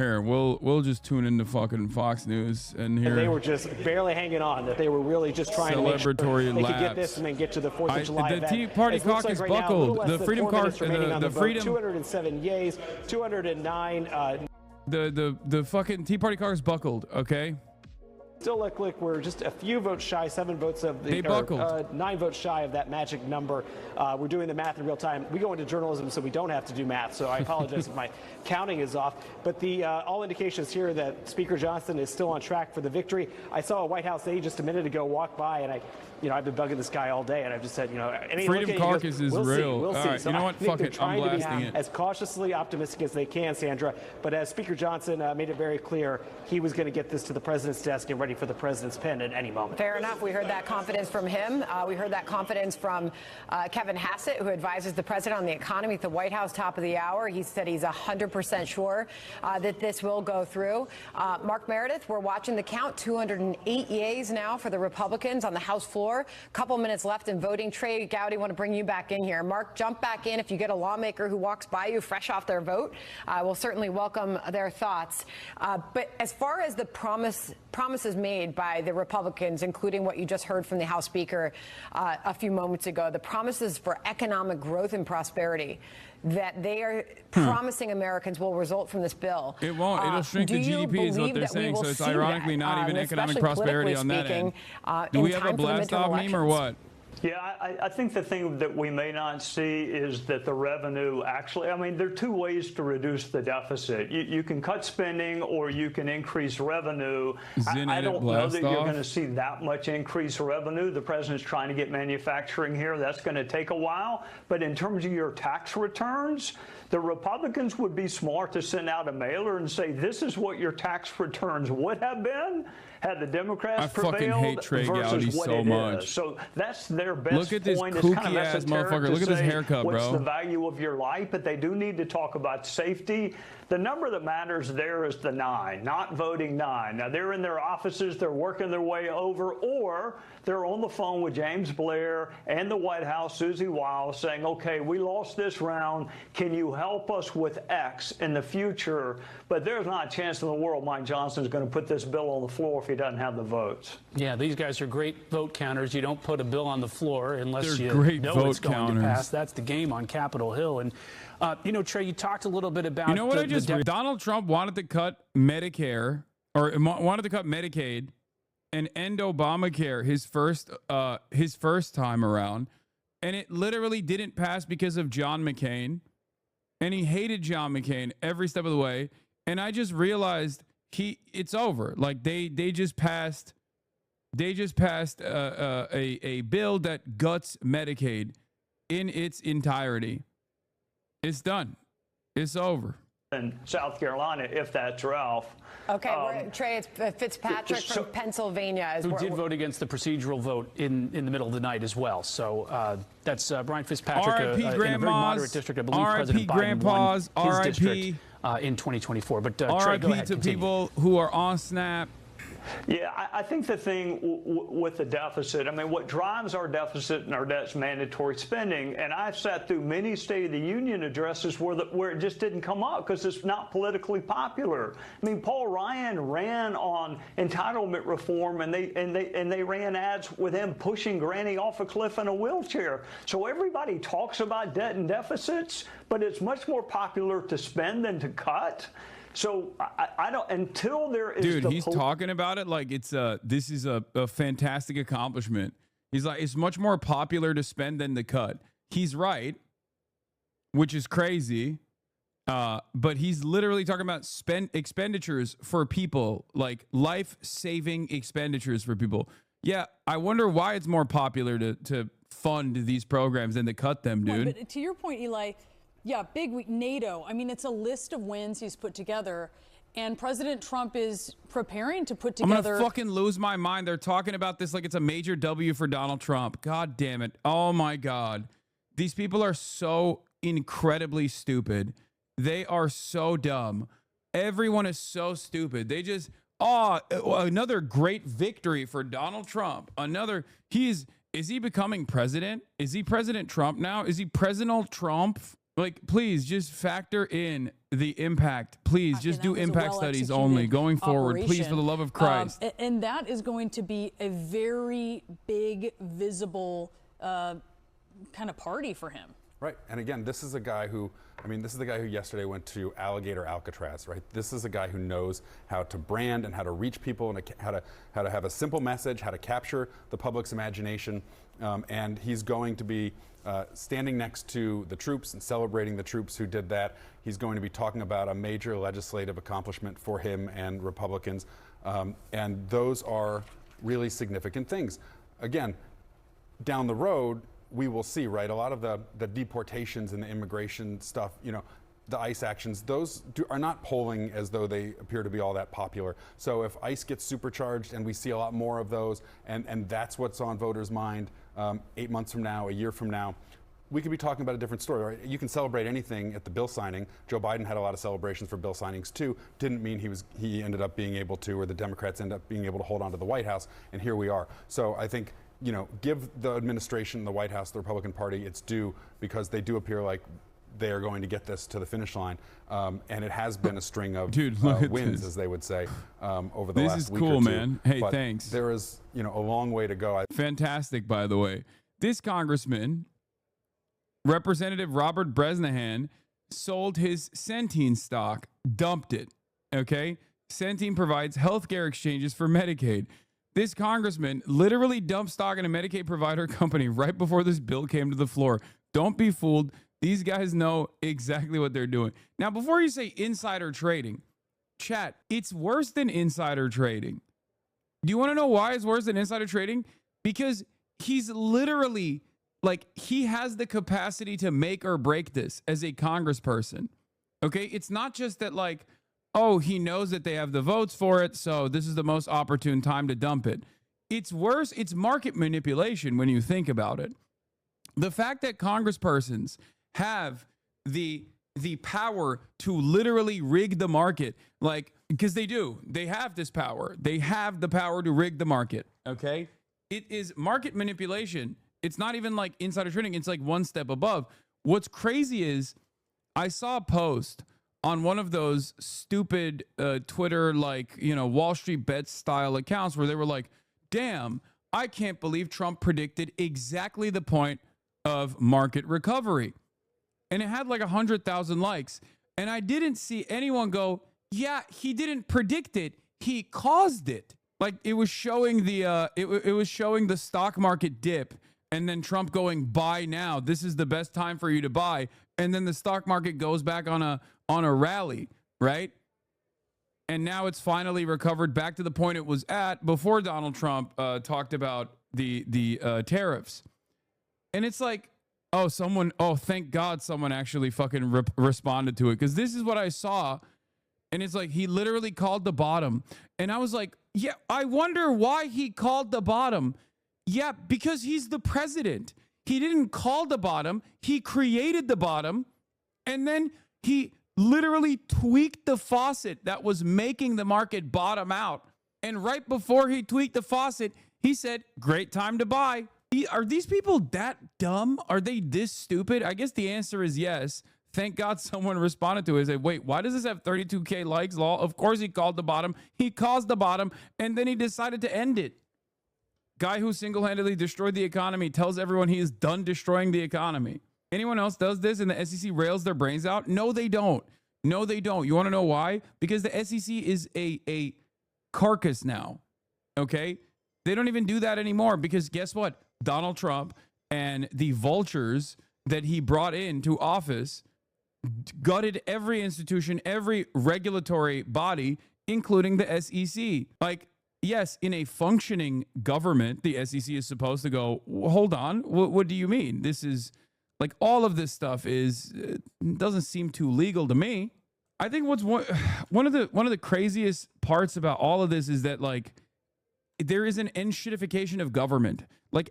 Here, we'll just tune into fucking Fox News and hear. And they were just barely hanging on. That they were really just trying to make sure they could get this and then get to the 4th of July event. The Tea Party caucus buckled. The Freedom Caucus, the Freedom. 207 yays, 209. The fucking Tea Party caucus buckled. Okay. Still look like we're just a few votes shy, 7 votes of the, 9 votes shy of that magic number. We're doing the math in real time. We go into journalism, so we don't have to do math. So I apologize if my counting is off. But the all indications here that Speaker Johnson is still on track for the victory. I saw a White House aide just a minute ago walk by, and I've been bugging this guy all day, and I've just said, Freedom Caucus is real. We'll see. All right, So you know what? Fuck it. I'm blasting it. As cautiously optimistic as they can, Sandra. But as Speaker Johnson made it very clear, he was going to get this to the president's desk and ready for the president's pen at any moment. Fair enough. We heard that confidence from him. We heard that confidence from Kevin Hassett, who advises the president on the economy at the White House, top of the hour. He said he's 100% sure that this will go through. Mark Meredith, we're watching the count. 208 yays now for the Republicans on the House floor. A couple minutes left in voting. Trey Gowdy, want to bring you back in here. Mark, jump back in if you get a lawmaker who walks by you fresh off their vote. We'll certainly welcome their thoughts. But as far as the promises made by the Republicans, including what you just heard from the House Speaker a few moments ago, the promises for economic growth and prosperity that they are promising Americans will result from this bill. It won't. It'll shrink the GDP is what they're saying. So it's ironically not even economic prosperity on that end. Do we have a blast off meme or what? Yeah, I think the thing that we may not see is that the revenue actually, there are 2 ways to reduce the deficit. You can cut spending or you can increase revenue. I don't know that you're going to see that much increased revenue. The president's trying to get manufacturing here. That's going to take a while. But in terms of your tax returns, the Republicans would be smart to send out a mailer and say, this is what your tax returns would have been had the Democrats prevailed. I fucking hate Trey Gowdy so much. So that's their best point. Look at this kooky ass motherfucker. Look at this haircut, bro. What's the value of your life? But they do need to talk about safety. The number that matters there is the 9, not voting 9. Now, they're in their offices, they're working their way over, or they're on the phone with James Blair and the White House, Susie Wiles, saying, okay, we lost this round. Can you help us with X in the future? But there's not a chance in the world Mike Johnson's going to put this bill on the floor if he doesn't have the votes. Yeah, these guys are great vote counters. You don't put a bill on the floor unless you know it's going to pass. That's the game on Capitol Hill. And Trey, you talked a little bit about. You know what I just read? Donald Trump wanted to cut Medicare or wanted to cut Medicaid and end Obamacare his first time around, and it literally didn't pass because of John McCain, and he hated John McCain every step of the way. And I just realized it's over. Like they just passed a bill that guts Medicaid in its entirety. It's done. It's over. In South Carolina, if that's Ralph. Okay, Trey, it's Fitzpatrick from Pennsylvania. Who did vote against the procedural vote in the middle of the night as well. So that's Brian Fitzpatrick in a very moderate district. I believe President Biden won his district in 2024. But Trey, go ahead, RIP to people who are on SNAP. Yeah, I think the thing with the deficit, what drives our deficit and our debt's mandatory spending. And I've sat through many State of the Union addresses where it just didn't come up because it's not politically popular. Paul Ryan ran on entitlement reform, and they ran ads with him pushing Granny off a cliff in a wheelchair. So everybody talks about debt and deficits, but it's much more popular to spend than to cut. So I don't until there is. Dude, he's talking about it like it's this is a fantastic accomplishment. He's like, it's much more popular to spend than to cut. He's right, which is crazy. But he's literally talking about expenditures for people, like life-saving expenditures for people. Yeah, I wonder why it's more popular to fund these programs than to cut them, dude. But to your point, Eli. Yeah, big week. NATO. It's a list of wins he's put together, and President Trump is preparing to put together. I'm gonna fucking lose my mind. They're talking about this like it's a major W for Donald Trump. God damn it. Oh my God. These people are so incredibly stupid. They are so dumb. Everyone is so stupid. They just, another great victory for Donald Trump. Is he becoming president? Is he President Trump now? Is he President Trump? Like, please just factor in the impact. Please just do impact studies only going forward. Operation. Please, for the love of Christ. And that is going to be a very big, visible kind of party for him. Right. And again, this is a guy who, this is the guy who yesterday went to Alligator Alcatraz, right? This is a guy who knows how to brand and how to reach people and how to have a simple message, how to capture the public's imagination. And he's going to be standing next to the troops and celebrating the troops who did that. He's going to be talking about a major legislative accomplishment for him and Republicans. And those are really significant things. Again, down the road, we will see, right? A lot of the deportations and the immigration stuff, the ICE actions, those are not polling as though they appear to be all that popular. So if ICE gets supercharged and we see a lot more of those, and that's what's on voters' mind 8 months from now, a year from now, we could be talking about a different story, right? You can celebrate anything at the bill signing. Joe Biden had a lot of celebrations for bill signings too. Didn't mean he ended up being able to, or the Democrats ended up being able to hold on to the White House, and here we are. So I think, give the administration, the White House, the Republican Party its due, because they do appear like they are going to get this to the finish line. And it has been a string of wins, as they would say, over the last week or two. This is cool, man. Hey, but thanks. There is, a long way to go. Fantastic, by the way. This congressman, Representative Robert Bresnahan, sold his Centene stock, dumped it, okay? Centene provides healthcare exchanges for Medicaid. This congressman literally dumped stock in a Medicaid provider company right before this bill came to the floor. Don't be fooled. These guys know exactly what they're doing. Now, before you say insider trading, chat, it's worse than insider trading. Do you want to know why it's worse than insider trading? Because he's literally, he has the capacity to make or break this as a congressperson. Okay? It's not just that, he knows that they have the votes for it, so this is the most opportune time to dump it. It's worse. It's market manipulation when you think about it. The fact that congresspersons have the power to literally rig the market, because they have this power. They have the power to rig the market, okay? It is market manipulation. It's not even like insider trading. It's like one step above. What's crazy is I saw a post on one of those stupid Twitter, Wall Street Bets style accounts where they were like, damn, I can't believe Trump predicted exactly the point of market recovery. And it had 100,000 likes. And I didn't see anyone go, yeah, he didn't predict it. He caused it. It was showing it was showing the stock market dip, and then Trump going, buy now. This is the best time for you to buy. And then the stock market goes back on a rally, right? And now it's finally recovered back to the point it was at before Donald Trump talked about the tariffs. And it's thank God someone actually fucking responded to it, because this is what I saw. And it's he literally called the bottom. And I was like, yeah, I wonder why he called the bottom. Yeah, because he's the president. He didn't call the bottom. He created the bottom. And then he literally tweaked the faucet that was making the market bottom out. And right before he tweaked the faucet, he said, great time to buy. Are these people that dumb? Are they this stupid? I guess the answer is yes. Thank God someone responded to it and said, wait, why does this have 32K likes, Law? Of course he called the bottom. He caused the bottom, and then he decided to end it. Guy who single-handedly destroyed the economy tells everyone he is done destroying the economy. Anyone else does this and the SEC rails their brains out? No, they don't. No, they don't. You want to know why? Because the SEC is a carcass now, okay? They don't even do that anymore because guess what? Donald Trump and the vultures that he brought into office gutted every institution, every regulatory body, including the SEC. Yes, in a functioning government, the SEC is supposed to go, hold on, what do you mean? This is all of this stuff doesn't seem too legal to me. I think what's one of the craziest parts about all of this is that there is an enshittification of government.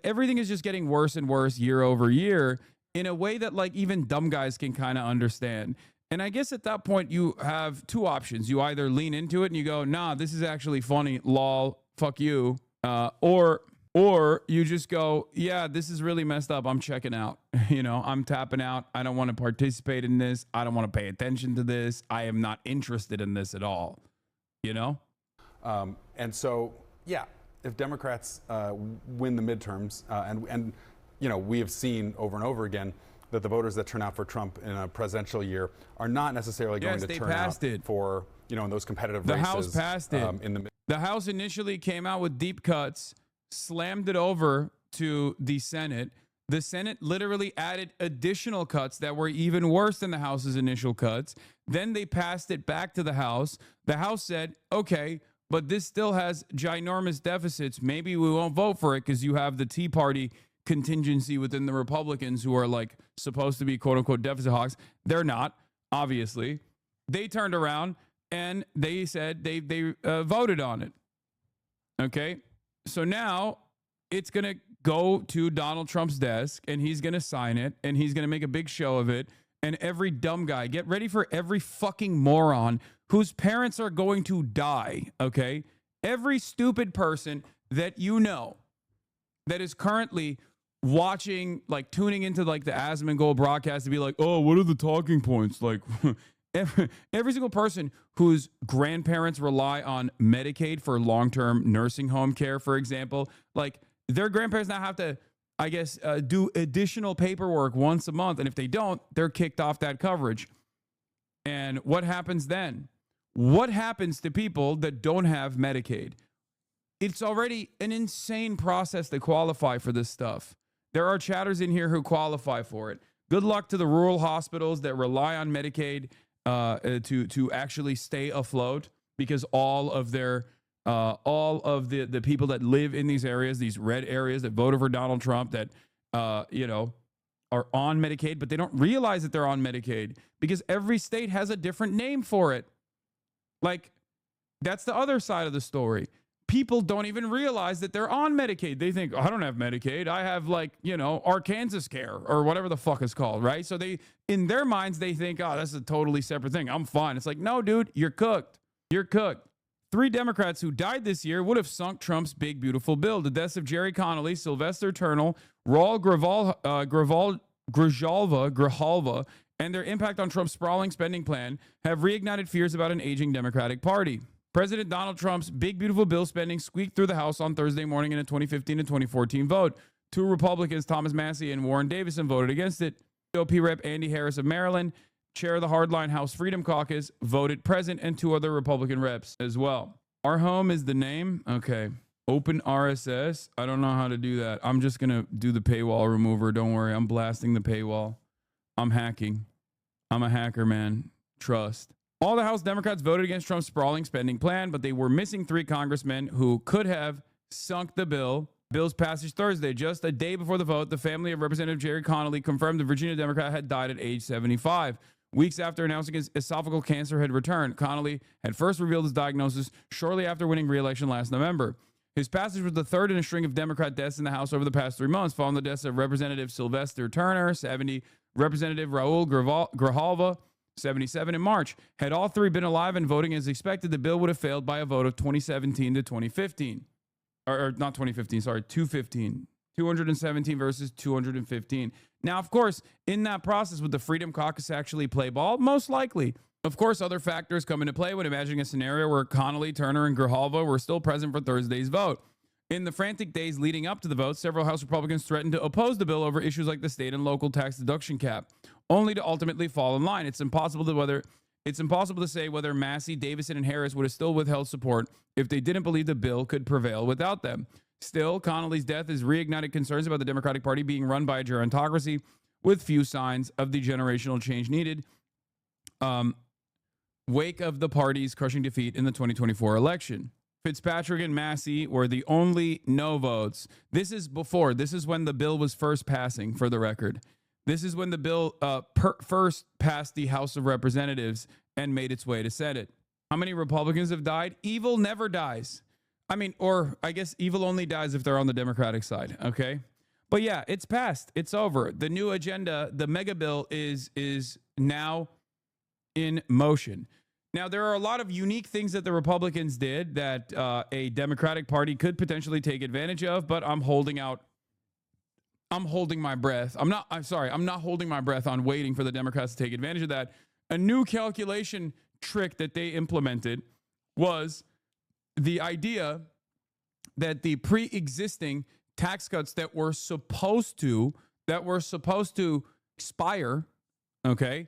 Everything is just getting worse and worse year over year in a way that even dumb guys can kind of understand. And I guess at that point you have two options. You either lean into it and you go, nah, this is actually funny, lol, fuck you. Or Or you just go, yeah, this is really messed up. I'm checking out. I'm tapping out. I don't want to participate in this. I don't want to pay attention to this. I am not interested in this at all. And so, yeah, if Democrats win the midterms, and we have seen over and over again that the voters that turn out for Trump in a presidential year are not necessarily going to turn out for, in those competitive races. The House passed it. The House initially came out with deep cuts, slammed it over to the Senate. The Senate literally added additional cuts that were even worse than the House's initial cuts. Then they passed it back to the House. The House said, okay, but this still has ginormous deficits. Maybe we won't vote for it because you have the Tea Party contingency within the Republicans who are like supposed to be quote unquote deficit hawks. They're not, obviously. They turned around and they said they voted on it. Okay. So now it's going to go to Donald Trump's desk and he's going to sign it and he's going to make a big show of it. And every dumb guy, get ready for every fucking moron whose parents are going to die. Okay. Every stupid person that that is currently watching, like tuning into like the Asm and Gold broadcast to be like, oh, what are the talking points? Like every single person whose grandparents rely on Medicaid for long-term nursing home care, for example, like their grandparents now have to, I guess, do additional paperwork once a month. And if they don't, they're kicked off that coverage. And what happens then? What happens to people that don't have Medicaid? It's already an insane process to qualify for this stuff. There are chatters in here who qualify for it. Good luck to the rural hospitals that rely on Medicaid to actually stay afloat, because all of the people that live in these areas, these red areas that voted for Donald Trump, that are on Medicaid, but they don't realize that they're on Medicaid because every state has a different name for it. Like, that's the other side of the story. People don't even realize that they're on Medicaid. They think, oh, I don't have Medicaid. I have Arkansas Care or whatever the fuck it's called, right? So in their minds, they think, oh, that's a totally separate thing. I'm fine. It's like, no, dude, you're cooked. You're cooked. 3 Democrats who died this year would have sunk Trump's big, beautiful bill. The deaths of Jerry Connolly, Sylvester Turnell, Raul Grijalva, and their impact on Trump's sprawling spending plan have reignited fears about an aging Democratic Party. President Donald Trump's big, beautiful bill spending squeaked through the House on Thursday morning in a 2015 and 2014 vote. 2 Republicans, Thomas Massie and Warren Davison, voted against it. GOP Rep Andy Harris of Maryland, chair of the hardline House Freedom Caucus, voted present, and 2 other Republican reps as well. Our Home is the name. Okay. Open RSS. I don't know how to do that. I'm just going to do the paywall remover. Don't worry. I'm blasting the paywall. I'm hacking. I'm a hacker, man. Trust. All the House Democrats voted against Trump's sprawling spending plan, but they were missing 3 congressmen who could have sunk the bill. Bill's passage Thursday, just a day before the vote, the family of Representative Jerry Connolly confirmed the Virginia Democrat had died at age 75. Weeks after announcing his esophageal cancer had returned, Connolly had first revealed his diagnosis shortly after winning re-election last November. His passage was the third in a string of Democrat deaths in the House over the past 3 months, following the deaths of Representative Sylvester Turner, 70, Representative Raul Grijalva, 77 in March. Had all 3 been alive and voting as expected, the bill would have failed by a vote of 2017 to 2015. Or not 2015, sorry, 215. 217 versus 215. Now, of course, in that process, would the Freedom Caucus actually play ball? Most likely. Of course, other factors come into play when imagining a scenario where Connolly, Turner, and Grijalva were still present for Thursday's vote. In the frantic days leading up to the vote, several House Republicans threatened to oppose the bill over issues like the state and local tax deduction cap, only to ultimately fall in line. It's impossible to say whether Massie, Davison, and Harris would have still withheld support if they didn't believe the bill could prevail without them. Still, Connolly's death has reignited concerns about the Democratic Party being run by a gerontocracy with few signs of the generational change needed. Wake of the party's crushing defeat in the 2024 election. Fitzpatrick and Massie were the only no votes. This is when the bill was first passing, for the record. This is when the bill first passed the House of Representatives and made its way to Senate. How many Republicans have died? Evil never dies. I mean, or I guess evil only dies if they're on the Democratic side, okay? But yeah, it's passed. It's over. The new agenda, the mega bill is now in motion. Now, there are a lot of unique things that the Republicans did that a Democratic Party could potentially take advantage of, but I'm holding my breath. I'm not holding my breath on waiting for the Democrats to take advantage of that. A new calculation trick that they implemented was the idea that the pre-existing tax cuts that were supposed to expire, okay,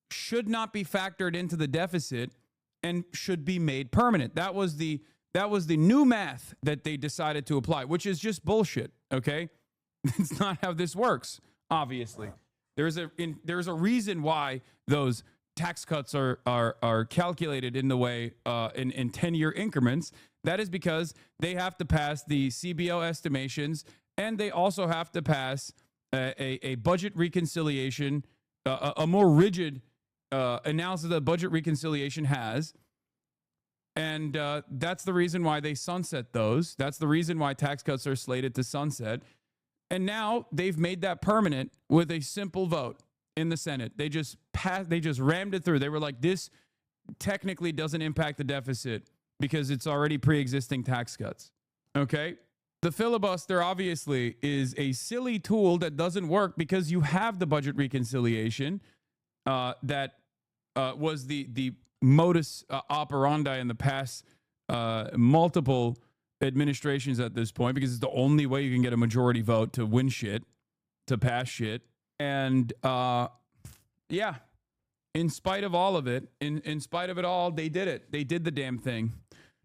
should not be factored into the deficit and should be made permanent. That was the new math that they decided to apply, which is just bullshit, okay? It's not how this works, obviously. There's a reason why those tax cuts are calculated in the way in 10-year increments. That is because they have to pass the CBO estimations, and they also have to pass a budget reconciliation, a more rigid analysis that budget reconciliation has. And that's the reason why they sunset those. That's the reason why tax cuts are slated to sunset. And now they've made that permanent with a simple vote in the Senate. They just rammed it through. They were like, this technically doesn't impact the deficit because it's already pre-existing tax cuts. Okay? The filibuster obviously is a silly tool that doesn't work because you have the budget reconciliation that was the modus operandi in the past multiple administrations at this point, because it's the only way you can get a majority vote to win shit, to pass shit. And yeah, in spite of all of it, in spite of it all, they did it. They did the damn thing.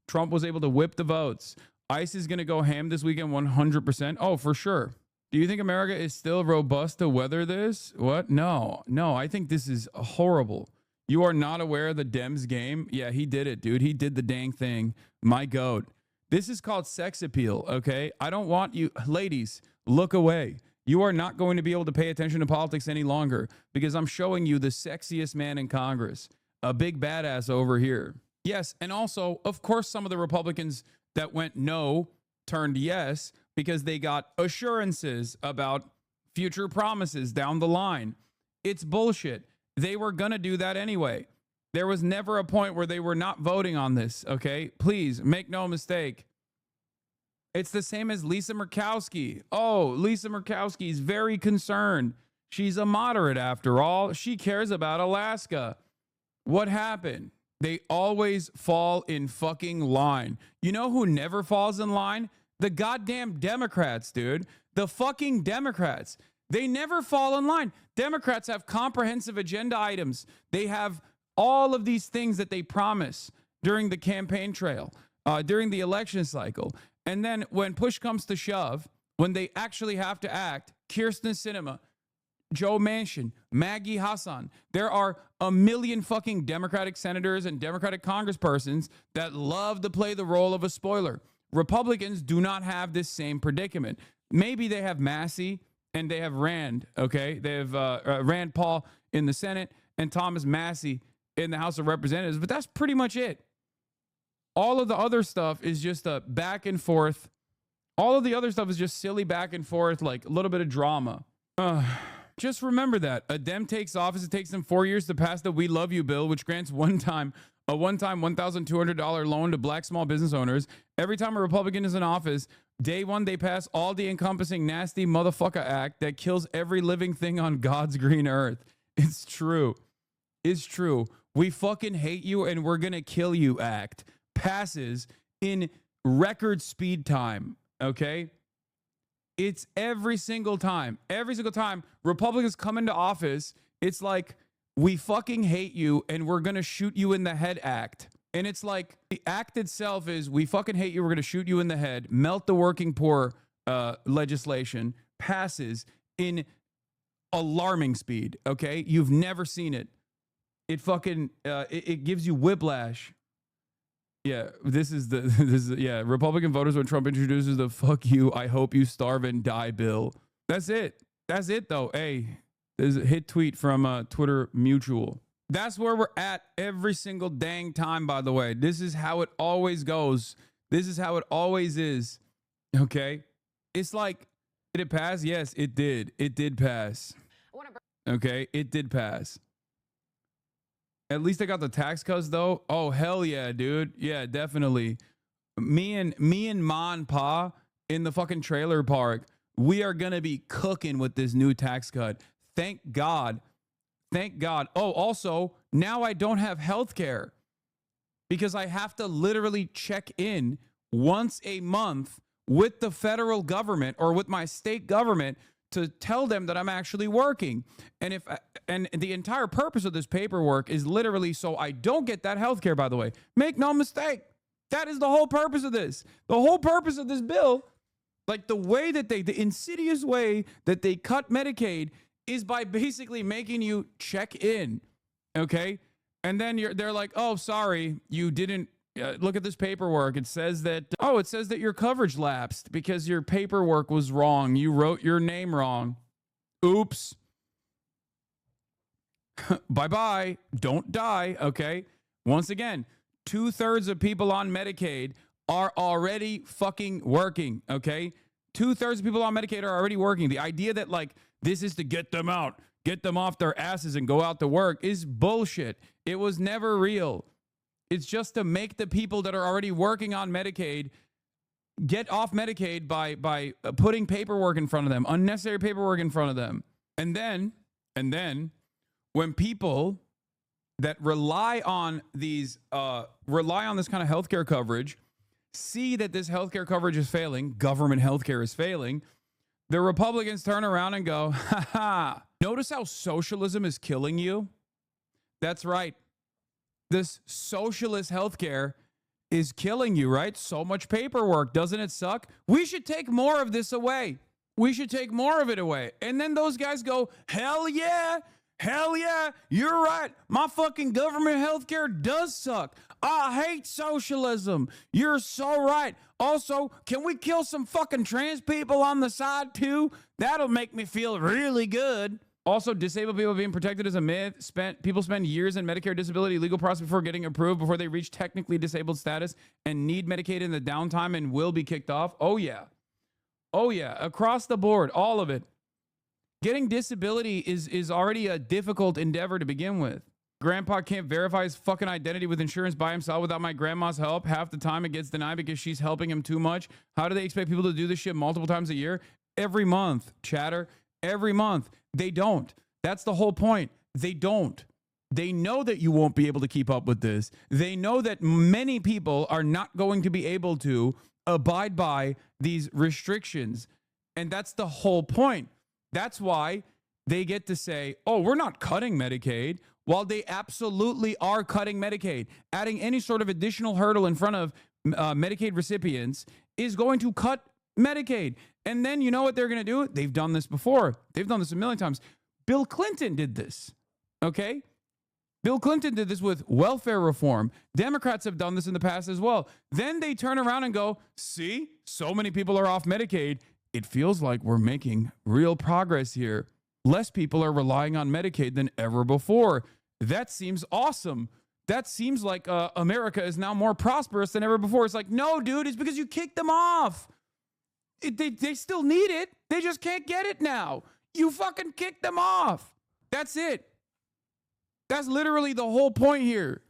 Trump was able to whip the votes. ICE is going to go ham this weekend 100%. Oh, for sure. Do you think America is still robust to weather this? What? No, I think this is horrible. You are not aware of the Dems game? Yeah, he did it, dude. He did the dang thing. My goat. This is called sex appeal, okay? I don't want you, ladies, look away. You are not going to be able to pay attention to politics any longer because I'm showing you the sexiest man in Congress, a big badass over here. Yes, and also, of course, some of the Republicans that went no turned yes because they got assurances about future promises down the line. It's bullshit. They were going to do that anyway. There was never a point where they were not voting on this, okay? Please, make no mistake. It's the same as Lisa Murkowski. Oh, Lisa Murkowski is very concerned. She's a moderate after all. She cares about Alaska. What happened? They always fall in fucking line. You know who never falls in line? The goddamn Democrats, dude. The fucking Democrats. They never fall in line. Democrats have comprehensive agenda items. They have all of these things that they promise during the campaign trail, during the election cycle. And then when push comes to shove, when they actually have to act, Kyrsten Sinema, Joe Manchin, Maggie Hassan, there are a million fucking Democratic senators and Democratic congresspersons that love to play the role of a spoiler. Republicans do not have this same predicament. Maybe they have Massey and they have Rand, okay? They have Rand Paul in the Senate and Thomas Massey in the House of Representatives, but that's pretty much it. All of the other stuff is just a back and forth. All of the other stuff is just silly back and forth, like a little bit of drama. Just remember that. A Dem takes office, it takes them 4 years to pass the We Love You bill, which grants a one-time $1,200 loan to black small business owners. Every time a Republican is in office, day one, they pass all the encompassing nasty motherfucker act that kills every living thing on God's green earth. It's true. It's true. We fucking hate you and we're going to kill you act passes in record speed time. Okay. It's every single time Republicans come into office, it's like, we fucking hate you and we're going to shoot you in the head act. And it's like the act itself is we fucking hate you. We're going to shoot you in the head. Melt the working poor legislation passes in alarming speed. Okay. You've never seen it. It fucking, it gives you whiplash. Yeah, Republican voters when Trump introduces the fuck you, I hope you starve and die bill. That's it. That's it though. Hey, there's a hit tweet from Twitter Mutual. That's where we're at every single dang time, by the way. This is how it always goes. This is how it always is. Okay? It's like, did it pass? Yes, it did. It did pass. Okay? It did pass. At least I got the tax cuts though. Oh, hell yeah, dude. Yeah, definitely. Me and Ma and Pa in the fucking trailer park, we are going to be cooking with this new tax cut. Thank God. Thank God. Oh, also, now I don't have health care because I have to literally check in once a month with the federal government or with my state government to tell them that I'm actually working. And the entire purpose of this paperwork is literally so I don't get that health care, by the way. Make no mistake. That is the whole purpose of this. The whole purpose of this bill, like the way that the insidious way that they cut Medicaid is by basically making you check in, okay? And then they're like, oh, sorry, you didn't look at this paperwork. It says that, your coverage lapsed because your paperwork was wrong. You wrote your name wrong. Oops. Bye-bye. Don't die, okay? Once again, 2/3 of people on Medicaid are already fucking working, okay? 2/3 of people on Medicaid are already working. The idea that, like, this is to get them out, get them off their asses and go out to work is bullshit. It was never real. It's just to make the people that are already working on Medicaid get off Medicaid by putting paperwork in front of them, unnecessary paperwork in front of them. And then when people that rely on this kind of healthcare coverage see that this healthcare coverage is failing, government healthcare is failing, the Republicans turn around and go, ha ha. Notice how socialism is killing you? That's right. This socialist healthcare is killing you, right? So much paperwork. Doesn't it suck? We should take more of this away. We should take more of it away. And then those guys go, hell yeah. Hell yeah. You're right. My fucking government healthcare does suck. I hate socialism. You're so right. Also, can we kill some fucking trans people on the side too? That'll make me feel really good. Also, disabled people being protected is a myth. People spend years in Medicare disability legal process before getting approved, before they reach technically disabled status and need Medicaid in the downtime and will be kicked off. Oh, yeah. Oh, yeah. Across the board, all of it. Getting disability is already a difficult endeavor to begin with. Grandpa can't verify his fucking identity with insurance by himself without my grandma's help. Half the time it gets denied because she's helping him too much. How do they expect people to do this shit multiple times a year? Every month, chatter. Every month. They don't. That's the whole point. They don't. They know that you won't be able to keep up with this. They know that many people are not going to be able to abide by these restrictions. And that's the whole point. That's why they get to say, oh, we're not cutting Medicaid, while they absolutely are cutting Medicaid. Adding any sort of additional hurdle in front of Medicaid recipients is going to cut Medicaid. And then you know what they're going to do? They've done this before. They've done this a million times. Bill Clinton did this, okay? Bill Clinton did this with welfare reform. Democrats have done this in the past as well. Then they turn around and go, see, so many people are off Medicaid. It feels like we're making real progress here. Less people are relying on Medicaid than ever before. That seems awesome. That seems like America is now more prosperous than ever before. It's like, no, dude, it's because you kicked them off. They still need it. They just can't get it now. You fucking kicked them off. That's it. That's literally the whole point here.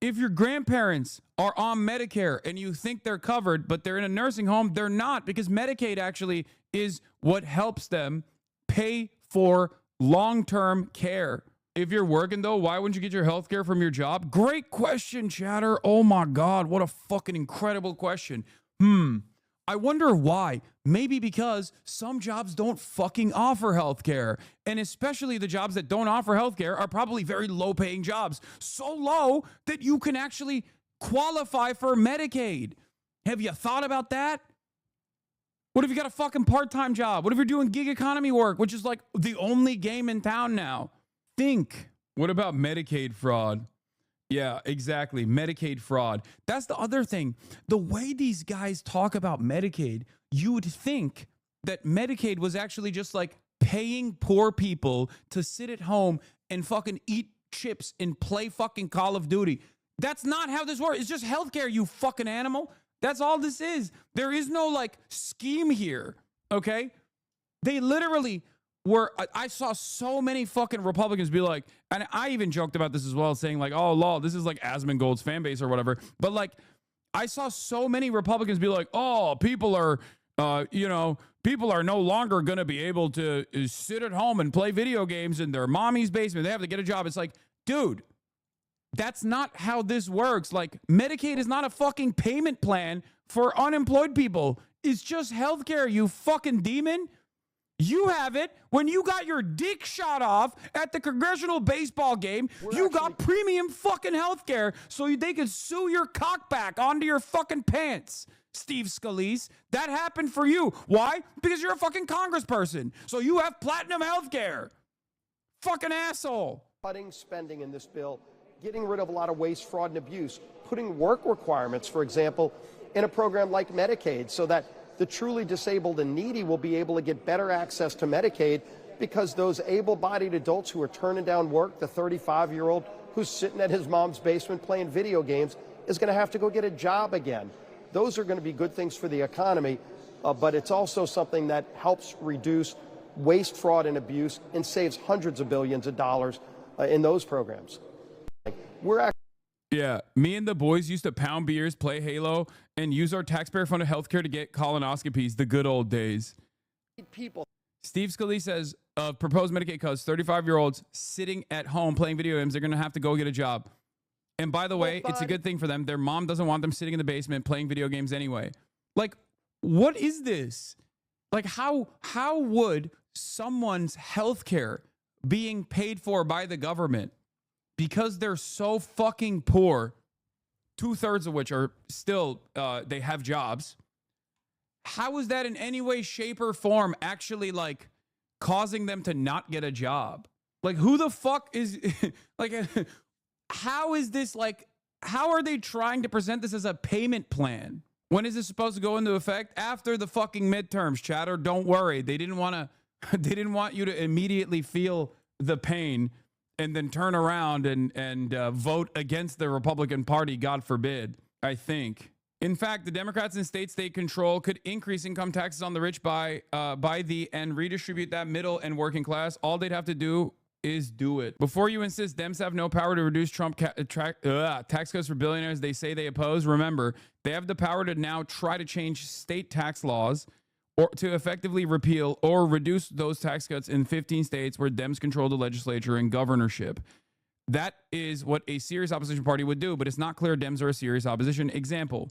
If your grandparents are on Medicare and you think they're covered, but they're in a nursing home, they're not, because Medicaid actually is what helps them pay for long-term care. If you're working, though, why wouldn't you get your health care from your job? Great question, chatter. Oh, my God. What a fucking incredible question. I wonder why. Maybe because some jobs don't fucking offer healthcare. And especially the jobs that don't offer healthcare are probably very low-paying jobs. So low that you can actually qualify for Medicaid. Have you thought about that? What if you got a fucking part-time job? What if you're doing gig economy work, which is like the only game in town now? Think. What about Medicaid fraud? Yeah, exactly. Medicaid fraud. That's the other thing. The way these guys talk about Medicaid, you would think that Medicaid was actually just like paying poor people to sit at home and fucking eat chips and play fucking Call of Duty. That's not how this works. It's just healthcare, you fucking animal. That's all this is. There is no like scheme here, okay? They literally where I saw so many fucking Republicans be like, and I even joked about this as well, saying like, oh, lol, this is like Asmongold's fan base or whatever. But like, I saw so many Republicans be like, oh, people are no longer going to be able to sit at home and play video games in their mommy's basement. They have to get a job. It's like, dude, that's not how this works. Like, Medicaid is not a fucking payment plan for unemployed people. It's just healthcare, you fucking demon. You have it when you got your dick shot off at the congressional baseball game. You got premium fucking healthcare so they could sew your cock back onto your fucking pants. Steve Scalise, that happened for you. Why? Because you're a fucking congressperson. So you have platinum healthcare. Fucking asshole. Cutting spending in this bill, getting rid of a lot of waste, fraud, and abuse, putting work requirements, for example, in a program like Medicaid so that the truly disabled and needy will be able to get better access to Medicaid because those able-bodied adults who are turning down work, the 35-year-old who's sitting at his mom's basement playing video games, is going to have to go get a job again. Those are going to be good things for the economy, but it's also something that helps reduce waste, fraud, and abuse and saves hundreds of billions of dollars in those programs. Yeah, me and the boys used to pound beers, play Halo, and use our taxpayer-funded healthcare to get colonoscopies, the good old days. Steve Scalise says, proposed Medicaid cuts, 35-year-olds sitting at home playing video games, they're going to have to go get a job. And by the way, it's a good thing for them. Their mom doesn't want them sitting in the basement playing video games anyway. Like, what is this? Like, how would someone's healthcare being paid for by the government because they're so fucking poor, 2/3 of which are still, they have jobs. How is that in any way, shape, or form actually like causing them to not get a job? Like, who the fuck is like, how is this like, how are they trying to present this as a payment plan? When is this supposed to go into effect? After the fucking midterms, chatter. Don't worry. They didn't want you to immediately feel the pain and then turn around and vote against the Republican Party, God forbid, I think. In fact, the Democrats in states they control could increase income taxes on the rich and redistribute that middle and working class. All they'd have to do is do it. Before you insist Dems have no power to reduce Trump tax cuts for billionaires they say they oppose, remember, they have the power to now try to change state tax laws or to effectively repeal or reduce those tax cuts in 15 states where Dems control the legislature and governorship. That is what a serious opposition party would do, but it's not clear Dems are a serious opposition. Example.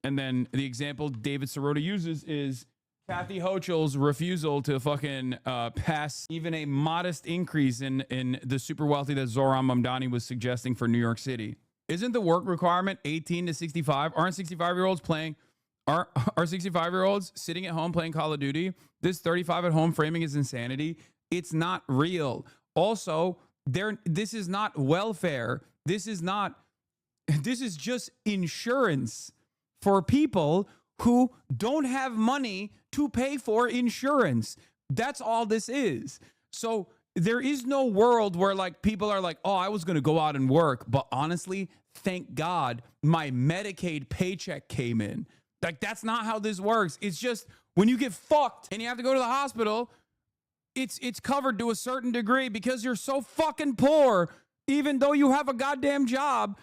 And then the example David Sirota uses is Kathy Hochul's refusal to fucking pass even a modest increase in the super wealthy that Zohran Mamdani was suggesting for New York City. Isn't the work requirement 18 to 65? Aren't 65-year-olds playing... Are 65-year-olds sitting at home playing Call of Duty? This 35 at home framing is insanity. It's not real. Also, this is not welfare. This is just insurance for people who don't have money to pay for insurance. That's all this is. So there is no world where like people are like, oh, I was going to go out and work, but honestly, thank God my Medicaid paycheck came in. Like, that's not how this works. It's just when you get fucked and you have to go to the hospital, it's covered to a certain degree because you're so fucking poor, even though you have a goddamn job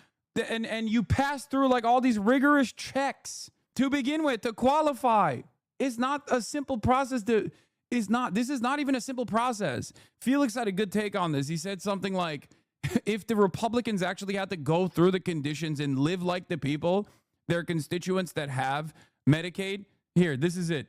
and you pass through like all these rigorous checks to begin with to qualify. It's not a simple process. This is not even a simple process. Felix had a good take on this. He said something like, if the Republicans actually had to go through the conditions and live like the people, their constituents that have Medicaid, here, this is it.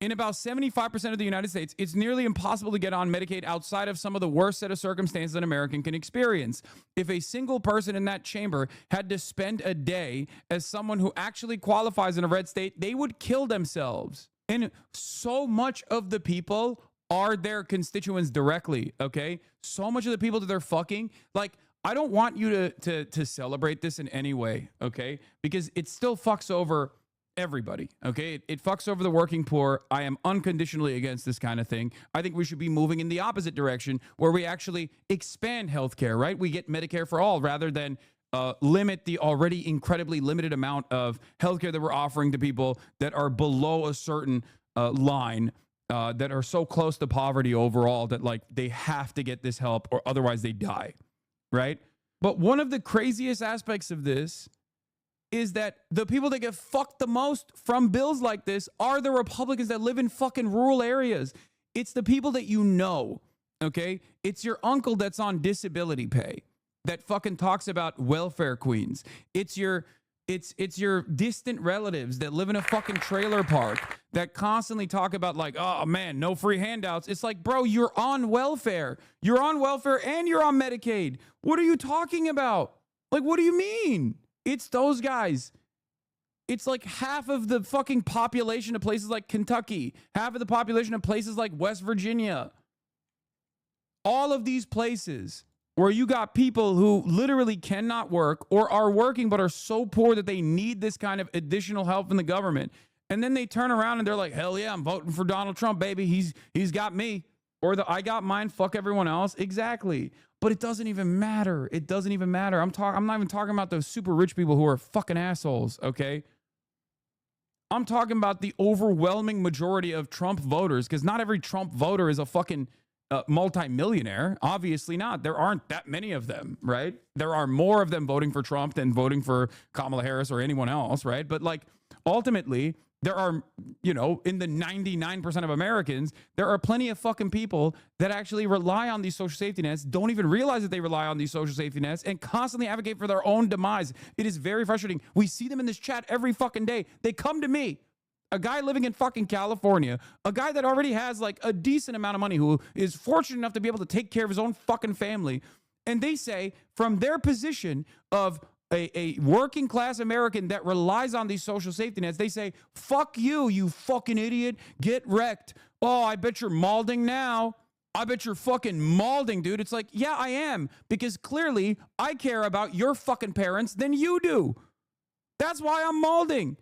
In about 75% of the United States, it's nearly impossible to get on Medicaid outside of some of the worst set of circumstances an American can experience. If a single person in that chamber had to spend a day as someone who actually qualifies in a red state, they would kill themselves. And so much of the people are their constituents directly, okay? So much of the people that they're fucking, like, I don't want you to celebrate this in any way, okay? Because it still fucks over everybody, okay? It fucks over the working poor. I am unconditionally against this kind of thing. I think we should be moving in the opposite direction where we actually expand healthcare, right? We get Medicare for all rather than limit the already incredibly limited amount of healthcare that we're offering to people that are below a certain line that are so close to poverty overall that like they have to get this help or otherwise they die, right? But one of the craziest aspects of this is that the people that get fucked the most from bills like this are the Republicans that live in fucking rural areas. It's the people that you know, okay? It's your uncle that's on disability pay that fucking talks about welfare queens. It's your distant relatives that live in a fucking trailer park that constantly talk about like, oh man, no free handouts. It's like, bro, you're on welfare. You're on welfare and you're on Medicaid. What are you talking about? Like, what do you mean? It's those guys. It's like half of the fucking population of places like Kentucky, half of the population of places like West Virginia. All of these places where you got people who literally cannot work or are working but are so poor that they need this kind of additional help from the government. And then they turn around and they're like, hell yeah, I'm voting for Donald Trump, baby. He's got me. Or I got mine, fuck everyone else. Exactly. But it doesn't even matter. It doesn't even matter. I'm not even talking about those super rich people who are fucking assholes, okay? I'm talking about the overwhelming majority of Trump voters, because not every Trump voter is a fucking multi-millionaire. Obviously not. There aren't that many of them, right? There are more of them voting for Trump than voting for Kamala Harris or anyone else, right? But like ultimately, there are, in the 99% of Americans, there are plenty of fucking people that actually rely on these social safety nets, don't even realize that they rely on these social safety nets, and constantly advocate for their own demise. It is very frustrating. We see them in this chat every fucking day. They come to me, a guy living in fucking California, a guy that already has like a decent amount of money, who is fortunate enough to be able to take care of his own fucking family. And they say, from their position of a working class American that relies on these social safety nets, they say, fuck you, you fucking idiot. Get wrecked. Oh, I bet you're malding now. I bet you're fucking malding, dude. It's like, yeah, I am. Because clearly I care about your fucking parents than you do. That's why I'm malding.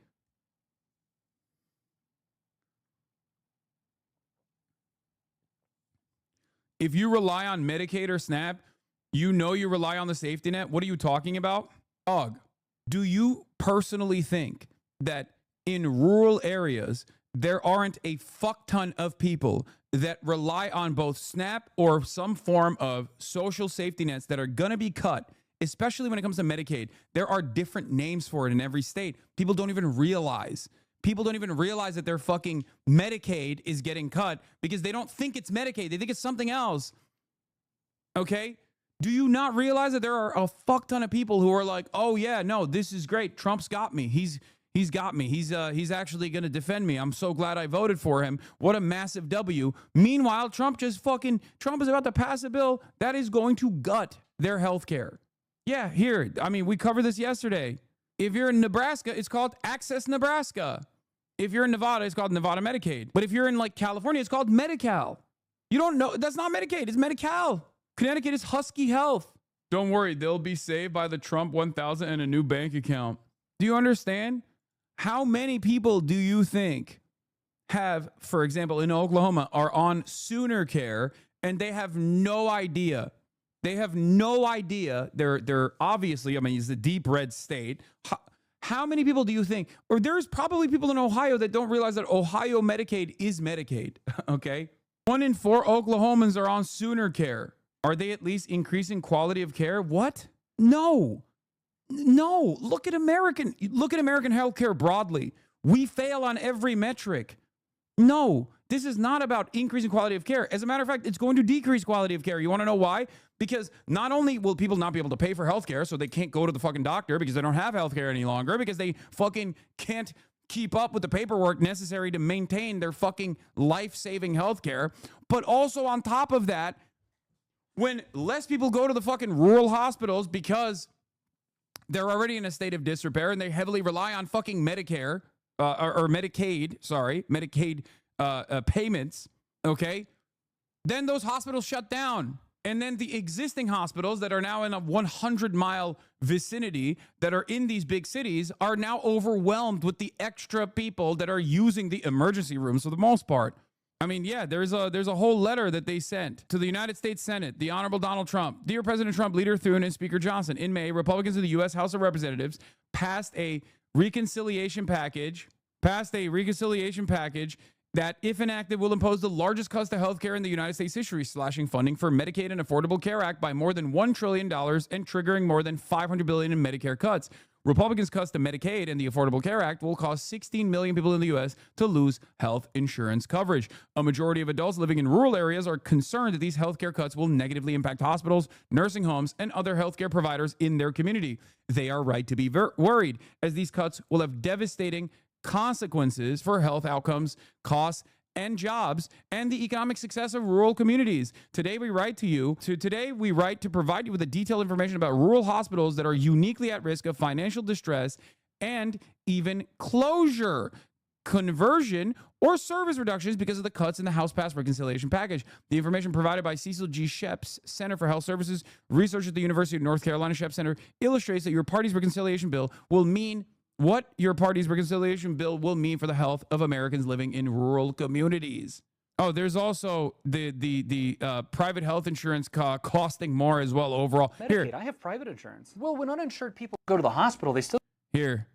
If you rely on Medicaid or SNAP, you rely on the safety net. What are you talking about? Dog, do you personally think that in rural areas, there aren't a fuck ton of people that rely on both SNAP or some form of social safety nets that are going to be cut, especially when it comes to Medicaid? There are different names for it in every state. People don't even realize. People don't even realize that their fucking Medicaid is getting cut because they don't think it's Medicaid. They think it's something else. Okay? Do you not realize that there are a fuck ton of people who are like, oh yeah, no, this is great. Trump's got me. He's got me. He's actually going to defend me. I'm so glad I voted for him. What a massive W. Meanwhile, Trump is about to pass a bill that is going to gut their health care. Yeah, here. I mean, we covered this yesterday. If you're in Nebraska, it's called Access Nebraska. If you're in Nevada, it's called Nevada Medicaid. But if you're in like California, it's called Medi-Cal. You don't know. That's not Medicaid. It's Medi-Cal. Connecticut is Husky Health. Don't worry. They'll be saved by the Trump 1000 and a new bank account. Do you understand? How many people do you think have, for example, in Oklahoma, are on Sooner Care and they have no idea? They have no idea. They're obviously, I mean, it's a deep red state. How many people do you think, or there's probably people in Ohio that don't realize that Ohio Medicaid is Medicaid, okay? 1 in 4 Oklahomans are on Sooner Care. Are they at least increasing quality of care? What? No. Look at American healthcare broadly. We fail on every metric. No, this is not about increasing quality of care. As a matter of fact, it's going to decrease quality of care. You want to know why? Because not only will people not be able to pay for healthcare, so they can't go to the fucking doctor because they don't have healthcare any longer, because they fucking can't keep up with the paperwork necessary to maintain their fucking life-saving healthcare. But also on top of that, when less people go to the fucking rural hospitals because they're already in a state of disrepair and they heavily rely on fucking Medicare or Medicaid payments, okay? Then those hospitals shut down. And then the existing hospitals that are now in a 100-mile vicinity that are in these big cities are now overwhelmed with the extra people that are using the emergency rooms for the most part. I mean, yeah, there's a whole letter that they sent to the United States Senate, the Honorable Donald Trump. Dear President Trump, Leader Thune, and Speaker Johnson, in May, Republicans of the U.S. House of Representatives passed a reconciliation package that, if enacted, will impose the largest cuts to healthcare in the United States history, slashing funding for Medicaid and Affordable Care Act by more than $1 trillion and triggering more than $500 billion in Medicare cuts. Republicans' cuts to Medicaid and the Affordable Care Act will cause 16 million people in the U.S. to lose health insurance coverage. A majority of adults living in rural areas are concerned that these healthcare cuts will negatively impact hospitals, nursing homes, and other healthcare providers in their community. They are right to be worried, as these cuts will have devastating consequences for health outcomes, costs, and jobs, and the economic success of rural communities. Today we write to provide you with a detailed information about rural hospitals that are uniquely at risk of financial distress and even closure, conversion, or service reductions because of the cuts in the House-passed reconciliation package. The information provided by Cecil G. Shep's Center for Health Services Research at the University of North Carolina Shep Center illustrates that your party's reconciliation bill will mean what your party's reconciliation bill will mean for the health of Americans living in rural communities. Oh, there's also the private health insurance costing more as well overall. Medicaid, here. I have private insurance. Well, when uninsured people go to the hospital, they still... Here.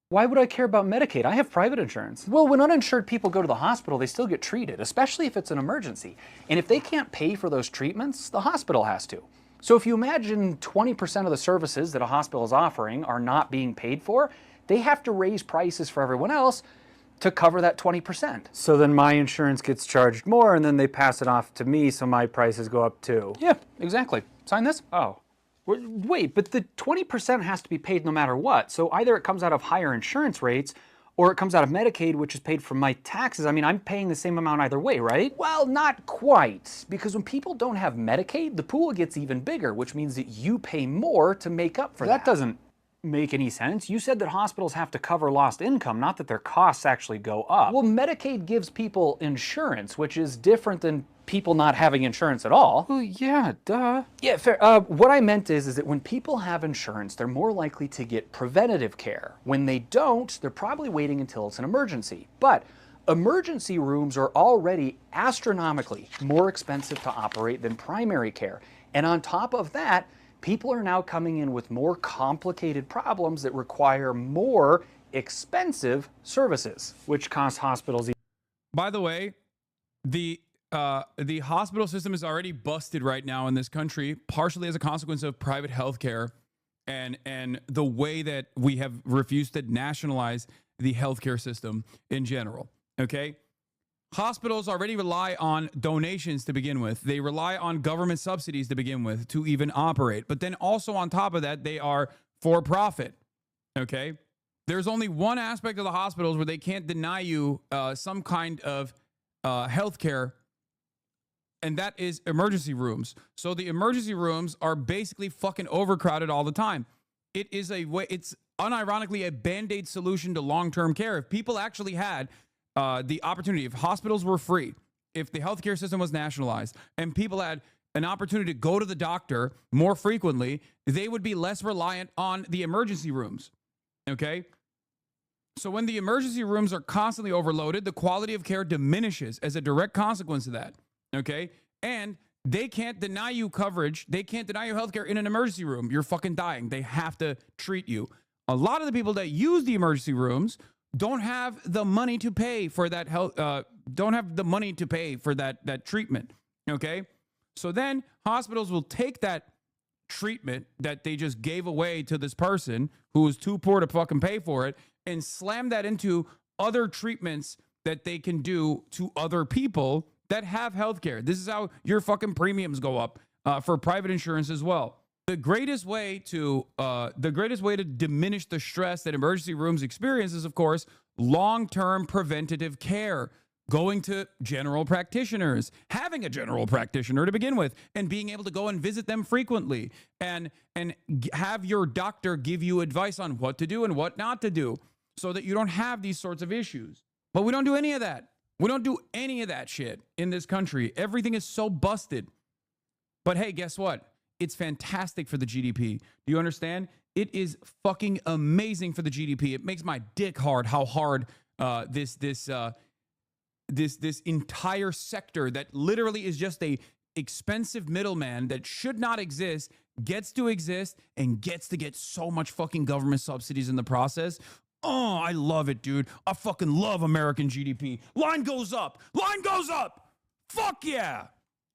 Why would I care about Medicaid? I have private insurance. Well, when uninsured people go to the hospital, they still get treated, especially if it's an emergency. And if they can't pay for those treatments, the hospital has to. So if you imagine 20% of the services that a hospital is offering are not being paid for, they have to raise prices for everyone else to cover that 20%. So then my insurance gets charged more, and then they pass it off to me, so my prices go up too. Yeah, exactly. Sign this? Oh. Wait, but the 20% has to be paid no matter what. So either it comes out of higher insurance rates, or it comes out of Medicaid, which is paid from my taxes. I mean, I'm paying the same amount either way, right? Well, not quite. Because when people don't have Medicaid, the pool gets even bigger, which means that you pay more to make up for that. That doesn't make any sense. You said that hospitals have to cover lost income, not that their costs actually go up. Well, Medicaid gives people insurance, which is different than people not having insurance at all. Well, yeah, duh. Yeah, fair. What I meant is that when people have insurance, they're more likely to get preventative care. When they don't, they're probably waiting until it's an emergency. But emergency rooms are already astronomically more expensive to operate than primary care. And on top of that, people are now coming in with more complicated problems that require more expensive services, which cost hospitals. By the way, the hospital system is already busted right now in this country, partially as a consequence of private health care and the way that we have refused to nationalize the healthcare system in general. Okay? Hospitals already rely on donations to begin with. They rely on government subsidies to begin with to even operate. But then also on top of that, they are for profit. Okay? There's only one aspect of the hospitals where they can't deny you some kind of health care, and that is emergency rooms. So the emergency rooms are basically fucking overcrowded all the time. It is it's unironically a Band-Aid solution to long-term care. If people actually had the opportunity, if hospitals were free, if the healthcare system was nationalized, and people had an opportunity to go to the doctor more frequently, they would be less reliant on the emergency rooms. Okay? So when the emergency rooms are constantly overloaded, the quality of care diminishes as a direct consequence of that. Okay? And they can't deny you coverage. They can't deny you healthcare in an emergency room. You're fucking dying. They have to treat you. A lot of the people that use the emergency rooms don't have the money to pay for that that treatment. Okay? So then hospitals will take that treatment that they just gave away to this person who was too poor to fucking pay for it and slam that into other treatments that they can do to other people that have healthcare. This is how your fucking premiums go up for private insurance as well. The greatest way to diminish the stress that emergency rooms experience is, of course, long-term preventative care. Going to general practitioners, having a general practitioner to begin with, and being able to go and visit them frequently, and have your doctor give you advice on what to do and what not to do, so that you don't have these sorts of issues. But we don't do any of that. We don't do any of that shit in this country. Everything is so busted. But hey, guess what? It's fantastic for the GDP. Do you understand? It is fucking amazing for the GDP. It makes my dick hard how hard this entire sector that literally is just a expensive middleman that should not exist gets to exist and gets to get so much fucking government subsidies in the process. Oh, I love it, dude. I fucking love American GDP. Line goes up. Line goes up. Fuck yeah.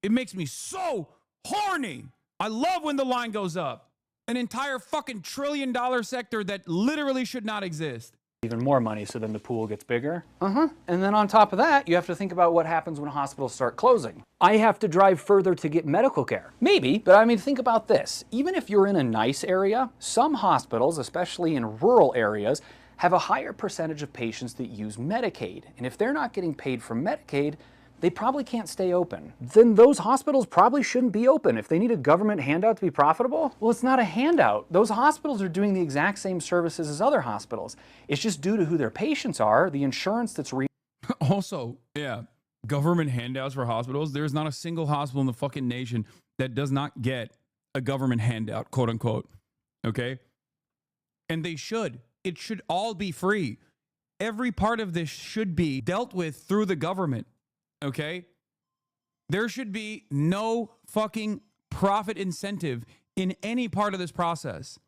It makes me so horny. I love when the line goes up. An entire fucking $1 trillion sector that literally should not exist. Even more money, so then the pool gets bigger. And then on top of that, you have to think about what happens when hospitals start closing. I have to drive further to get medical care. Maybe, but I mean, think about this. Even if you're in a nice area, some hospitals, especially in rural areas, have a higher percentage of patients that use Medicaid. And if they're not getting paid from Medicaid, they probably can't stay open. Then those hospitals probably shouldn't be open. If they need a government handout to be profitable, well, it's not a handout. Those hospitals are doing the exact same services as other hospitals. It's just due to who their patients are, the insurance that's Also, yeah, government handouts for hospitals. There's not a single hospital in the fucking nation that does not get a government handout, quote unquote. Okay? And they should. It should all be free. Every part of this should be dealt with through the government. Okay? There should be no fucking profit incentive in any part of this process.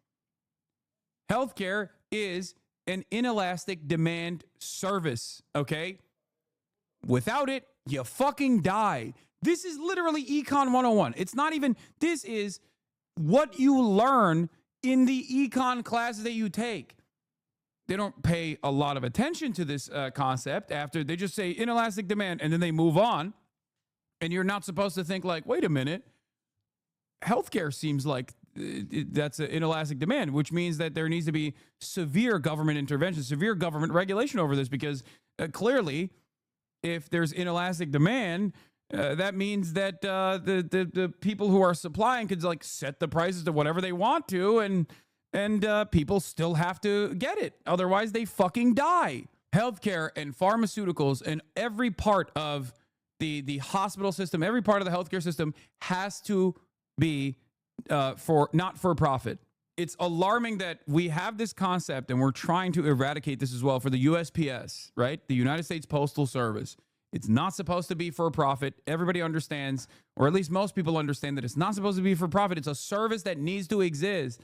Healthcare is an inelastic demand service, okay? Without it, you fucking die. This is literally Econ 101. It's not even, this is what you learn in the econ classes that you take. They don't pay a lot of attention to this concept after they just say inelastic demand and then they move on. And you're not supposed to think like, wait a minute, healthcare seems like that's an inelastic demand, which means that there needs to be severe government intervention, severe government regulation over this, because clearly if there's inelastic demand, that means that the people who are supplying could like set the prices to whatever they want to, and people still have to get it. Otherwise, they fucking die. Healthcare and pharmaceuticals and every part of the hospital system, every part of the healthcare system has to be not for profit. It's alarming that we have this concept and we're trying to eradicate this as well for the USPS, right? The United States Postal Service. It's not supposed to be for profit. Everybody understands, or at least most people understand, that it's not supposed to be for profit. It's a service that needs to exist.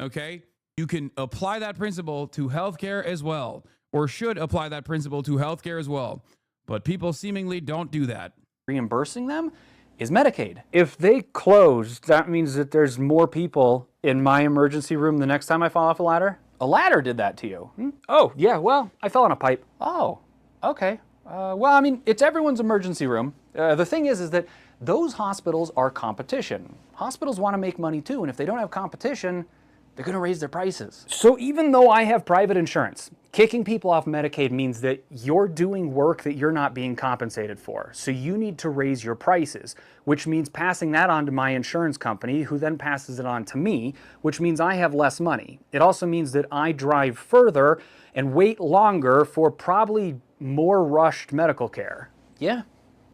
Okay, you can apply that principle to healthcare as well, or should apply that principle to healthcare as well. But people seemingly don't do that. Reimbursing them is Medicaid. If they close, that means that there's more people in my emergency room the next time I fall off a ladder. A ladder did that to you. Oh, yeah, well, I fell on a pipe. Oh, okay. Well, I mean, it's everyone's emergency room. The thing is that those hospitals are competition. Hospitals want to make money too, and if they don't have competition, they're going to raise their prices. So even though I have private insurance, kicking people off Medicaid means that you're doing work that you're not being compensated for. So you need to raise your prices, which means passing that on to my insurance company, who then passes it on to me, which means I have less money. It also means that I drive further and wait longer for probably more rushed medical care. Yeah.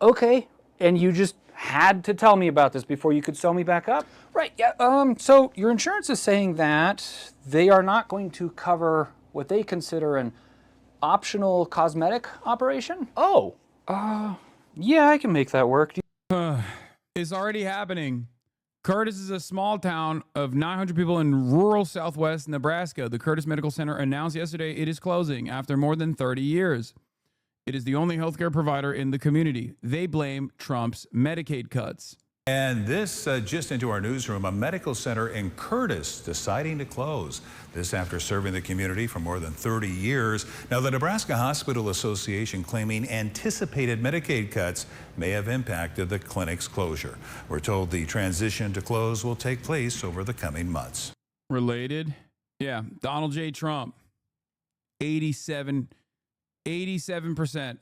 Okay. And you just had to tell me about this before you could sew me back up? Right, yeah. So your insurance is saying that they are not going to cover what they consider an optional cosmetic operation? Oh, yeah, I can make that work. It's already happening. Curtis is a small town of 900 people in rural southwest Nebraska. The Curtis Medical Center announced yesterday it is closing after more than 30 years. It is the only healthcare provider in the community. They blame Trump's Medicaid cuts. And this just into our newsroom, a medical center in Curtis deciding to close. This after serving the community for more than 30 years. Now, the Nebraska Hospital Association claiming anticipated Medicaid cuts may have impacted the clinic's closure. We're told the transition to close will take place over the coming months. Related? Yeah, Donald J. Trump. 87%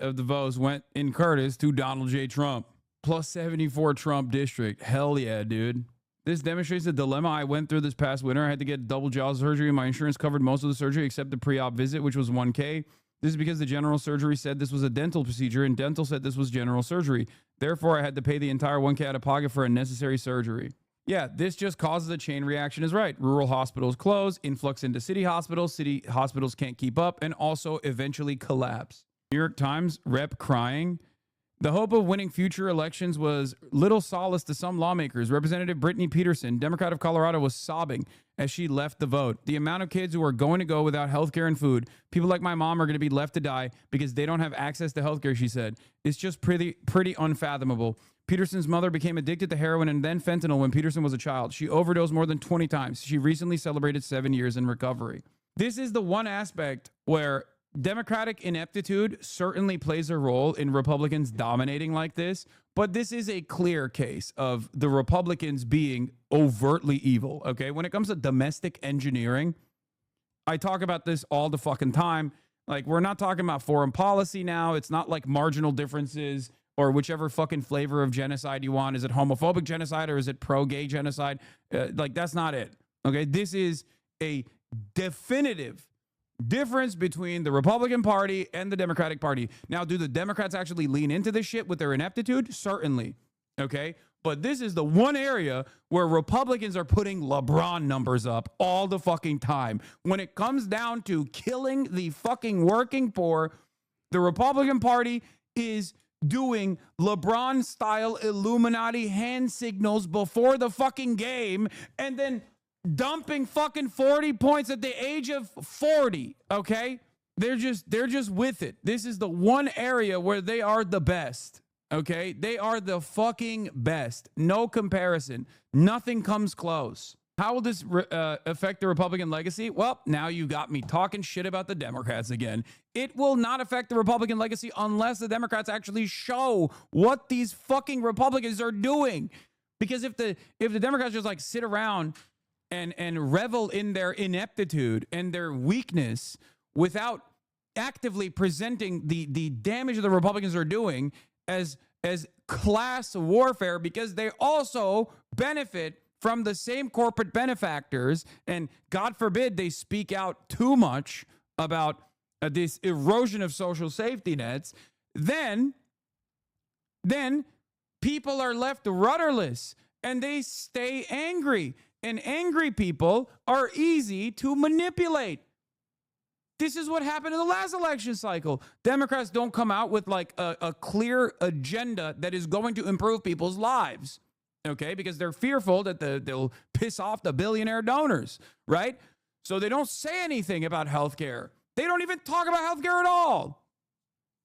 of the votes went in Curtis to Donald J. Trump. Plus 74 Trump district. Hell yeah, dude. This demonstrates the dilemma I went through this past winter. I had to get double jaw surgery, and my insurance covered most of the surgery except the pre-op visit, which was $1K. This is because the general surgery said this was a dental procedure, and dental said this was general surgery. Therefore, I had to pay the entire $1K out of pocket for unnecessary surgery. Yeah, this just causes a chain reaction is right. Rural hospitals close, influx into city hospitals can't keep up, and also eventually collapse. New York Times rep crying The hope of winning future elections was little solace to some lawmakers. Representative Brittany Peterson, Democrat of Colorado, was sobbing as she left the vote. The amount of kids who are going to go without health care and food, people like my mom, are going to be left to die because they don't have access to health care, she said. It's just pretty unfathomable. Peterson's mother became addicted to heroin and then fentanyl when Peterson was a child. She overdosed more than 20 times. She recently celebrated 7 years in recovery. This is the one aspect where Democratic ineptitude certainly plays a role in Republicans dominating like this, but this is a clear case of the Republicans being overtly evil, okay? When it comes to domestic engineering, I talk about this all the fucking time. Like, we're not talking about foreign policy now. It's not like marginal differences or whichever fucking flavor of genocide you want. Is it homophobic genocide or is it pro-gay genocide? Like, that's not it, okay? This is a definitive difference between the Republican Party and the Democratic Party. Now, do the Democrats actually lean into this shit with their ineptitude? Certainly, okay? But this is the one area where Republicans are putting LeBron numbers up all the fucking time. When it comes down to killing the fucking working poor, the Republican Party is doing LeBron-style Illuminati hand signals before the fucking game and then dumping fucking 40 points at the age of 40, okay? They're just with it. This is the one area where they are the best, okay? They are the fucking best. No comparison. Nothing comes close. How will this affect the Republican legacy? Well, now you got me talking shit about the Democrats again. It will not affect the Republican legacy unless the Democrats actually show what these fucking Republicans are doing. Because if the Democrats just like sit around and revel in their ineptitude and their weakness without actively presenting the damage that the Republicans are doing as class warfare, because they also benefit from the same corporate benefactors, and God forbid they speak out too much about this erosion of social safety nets, then people are left rudderless and they stay angry. And angry people are easy to manipulate. This is what happened in the last election cycle. Democrats don't come out with like a clear agenda that is going to improve people's lives, okay? Because they're fearful that they'll piss off the billionaire donors, right? So they don't say anything about healthcare. They don't even talk about healthcare at all.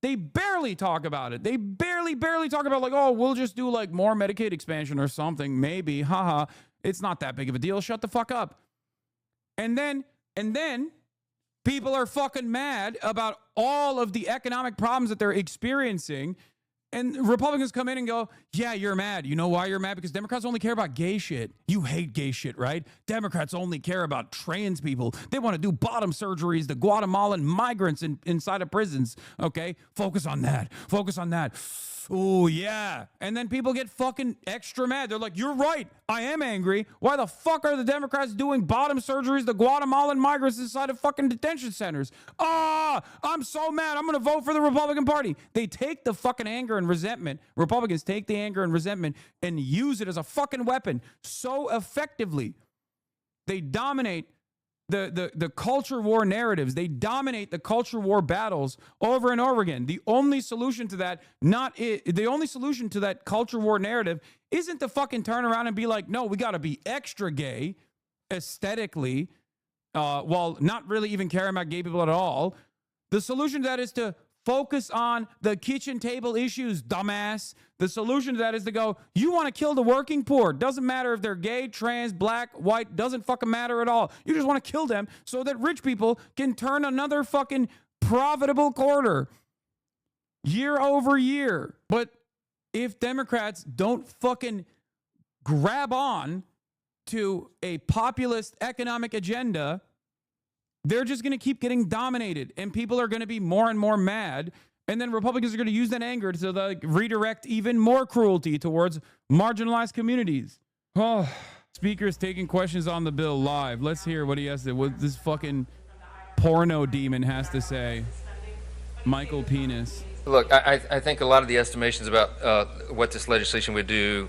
They barely talk about it. They barely talk about like, oh, we'll just do like more Medicaid expansion or something, maybe, haha. It's not that big of a deal. Shut the fuck up. And then people are fucking mad about all of the economic problems that they're experiencing. And Republicans come in and go, yeah, you're mad. You know why you're mad? Because Democrats only care about gay shit. You hate gay shit, right? Democrats only care about trans people. They want to do bottom surgeries to Guatemalan migrants inside of prisons. Okay? Focus on that. Focus on that. Oh, yeah. And then people get fucking extra mad. They're like, you're right. I am angry. Why the fuck are the Democrats doing bottom surgeries to Guatemalan migrants inside of fucking detention centers? I'm so mad. I'm going to vote for the Republican Party. They take the fucking anger and resentment. Republicans take the anger and resentment and use it as a fucking weapon so effectively. They dominate the culture war narratives. They dominate the culture war battles over and over again. The only solution to that, the only solution to that culture war narrative isn't to fucking turn around and be like, no, we got to be extra gay aesthetically, while not really even caring about gay people at all. The solution to that is to focus on the kitchen table issues, dumbass. The solution to that is to go, you want to kill the working poor. Doesn't matter if they're gay, trans, black, white, doesn't fucking matter at all. You just want to kill them so that rich people can turn another fucking profitable quarter year over year. But if Democrats don't fucking grab on to a populist economic agenda, they're just going to keep getting dominated, and people are going to be more and more mad. And then Republicans are going to use that anger to like redirect even more cruelty towards marginalized communities. Oh, Speaker's taking questions on the bill live. Let's hear what he has to, what this fucking porno demon has to say. Michael Penis. Look, I think a lot of the estimations about what this legislation would do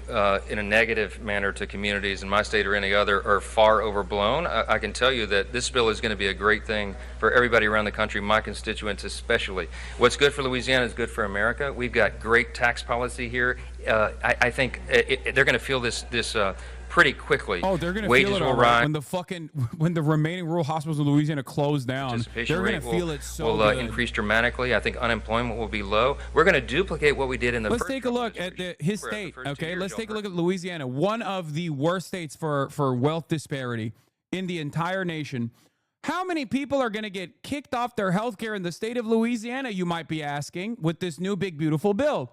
in a negative manner to communities in my state or any other are far overblown. I can tell you that this bill is going to be a great thing for everybody around the country, my constituents especially. What's good for Louisiana is good for America. We've got great tax policy here. I think they're going to feel this pretty quickly. Oh, they're gonna Wages feel it will all right. rise. when the remaining rural hospitals in Louisiana close down, they're gonna feel it so will good. increase dramatically. I think unemployment will be low. We're going to duplicate what we did in the Let's first take a look at his state. Okay, let's take a look at Louisiana, one of the worst states for wealth disparity in the entire nation. How many people are going to get kicked off their health care in the state of Louisiana, you might be asking, with this new big beautiful bill?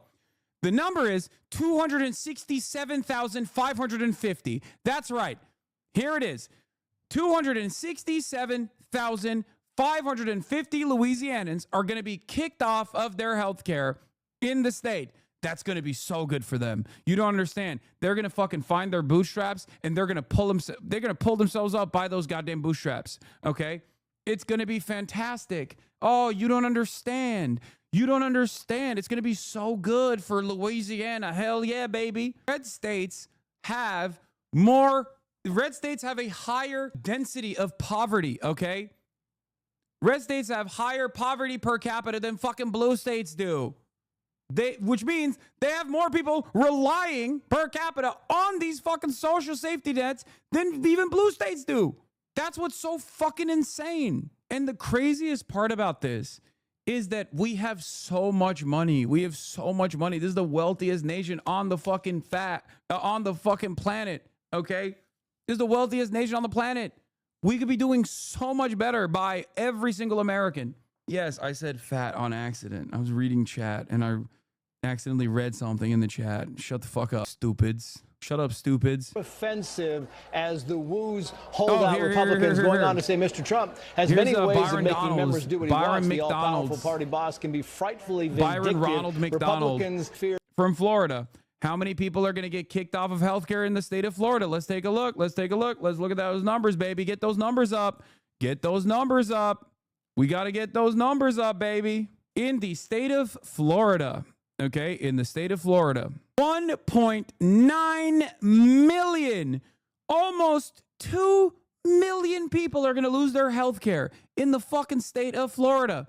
The number is 267,550. That's right. Here it is. 267,550 Louisianans are going to be kicked off of their health care in the state. That's going to be so good for them. You don't understand. They're going to fucking find their bootstraps and they're going to pull themselves up by those goddamn bootstraps. Okay? It's going to be fantastic. Oh, you don't understand. You don't understand. It's going to be so good for Louisiana. Hell yeah, baby. Red states have a higher density of poverty, okay? Red states have higher poverty per capita than fucking blue states do. Which means they have more people relying per capita on these fucking social safety nets than even blue states do. That's what's so fucking insane. And the craziest part about this is that we have so much money. We have so much money. This is the wealthiest nation on the fucking planet, okay? This is the wealthiest nation on the planet. We could be doing so much better by every single American. Yes, I said fat on accident. I was reading chat and I accidentally read something in the chat. Shut the fuck up, stupids. Shut up, stupids. Offensive as the woos hold out Republicans going on to say Mr. Trump has many ways of making members do what he wants. The all-powerful party boss can be frightfully vindictive. Byron McDonald from Florida. How many people are going to get kicked off of healthcare in the state of Florida? Let's take a look. Let's take a look. Let's look at those numbers, baby. Get those numbers up. Get those numbers up. We got to get those numbers up, baby. In the state of Florida. Okay, in the state of Florida, 1.9 million, almost 2 million people are going to lose their health care in the fucking state of Florida.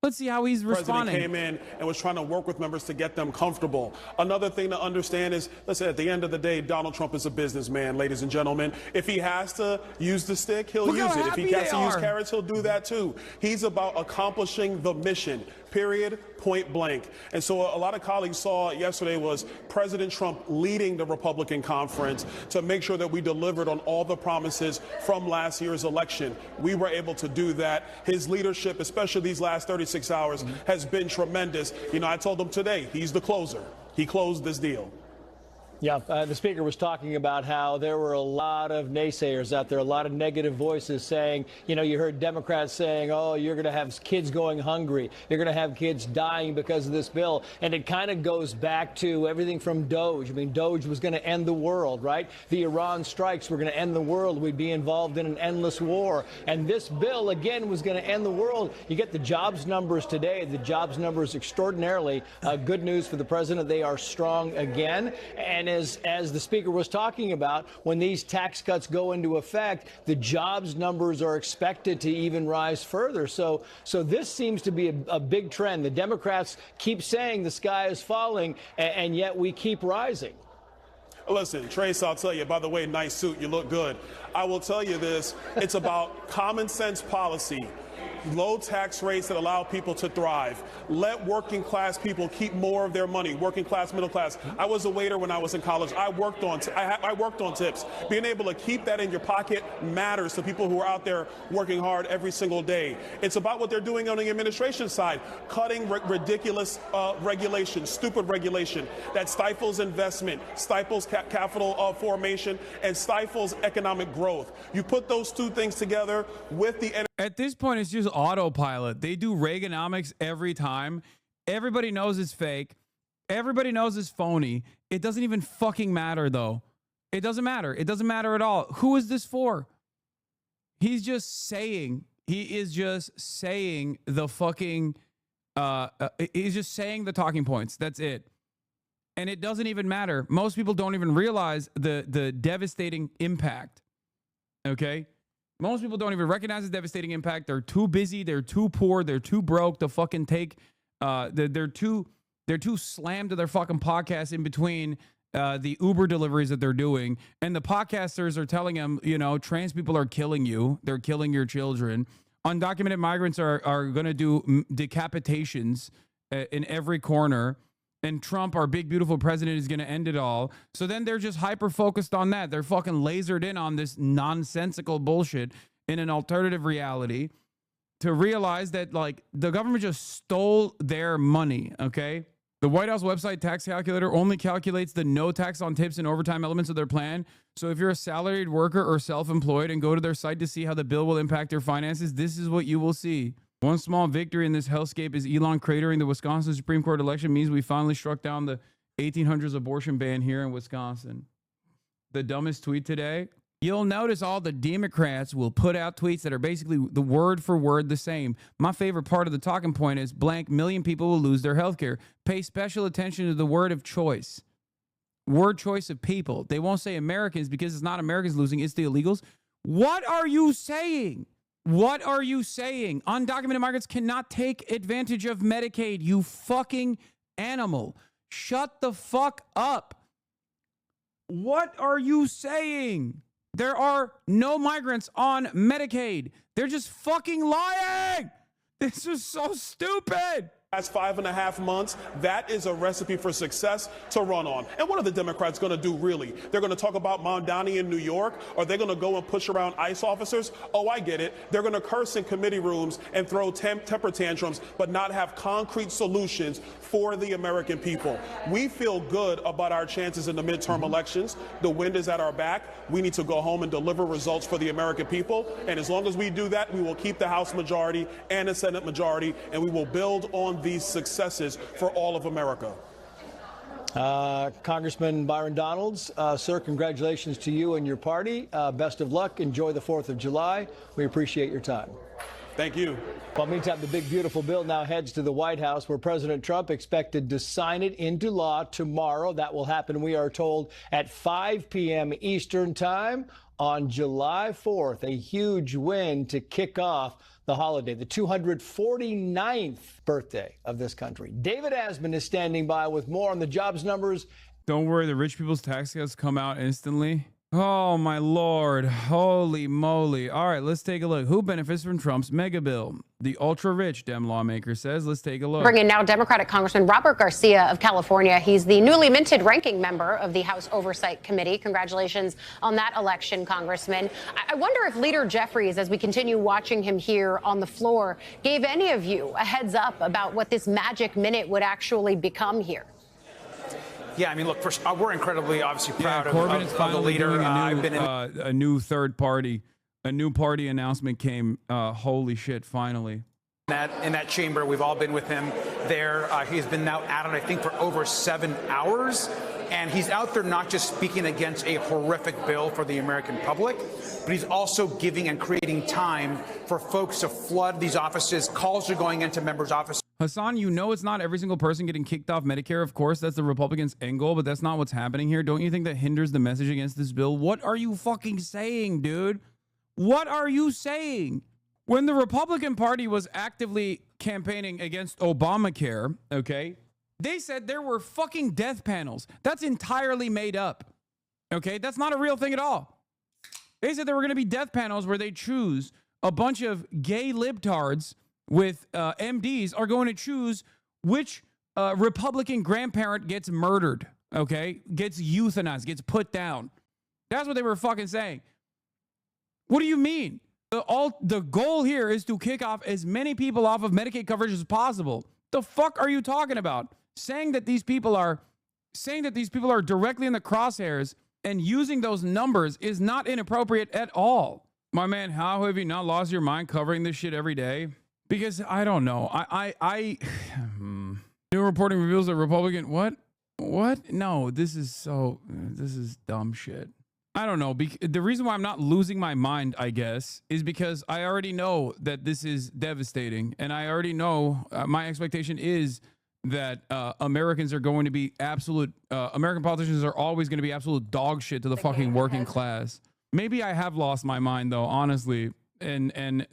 Let's see how he's responding. The president came in and was trying to work with members to get them comfortable. Another thing to understand is, listen, at the end of the day, Donald Trump is a businessman, ladies and gentlemen. If he has to use the stick, he'll use it. If he has to use carrots, he'll do that too. He's about accomplishing the mission, period, point blank. And so a lot of colleagues saw yesterday was President Trump leading the Republican conference to make sure that we delivered on all the promises from last year's election. We were able to do that. His leadership, especially these last 36 hours, has been tremendous. You know, I told him today, he's the closer. He closed this deal. Yeah, the speaker was talking about how there were a lot of naysayers out there, a lot of negative voices saying, you know, you heard Democrats saying, oh, you're going to have kids going hungry. You're going to have kids dying because of this bill. And it kind of goes back to everything from Doge. I mean, Doge was going to end the world, right? The Iran strikes were going to end the world. We'd be involved in an endless war. And this bill, again, was going to end the world. You get the jobs numbers today. The jobs numbers extraordinarily good news for the president. They are strong again. And as the speaker was talking about, when these tax cuts go into effect, the jobs numbers are expected to even rise further. So this seems to be a big trend. The Democrats keep saying the sky is falling, and yet we keep rising. Listen, Trace, I'll tell you, by the way, nice suit, you look good. I will tell you this, it's about common sense policy. Low tax rates that allow people to thrive. Let working class people keep more of their money. Working class, middle class. I was a waiter when I was in college. I worked on tips. Being able to keep that in your pocket matters to people who are out there working hard every single day. It's about what they're doing on the administration side, cutting ridiculous regulation, stupid regulation that stifles investment, stifles capital formation, and stifles economic growth. You put those two things together with the... At this point, it's just autopilot. They do Reaganomics every time. Everybody knows it's fake. Everybody knows it's phony. It doesn't even fucking matter, though. It doesn't matter. It doesn't matter at all. Who is this for? He's just saying. He is just saying the fucking He's just saying the talking points. That's it. And it doesn't even matter. Most people don't even realize the devastating impact. Okay? Most people don't even recognize the devastating impact. They're too busy. They're too poor. They're too broke to fucking take. They're too slammed to their fucking podcast in between the Uber deliveries that they're doing. And the podcasters are telling them, you know, trans people are killing you. They're killing your children. Undocumented migrants are going to do decapitations in every corner. And Trump, our big, beautiful president, is going to end it all. So then they're just hyper-focused on that. They're fucking lasered in on this nonsensical bullshit in an alternative reality to realize that, like, the government just stole their money, okay? The White House website tax calculator only calculates the no tax on tips and overtime elements of their plan. So if you're a salaried worker or self-employed and go to their site to see how the bill will impact your finances, this is what you will see. One small victory in this hellscape is Elon cratering the Wisconsin Supreme Court election means we finally struck down the 1800s abortion ban here in Wisconsin. The dumbest tweet today. You'll notice all the Democrats will put out tweets that are basically the word for word the same. My favorite part of the talking point is blank million people will lose their health care. Pay special attention to the word of choice. Word choice of people. They won't say Americans because it's not Americans losing, it's the illegals. What are you saying? What are you saying? Undocumented migrants cannot take advantage of Medicaid, you fucking animal. Shut the fuck up. What are you saying? There are no migrants on Medicaid. They're just fucking lying. This is so stupid. Last 5.5 months, that is a recipe for success to run on. And what are the Democrats going to do, really? They're going to talk about Mondani in New York? Are they going to go and push around ICE officers? Oh, I get it. They're going to curse in committee rooms and throw temper tantrums, but not have concrete solutions for the American people. We feel good about our chances in the midterm elections. The wind is at our back. We need to go home and deliver results for the American people. And as long as we do that, we will keep the House majority and the Senate majority, and we will build on these successes for all of America. Congressman Byron Donalds, sir, congratulations to you and your party. Best of luck. Enjoy the 4th of July. We appreciate your time. Thank you. Well, meantime, the big, beautiful bill now heads to the White House, where President Trump expected to sign it into law tomorrow. That will happen, we are told, at 5 p.m. Eastern Time on July 4th. A huge win to kick off the holiday, the 249th birthday of this country. David Asman is standing by with more on the jobs numbers. Don't worry, the rich people's tax cuts come out instantly. Oh, my Lord. Holy moly. All right, let's take a look. Who benefits from Trump's mega bill? The ultra-rich, Dem lawmaker says. Let's take a look. Bring in now Democratic Congressman Robert Garcia of California. He's the newly minted ranking member of the House Oversight Committee. Congratulations on that election, Congressman. I wonder if Leader Jeffries, as we continue watching him here on the floor, gave any of you a heads up about what this magic minute would actually become here. Yeah, I mean, look, first, we're incredibly, obviously, proud of the leader. Doing a new third party, a new party announcement came. Holy shit! Finally. In that chamber, we've all been with him there. He's been now at it, I think, for over 7 hours. And he's out there not just speaking against a horrific bill for the American public, but he's also giving and creating time for folks to flood these offices. Calls are going into members' offices. Hassan, you know it's not every single person getting kicked off Medicare. Of course, that's the Republicans' end goal, but that's not what's happening here. Don't you think that hinders the message against this bill? What are you fucking saying, dude? What are you saying? When the Republican Party was actively campaigning against Obamacare, okay, they said there were fucking death panels. That's entirely made up, okay? That's not a real thing at all. They said there were going to be death panels where they choose a bunch of gay libtards with MDs are going to choose which Republican grandparent gets murdered, okay? Gets euthanized, gets put down. That's what they were fucking saying. What do you mean? The goal here is to kick off as many people off of Medicaid coverage as possible. The fuck are you talking about? Saying that these people are directly in the crosshairs and using those numbers is not inappropriate at all. My man, how have you not lost your mind covering this shit every day? Because I don't know. New reporting reveals that Republican what? No, this is dumb shit. I don't know. The reason why I'm not losing my mind, I guess, is because I already know that this is devastating. And I already know my expectation is that Americans are going to be American politicians are always going to be absolute dog shit to the fucking working class. Maybe I have lost my mind, though, honestly. And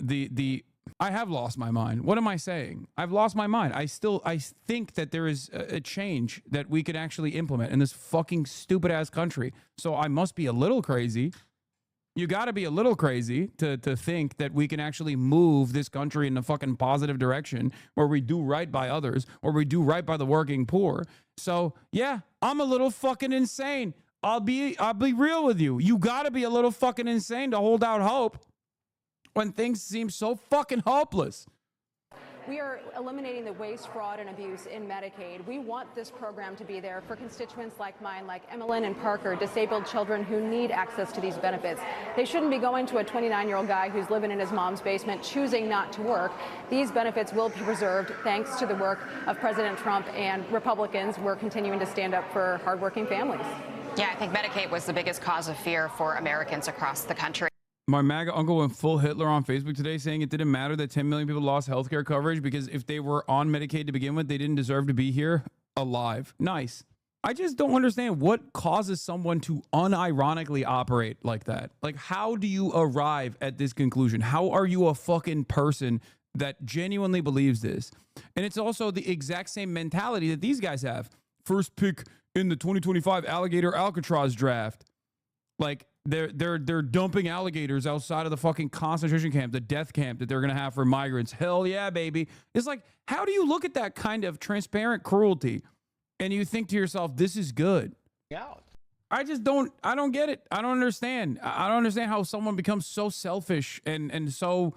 I have lost my mind. What am I saying? I've lost my mind. I think that there is a change that we could actually implement in this fucking stupid ass country. So I must be a little crazy. You got to be a little crazy to think that we can actually move this country in a fucking positive direction where we do right by others, or we do right by the working poor. So yeah, I'm a little fucking insane. I'll be real with you. You got to be a little fucking insane to hold out hope when things seem so fucking hopeless. We are eliminating the waste, fraud, and abuse in Medicaid. We want this program to be there for constituents like mine, like Emmeline and Parker, disabled children who need access to these benefits. They shouldn't be going to a 29-year-old guy who's living in his mom's basement, choosing not to work. These benefits will be preserved thanks to the work of President Trump and Republicans. We're continuing to stand up for hardworking families. Yeah, I think Medicaid was the biggest cause of fear for Americans across the country. My MAGA uncle went full Hitler on Facebook today, saying it didn't matter that 10 million people lost healthcare coverage because if they were on Medicaid to begin with, they didn't deserve to be here alive. Nice. I just don't understand what causes someone to unironically operate like that. Like, how do you arrive at this conclusion? How are you a fucking person that genuinely believes this? And it's also the exact same mentality that these guys have. First pick in the 2025 alligator Alcatraz draft. Like, they're dumping alligators outside of the fucking concentration camp, the death camp that they're gonna have for migrants. Hell yeah, baby. It's like, how do you look at that kind of transparent cruelty and you think to yourself, this is good? I don't get it. I don't understand. I don't understand how someone becomes so selfish and so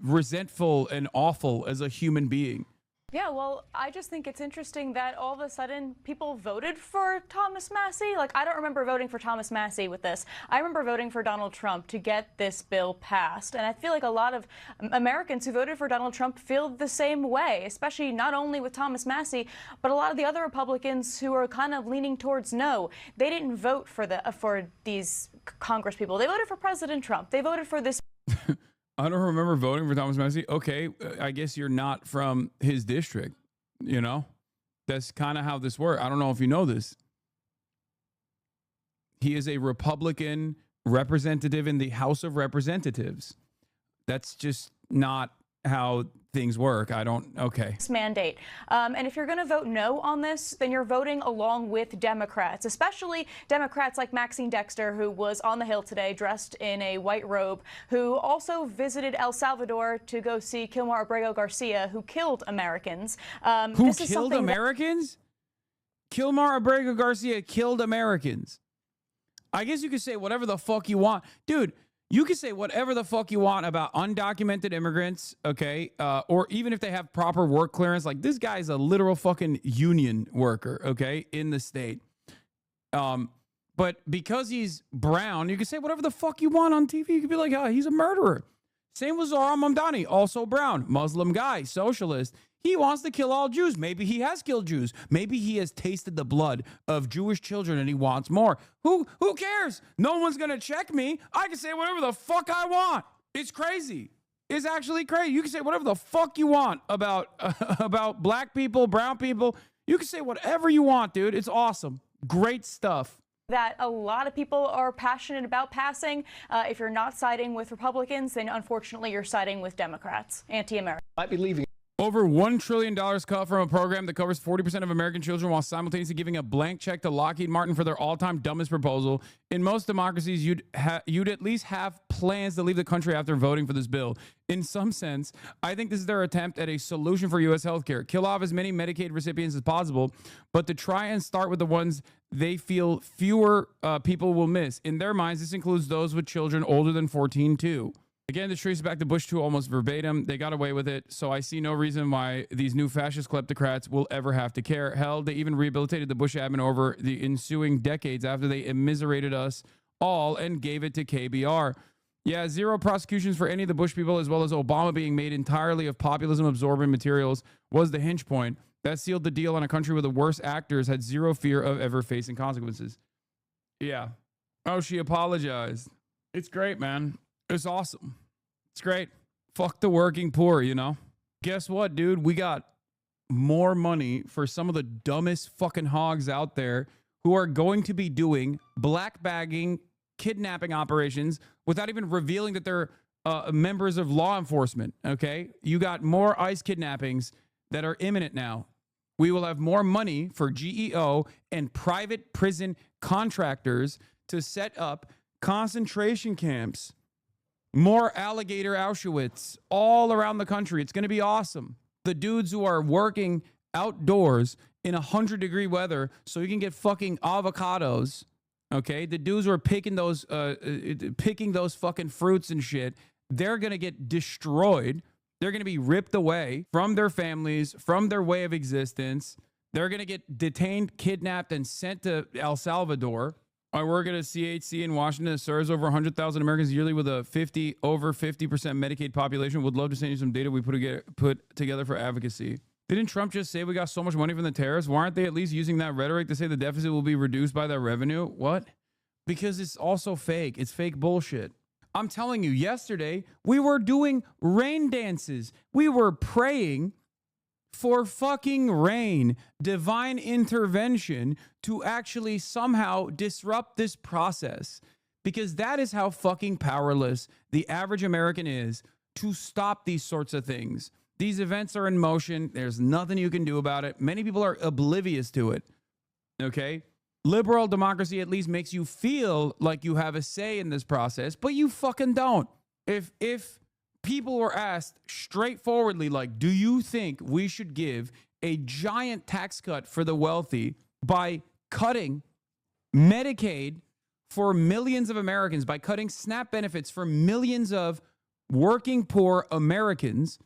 resentful and awful as a human being. Yeah, well, I just think it's interesting that all of a sudden people voted for Thomas Massie. Like, I don't remember voting for Thomas Massie with this. I remember voting for Donald Trump to get this bill passed. And I feel like a lot of Americans who voted for Donald Trump feel the same way, especially not only with Thomas Massie, but a lot of the other Republicans who are kind of leaning towards no. They didn't vote for these Congress people. They voted for President Trump. They voted for this. I don't remember voting for Thomas Massie. Okay, I guess you're not from his district, you know? That's kind of how this works. I don't know if you know this. He is a Republican representative in the House of Representatives. That's just not how things work. This mandate. And if you're going to vote no on this, then you're voting along with Democrats, especially Democrats like Maxine Dexter, who was on the Hill today dressed in a white robe, who also visited El Salvador to go see Kilmar Abrego Garcia, who killed Americans. Who killed Americans? Kilmar Abrego Garcia killed Americans. I guess you could say whatever the fuck you want. Dude, you can say whatever the fuck you want about undocumented immigrants, okay? Or even if they have proper work clearance. Like, this guy's a literal fucking union worker, okay, in the state. But because he's brown, you can say whatever the fuck you want on TV. You could be like, oh, he's a murderer. Same with Zahra Mamdani, also brown, Muslim guy, socialist. He wants to kill all Jews. Maybe he has killed Jews. Maybe he has tasted the blood of Jewish children and he wants more. Who cares? No one's going to check me. I can say whatever the fuck I want. It's crazy. It's actually crazy. You can say whatever the fuck you want about black people, brown people. You can say whatever you want, dude. It's awesome. Great stuff. That a lot of people are passionate about passing. If you're not siding with Republicans, then unfortunately you're siding with Democrats, anti-American. Might be leaving. Over $1 trillion cut from a program that covers 40% of American children while simultaneously giving a blank check to Lockheed Martin for their all-time dumbest proposal. In most democracies, you'd at least have plans to leave the country after voting for this bill. In some sense, I think this is their attempt at a solution for U.S. healthcare. Kill off as many Medicaid recipients as possible, but to try and start with the ones they feel fewer people will miss. In their minds, this includes those with children older than 14 too. Again, this traces back to Bush 2 almost verbatim. They got away with it, so I see no reason why these new fascist kleptocrats will ever have to care. Hell, they even rehabilitated the Bush admin over the ensuing decades after they immiserated us all and gave it to KBR. Yeah, zero prosecutions for any of the Bush people, as well as Obama being made entirely of populism-absorbing materials, was the hinge point. That sealed the deal on a country where the worst actors had zero fear of ever facing consequences. Yeah. Oh, she apologized. It's great, man. It's awesome. It's great. Fuck the working poor, you know? Guess what, dude? We got more money for some of the dumbest fucking hogs out there who are going to be doing black bagging, kidnapping operations without even revealing that they're members of law enforcement, okay? You got more ICE kidnappings that are imminent now. We will have more money for GEO and private prison contractors to set up concentration camps, more alligator Auschwitz all around the country. It's going to be awesome. The dudes who are working outdoors in 100-degree weather so you can get fucking avocados, okay? The dudes who are picking those fucking fruits and shit, they're going to get destroyed. They're going to be ripped away from their families, from their way of existence. They're going to get detained, kidnapped, and sent to El Salvador. I work at a CHC in Washington that serves over 100,000 Americans yearly with a over 50% Medicaid population. Would love to send you some data we put together for advocacy. Didn't Trump just say we got so much money from the tariffs? Why aren't they at least using that rhetoric to say the deficit will be reduced by that revenue? What? Because it's also fake. It's fake bullshit. I'm telling you, yesterday, we were doing rain dances. We were praying for fucking rain, divine intervention to actually somehow disrupt this process. Because that is how fucking powerless the average American is to stop these sorts of things. These events are in motion. There's nothing you can do about it. Many people are oblivious to it. Okay? Liberal democracy at least makes you feel like you have a say in this process, but you fucking don't. If people were asked straightforwardly, like, do you think we should give a giant tax cut for the wealthy by cutting Medicaid for millions of Americans, by cutting SNAP benefits for millions of working poor Americans,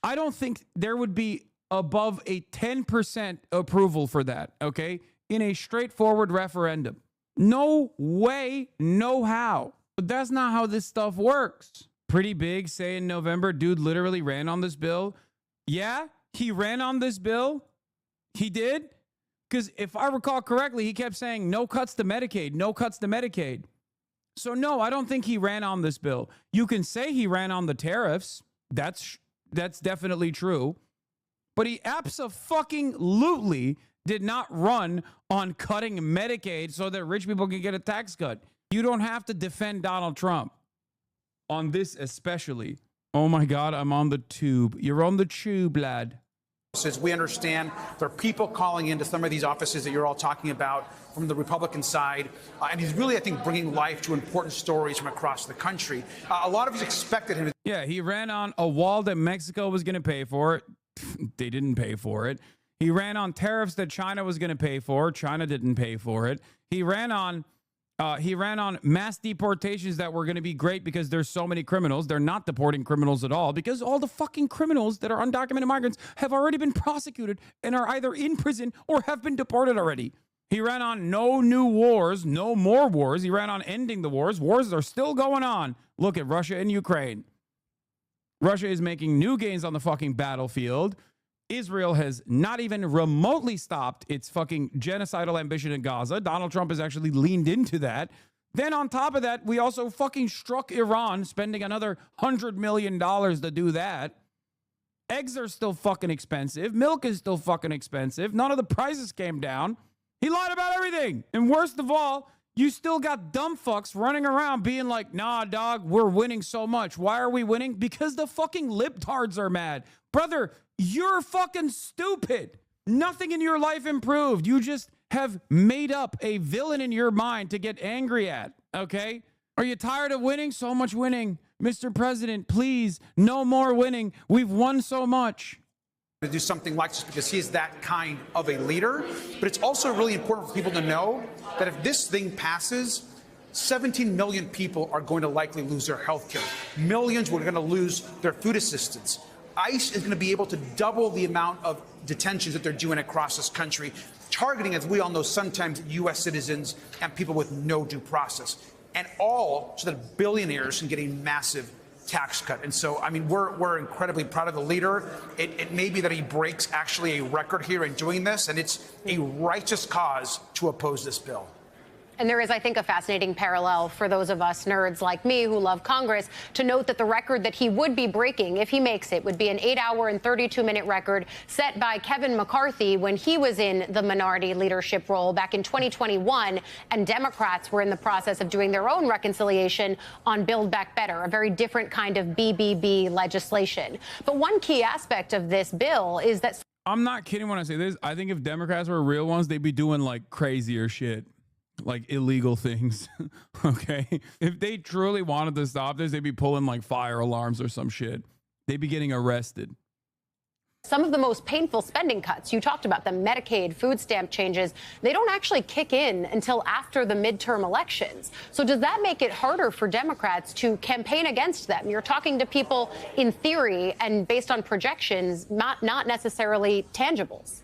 I don't think there would be above a 10% approval for that, okay? In a straightforward referendum. No way, no how. But that's not how this stuff works. Pretty Big say in November, dude literally ran on this bill. Yeah, he ran on this bill. He did. Because if I recall correctly, he kept saying no cuts to Medicaid, no cuts to Medicaid. So no, I don't think he ran on this bill. You can say he ran on the tariffs. That's definitely true. But he abso-fucking-lutely did not run on cutting Medicaid so that rich people can get a tax cut. You don't have to defend Donald Trump on this especially. Oh my God, I'm on the tube. You're on the tube, lad. As we understand, there are people calling into some of these offices that you're all talking about from the Republican side. And he's really, I think, bringing life to important stories from across the country. A lot of us expected him to... Yeah, he ran on a wall that Mexico was going to pay for. They didn't pay for it. He ran on tariffs that China was going to pay for. China didn't pay for it. He ran on mass deportations that were going to be great because there's so many criminals. They're not deporting criminals at all because all the fucking criminals that are undocumented migrants have already been prosecuted and are either in prison or have been deported already. He ran on no new wars, no more wars. He ran on ending the wars. Wars are still going on. Look at Russia and Ukraine. Russia is making new gains on the fucking battlefield. Israel has not even remotely stopped its fucking genocidal ambition in Gaza. Donald Trump has actually leaned into that. Then on top of that, we also fucking struck Iran, spending another $100 million to do that. Eggs are still fucking expensive. Milk is still fucking expensive. None of the prices came down. He lied about everything. And worst of all, you still got dumb fucks running around being like, nah, dog, we're winning so much. Why are we winning? Because the fucking libtards are mad. Brother, you're fucking stupid. Nothing in your life improved. You just have made up a villain in your mind to get angry at, okay? Are you tired of winning? So much winning. Mr. President, please, no more winning. We've won so much. To do something like this because he is that kind of a leader. But it's also really important for people to know that if this thing passes, 17 million people are going to likely lose their health care. Millions are going to lose their food assistance. ICE is going to be able to double the amount of detentions that they're doing across this country, targeting, as we all know, sometimes U.S. citizens and people with no due process, and all so that billionaires can get a massive tax cut. And so, I mean, we're incredibly proud of the leader. It may be that he breaks actually a record here in doing this, and it's a righteous cause to oppose this bill. And there is, I think, a fascinating parallel for those of us nerds like me who love Congress to note that the record that he would be breaking if he makes it would be an 8-hour and 32-minute record set by Kevin McCarthy when he was in the minority leadership role back in 2021, and Democrats were in the process of doing their own reconciliation on Build Back Better, a very different kind of BBB legislation. But one key aspect of this bill is that... I'm not kidding when I say this. I think if Democrats were real ones, they'd be doing like crazier shit. Like illegal things. Okay, if they truly wanted to stop this, they'd be pulling like fire alarms or some shit. They'd be getting arrested. Some of the most painful spending cuts, you talked about them, Medicaid, food stamp changes, they don't actually kick in until after the midterm elections. So does that make it harder for Democrats to campaign against them? You're talking to people in theory and based on projections, not necessarily tangibles.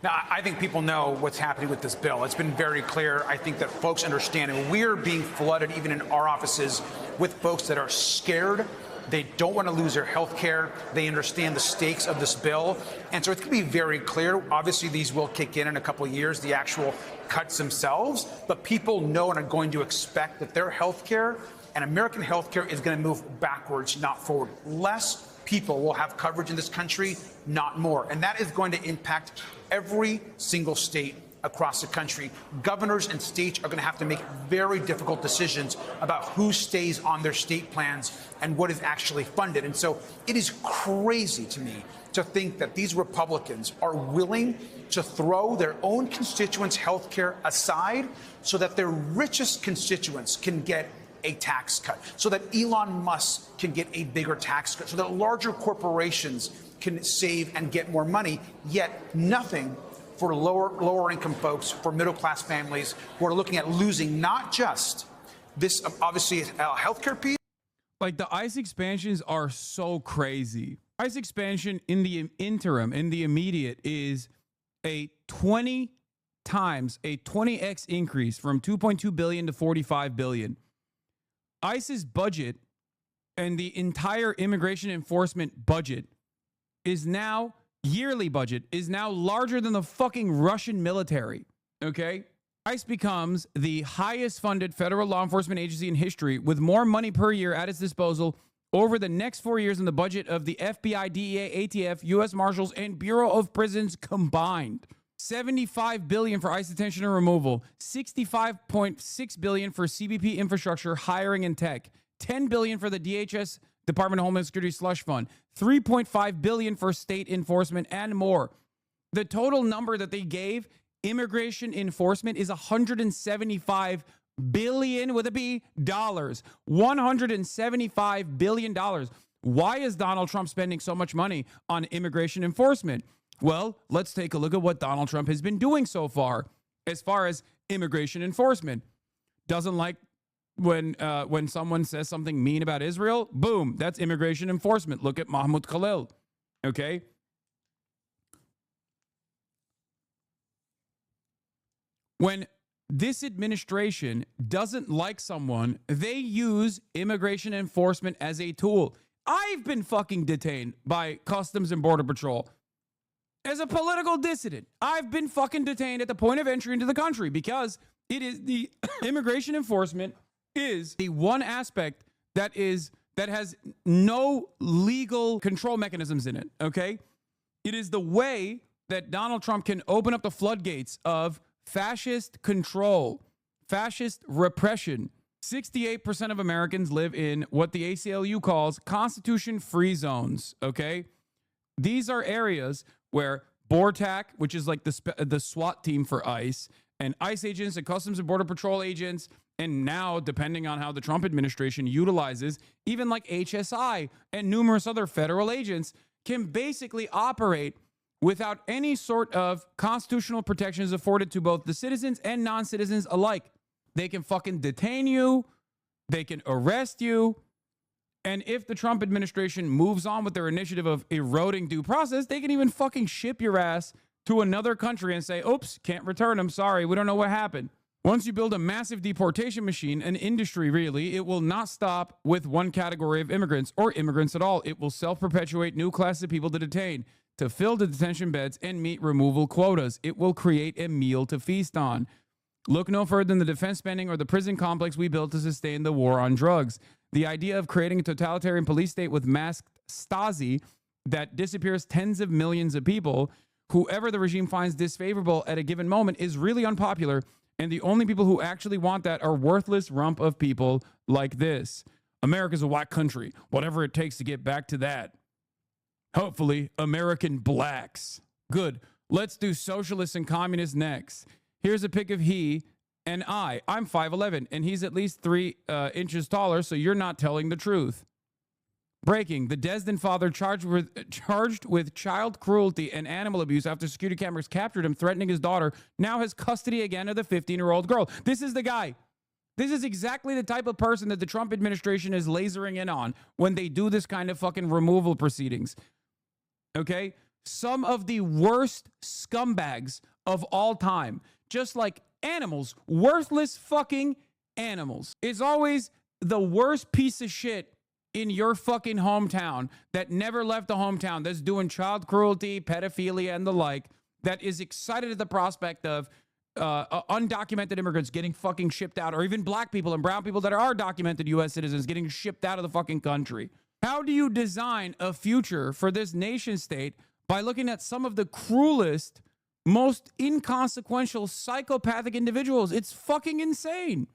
Now, I think people know what's happening with this bill. It's been very clear. I think that folks understand, and we're being flooded even in our offices with folks that are scared. They don't want to lose their health care. They understand the stakes of this bill. And so it's going to be very clear. Obviously, these will kick in a couple of years, the actual cuts themselves. But people know and are going to expect that their health care and American health care is going to move backwards, not forward. Less people will have coverage in this country, not more. And that is going to impact every single state across the country. Governors and states are going to have to make very difficult decisions about who stays on their state plans and what is actually funded. And so it is crazy to me to think that these Republicans are willing to throw their own constituents' health care aside so that their richest constituents can get a tax cut, so that Elon Musk can get a bigger tax cut, so that larger corporations can save and get more money, yet nothing for lower income folks, for middle class families who are looking at losing not just this, obviously, healthcare piece. Like the ICE expansions are so crazy. ICE expansion in the interim, in the immediate, is a 20 times, a 20x increase from 2.2 billion to 45 billion. ICE's budget and the entire immigration enforcement budget is now, yearly budget, is now larger than the fucking Russian military, okay? ICE becomes the highest funded federal law enforcement agency in history with more money per year at its disposal over the next 4 years than the budget of the FBI, DEA, ATF, U.S. Marshals, and Bureau of Prisons combined. $75 billion for ICE detention and removal, $65.6 billion for CBP infrastructure, hiring, and tech, $10 billion for the DHS, Department of Homeland Security slush fund, $3.5 billion for state enforcement, and more. The total number that they gave immigration enforcement is $175 billion with a B dollars. $175 billion. Why is Donald Trump spending so much money on immigration enforcement? Well, let's take a look at what Donald Trump has been doing so far as immigration enforcement. Doesn't like when someone says something mean about Israel, boom, that's immigration enforcement. Look at Mahmoud Khalil, okay? When this administration doesn't like someone, they use immigration enforcement as a tool. I've been fucking detained by Customs and Border Patrol. As a political dissident, I've been fucking detained at the point of entry into the country because it is the immigration enforcement is the one aspect that has no legal control mechanisms in it, okay? It is the way that Donald Trump can open up the floodgates of fascist control, fascist repression. 68% of Americans live in what the ACLU calls constitution-free zones, okay? These are areas where BORTAC, which is like the SWAT team for ICE, and ICE agents and Customs and Border Patrol agents, and now, depending on how the Trump administration utilizes, even like HSI and numerous other federal agents, can basically operate without any sort of constitutional protections afforded to both the citizens and non-citizens alike. They can fucking detain you, they can arrest you, and if the Trump administration moves on with their initiative of eroding due process, they can even fucking ship your ass to another country and say, oops, can't return them, sorry, we don't know what happened. Once you build a massive deportation machine, an industry really, it will not stop with one category of immigrants or immigrants at all. It will self-perpetuate new classes of people to detain, to fill the detention beds and meet removal quotas. It will create a meal to feast on. Look no further than the defense spending or the prison complex we built to sustain the war on drugs. The idea of creating a totalitarian police state with masked Stasi that disappears tens of millions of people, whoever the regime finds disfavorable at a given moment, is really unpopular, and the only people who actually want that are worthless rump of people like this. America's a white country, whatever it takes to get back to that. Hopefully, American blacks. Good. Let's do socialists and communists next. Here's a pic of he and I. I'm 5'11", and he's at least 3 inches taller, so you're not telling the truth. Breaking. The Desden father charged with child cruelty and animal abuse after security cameras captured him threatening his daughter now has custody again of the 15-year-old girl. This is the guy. This is exactly the type of person that the Trump administration is lasering in on when they do this kind of fucking removal proceedings. Okay? Some of the worst scumbags of all time. Just like animals, worthless fucking animals. It's always the worst piece of shit in your fucking hometown that never left the hometown, that's doing child cruelty, pedophilia, and the like, that is excited at the prospect of undocumented immigrants getting fucking shipped out, or even black people and brown people that are documented U.S. citizens getting shipped out of the fucking country. How do you design a future for this nation state by looking at some of the cruelest, most inconsequential psychopathic individuals? It's fucking insane.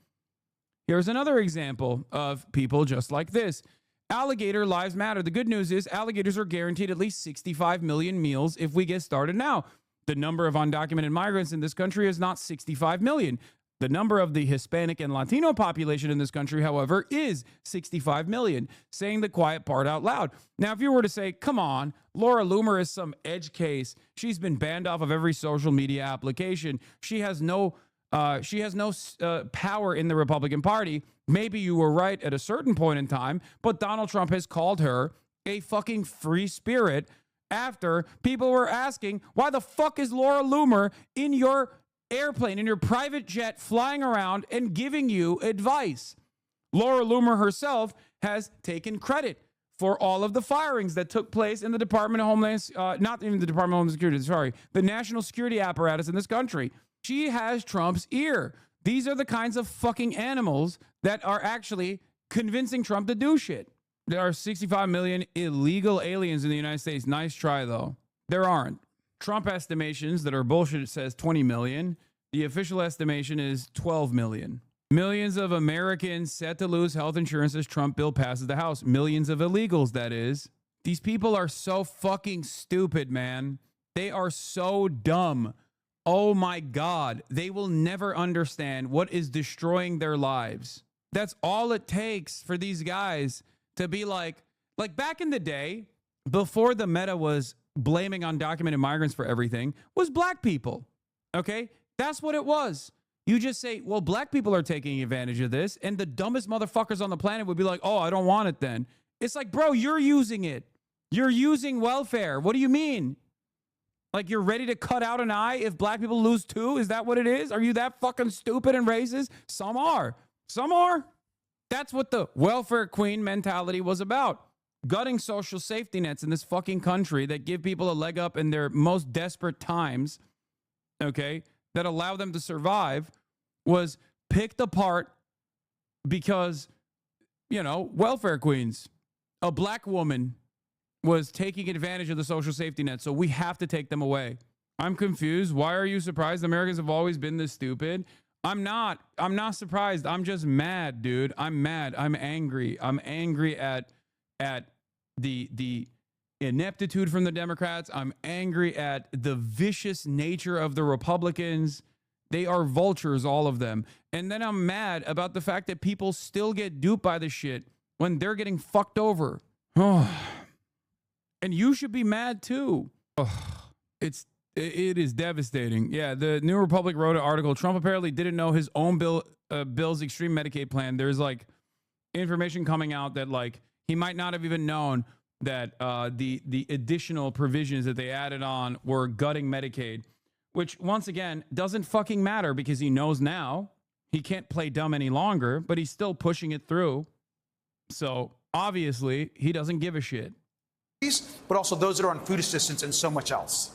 Here's another example of people just like this. Alligator lives matter. The good news is alligators are guaranteed at least 65 million meals if we get started now. The number of undocumented migrants in this country is not 65 million. The number of the Hispanic and Latino population in this country, however, is 65 million, saying the quiet part out loud. Now, if you were to say, come on, Laura Loomer is some edge case. She's been banned off of every social media application. She has no power in the Republican Party. Maybe you were right at a certain point in time, but Donald Trump has called her a fucking free spirit after people were asking, why the fuck is Laura Loomer in your airplane, in your private jet, flying around and giving you advice? Laura Loomer herself has taken credit for all of the firings that took place in the Department of Homeland, not even the Department of Homeland Security, sorry, the national security apparatus in this country. She has Trump's ear. These are the kinds of fucking animals that are actually convincing Trump to do shit. There are 65 million illegal aliens in the United States. Nice try, though. There aren't. Trump estimations that are bullshit says 20 million. The official estimation is 12 million. Millions of Americans set to lose health insurance as Trump bill passes the House. Millions of illegals, that is. These people are so fucking stupid, man. They are so dumb. Oh my God. They will never understand what is destroying their lives. That's all it takes for these guys to be like back in the day, before the meta was blaming undocumented migrants for everything, was black people. Okay? That's what it was. You just say, well, black people are taking advantage of this, and the dumbest motherfuckers on the planet would be like, oh, I don't want it then. It's like, bro, you're using it. You're using welfare. What do you mean? Like, you're ready to cut out an eye if black people lose 2? Is that what it is? Are you that fucking stupid and racist? Some are. Some are. That's what the welfare queen mentality was about. Gutting social safety nets in this fucking country that give people a leg up in their most desperate times, okay, that allow them to survive, was picked apart because, you know, welfare queens. A black woman was taking advantage of the social safety net, so we have to take them away. I'm confused. Why are you surprised? Americans have always been this stupid. I'm not surprised. I'm just mad, dude. I'm mad. I'm angry. I'm angry at the ineptitude from the Democrats. I'm angry at the vicious nature of the Republicans. They are vultures, all of them. And then I'm mad about the fact that people still get duped by this shit when they're getting fucked over. And you should be mad too. It is devastating. Yeah, the New Republic wrote an article. Trump apparently didn't know his own bill's extreme Medicaid plan. There's like information coming out that like he might not have even known that the additional provisions that they added on were gutting Medicaid, which once again doesn't fucking matter because he knows now he can't play dumb any longer, but he's still pushing it through. So obviously he doesn't give a shit. But also those that are on food assistance and so much else.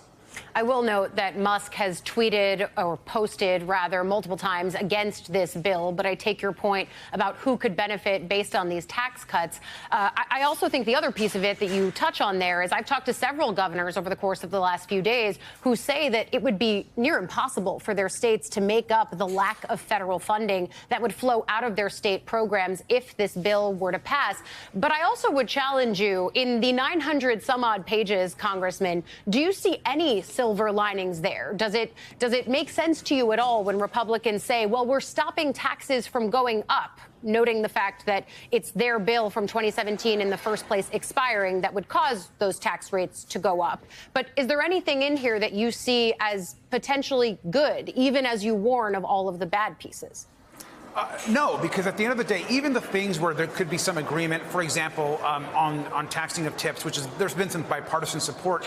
I will note that Musk has tweeted or posted, rather, multiple times against this bill. But I take your point about who could benefit based on these tax cuts. I also think the other piece of it that you touch on there is I've talked to several governors over the course of the last few days who say that it would be near impossible for their states to make up the lack of federal funding that would flow out of their state programs if this bill were to pass. But I also would challenge you, in the 900 some odd pages, Congressman, do you see any silver linings there? Does it make sense to you at all when Republicans say, well, we're stopping taxes from going up, noting the fact that it's their bill from 2017 in the first place expiring that would cause those tax rates to go up? But is there anything in here that you see as potentially good, even as you warn of all of the bad pieces? No, because at the end of the day, even the things where there could be some agreement, for example, on taxing of tips, which is there's been some bipartisan support.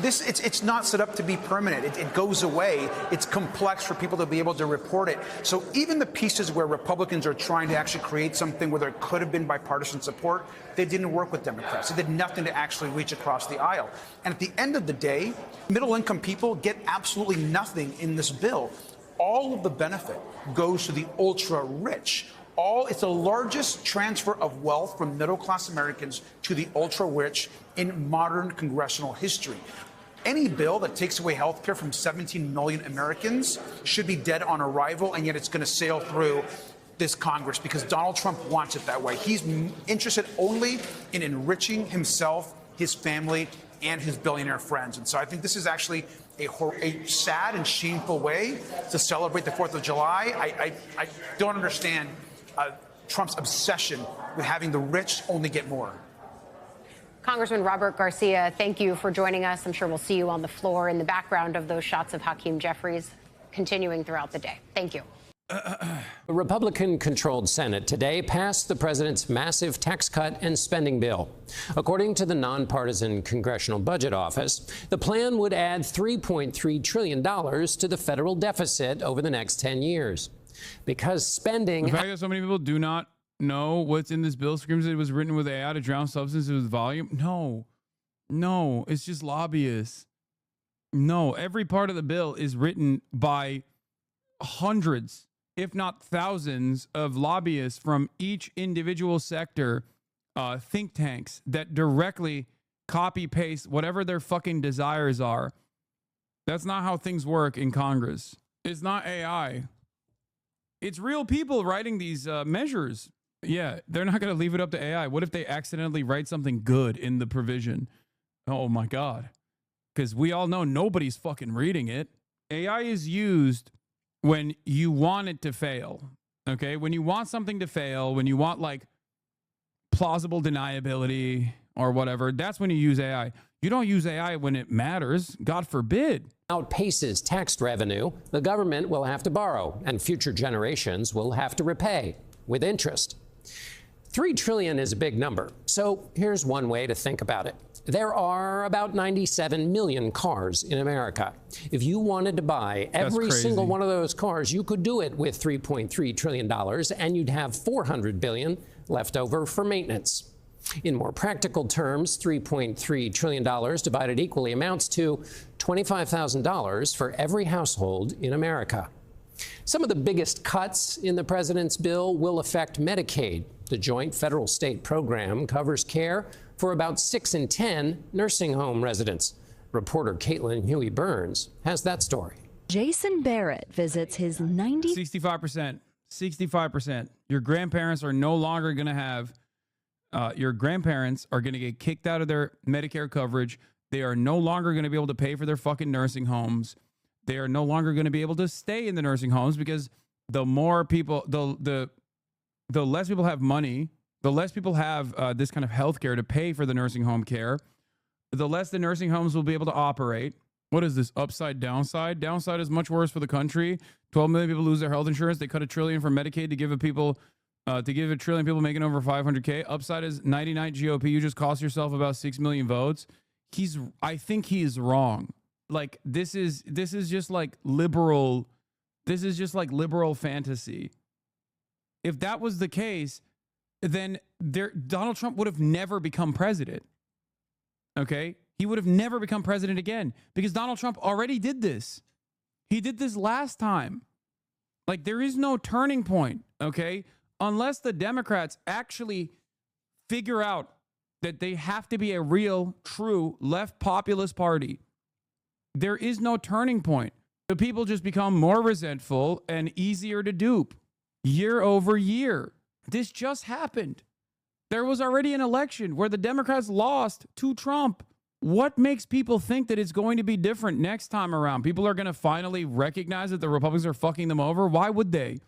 It's not set up to be permanent. It goes away. It's complex for people to be able to report it. So even the pieces where Republicans are trying to actually create something where there could have been bipartisan support, they didn't work with Democrats. They did nothing to actually reach across the aisle. And at the end of the day, middle-income people get absolutely nothing in this bill. All of the benefit goes to the ultra-rich. It's the largest transfer of wealth from middle-class Americans to the ultra-rich in modern congressional history. Any bill that takes away health care from 17 million Americans should be dead on arrival, and yet it's going to sail through this Congress because Donald Trump wants it that way. He's interested only in enriching himself, his family, and his billionaire friends. And so I think this is actually a sad and shameful way to celebrate the 4th of July. I don't understand Trump's obsession with having the rich only get more. Congressman Robert Garcia, thank you for joining us. I'm sure we'll see you on the floor in the background of those shots of Hakeem Jeffries continuing throughout the day. Thank you. The Republican-controlled Senate today passed the president's massive tax cut and spending bill. According to the nonpartisan Congressional Budget Office, the plan would add $3.3 trillion to the federal deficit over the next 10 years. Because spending... The fact that so many people do not know what's in this bill screams that it was written with AI to drown substance with volume. No, it's just lobbyists. No, every part of the bill is written by hundreds, if not thousands, of lobbyists from each individual sector, think tanks that directly copy paste whatever their fucking desires are. That's not how things work in Congress. It's not AI. It's real people writing these measures. Yeah, they're not going to leave it up to AI. What if they accidentally write something good in the provision? Oh my God. Because we all know nobody's fucking reading it. AI is used when you want it to fail, okay? When you want something to fail, when you want like plausible deniability or whatever, that's when you use AI. You don't use AI when it matters, God forbid. Outpaces tax revenue, the government will have to borrow and future generations will have to repay with interest. $3 trillion is a big number, so here's one way to think about it. There are about 97 million cars in America. If you wanted to buy every single one of those cars, you could do it with $3.3 trillion, and you'd have $400 billion left over for maintenance. In more practical terms, $3.3 trillion divided equally amounts to $25,000 for every household in America. Some of the biggest cuts in the president's bill will affect Medicaid. The joint federal-state program covers care for about 6 in 10 nursing home residents. Reporter Caitlin Huey-Burns has that story. Jason Barrett visits his 65%. Your grandparents are no longer going to have, your grandparents are going to get kicked out of their Medicare coverage. They are no longer going to be able to pay for their fucking nursing homes. They are no longer going to be able to stay in the nursing homes because the more people, the less people have money, the less people have this kind of health care to pay for the nursing home care, the less the nursing homes will be able to operate. What is this? Upside, downside? Downside is much worse for the country. 12 million people lose their health insurance. They cut $1 trillion from Medicaid to give $1 trillion people making over 500K. Upside is 99 GOP. You just cost yourself about 6 million votes. I think he is wrong. Like this is just like liberal. This is just like liberal fantasy. If that was the case, then Donald Trump would have never become president. Okay? he would have never become president again because Donald Trump already did this. He did this last time. Like, there is no turning point, okay? Unless the Democrats actually figure out that they have to be a real, true left populist party, there is no turning point. The people just become more resentful and easier to dupe year over year. This just happened. There was already an election where the Democrats lost to Trump. What makes people think that it's going to be different next time around? People are going to finally recognize that the Republicans are fucking them over? Why would they?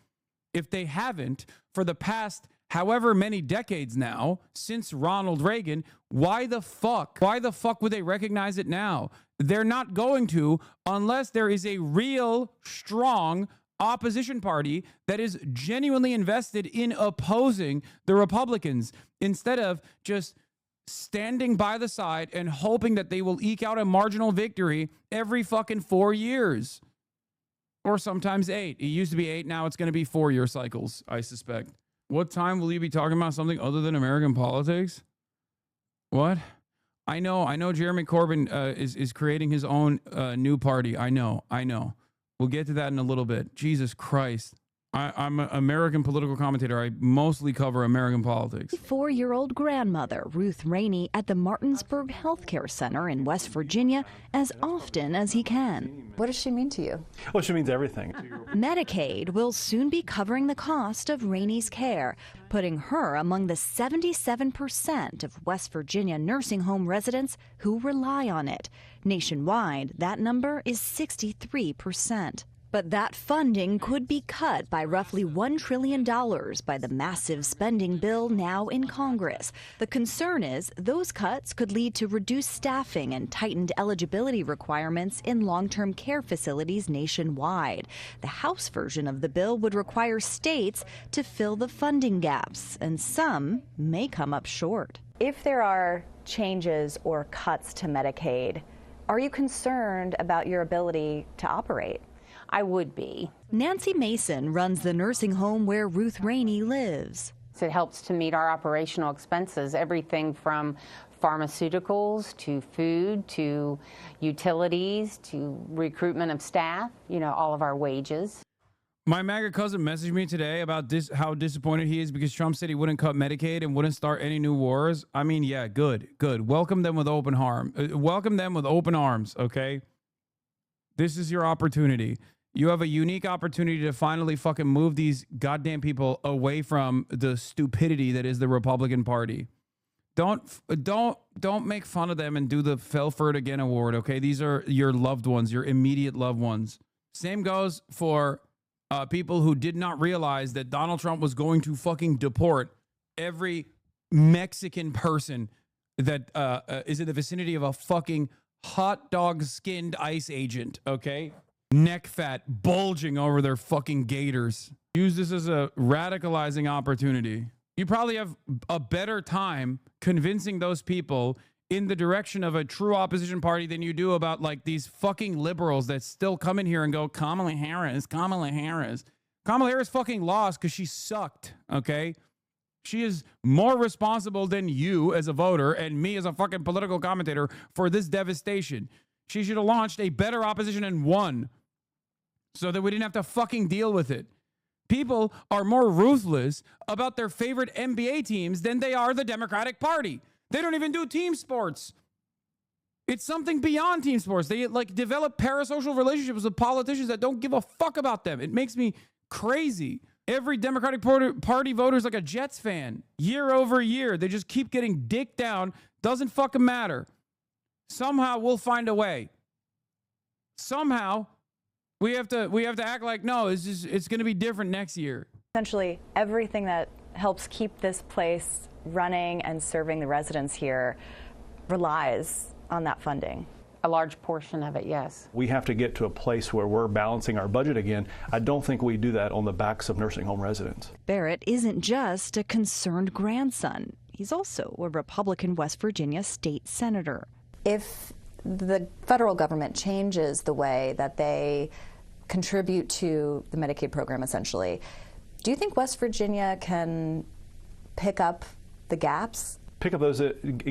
If they haven't for the past however many decades now, since Ronald Reagan, why the fuck would they recognize it now? They're not going to unless there is a real, strong opposition party that is genuinely invested in opposing the Republicans instead of just standing by the side and hoping that they will eke out a marginal victory every fucking 4 years. Or sometimes 8. It used to be 8, now it's going to be 4-year cycles, I suspect. What time will you be talking about something other than American politics? What? I know Jeremy Corbyn is creating his own new party. I know. We'll get to that in a little bit. Jesus Christ. I'm an American political commentator. I mostly cover American politics. 4-year-old grandmother Ruth Rainey at the Martinsburg Healthcare Center in West Virginia as often as he can. What does she mean to you? Well, she means everything. Medicaid will soon be covering the cost of Rainey's care, putting her among the 77% of West Virginia nursing home residents who rely on it. Nationwide, that number is 63%. But that funding could be cut by roughly $1 trillion by the massive spending bill now in Congress. The concern is those cuts could lead to reduced staffing and tightened eligibility requirements in long-term care facilities nationwide. The House version of the bill would require states to fill the funding gaps, and some may come up short. If there are changes or cuts to Medicaid, are you concerned about your ability to operate? I would be. Nancy Mason runs the nursing home where Ruth Rainey lives. It helps to meet our operational expenses, everything from pharmaceuticals to food to utilities to recruitment of staff, all of our wages. My MAGA cousin messaged me today about how disappointed he is because Trump said he wouldn't cut Medicaid and wouldn't start any new wars. I mean, yeah, good. Welcome them with open arms, okay? This is your opportunity. You have a unique opportunity to finally fucking move these goddamn people away from the stupidity that is the Republican Party. Don't make fun of them and do the Fell for It Again award, okay? These are your loved ones, your immediate loved ones. Same goes for people who did not realize that Donald Trump was going to fucking deport every Mexican person that is in the vicinity of a fucking hot dog skinned ICE agent, okay? Neck fat bulging over their fucking gaiters. Use this as a radicalizing opportunity. You probably have a better time convincing those people in the direction of a true opposition party than you do about like these fucking liberals that still come in here and go, Kamala Harris. Kamala Harris fucking lost because she sucked, okay? She is more responsible than you as a voter and me as a fucking political commentator for this devastation. She should have launched a better opposition and won so that we didn't have to fucking deal with it. People are more ruthless about their favorite NBA teams than they are the Democratic Party. They don't even do team sports. It's something beyond team sports. They like develop parasocial relationships with politicians that don't give a fuck about them. It makes me crazy. Every Democratic Party voter is like a Jets fan. Year over year, they just keep getting dicked down. Doesn't fucking matter. Somehow we'll find a way. Somehow we have to act like, no, it's going to be different next year. Essentially, everything that helps keep this place running and serving the residents here relies on that funding. A large portion of it, yes. We have to get to a place where we're balancing our budget again. I don't think we do that on the backs of nursing home residents. Barrett isn't just a concerned grandson. He's also a Republican West Virginia state senator. If the federal government changes the way that they contribute to the Medicaid program, essentially, do you think West Virginia can pick up the gaps? Pick up those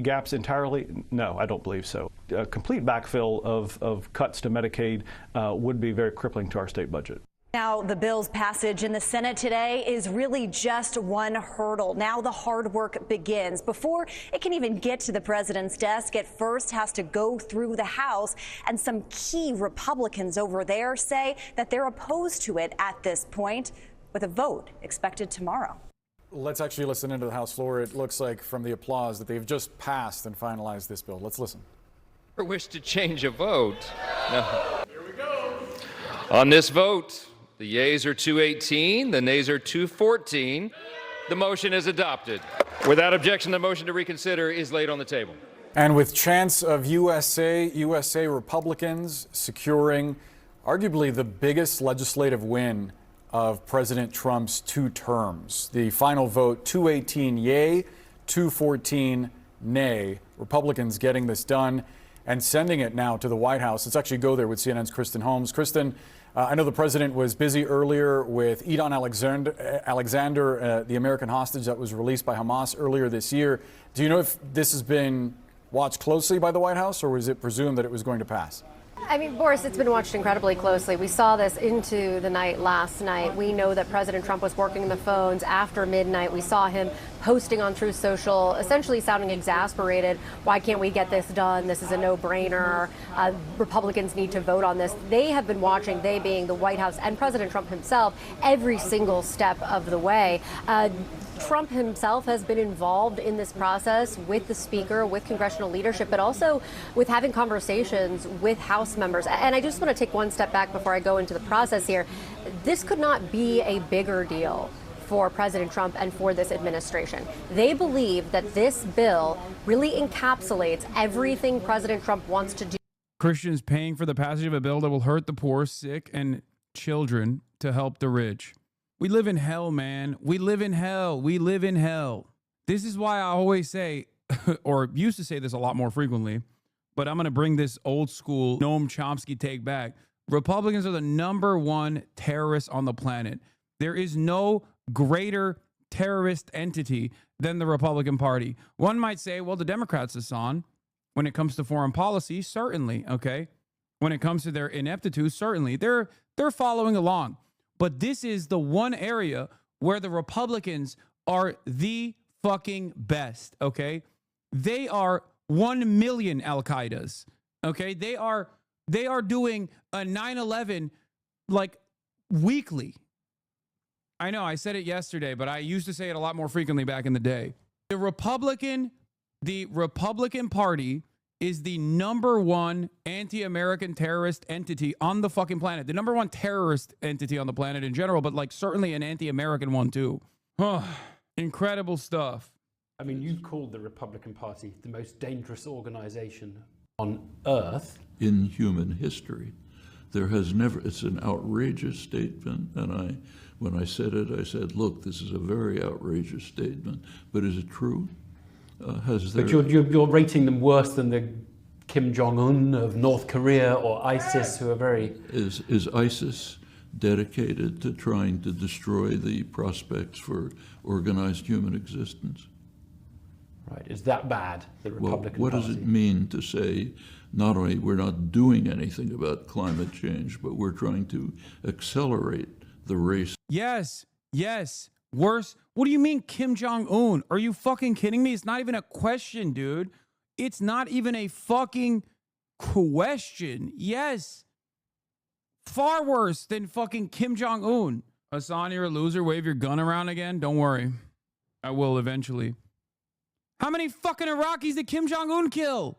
gaps entirely? No, I don't believe so. A complete backfill of cuts to Medicaid would be very crippling to our state budget. Now, the bill's passage in the Senate today is really just one hurdle. Now the hard work begins. Before it can even get to the president's desk, it first has to go through the House. And some key Republicans over there say that they're opposed to it at this point, with a vote expected tomorrow. Let's actually listen into the House floor. It looks like from the applause that they've just passed and finalized this bill. Let's listen. Or wish to change a vote? No. Here we go. On this vote, the yeas are 218, the nays are 214. The motion is adopted. Without objection, the motion to reconsider is laid on the table. And with chance of USA Republicans securing arguably the biggest legislative win of President Trump's 2 terms. The final vote, 218 yay, 214 nay. Republicans getting this done and sending it now to the White House. Let's actually go there with CNN's Kristen Holmes. Kristen, I know the president was busy earlier with Idon Alexander, the American hostage that was released by Hamas earlier this year. Do you know if this has been watched closely by the White House, or was it presumed that it was going to pass? I mean, Boris, it's been watched incredibly closely. We saw this into the night last night. We know that President Trump was working the phones after midnight. We saw him posting on Truth Social, essentially sounding exasperated. Why can't we get this done? This is a no-brainer. Republicans need to vote on this. They have been watching, they being the White House and President Trump himself, every single step of the way. Trump himself has been involved in this process with the speaker, with congressional leadership, but also with having conversations with House members. And I just want to take one step back before I go into the process here. This could not be a bigger deal for President Trump and for this administration. They believe that this bill really encapsulates everything President Trump wants to do. Christians paying for the passage of a bill that will hurt the poor, sick, and children to help the rich. We live in hell, man. We live in hell. We live in hell. This is why I always say, or used to say this a lot more frequently, but I'm going to bring this old school Noam Chomsky take back. Republicans are the #1 terrorists on the planet. There is no greater terrorist entity than the Republican Party. One might say, well, the Democrats, Hassan, when it comes to foreign policy, certainly, okay? When it comes to their ineptitude, certainly. They're following along. But this is the one area where the Republicans are the fucking best, okay? They are 1 million Al-Qaedas, okay? They are doing a 9/11 like weekly. I know I said it yesterday, but I used to say it a lot more frequently back in the day. The Republican Party is the #1 anti-American terrorist entity on the fucking planet. The #1 terrorist entity on the planet in general, but like certainly an anti-American one too. Incredible stuff. I mean, you called the Republican Party the most dangerous organization on earth. In human history. There has never, it's an outrageous statement, and when I said it, I said, look, this is a very outrageous statement, but is it true? But you're rating them worse than the Kim Jong-un of North Korea or ISIS, who are very... Is ISIS dedicated to trying to destroy the prospects for organized human existence? Right, is that bad, the Republican What Party? does it mean to say not only we're not doing anything about climate change, but we're trying to accelerate the race? Yes. Worse. What do you mean Kim Jong-un? Are you fucking kidding me? It's not even a question, dude. It's not even a fucking question. Yes. Far worse than fucking Kim Jong-un. Hassan, you're a loser. Wave your gun around again. Don't worry. I will eventually. How many fucking Iraqis did Kim Jong-un kill?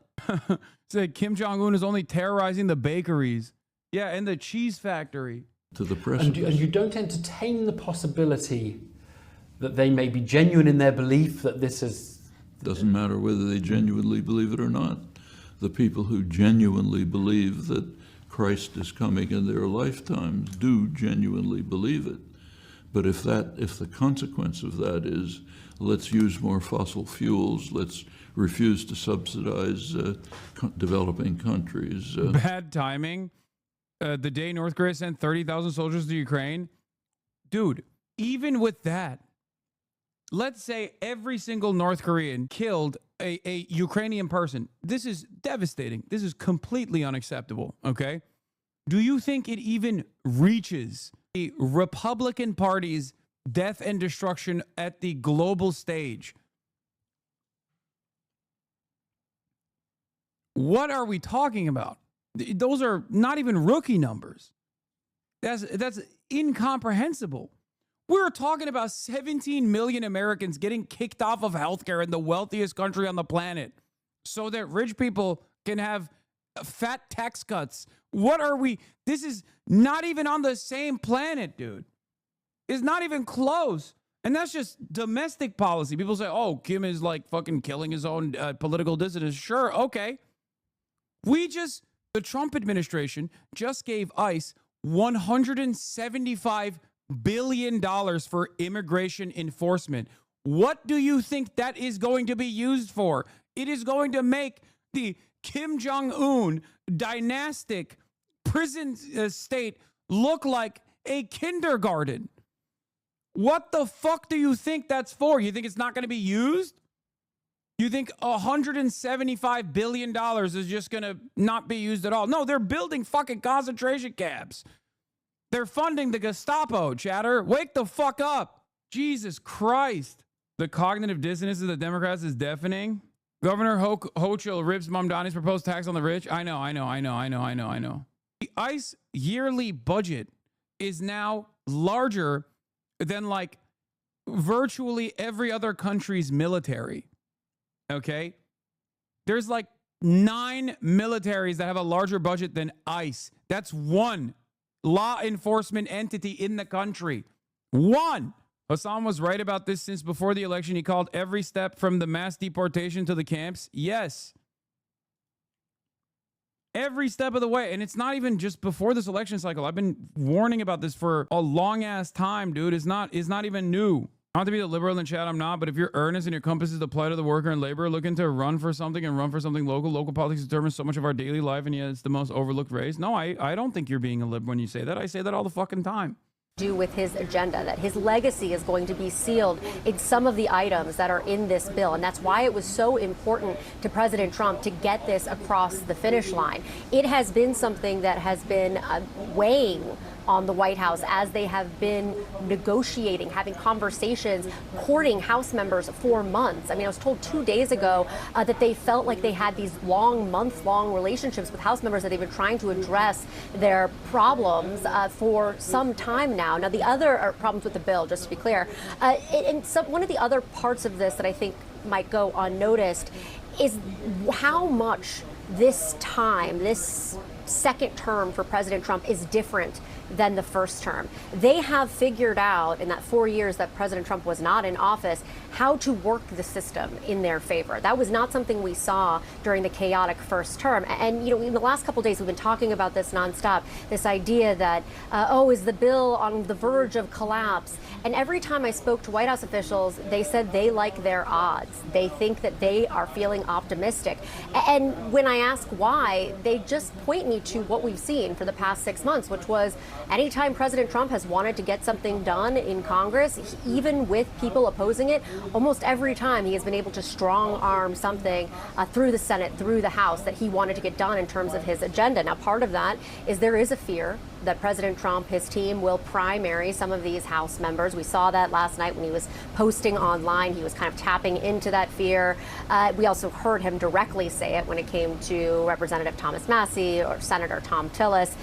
Said Kim Jong-un is only terrorizing the bakeries. Yeah, and the cheese factory. To the president. And you don't entertain the possibility that they may be genuine in their belief that this is... Doesn't matter whether they genuinely believe it or not. The people who genuinely believe that Christ is coming in their lifetimes do genuinely believe it. But if the consequence of that is, let's use more fossil fuels, let's refuse to subsidize developing countries. Bad timing. The day North Korea sent 30,000 soldiers to Ukraine. Dude, even with that, let's say every single North Korean killed a Ukrainian person. This is devastating. This is completely unacceptable, okay? Do you think it even reaches the Republican Party's death and destruction at the global stage? What are we talking about? Those are not even rookie numbers. That's incomprehensible. We're talking about 17 million Americans getting kicked off of healthcare in the wealthiest country on the planet so that rich people can have fat tax cuts. What are we? This is not even on the same planet, dude. It's not even close. And that's just domestic policy. People say, oh, Kim is like fucking killing his own political dissidents. Sure, okay. The Trump administration just gave ICE $175 billion for immigration enforcement. What do you think that is going to be used for? It is going to make the Kim Jong-un dynastic prison state look like a kindergarten. What the fuck do you think that's for? You think it's not going to be used? You think $175 billion is just going to not be used at all? No, they're building fucking concentration camps. They're funding the Gestapo, chatter. Wake the fuck up. Jesus Christ. The cognitive dissonance of the Democrats is deafening. Governor Hochul rips Mamdani's proposed tax on the rich. I know. The ICE yearly budget is now larger than like virtually every other country's military. Okay? There's like 9 militaries that have a larger budget than ICE. That's one law enforcement entity in the country. One. Hassan was right about this since before the election. He called every step from the mass deportation to the camps. Yes. Every step of the way. And it's not even just before this election cycle. I've been warning about this for a long ass time, dude. It's not even new. Not to be the liberal in chat, I'm not, but if you're earnest and your compass is the plight of the worker and laborer looking to run for something and run for something local politics determines so much of our daily life, and yet it's the most overlooked race. No, I don't think you're being a lib when you say that. I say that all the fucking time. Do with his agenda, that his legacy is going to be sealed in some of the items that are in this bill. And that's why it was so important to President Trump to get this across the finish line. It has been something that has been weighing on the White House as they have been negotiating, having conversations, courting House members for months. I mean, I was told 2 days ago that they felt like they had these month-long relationships with House members that they've been trying to address their problems for some time now. Now, the other problems with the bill, just to be clear, one of the other parts of this that I think might go unnoticed is how much this second term for President Trump is different than the first term. They have figured out in that 4 years that President Trump was not in office how to work the system in their favor. That was not something we saw during the chaotic first term. And, in the last couple of days, we've been talking about this nonstop, this idea that, is the bill on the verge of collapse? And every time I spoke to White House officials, they said they like their odds. They think that they are feeling optimistic. And when I ask why, they just point me to what we've seen for the past 6 months, which was anytime President Trump has wanted to get something done in Congress, even with people opposing it, almost every time he has been able to strong arm something through the Senate, through the House that he wanted to get done in terms of his agenda. Now, part of that is there is a fear that President Trump, his team, will primary some of these House members. We saw that last night when he was posting online. He was kind of tapping into that fear. We also heard him directly say it when it came to Representative Thomas Massie or Senator Thom Tillis.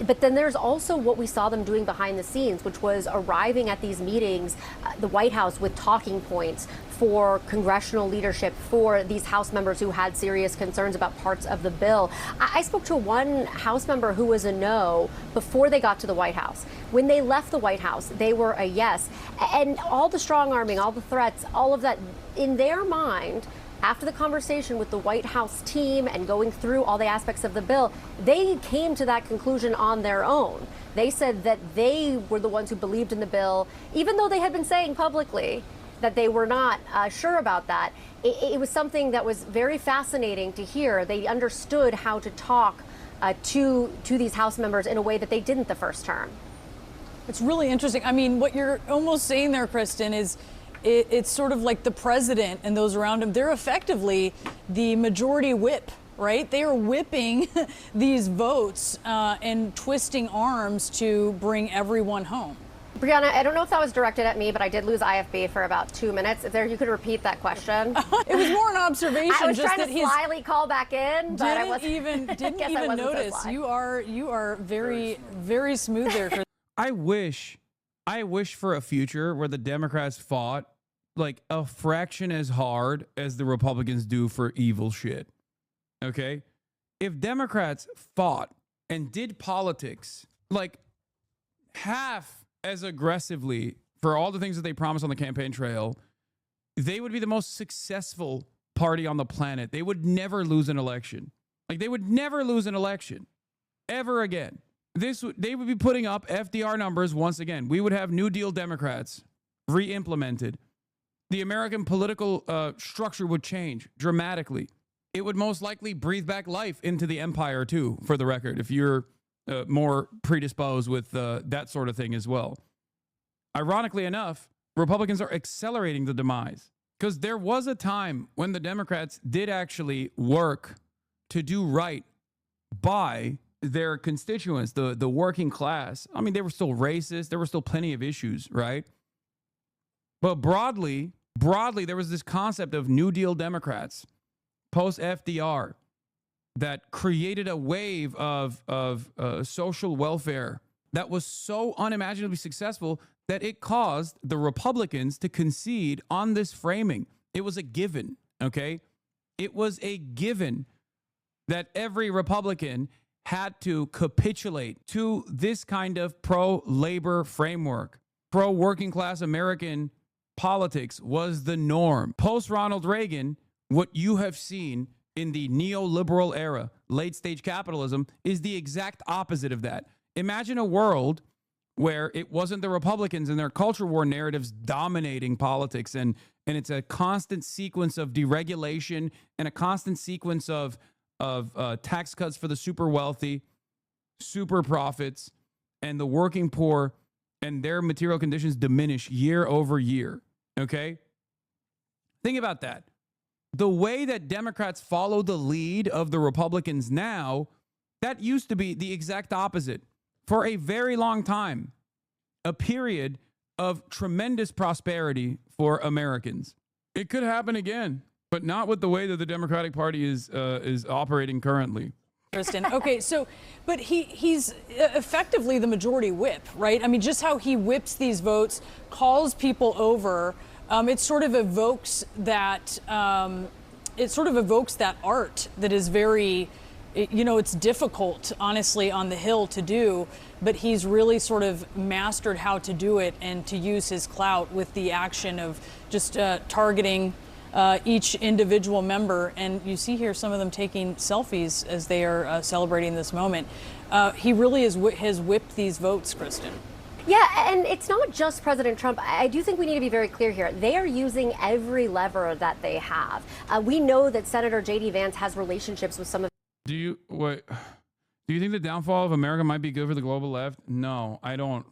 But then there's also what we saw them doing behind the scenes, which was arriving at these meetings, the White House, with talking points for congressional leadership, for these House members who had serious concerns about parts of the bill. I spoke to one House member who was a no before they got to the White House. When they left the White House, they were a yes. And all the strong arming, all the threats, all of that, in their mind, after the conversation with the White House team and going through all the aspects of the bill, they came to that conclusion on their own. They said that they were the ones who believed in the bill, even though they had been saying publicly that they were not sure about that. It was something that was very fascinating to hear. They understood how to talk to these House members in a way that they didn't the first term. It's really interesting. I mean, what you're almost saying there, Kristen, is it's sort of like the president and those around him, they're effectively the majority whip, right? They are whipping these votes and twisting arms to bring everyone home. Brianna, I don't know if that was directed at me, but I did lose IFB for about 2 minutes. If there, you could repeat that question. It was more an observation. I was just trying to slyly call back in, but I wasn't didn't even notice. So you are very smooth there. I wish for a future where the Democrats fought like a fraction as hard as the Republicans do for evil shit. Okay? If Democrats fought and did politics like half as aggressively for all the things that they promised on the campaign trail, they would be the most successful party on the planet. They would never lose an election. Like, they would never lose an election ever again. They would be putting up FDR numbers once again. We would have New Deal Democrats re-implemented. The American political structure would change dramatically. It would most likely breathe back life into the empire too, for the record, if you're more predisposed with that sort of thing as well. Ironically enough, Republicans are accelerating the demise because there was a time when the Democrats did actually work to do right by their constituents, the working class. I mean, they were still racist. There were still plenty of issues, right? But broadly, there was this concept of New Deal Democrats, post-FDR, that created a wave of social welfare that was so unimaginably successful that it caused the Republicans to concede on this framing. It was a given, okay? It was a given that every Republican had to capitulate to this kind of pro-labor framework. Pro-working class American politics was the norm. Post-Ronald Reagan, what you have seen in the neoliberal era, late-stage capitalism, is the exact opposite of that. Imagine a world where it wasn't the Republicans and their culture war narratives dominating politics, and it's a constant sequence of deregulation and a constant sequence of tax cuts for the super wealthy, super profits, and the working poor, and their material conditions diminish year over year, okay? Think about that. The way that Democrats follow the lead of the Republicans now, that used to be the exact opposite. For a very long time, a period of tremendous prosperity for Americans. It could happen again, but not with the way that the Democratic Party is operating currently. Kristen. Okay, so, but he's effectively the majority whip, right? I mean, just how he whips these votes, calls people over. It sort of evokes that. It sort of evokes that art that is very, it's difficult, honestly, on the Hill to do. But he's really sort of mastered how to do it and to use his clout with the action of just targeting each individual member. And you see here some of them taking selfies as they are celebrating this moment. He really has whipped these votes, Kristen. Yeah, and it's not just President Trump. I do think we need to be very clear here. They are using every lever that they have. We know that Senator J.D. Vance has relationships with some of. Do you think the downfall of America might be good for the global left? No, I don't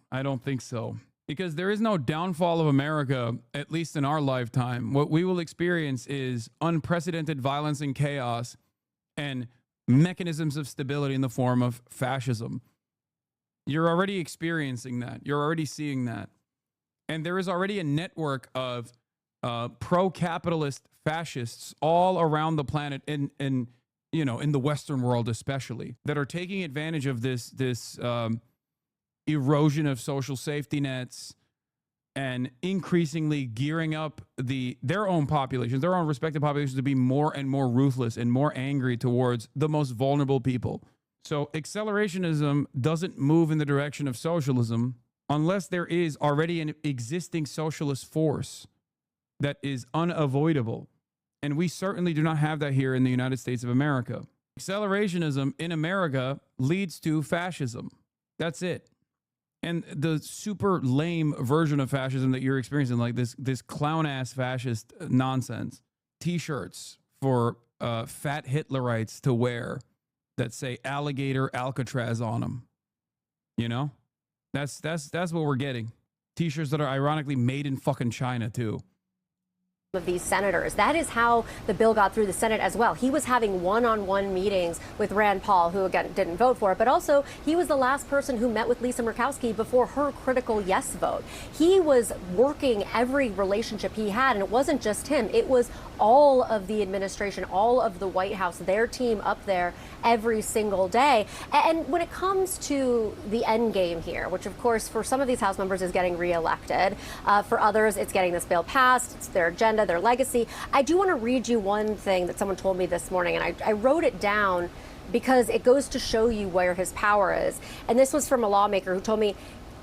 think so. Because there is no downfall of America, at least in our lifetime. What we will experience is unprecedented violence and chaos and mechanisms of stability in the form of fascism. You're already experiencing that. You're already seeing that. And there is already a network of pro-capitalist fascists all around the planet in the Western world especially, that are taking advantage of this erosion of social safety nets and increasingly gearing up their own populations, their own respective populations, to be more and more ruthless and more angry towards the most vulnerable people. So accelerationism doesn't move in the direction of socialism unless there is already an existing socialist force that is unavoidable. And we certainly do not have that here in the United States of America. Accelerationism in America leads to fascism. That's it. And the super lame version of fascism that you're experiencing, like this clown-ass fascist nonsense. T-shirts for fat Hitlerites to wear that say alligator Alcatraz on them. You know? That's what we're getting. T-shirts that are ironically made in fucking China too. of these senators. That is how the bill got through the Senate as well. He was having one-on-one meetings with Rand Paul, who again didn't vote for it, but also he was the last person who met with Lisa Murkowski before her critical yes vote. He was working every relationship he had, and it wasn't just him. It was all of the administration, all of the White House, their team up there every single day. And when it comes to the end game here, which of course for some of these House members is getting reelected, for others it's getting this bill passed, it's their agenda, their legacy. I do want to read you one thing that someone told me this morning, and I wrote it down because it goes to show you where his power is. And this was from a lawmaker who told me,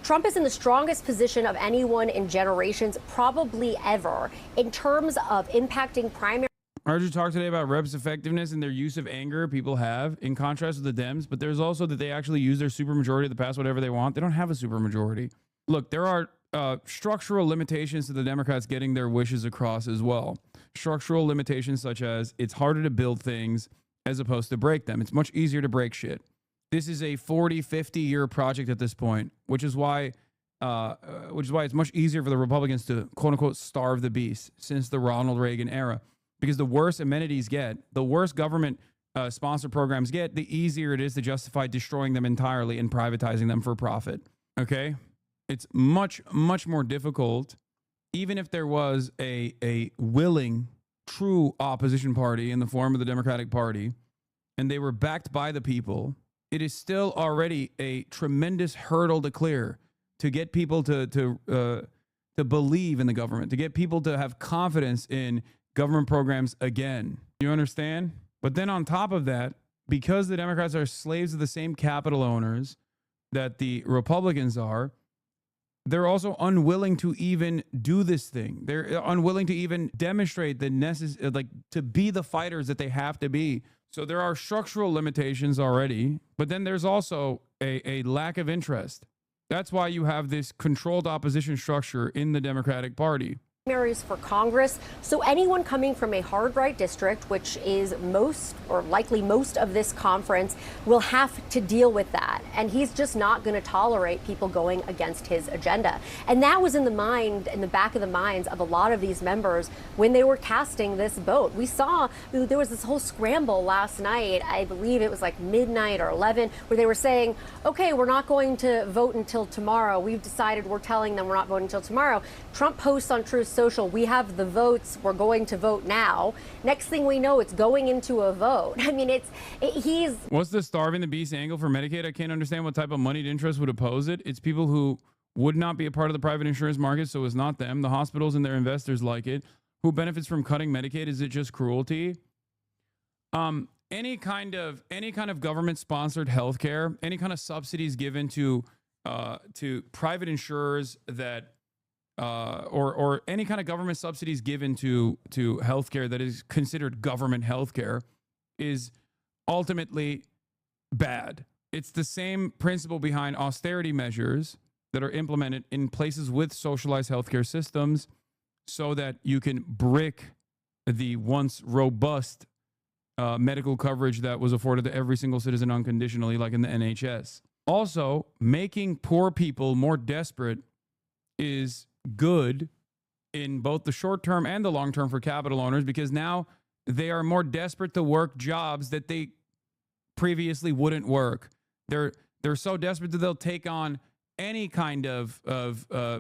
Trump is in the strongest position of anyone in generations, probably ever, in terms of impacting primary. I heard you talk today about reps' effectiveness and their use of anger people have, in contrast with the Dems, but there's also that they actually use their supermajority to pass whatever they want. They don't have a supermajority. Look, there are structural limitations to the Democrats getting their wishes across as well. Structural limitations such as it's harder to build things as opposed to break them. It's much easier to break shit. This is a 40, 50-year project at this point, which is why it's much easier for the Republicans to, quote unquote, starve the beast since the Ronald Reagan era. Because the worse amenities get, the worse government sponsored programs get, the easier it is to justify destroying them entirely and privatizing them for profit. Okay? It's much, much more difficult, even if there was a willing, true opposition party in the form of the Democratic Party, and they were backed by the people. It is still already a tremendous hurdle to clear to get people to believe in the government, to get people to have confidence in government programs again. You understand? But then on top of that, because the Democrats are slaves of the same capital owners that the Republicans are, they're also unwilling to even do this thing. They're unwilling to even demonstrate the to be the fighters that they have to be. So there are structural limitations already, but then there's also a lack of interest. That's why you have this controlled opposition structure in the Democratic Party. Primaries for Congress, so anyone coming from a hard right district, which is most or likely most of this conference, will have to deal with that. And he's just not going to tolerate people going against his agenda. And that was in the back of the minds of a lot of these members when they were casting this vote. We saw there was this whole scramble last night, I believe it was like midnight or 11, where they were saying, okay, we're not going to vote until tomorrow. We've decided, we're telling them we're not voting until tomorrow. Trump posts on Truth Social, we have the votes, we're going to vote now. Next thing we know, it's going into a vote. I mean, he's... What's the starving the beast angle for Medicaid? I can't understand what type of moneyed interest would oppose it. It's people who would not be a part of the private insurance market, so it's not them. The hospitals and their investors like it. Who benefits from cutting Medicaid? Is it just cruelty? Any kind of government-sponsored healthcare, any kind of subsidies given to private insurers that or any kind of government subsidies given to healthcare that is considered government healthcare is ultimately bad. It's the same principle behind austerity measures that are implemented in places with socialized healthcare systems so that you can brick the once robust medical coverage that was afforded to every single citizen unconditionally, like in the NHS. Also, making poor people more desperate is good in both the short term and the long term for capital owners, because now they are more desperate to work jobs that they previously wouldn't work. They're so desperate that they'll take on any kind of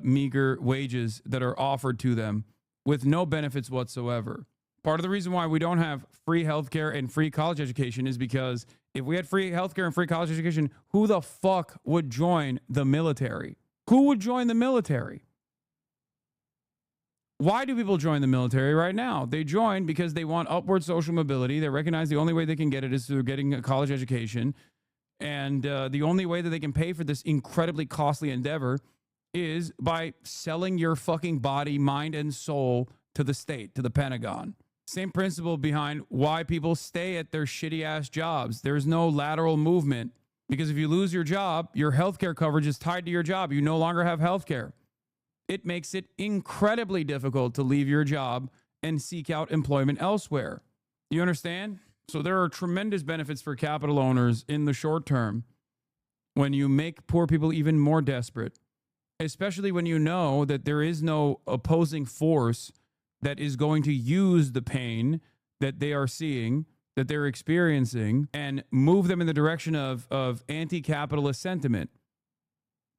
meager wages that are offered to them with no benefits whatsoever. Part of the reason why we don't have free healthcare and free college education is because if we had free healthcare and free college education, who the fuck would join the military? Who would join the military? Why do people join the military right now? They join because they want upward social mobility. They recognize the only way they can get it is through getting a college education. And the only way that they can pay for this incredibly costly endeavor is by selling your fucking body, mind, and soul to the state, to the Pentagon. Same principle behind why people stay at their shitty-ass jobs. There's no lateral movement because if you lose your job, your healthcare coverage is tied to your job. You no longer have healthcare. It makes it incredibly difficult to leave your job and seek out employment elsewhere. You understand? So there are tremendous benefits for capital owners in the short term when you make poor people even more desperate, especially when you know that there is no opposing force that is going to use the pain that they are seeing, that they're experiencing, and move them in the direction of anti-capitalist sentiment.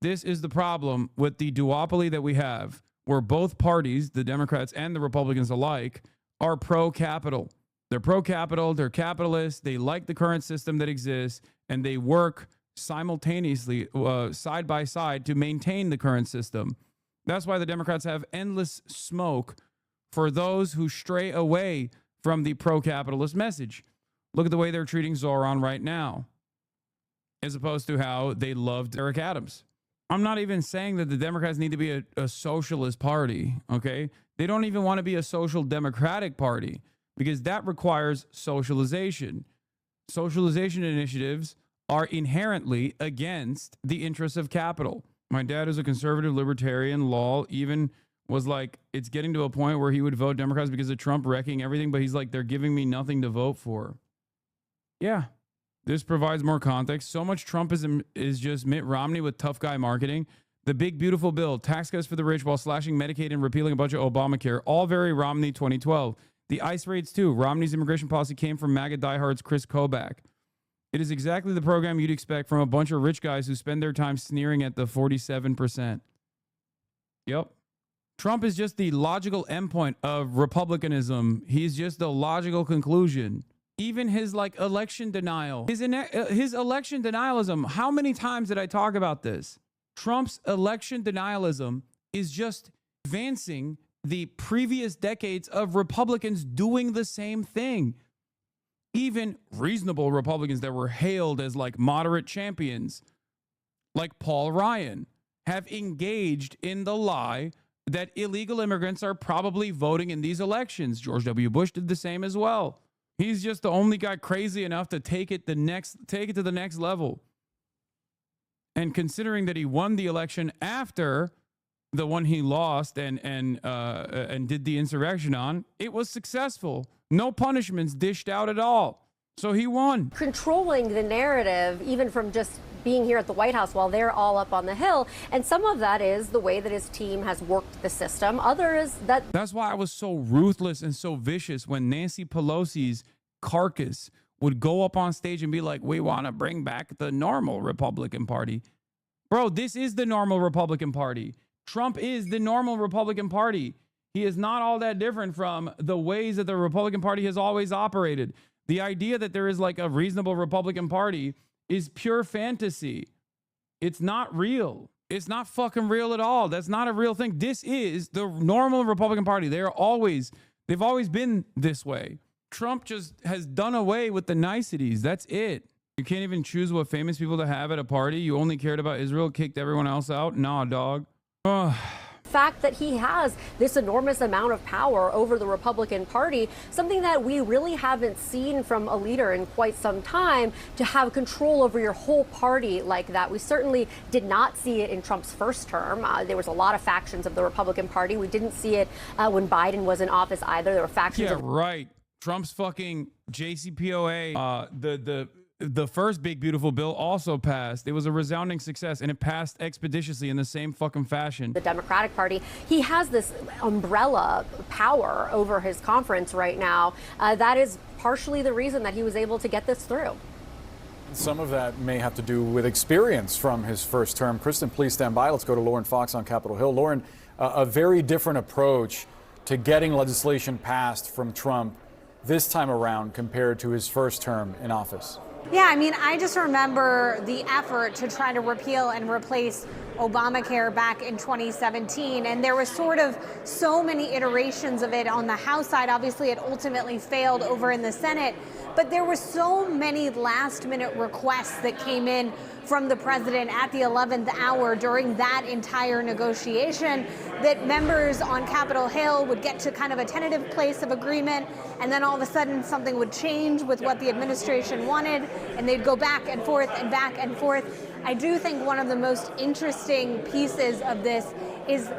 This is the problem with the duopoly that we have, where both parties, the Democrats and the Republicans alike, are pro-capital. They're pro-capital, they're capitalists, they like the current system that exists, and they work simultaneously, side by side, to maintain the current system. That's why the Democrats have endless smoke for those who stray away from the pro-capitalist message. Look at the way they're treating Zoran right now, as opposed to how they loved Eric Adams. I'm not even saying that the Democrats need to be a socialist party, okay? They don't even want to be a social democratic party, because that requires socialization. Socialization initiatives are inherently against the interests of capital. My dad is a conservative libertarian. Law even was like, it's getting to a point where he would vote Democrats because of Trump wrecking everything, but he's like, they're giving me nothing to vote for. Yeah, this provides more context. So much Trumpism is just Mitt Romney with tough guy marketing. The big, beautiful bill, tax cuts for the rich while slashing Medicaid and repealing a bunch of Obamacare, all very Romney 2012. The ICE raids too. Romney's immigration policy came from MAGA diehards Chris Kobach. It is exactly the program you'd expect from a bunch of rich guys who spend their time sneering at the 47%. Yep. Trump is just the logical endpoint of republicanism. He's just the logical conclusion. Even his election denial, his election denialism. How many times did I talk about this? Trump's election denialism is just advancing the previous decades of Republicans doing the same thing. Even reasonable Republicans that were hailed as moderate champions, like Paul Ryan, have engaged in the lie that illegal immigrants are probably voting in these elections. George W. Bush did the same as well. He's just the only guy crazy enough to take it to the next level. And considering that he won the election after the one he lost and did the insurrection on, it was successful. No punishments dished out at all. So he won. Controlling the narrative, even from just being here at the White House while they're all up on the Hill. And some of that is the way that his team has worked the system. Others that... That's why I was so ruthless and so vicious when Nancy Pelosi's carcass would go up on stage and be like, we want to bring back the normal Republican Party. Bro, this is the normal Republican Party. Trump is the normal Republican Party. He is not all that different from the ways that the Republican Party has always operated. The idea that there is a reasonable Republican Party is pure fantasy. It's not real. It's not fucking real at all. That's not a real thing. This is the normal Republican Party. They've always been this way. Trump just has done away with the niceties. That's it. You can't even choose what famous people to have at a party. You only cared about Israel, kicked everyone else out. Nah, dog. Fact that he has this enormous amount of power over the Republican Party, something that we really haven't seen from a leader in quite some time, to have control over your whole party like that. We certainly did not see it in Trump's first term. There was a lot of factions of the Republican Party. We didn't see it when Biden was in office either. There were factions. Yeah, right. Trump's fucking JCPOA, the first big beautiful bill also passed. It was a resounding success, and it passed expeditiously in the same fucking fashion. The Democratic Party, he has this umbrella power over his conference right now. That is partially the reason that he was able to get this through. Some of that may have to do with experience from his first term. Kristen, please stand by. Let's go to Lauren Fox on Capitol Hill. Lauren, a very different approach to getting legislation passed from Trump this time around compared to his first term in office. Yeah, I mean, I just remember the effort to try to repeal and replace Obamacare back in 2017, and there was sort of so many iterations of it on the House side. Obviously, it ultimately failed over in the Senate, but there were so many last-minute requests that came in from the president at the 11th hour during that entire negotiation that members on Capitol Hill would get to kind of a tentative place of agreement, and then all of a sudden something would change with what the administration wanted, and they'd go back and forth and back and forth. I do think one of the most interesting pieces of this is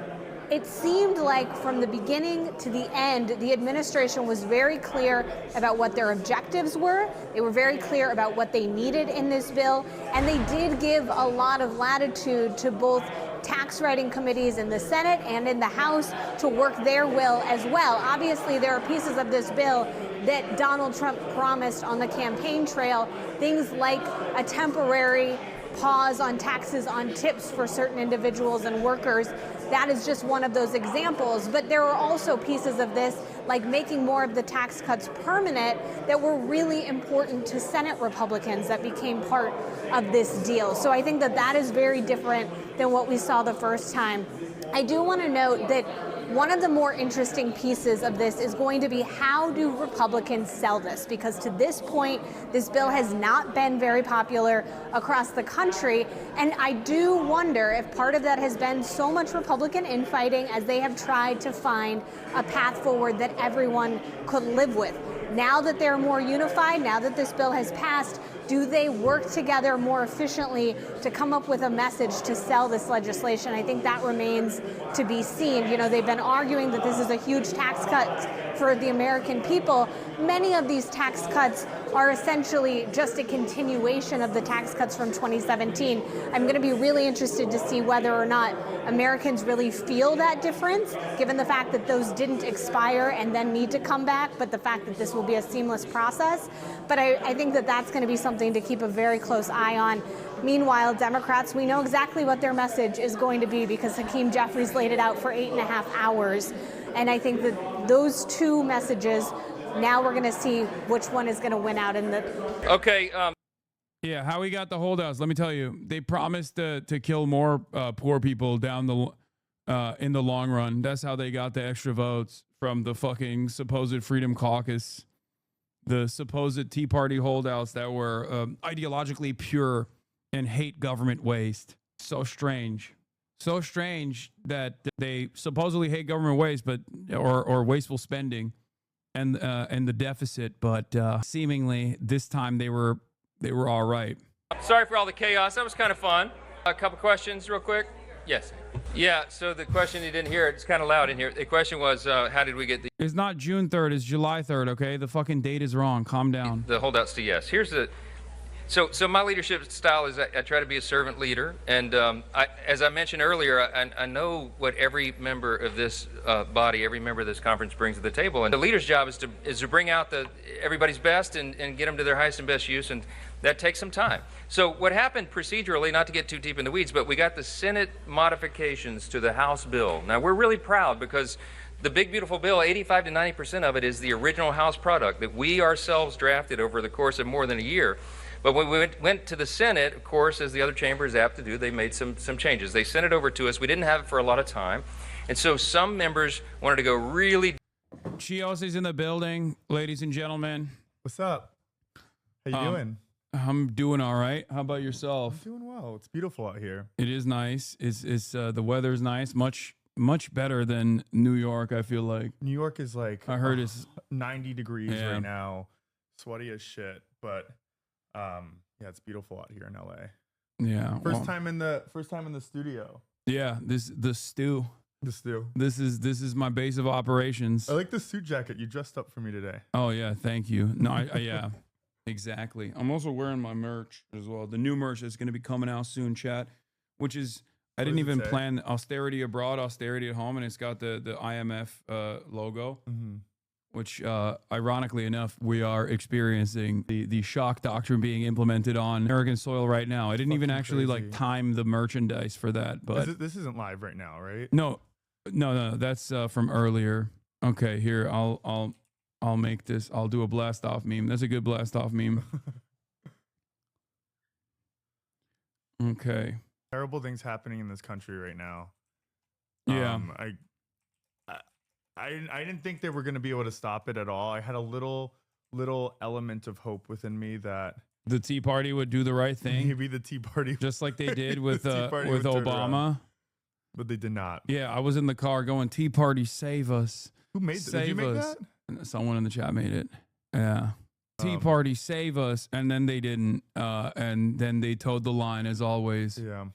it seemed like from the beginning to the end, the administration was very clear about what their objectives were. They were very clear about what they needed in this bill, and they did give a lot of latitude to both tax writing committees in the Senate and in the House to work their will as well. Obviously, there are pieces of this bill that Donald Trump promised on the campaign trail, things like a temporary pause on taxes on tips for certain individuals and workers. That is just one of those examples. But there are also pieces of this, like making more of the tax cuts permanent, that were really important to Senate Republicans that became part of this deal. So I think that that is very different than what we saw the first time. I do want to note that one of the more interesting pieces of this is going to be, how do Republicans sell this? Because to this point, this bill has not been very popular across the country. And I do wonder if part of that has been so much Republican infighting as they have tried to find a path forward that everyone could live with. Now that they're more unified, now that this bill has passed, do they work together more efficiently to come up with a message to sell this legislation? I think that remains to be seen. You know, they've been arguing that this is a huge tax cut for the American people. Many of these tax cuts are essentially just a continuation of the tax cuts from 2017. I'm going to be really interested to see whether or not Americans really feel that difference, given the fact that those didn't expire and then need to come back, but the fact that this will be a seamless process. But I think that that's going to be something to keep a very close eye on. Meanwhile, Democrats, we know exactly what their message is going to be because Hakeem Jeffries laid it out for 8.5 hours. And I think that those two messages, now we're going to see which one is going to win out in the... Okay. Yeah, how we got the holdouts, let me tell you. They promised to kill more poor people down the in the long run. That's how they got the extra votes from the fucking supposed Freedom Caucus, the supposed Tea Party holdouts that were ideologically pure and hate government waste. So strange. So strange that they supposedly hate government waste, but or wasteful spending and the deficit, but seemingly this time they were all right. Sorry for all the chaos. That was kind of fun. A couple questions real quick. Yes. Yeah, so the question, you didn't hear it. It's kind of loud in here. The question was, how did we get the... It's not June 3rd. It's July 3rd, okay? The fucking date is wrong. Calm down. The holdouts to yes. Here's the... So my leadership style is I try to be a servant leader. And as I mentioned earlier, I know what every member of this body, every member of this conference brings to the table. And the leader's job is to bring out everybody's best and get them to their highest and best use. And that takes some time. So what happened procedurally, not to get too deep in the weeds, but we got the Senate modifications to the House bill. Now, we're really proud because the big, beautiful bill, 85 to 90% of it is the original House product that we ourselves drafted over the course of more than a year. But when we went to the Senate, of course, as the other chamber is apt to do, they made some changes. They sent it over to us. We didn't have it for a lot of time. And so some members wanted to go really... Chios is in the building, ladies and gentlemen. What's up? How you doing? I'm doing all right. How about yourself? I'm doing well. It's beautiful out here. It is nice. It's the weather's nice. Much better than New York, I feel like. New York is like, I heard it's 90 degrees right now. Sweaty as shit, but yeah, it's beautiful out here in LA. Yeah. First time in the studio. Yeah, the stew. The stew. This is my base of operations. I like the suit jacket you dressed up for me today. Oh yeah, thank you. No, I yeah. Exactly. I'm also wearing my merch as well. The new merch is going to be coming out soon, chat, which is I didn't even plan austerity abroad, austerity at home, and it's got the IMF logo, which ironically enough, we are experiencing the shock doctrine being implemented on American soil right now. I didn't even actually like time the merchandise for that, but this isn't live right now, right? No, that's from earlier. Okay, here I'll make this. I'll do a blast off meme. That's a good blast off meme. Okay. Terrible things happening in this country right now. Yeah. I didn't think they were going to be able to stop it at all. I had a little element of hope within me that the Tea Party would do the right thing. Maybe the Tea Party, just like they did with Obama. But they did not. Yeah, I was in the car going, "Tea Party, save us." Who made that? Did you make that? Someone in the chat made it. Yeah. Tea Party, save us. And then they didn't. And then they towed the line as always. Yeah.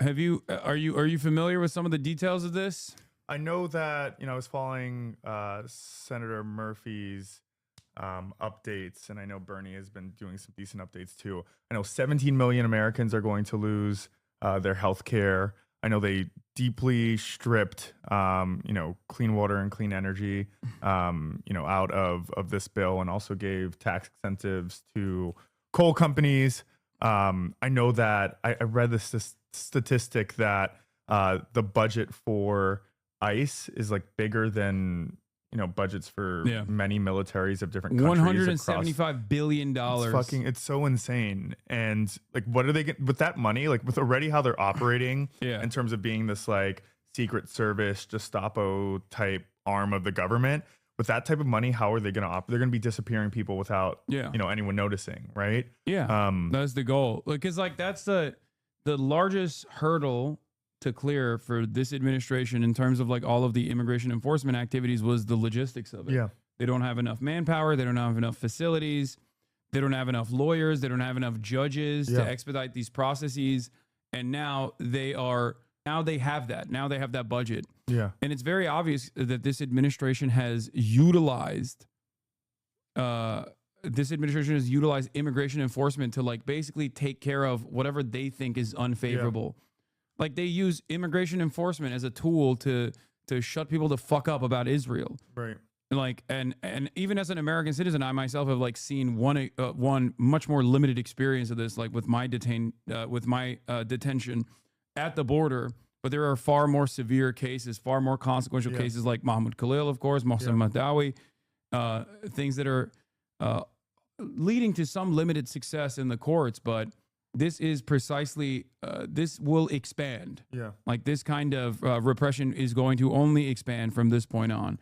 Are you familiar with some of the details of this? I know that, I was following Senator Murphy's updates, and I know Bernie has been doing some decent updates too. I know 17 million Americans are going to lose their health care. I know they deeply stripped, clean water and clean energy, out of this bill, and also gave tax incentives to coal companies. I know that I read this statistic that the budget for ICE is like bigger than budgets for many militaries of different countries. $175 billion. It's so insane. And like, what are they getting with that money? Like, with already how they're operating in terms of being this like Secret Service Gestapo type arm of the government. With that type of money, how are they going to They're going to be disappearing people without anyone noticing, right? That's the goal. Because like that's the largest hurdle to clear for this administration in terms of like all of the immigration enforcement activities was the logistics of it. Yeah. They don't have enough manpower. They don't have enough facilities. They don't have enough lawyers. They don't have enough judges to expedite these processes. And now they have that. Now they have that budget. Yeah. And it's very obvious that this administration has utilized immigration enforcement to like basically take care of whatever they think is unfavorable. Like they use immigration enforcement as a tool to shut people the fuck up about Israel. Right. Like and even as an American citizen, I myself have like seen one much more limited experience of this, like with my detention at the border. But there are far more severe cases, far more consequential cases like Mahmoud Khalil, of course, Mohsen Madawi, things that are leading to some limited success in the courts. But this is precisely, this will expand. Yeah. Like this kind of repression is going to only expand from this point on.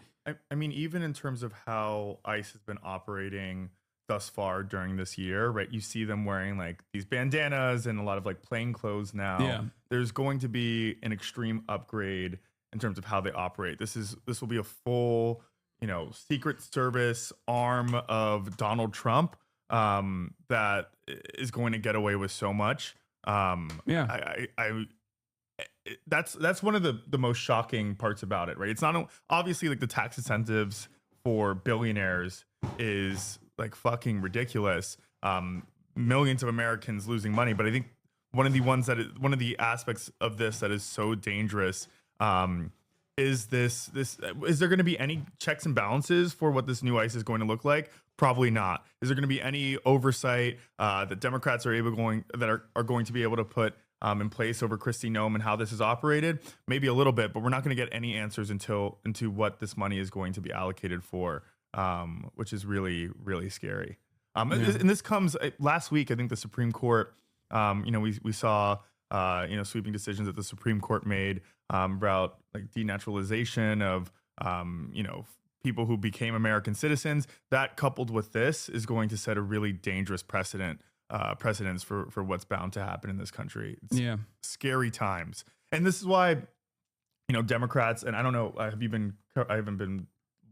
I mean, even in terms of how ICE has been operating thus far during this year, right? You see them wearing like these bandanas and a lot of like plain clothes now. Yeah. There's going to be an extreme upgrade in terms of how they operate. This will be a full, Secret Service arm of Donald Trump that is going to get away with so much. That's one of the most shocking parts about it, right? It's not obviously like the tax incentives for billionaires is like fucking ridiculous. Millions of Americans losing money, but I think one of the aspects of this that is so dangerous is this is there going to be any checks and balances for what this new ICE is going to look like? Probably not. Is there going to be any oversight that Democrats are going to be able to put in place over Kristi Noem and how this is operated? Maybe a little bit, but we're not going to get any answers into what this money is going to be allocated for, which is really, really scary. And this comes last week. I think the Supreme Court, we saw, sweeping decisions that the Supreme Court made about like denaturalization of, people who became American citizens. That coupled with this is going to set a really dangerous precedents for what's bound to happen in this country. It's scary times. And this is why, Democrats, and I don't know, I haven't been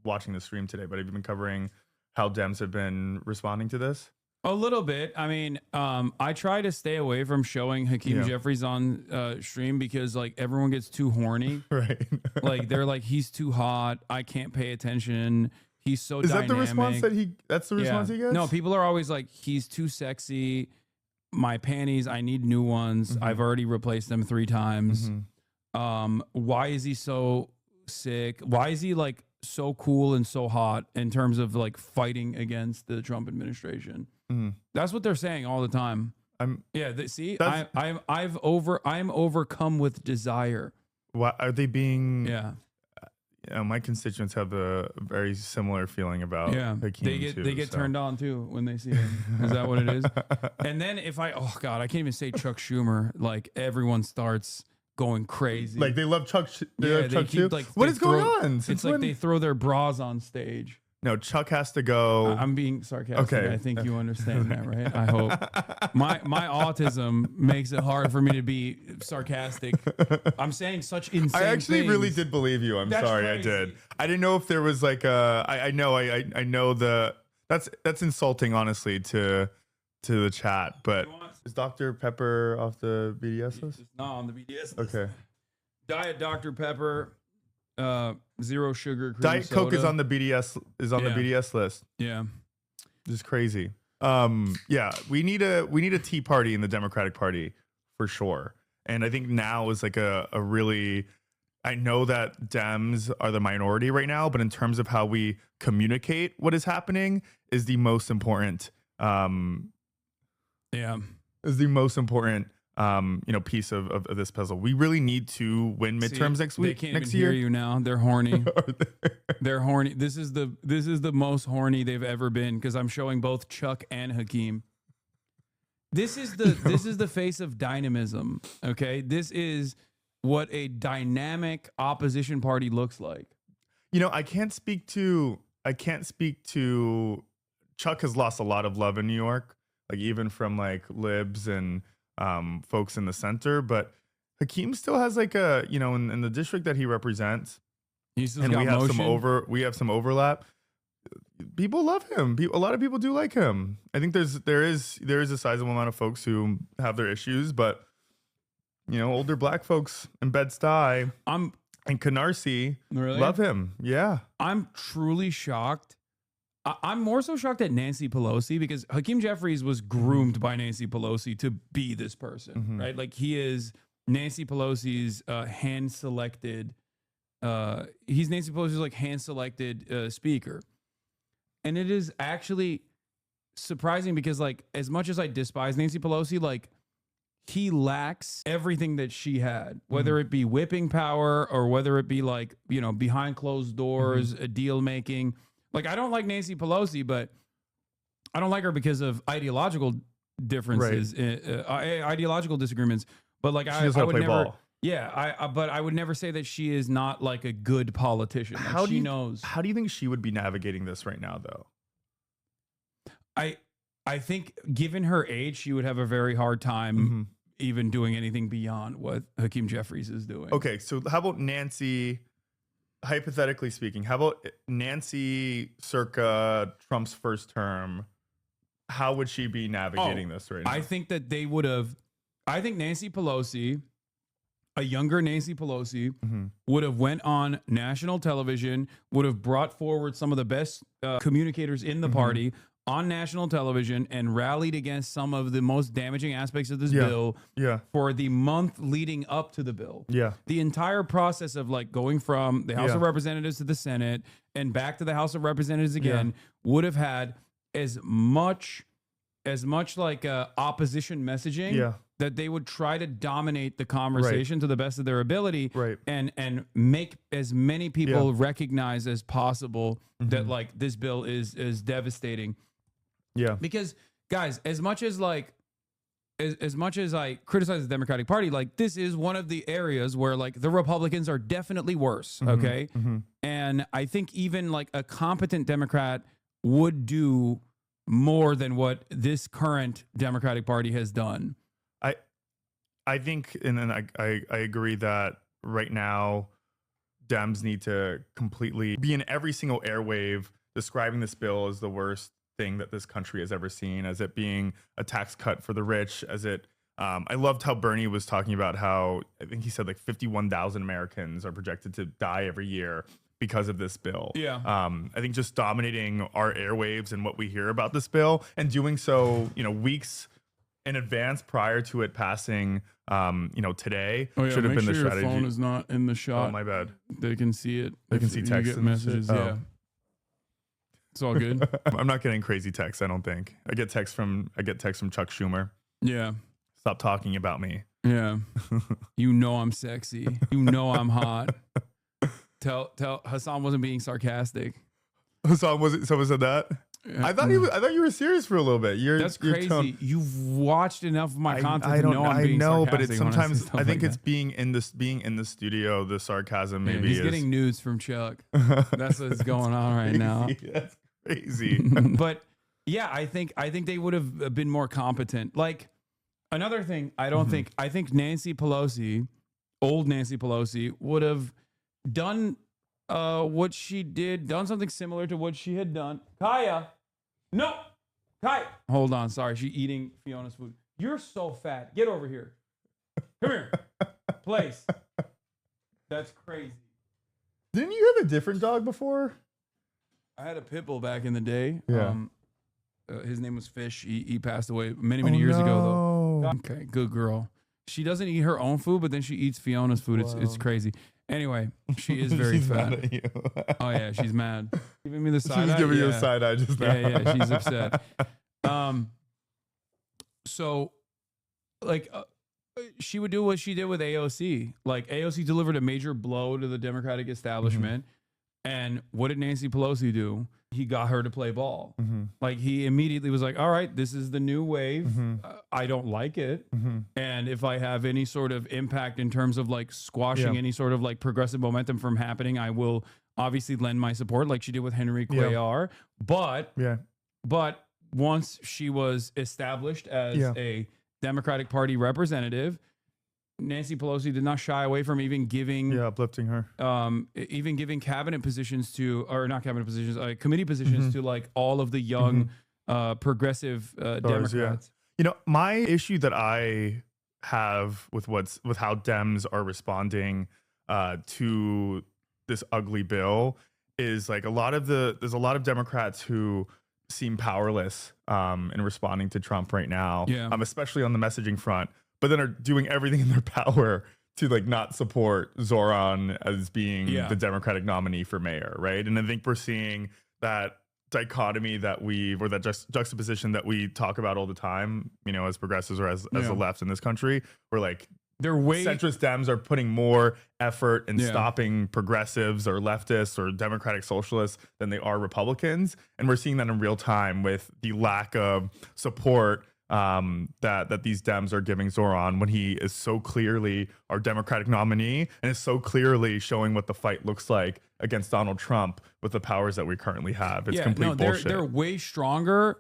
watching the stream today, but have you been covering how Dems have been responding to this? A little bit. I mean, I try to stay away from showing Hakeem Jeffries on stream because like everyone gets too horny. Right. Like they're like, he's too hot. I can't pay attention. He's so dynamic. Is that the response that's the response he gets? No, people are always like, he's too sexy. My panties, I need new ones. Mm-hmm. I've already replaced them 3 times. Mm-hmm. Why is he so sick? Why is he like so cool and so hot in terms of like fighting against the Trump administration? Mm. That's what they're saying all the time. I'm overcome with desire. What are they being? Yeah. My constituents have a very similar feeling about Hakeem. They get turned on too when they see him. Is that what it is? And then I can't even say Chuck Schumer. Like everyone starts going crazy. Like they love Chuck. Chuck keep, too. like, what is going on? It's like they throw their bras on stage. No, Chuck has to go. I'm being sarcastic. Okay. I think you understand that, right? I hope. My autism makes it hard for me to be sarcastic. I'm saying such insane I actually things. really did believe you. That's sorry, crazy. I did. I didn't know if there was like I know that's insulting, honestly, to the chat. But is Dr. Pepper off the BDS list? It's not on the BDS list. Okay. Diet Dr. Pepper. 0 sugar cream Diet soda. Coke is on the BDS list. Yeah. This is crazy. We need a Tea Party in the Democratic Party for sure. And I think now is like a really, I know that Dems are the minority right now, but in terms of how we communicate what is happening is the most important. Is the most important piece of this puzzle. We really need to win midterms next week. They can't next even year. hear you now. They're horny. They're horny. This is the most horny they've ever been because I'm showing both Chuck and Hakeem. This is the face of dynamism. Okay, this is what a dynamic opposition party looks like. I can't speak to Chuck has lost a lot of love in New York, like even from like libs and folks in the center, but Hakeem still has like a, in the district that he represents, and we have some overlap. People love him. A lot of people do like him. I think there is a sizable amount of folks who have their issues, but older black folks in Bed-Stuy and Canarsie love him. Yeah. I'm truly shocked. I'm more so shocked at Nancy Pelosi because Hakeem Jeffries was groomed by Nancy Pelosi to be this person, right? Like he is Nancy Pelosi's hand-selected. He's Nancy Pelosi's like hand-selected speaker, and it is actually surprising because like as much as I despise Nancy Pelosi, like he lacks everything that she had, whether it be whipping power or whether it be like behind closed doors, deal making. Like, I don't like Nancy Pelosi, but I don't like her because of ideological differences, ideological disagreements. But like, I would never, but I would never say that she is not like a good politician. Like, How do you think she would be navigating this right now, though? I think given her age, she would have a very hard time even doing anything beyond what Hakeem Jeffries is doing. Okay, so how about Nancy? Hypothetically speaking, how about Nancy circa Trump's first term? How would she be navigating this right now? I think that they would have. I think Nancy Pelosi, a younger Nancy Pelosi, would have went on national television, would have brought forward some of the best communicators in the party on national television and rallied against some of the most damaging aspects of this bill for the month leading up to the bill. Yeah. The entire process of like going from the House of Representatives to the Senate and back to the House of Representatives again would have had as much like opposition messaging that they would try to dominate the conversation to the best of their ability and make as many people recognize as possible that like this bill is devastating. Yeah. Because guys, as much as I criticize the Democratic Party, like this is one of the areas where like the Republicans are definitely worse. Okay. And I think even like a competent Democrat would do more than what this current Democratic Party has done. I think, and then I agree that right now Dems need to completely be in every single airwave describing this bill as the worst thing that this country has ever seen, as it being a tax cut for the rich, as it I loved how Bernie was talking about how I think he said like 51,000 Americans are projected to die every year because of this bill. I think just dominating our airwaves and what we hear about this bill and doing so, weeks in advance prior to it passing, today should have been the strategy. Your phone is not in the shot. Oh, my bad. They can see it. They can see text and messages. Yeah. It's all good. I'm not getting crazy texts, I don't think. I get texts from Chuck Schumer. Yeah. Stop talking about me. Yeah. I'm sexy. I'm hot. Tell Hassan wasn't being sarcastic. Hassan wasn't. Someone said that. I thought you were serious for a little bit. That's crazy. You've watched enough of my content to know I'm being sarcastic. But it's sometimes I think like it's being in the studio. The sarcasm maybe he's getting news from Chuck. That's what's going on right now. That's crazy. But yeah, I think they would have been more competent. Like another thing, I think Nancy Pelosi, old Nancy Pelosi, would have done what she did, done something similar to what she had done. Kaya, no, Kaya. Hold on, sorry, she's eating Fiona's food. You're so fat. Get over here. Come here, place. That's crazy. Didn't you have a different dog before? I had a pit bull back in the day. Yeah. His name was Fish. He passed away many years ago, though. Okay, good girl. She doesn't eat her own food, but then she eats Fiona's food. It's crazy. Anyway, she is very She's fat. mad at you. Oh yeah, she's mad. Giving me the side She's eye. giving you a side eye just now. Yeah, she's upset. So, like, she would do what she did with AOC. Like, AOC delivered a major blow to the Democratic establishment. And what did Nancy Pelosi do? He got her to play ball. Like, he immediately was like, all right, this is the new wave. I don't like it. And if I have any sort of impact in terms of like squashing any sort of like progressive momentum from happening, I will obviously lend my support like she did with Henry Cuellar. But once she was established as a Democratic Party representative, Nancy Pelosi did not shy away from even giving uplifting her, even giving cabinet positions to, or not cabinet positions, committee positions to like all of the young progressive Democrats. You know, my issue that I have with how Dems are responding to this ugly bill is like there's a lot of Democrats who seem powerless in responding to Trump right now, especially on the messaging front, but then are doing everything in their power to like not support Zoran as being the Democratic nominee for mayor, right? And I think we're seeing that dichotomy that that juxtaposition that we talk about all the time, you know, as progressives or as the left in this country, where like centrist Dems are putting more effort in stopping progressives or leftists or Democratic socialists than they are Republicans. And we're seeing that in real time with the lack of support that these Dems are giving Zoran when he is so clearly our Democratic nominee and is so clearly showing what the fight looks like against Donald Trump with the powers that we currently have. It's complete bullshit. They're way stronger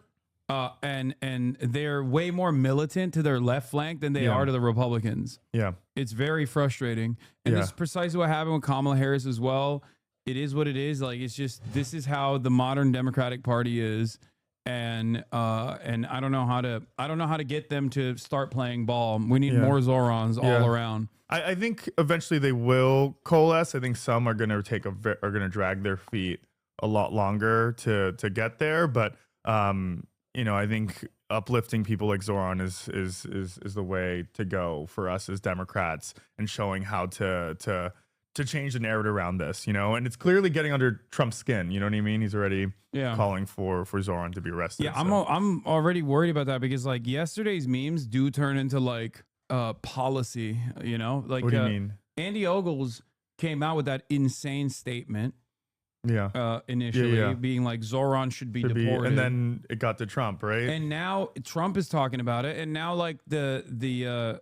and they're way more militant to their left flank than they are to the Republicans. Yeah. It's very frustrating. And this is precisely what happened with Kamala Harris as well. It is what it is. Like, it's just, this is how the modern Democratic Party is. And I don't know how to get them to start playing ball. We need more Zorans all around. I think eventually they will coalesce. I think some are going to drag their feet a lot longer to get there. But you know, I think uplifting people like Zoran is the way to go for us as Democrats, and showing how to change the narrative around this, you know. And it's clearly getting under Trump's skin, you know what I mean? He's already calling for Zoran to be arrested. Yeah, I'm already worried about that, because like yesterday's memes do turn into like policy, you know? Like, what do you mean? Andy Ogles came out with that insane statement. Initially being like Zoran should be deported, and then it got to Trump, right? And now Trump is talking about it, and now like the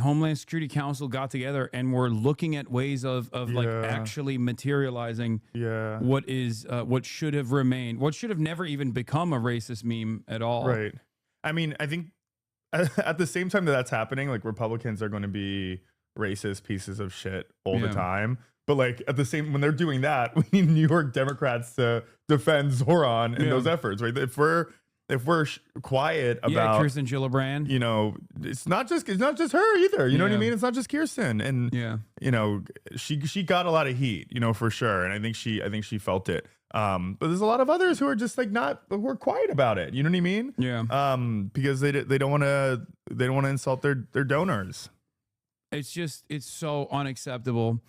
Homeland Security Council got together and we're looking at ways of like actually materializing what should have remained, what should have never even become a racist meme at all. Right. I mean, I think at the same time that's happening, like Republicans are going to be racist pieces of shit all the time. But like at the same, when they're doing that, we need New York Democrats to defend Zoran in those efforts, right? If we're quiet about Kirsten Gillibrand, you know, it's not just her either. You know what I mean? It's not just Kirsten, and you know, she got a lot of heat, you know, for sure, and I think she felt it. But there's a lot of others who are just like who are quiet about it. You know what I mean? Yeah. Because they don't want to insult their donors. It's so unacceptable.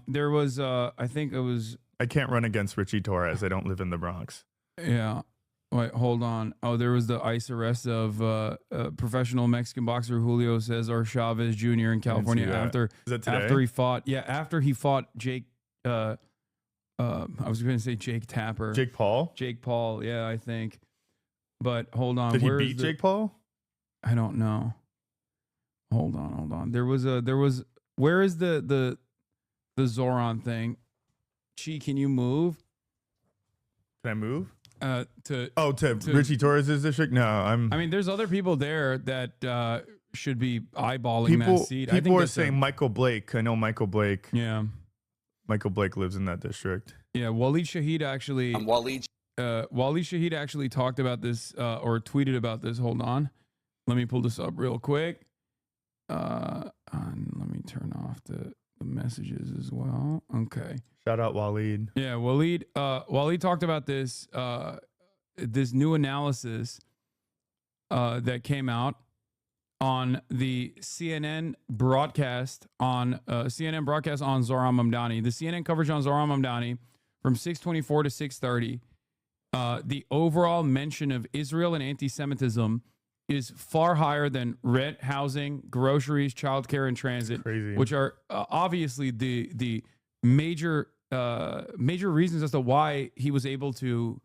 There was I think it was, I can't run against Richie Torres. I don't live in the Bronx. Yeah. Wait, hold on. Oh, there was the ICE arrest of professional Mexican boxer Julio Cesar Chavez Jr. in California after he fought Jake. I was going to say Jake Tapper. Jake Paul. Jake Paul. Yeah, I think. But hold on. Did he beat Jake Paul? I don't know. Hold on. There was. Where is the Zoran thing? Chi, can you move? Can I move? To Richie Torres' district? No, I mean, there's other people there that should be eyeballing that seat. People are saying Michael Blake. I know Michael Blake. Yeah, Michael Blake lives in that district. Yeah, Waleed Shahid actually. Waleed Shahid actually talked about this or tweeted about this. Hold on, let me pull this up real quick. Let me turn off the messages as well. Okay. Shout out Waleed. Yeah, Waleed talked about this this new analysis that came out on the CNN broadcast on Zohran Mamdani. The CNN coverage on Zohran Mamdani from 6:24 to 6:30. The overall mention of Israel and anti-Semitism is far higher than rent, housing, groceries, childcare, and transit, which are obviously the major reasons as to why he was able to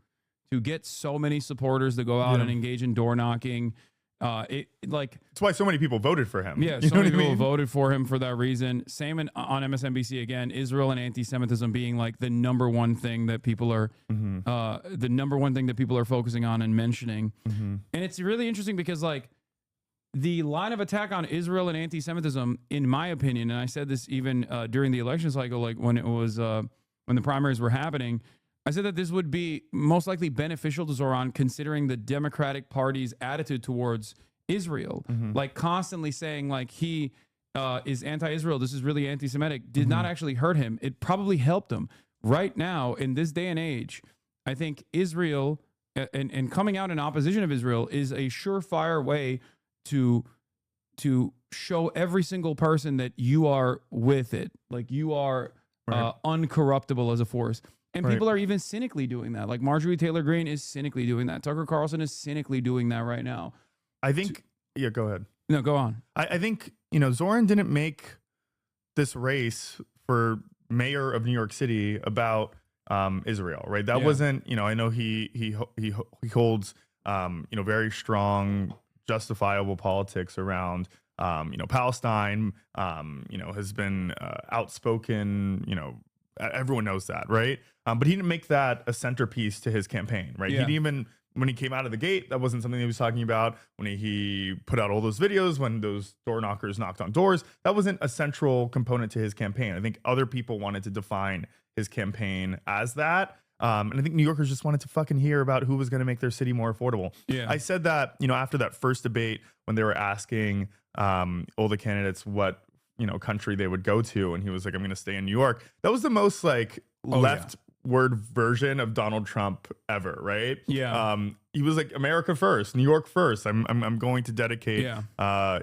get so many supporters to go out and engage in door knocking. It's why so many people voted for him. Yeah, so many people voted for him for that reason. Same on MSNBC again. Israel and anti-Semitism being like the number one thing that people are focusing on and mentioning. And it's really interesting because like the line of attack on Israel and anti-Semitism, in my opinion, and I said this even during the election cycle, like when it was when the primaries were happening. I said that this would be most likely beneficial to Zohran considering the Democratic Party's attitude towards Israel. Like constantly saying like he is anti-Israel, this is really anti-Semitic, did not actually hurt him. It probably helped him. Right now, in this day and age, I think Israel and coming out in opposition of Israel is a surefire way to show every single person that you are with it. Like you are uncorruptible as a force. And people are even cynically doing that. Like Marjorie Taylor Greene is cynically doing that. Tucker Carlson is cynically doing that right now. I think, go ahead. No, go on. I think, Zohran didn't make this race for mayor of New York City about Israel, right? That wasn't, I know he holds, very strong, justifiable politics around, Palestine, has been outspoken, everyone knows that, right? But he didn't make that a centerpiece to his campaign, right? He didn't even, when he came out of the gate, that wasn't something he was talking about. When he put out all those videos, when those door knockers knocked on doors, that wasn't a central component to his campaign. I think other people wanted to define his campaign as that. And I think New Yorkers just wanted to fucking hear about who was going to make their city more affordable. Yeah. I said that, after that first debate, when they were asking all the candidates what country they would go to, and he was like, I'm going to stay in New York. That was the most like leftward version of Donald Trump ever, right? Yeah. He was like, America first, New York first. I'm going to dedicate my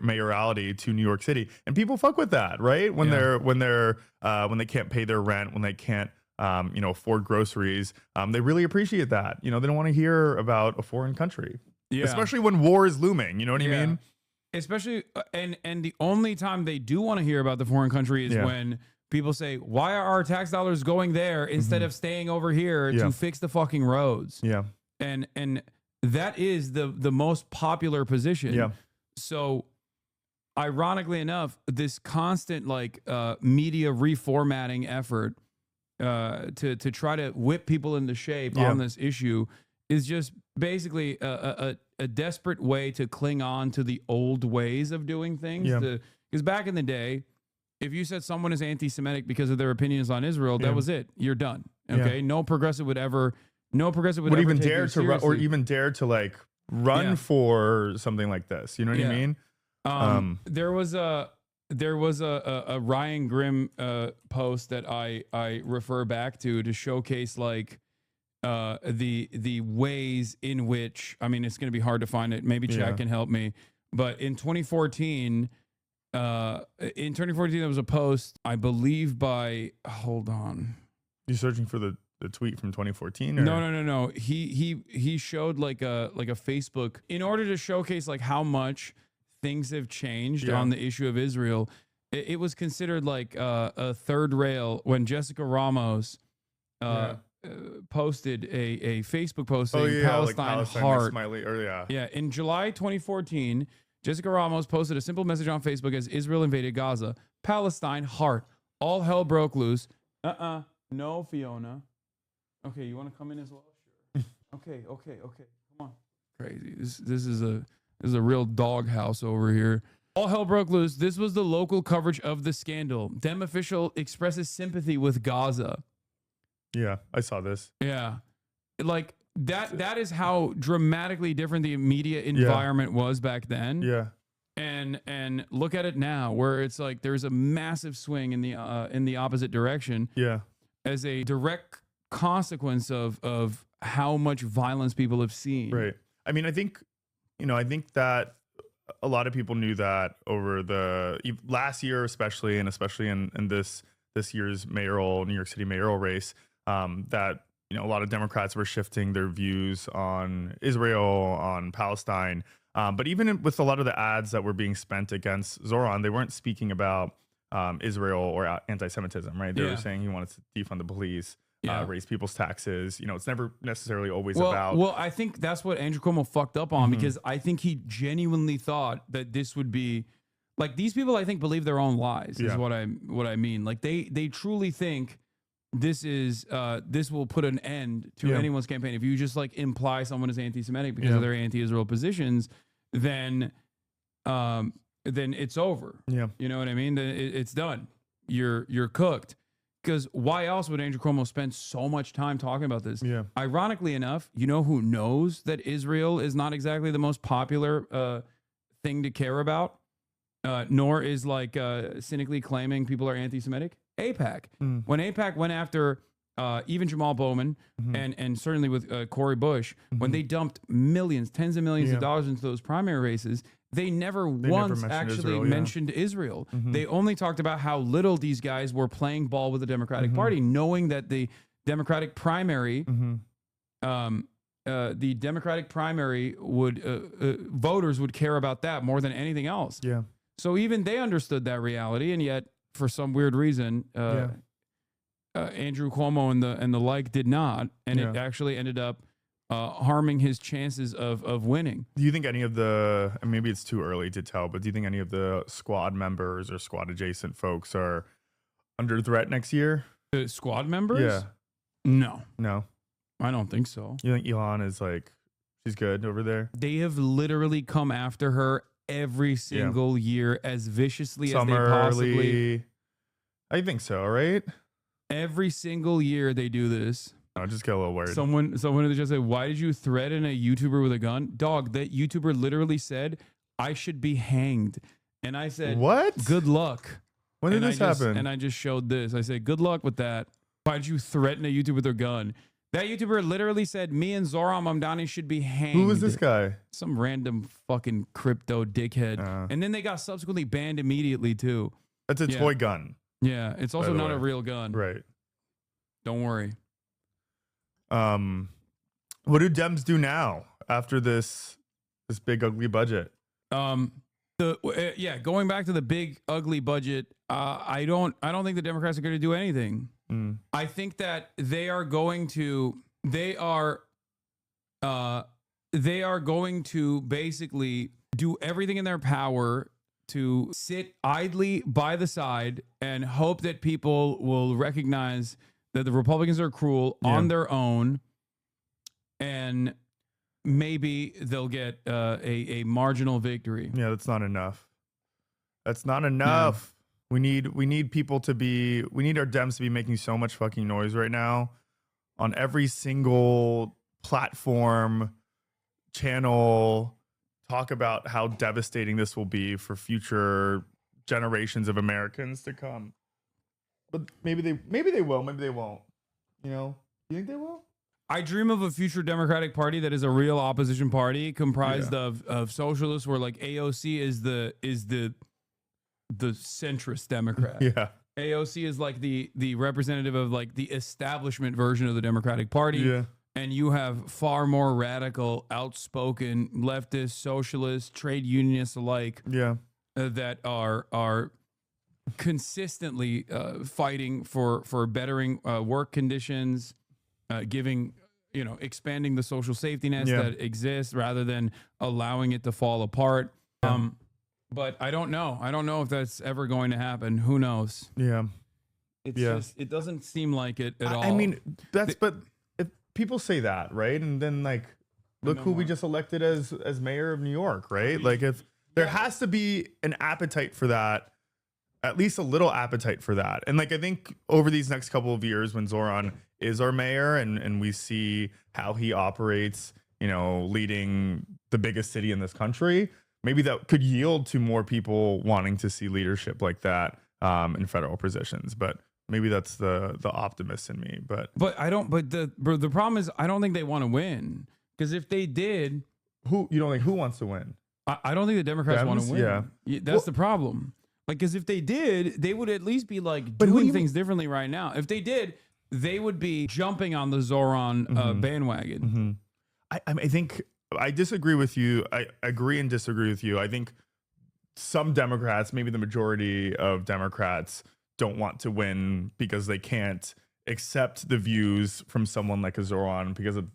mayoralty to New York City, and people fuck with that, right? When they can't pay their rent, when they can't afford groceries, they really appreciate that. They don't want to hear about a foreign country, especially when war is looming. You know what I mean? Especially, and the only time they do want to hear about the foreign country is when people say, why are our tax dollars going there instead of staying over here to fix the fucking roads? Yeah. And that is the most popular position. Yeah. So ironically enough, this constant like media reformatting effort to try to whip people into shape on this issue is just basically a desperate way to cling on to the old ways of doing things. Because back in the day, if you said someone is anti-Semitic because of their opinions on Israel, that was it. You're done. Okay, no progressive would ever even take dare you to seriously. or even dare to like run for something like this. You know what I mean? There was a Ryan Grimm post that I refer back to showcase like the ways in which, I mean, it's going to be hard to find it. Maybe Chad can help me. But in 2014, there was a post, I believe by, hold on. You searching for the tweet from 2014? Or? No. He showed like a Facebook in order to showcase like how much things have changed on the issue of Israel. It was considered like a third rail when Jessica Ramos posted a Facebook post saying Palestine heart. Smiley, In July 2014, Jessica Ramos posted a simple message on Facebook as Israel invaded Gaza. Palestine heart. All hell broke loose. No, Fiona. Okay, you want to come in as well? Sure. Okay. Come on. Crazy. This is a real doghouse over here. All hell broke loose. This was the local coverage of the scandal. Dem official expresses sympathy with Gaza. Yeah, I saw this. Yeah. Like that is how dramatically different the media environment was back then. Yeah. And look at it now, where it's like there's a massive swing in the opposite direction. Yeah. As a direct consequence of how much violence people have seen. Right. I mean, I think that a lot of people knew that over the last year, especially in this year's New York City mayoral race, that a lot of Democrats were shifting their views on Israel, on Palestine. But even with a lot of the ads that were being spent against Zoran, they weren't speaking about Israel or anti-Semitism, right? They were saying he wanted to defund the police, raise people's taxes. It's never necessarily always about. Well, I think that's what Andrew Cuomo fucked up on, because I think he genuinely thought that this would be like, these people, I think, believe their own lies is what I mean. Like they truly think this will put an end to anyone's campaign. If you just like imply someone is anti-Semitic because of their anti-Israel positions, then it's over. Yeah. You know what I mean? It's done. You're cooked. Because why else would Andrew Cuomo spend so much time talking about this? Yeah. Ironically enough, you know who knows that Israel is not exactly the most popular thing to care about, nor is like cynically claiming people are anti-Semitic? AIPAC. When AIPAC went after even Jamal Bowman and certainly with Cori Bush, when they dumped millions, tens of millions of dollars into those primary races, they never once actually mentioned Israel. They only talked about how little these guys were playing ball with the Democratic Party, knowing that the Democratic primary, voters would care about that more than anything else. Yeah. So even they understood that reality, and yet for some weird reason, Andrew Cuomo and the like did not, and it actually ended up harming his chances of winning. Do you think any of the, and maybe it's too early to tell, but do you think any of the squad members or squad adjacent folks are under threat next year? The squad members? Yeah. No, I don't think so. You think Elon is like, she's good over there? They have literally come after her every single year as viciously as they possibly. I think so, right? Every single year they do this. I just got a little worried. Someone in the chat said, "Why did you threaten a YouTuber with a gun?" Dog, that YouTuber literally said, "I should be hanged," and I said, "What? Good luck." When did this happen? And I just showed this. I said, "Good luck with that." Why did you threaten a YouTuber with a gun? That YouTuber literally said, "Me and Zoran Mamdani should be hanged." Who was this guy? Some random fucking crypto dickhead. And then they got subsequently banned immediately too. That's a toy gun. Yeah, it's also not a real gun. Right. Don't worry. What do Dems do now after this big ugly budget? Going back to the big ugly budget, I don't think the Democrats are going to do anything. I think that they are going to basically do everything in their power to sit idly by the side and hope that people will recognize that the Republicans are cruel on their own, and maybe they'll get a marginal victory. Yeah, that's not enough. That's not enough. Yeah. We need people to be, we need our Dems to be making so much fucking noise right now on every single platform, channel, talk about how devastating this will be for future generations of Americans to come. But maybe they will, maybe they won't. You think they will? I dream of a future Democratic Party that is a real opposition party comprised of socialists, where like AOC is the centrist Democrat. Yeah. AOC is like the representative of like the establishment version of the Democratic Party. Yeah. And you have far more radical, outspoken leftist, socialist, trade unionists alike. Yeah. That are consistently fighting for bettering work conditions, expanding the social safety nets that exists rather than allowing it to fall apart. But I don't know. I don't know if that's ever going to happen. Who knows? Yeah. It's just, it doesn't seem like it at all. I mean, but if people say that, right? And then like, look who we just elected as mayor of New York, right? Like if there has to be an appetite for that, at least a little appetite for that. And like, I think over these next couple of years when Zoran is our mayor and we see how he operates, leading the biggest city in this country, maybe that could yield to more people wanting to see leadership like that in federal positions. But maybe that's the optimist in me. But the problem is I don't think they want to win, because if they did, you don't think who wants to win? I don't think the Democrats want to win. Yeah. That's the problem. Like, because if they did, they would at least be like doing things differently right now. If they did, they would be jumping on the Zoran bandwagon. I think I disagree with you. I agree and disagree with you. I think some Democrats, maybe the majority of Democrats, don't want to win because they can't accept the views from someone like a Zoran because of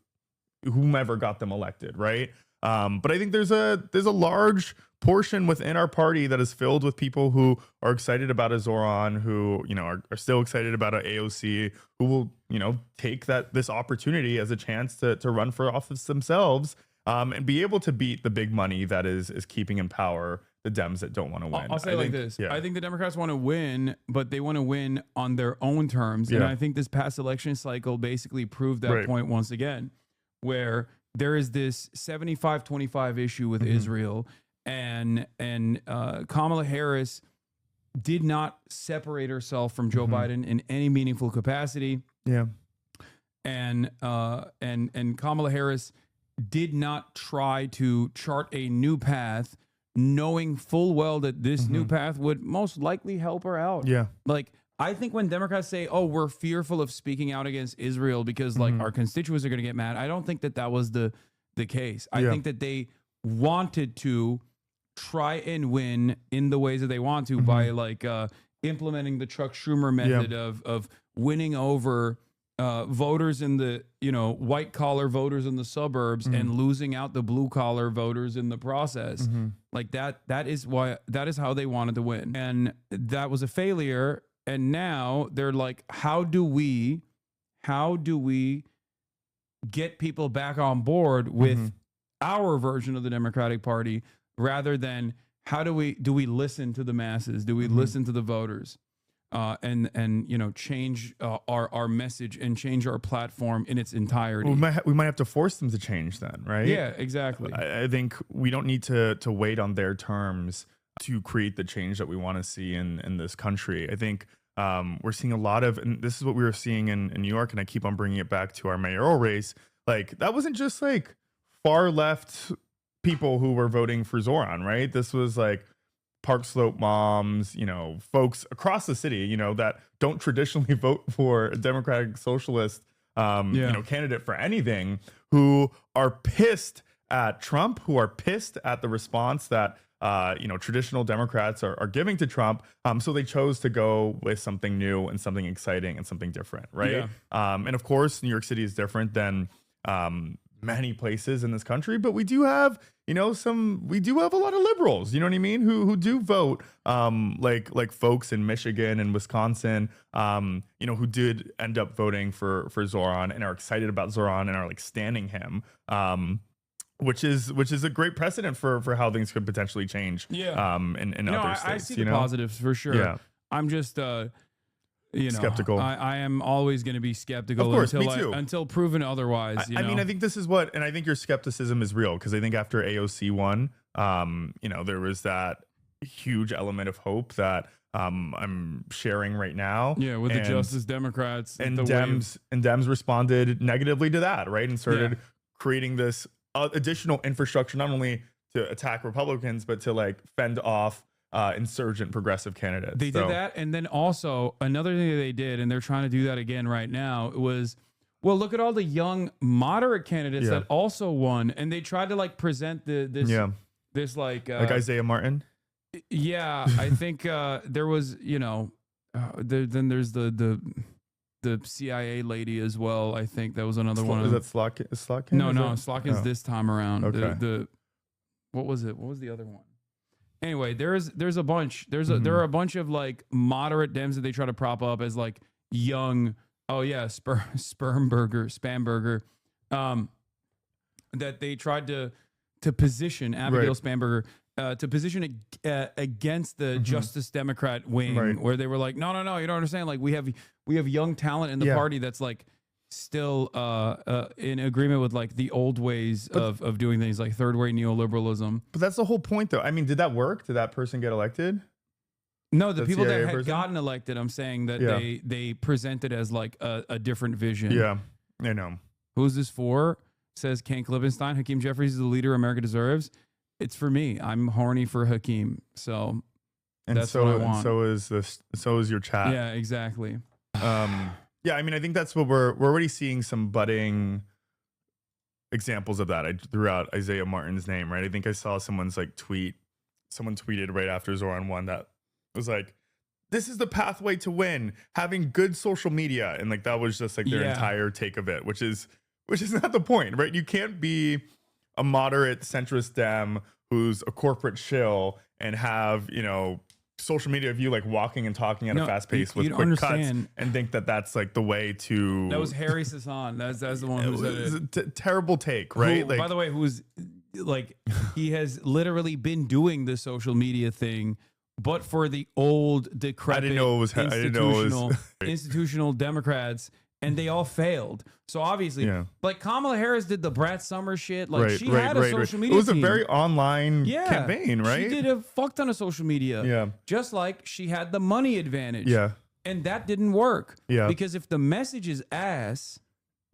whomever got them elected, right? But I think there's a large portion within our party that is filled with people who are excited about a Zoran, who are still excited about an AOC, who will take this opportunity as a chance to run for office themselves, and be able to beat the big money that is keeping in power the Dems that don't want to win. I'll say this. I think the Democrats want to win, but they want to win on their own terms. And I think this past election cycle basically proved that point once again, where there is this 75-25 issue with Israel, and Kamala Harris did not separate herself from Joe Biden in any meaningful capacity. Yeah. And Kamala Harris did not try to chart a new path, knowing full well that this new path would most likely help her out. Yeah. Like, I think when Democrats say, oh, we're fearful of speaking out against Israel because like our constituents are going to get mad, I don't think that was the case. I think that they wanted to try and win in the ways that they want to by like implementing the Chuck Schumer method of winning over voters in the white collar voters in the suburbs and losing out the blue collar voters in the process. Like that is how they wanted to win, and that was a failure. And now they're like, how do we get people back on board with our version of the Democratic Party, rather than how do we listen to the masses? Do we listen to the voters? And change our message and change our platform in its entirety. We might have to force them to change then, right? Yeah, exactly. I think we don't need to wait on their terms to create the change that we want to see in this country. I think we're seeing a lot of, and this is what we were seeing in New York, and I keep on bringing it back to our mayoral race. Like, that wasn't just like far left people who were voting for Zoran, right? This was like Park Slope moms, folks across the city, that don't traditionally vote for a Democratic Socialist, candidate for anything, who are pissed at Trump, who are pissed at the response that, traditional Democrats are giving to Trump. So they chose to go with something new and something exciting and something different, right? Yeah. And of course, New York City is different than many places in this country, but we do have a lot of liberals, you know what I mean, who do vote, like folks in Michigan and Wisconsin, who did end up voting for Zoran and are excited about Zoran and are like standing him, which is a great precedent for how things could potentially change. Yeah. In other states. I see the positives for sure. Yeah. I'm just skeptical. I am always going to me too. Until proven otherwise. I mean, I think this is and I think your skepticism is real, because I think after AOC won, there was that huge element of hope that I'm sharing right now. Yeah, with the Justice Democrats and Dems responded negatively to that, right, and started creating this additional infrastructure, not only to attack Republicans, but to like fend off insurgent progressive candidates. They did that, and then also another thing that they did, and they're trying to do that again right now, was, well, look at all the young moderate candidates that also won, and they tried to like present this like Isaiah Martin. Yeah, I think there was then there's the CIA lady as well. I think that was another one. Is that Slotkin? No, Slotkin's this time around. Okay. What was it? What was the other one? Anyway, there's a bunch. There are a bunch of like moderate Dems that they try to prop up as like young. Oh yeah, Spamberger. That they tried to position Abigail Spamberger to position against the Justice Democrat wing, where they were like, no, you don't understand. Like we have young talent in the party that's like still in agreement with like the old ways of doing things, like third way neoliberalism. But that's the whole point, though. I mean, did that work? Did that person get elected? No, the people that had gotten elected, I'm saying that they presented as like a different vision. Yeah, I know. Who's this for? Says Ken Klippenstein. Hakeem Jeffries is the leader America deserves. it's for me. I'm horny for Hakeem, so And that's so what I want. so is your chat. Yeah, exactly. Yeah, I mean, I think that's what we're already seeing some budding examples of that. I threw out Isaiah Martin's name, right? I think I saw someone's like tweet. Someone tweeted right after Zoran won that was like, "This is the pathway to win: having good social media," and like that was just like their entire take of it, which is not the point, right? You can't be a moderate centrist Dem who's a corporate shill and have social media of you like walking and talking at a fast pace with quick cuts and think that that's like the way to. That was Harry Sasson. That's the one who said it. A terrible take, right? Who, by the way, who's like he has literally been doing the social media thing, but for the old decrepit institutional Democrats, and they all failed. So obviously, like Kamala Harris did the Brad Summer shit. Like she had a social media. It was team. a very online campaign, right? She did a fuck ton of social media. Yeah. Just like she had the money advantage. Yeah. And that didn't work. Yeah. Because if the message is ass,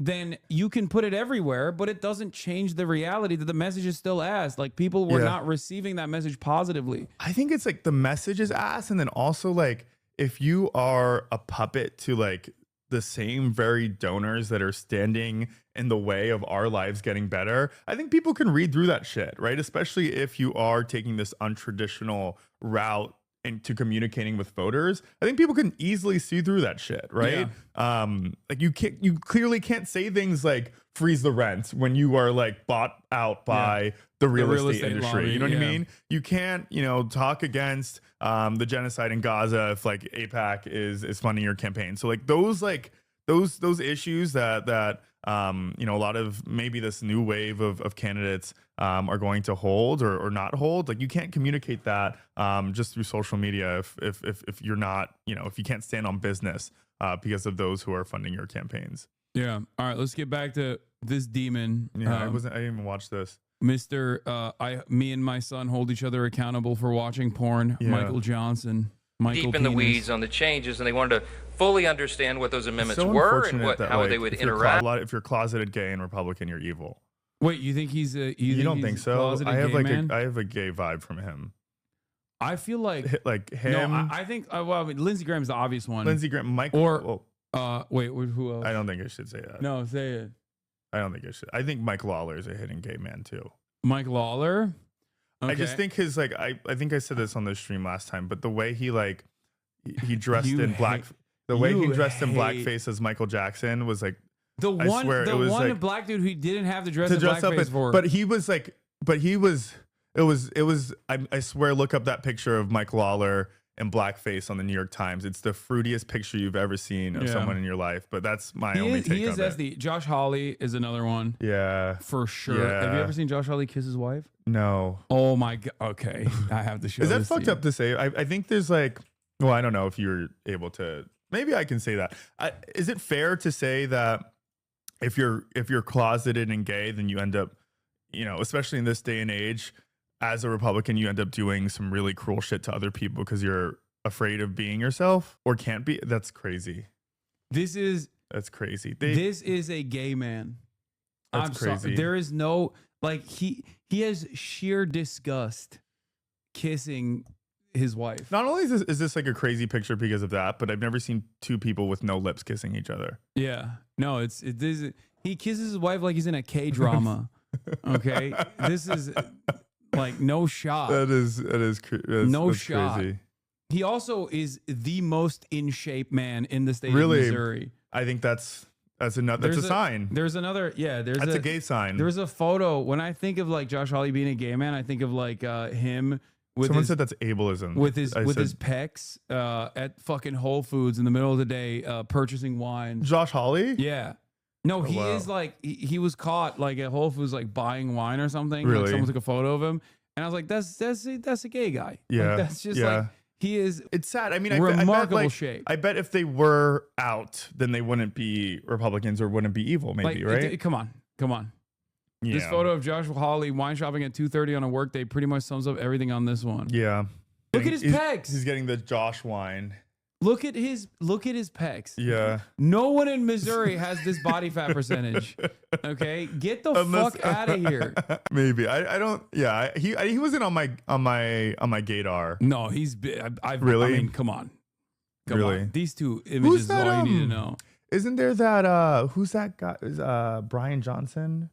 then you can put it everywhere, but it doesn't change the reality that the message is still ass. Like people were not receiving that message positively. I think it's like the message is ass, and then also like if you are a puppet to like the same very donors that are standing in the way of our lives getting better, I think people can read through that shit, right? Especially if you are taking this untraditional route into communicating with voters. I think people can easily see through that shit, right? Like you clearly can't say things like freeze the rent when you are like bought out by the real estate industry. lobby, You know what I mean? You can't, talk against the genocide in Gaza if like AIPAC is funding your campaign. So like those issues that a lot of maybe this new wave of candidates are going to hold or not hold. Like you can't communicate that just through social media if you're not, if you can't stand on business because of those who are funding your campaigns. Yeah. All right. Let's get back to this demon. Yeah, I didn't even watch this. Me and my son hold each other accountable for watching porn. Yeah. Michael Johnson. Deep in the weeds on the changes, and they wanted to fully understand what those amendments So were and unfortunate that, how like, they would if you're interact. if you're closeted gay and Republican, you're evil. Wait, you think he's a? You don't think so? I have gay man? I have a gay vibe from him. I feel like him. No, I think. Well, I mean, Lindsey Graham's the obvious one. Lindsey Graham, Mike. Wait, who else? I don't think I should say that. No, say it. I don't think I should. I think Mike Lawler is a hidden gay man too. Mike Lawler. Okay. I just think his like. I think I said this on the stream last time, but the way he like he dressed in black. The way he dressed in blackface as Michael Jackson was like the one black dude who didn't have to dress in blackface for. But he was like, it was. I swear, look up that picture of Mike Lawler in blackface on the New York Times. It's the fruitiest picture you've ever seen of someone in your life. But that's my only take on it. SD. Josh Hawley is another one. Yeah, for sure. Yeah. Have you ever seen Josh Hawley kiss his wife? No. Oh my god. Okay, I have to show. Is that this fucked to you. up to say? I think there's like. Well, I don't know if you're able to. Maybe I can say that. Is it fair to say that if you're closeted and gay, then you end up, especially in this day and age, as a Republican, you end up doing some really cruel shit to other people because you're afraid of being yourself or can't be? That's crazy. That's crazy. This is a gay man. That's crazy. Sorry. There is no he has sheer disgust kissing his wife. Not only is this like a crazy picture because of that, but I've never seen two people with no lips kissing each other. Yeah. No, he kisses his wife like he's in a K-drama. Okay. This is like no shot. No shot. Crazy. He also is the most in shape man in the state of Missouri. I think that's a sign. There's another, that's a gay sign. There's a photo. When I think of like Josh Hawley being a gay man, I think of like him Someone said that's ableism. With his pecs at fucking Whole Foods in the middle of the day purchasing wine. Josh Hawley? Yeah. No, he is like he was caught like at Whole Foods like buying wine or something. Really? Like someone took a photo of him, and I was like, that's a gay guy. Yeah, like, that's just like he is. It's sad. I mean, remarkable shape. I bet if they were out, then they wouldn't be Republicans or wouldn't be evil. Maybe right? Come on. Yeah. This photo of Josh Hawley wine shopping at 2:30 on a work day pretty much sums up everything on this one. Yeah. Look at his pecs. He's getting the Josh wine. Look at his pecs. Yeah. No one in Missouri has this body fat percentage. Okay, get the fuck out of here. Maybe I don't. Yeah, he wasn't on my gaydar. No, he's. Really? I mean, come on. Really? On. These two images is all you need to know. Isn't there that? Who's that guy? Is Brian Johnson?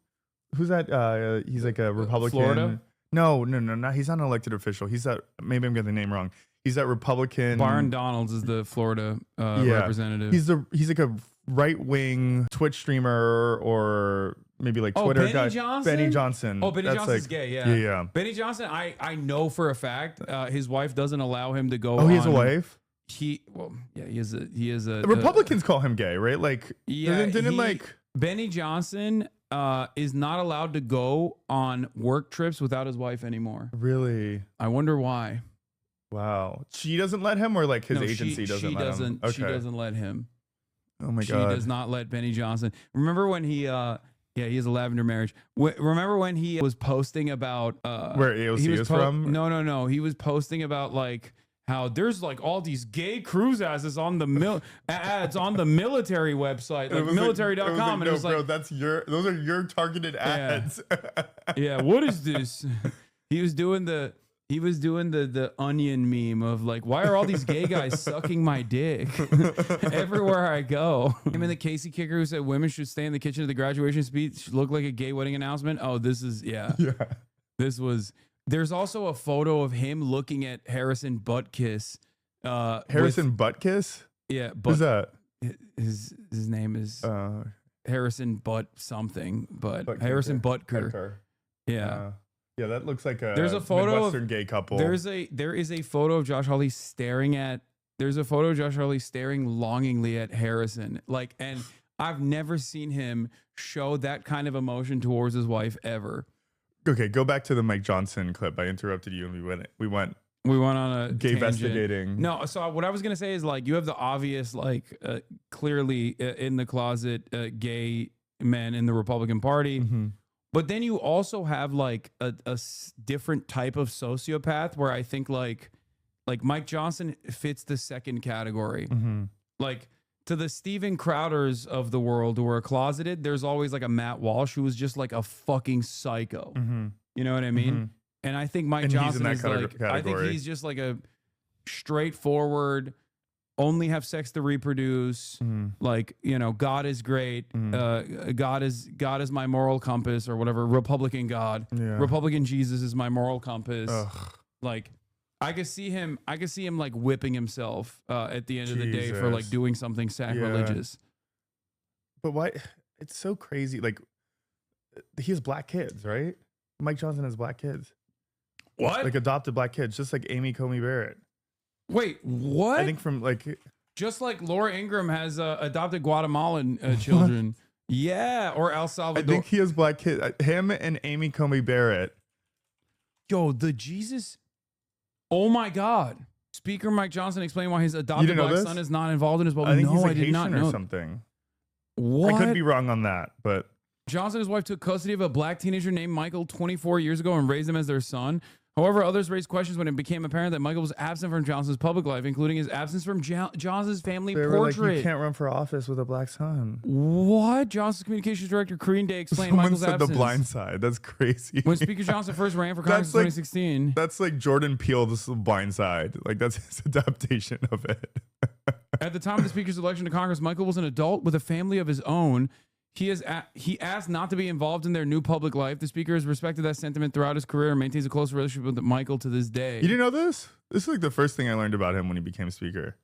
Who's that? He's like a Republican. Florida? No, not. He's not an elected official. He's that. Maybe I'm getting the name wrong. He's that Republican. Byron Donalds is the Florida representative. He's like a right wing Twitch streamer or maybe like Twitter Benny guy. Johnson? Benny Johnson. Oh, Benny That's Johnson's like, gay. Yeah. Yeah. Benny Johnson. I know for a fact his wife doesn't allow him to go. Oh, he has a wife. He is a. The Republicans call him gay, right? Like didn't Benny Johnson is not allowed to go on work trips without his wife anymore. Really? I wonder why. Wow. She doesn't let him, or like his agency doesn't let him? Okay. She doesn't let him. Oh my God. She does not let Benny Johnson. Remember when he he has a lavender marriage. Remember when he was posting about where AOC is from? No. He was posting about like how there's like all these gay cruise asses on the ads on the military website, like military.com. And it was like, those are your targeted ads. Yeah, what is this? He was doing the onion meme of like, why are all these gay guys sucking my dick everywhere I go? Him and the Casey kicker who said women should stay in the kitchen of the graduation speech look like a gay wedding announcement. Oh, this is This was. There's also a photo of him looking at Harrison Butkiss. Harrison Butkiss? Yeah. Who's that? His name is Harrison Butt something, but Harrison Butker. Yeah. Yeah, that looks like there's a photo Midwestern of, gay couple. There is a photo of Josh Hawley staring longingly at Harrison. Like, and I've never seen him show that kind of emotion towards his wife ever. Okay, go back to the Mike Johnson clip. I interrupted you and we went on a gay tangent. investigating. No, so what I was gonna say is like you have the obvious like clearly in the closet gay men in the Republican Party, but then you also have like a different type of sociopath where I think like Mike Johnson fits the second category. Like to the Steven Crowders of the world who are closeted, there's always like a Matt Walsh who was just like a fucking psycho. You know what I mean? And I think Mike Johnson is like, I think he's just like a straightforward, only have sex to reproduce. Like, you know, God is great. God is my moral compass or whatever. Republican God. Republican Jesus is my moral compass. Like, I could see him like whipping himself at the end of the day for like doing something sacrilegious. But why? It's so crazy. Like, he has black kids, right? Mike Johnson has black kids. What? Like adopted black kids, just like Amy Coney Barrett. Wait, what? I think from like, just like Laura Ingraham has adopted Guatemalan children. Yeah, or El Salvador. I think he has black kids. Him and Amy Coney Barrett. Yo, the Jesus. Oh my God. Speaker Mike Johnson explained why his adopted black son is not involved in his wedding. I think he's like I did Haitian not know. or something. What? I could be wrong on that, but Johnson and his wife took custody of a black teenager named Michael 24 years ago and raised him as their son. However, others raised questions when it became apparent that Michael was absent from Johnson's public life, including his absence from Johnson's family portrait. Like, you can't run for office with a black son. What? Johnson's communications director, Karine Day, explained Someone Michael's said absence. The Blind Side. That's crazy. When Speaker Johnson first ran for Congress in 2016. That's like Jordan Peele's The Blind Side. Like, that's his adaptation of it. At the time of the Speaker's election to Congress, Michael was an adult with a family of his own. He asked not to be involved in their new public life. The Speaker has respected that sentiment throughout his career and maintains a close relationship with Michael to this day. You didn't know this? This is like the first thing I learned about him when he became Speaker.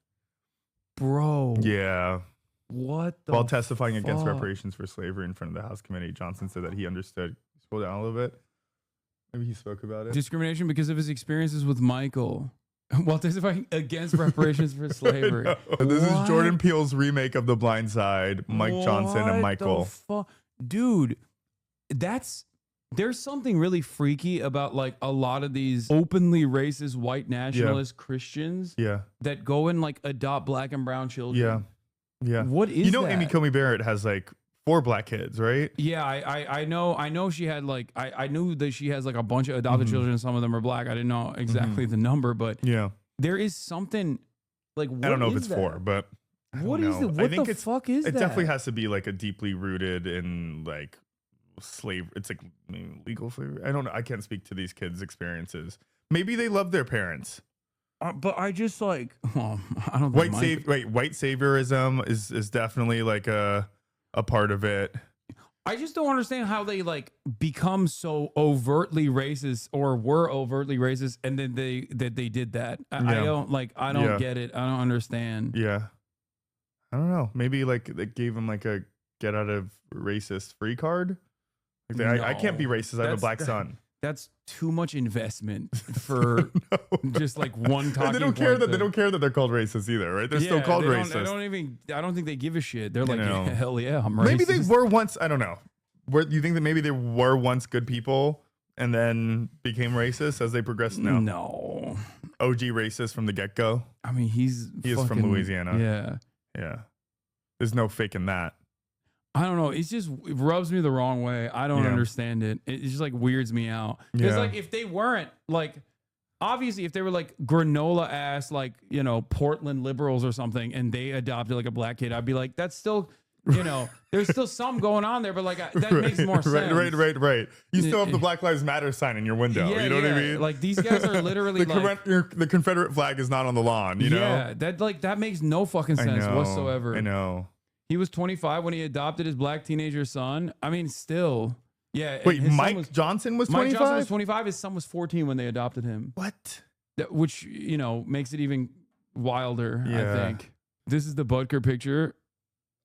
Bro. Yeah. What the While testifying against reparations for slavery in front of the House committee, Johnson said that he understood. Scroll down a little bit. Maybe he spoke about it. Discrimination because of his experiences with Michael. While testifying against reparations for slavery. This is Jordan Peele's remake of The Blind Side, Mike Johnson and Michael. Dude, there's something really freaky about like a lot of these openly racist white nationalist Christians that go and like adopt black and brown children. Yeah. What is that? Amy Coney Barrett has like 4 black kids, right? Yeah, I know she had like I knew that she has like a bunch of adopted children and some of them are black. I didn't know exactly the number, but yeah. There is something Like, what I don't know if is it's that? for, but What is it? What the fuck is it that? definitely has to be like a deeply rooted in like slave. It's like legal slavery. I don't know. I can't speak to these kids' experiences. Maybe they love their parents. But I just like, well, I don't White think white saviorism is definitely like a part of it. I just don't understand how they like become so overtly racist or were overtly racist, and then they did that. I don't get it. I don't understand. Yeah, I don't know. Maybe like they gave him like a get out of racist free card. Like I can't be racist. I have a black son. That's too much investment for just like one talking. And they don't care that they don't care that they're called racist either, right? They're still called racist. I don't think they give a shit. They're like, know. hell yeah, I'm racist. Maybe they were once. I don't know. You think that maybe they were once good people and then became racist as they progressed? No. OG racist from the get go. I mean, he is from Louisiana. Yeah. There's no faking that. I don't know. It rubs me the wrong way. I don't understand it. It just like weirds me out. Because like if they weren't like, obviously if they were like granola ass, like, you know, Portland liberals or something, and they adopted like a black kid, I'd be like, that's still, you know, there's still some going on there, but like that makes more sense. Right. You still have the Black Lives Matter sign in your window. Yeah, you know what I mean? Like these guys are literally the Confederate flag is not on the lawn. You know? Yeah, that makes no fucking sense whatsoever. I know. He was 25 when he adopted his black teenager son. I mean, still. Yeah. Wait, Mike Johnson was 25? Mike Johnson was 25. His son was 14 when they adopted him. What? Which, you know, makes it even wilder, Yeah. I think. This is the Butker picture.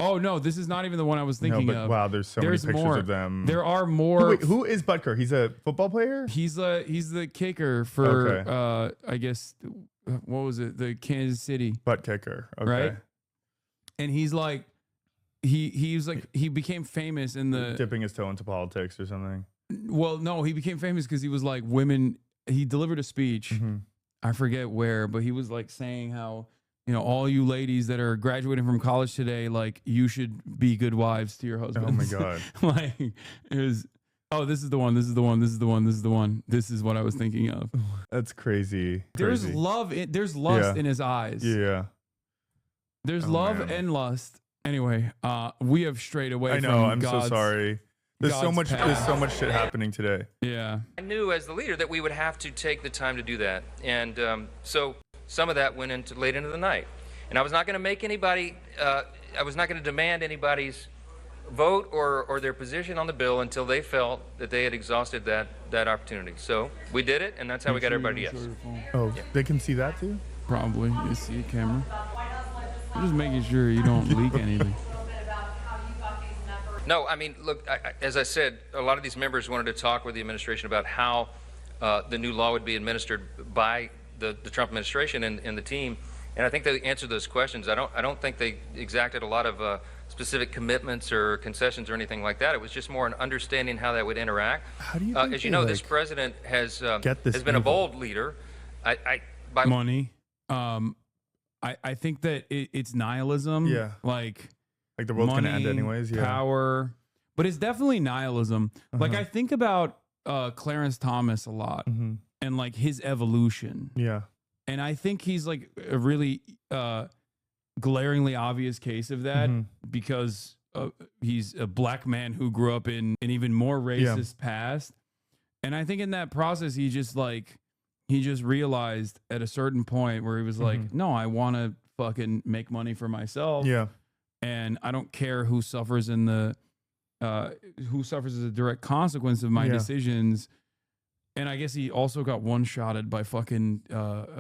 Oh, no, this is not even the one I was thinking of. Wow, there's many pictures more. of them. There are more. Wait, who is Butker? He's a football player? He's the kicker for, I guess, what was it? The Kansas City. Butt kicker. Okay. Right? And he's like, he became famous in the dipping his toe into politics or something. Well, no, he became famous because he was like he delivered a speech. Mm-hmm. I forget where, but he was like saying how, you know, all you ladies that are graduating from college today, like you should be good wives to your husbands. Oh my God. Like it was, this is the one. This is the one. This is the one. This is the one. This is what I was thinking of. That's crazy. There's love. There's lust in his eyes. Yeah. There's love and lust. Anyway, we have strayed away. I know. I'm God's, so sorry. There's so much. path. There's so much shit happening today. Yeah. I knew as the leader that we would have to take the time to do that, and so some of that went into late into the night. And I was not going to make anybody. I was not going to demand anybody's vote or their position on the bill until they felt that they had exhausted that opportunity. So we did it, and that's how we got everybody yes. Oh, they can see that too? Probably. You see a camera. I'm just making sure you don't leak anything. No, I mean, look, as I said, a lot of these members wanted to talk with the administration about how the new law would be administered by the Trump administration and the team. And I think they answered those questions. I don't think they exacted a lot of specific commitments or concessions or anything like that. It was just more an understanding how that would interact. How do you as you know, this president has been a bold leader. By money. I think that it's nihilism. Yeah. Like the world's money, gonna end anyways. Yeah. Power, but it's definitely nihilism. Like I think about Clarence Thomas a lot and like his evolution. Yeah. And I think he's like a really glaringly obvious case of that because he's a black man who grew up in an even more racist past. And I think in that process, he just realized at a certain point where he was like, no, I want to fucking make money for myself. Yeah. And I don't care who suffers as a direct consequence of my decisions. And I guess he also got one-shotted by fucking,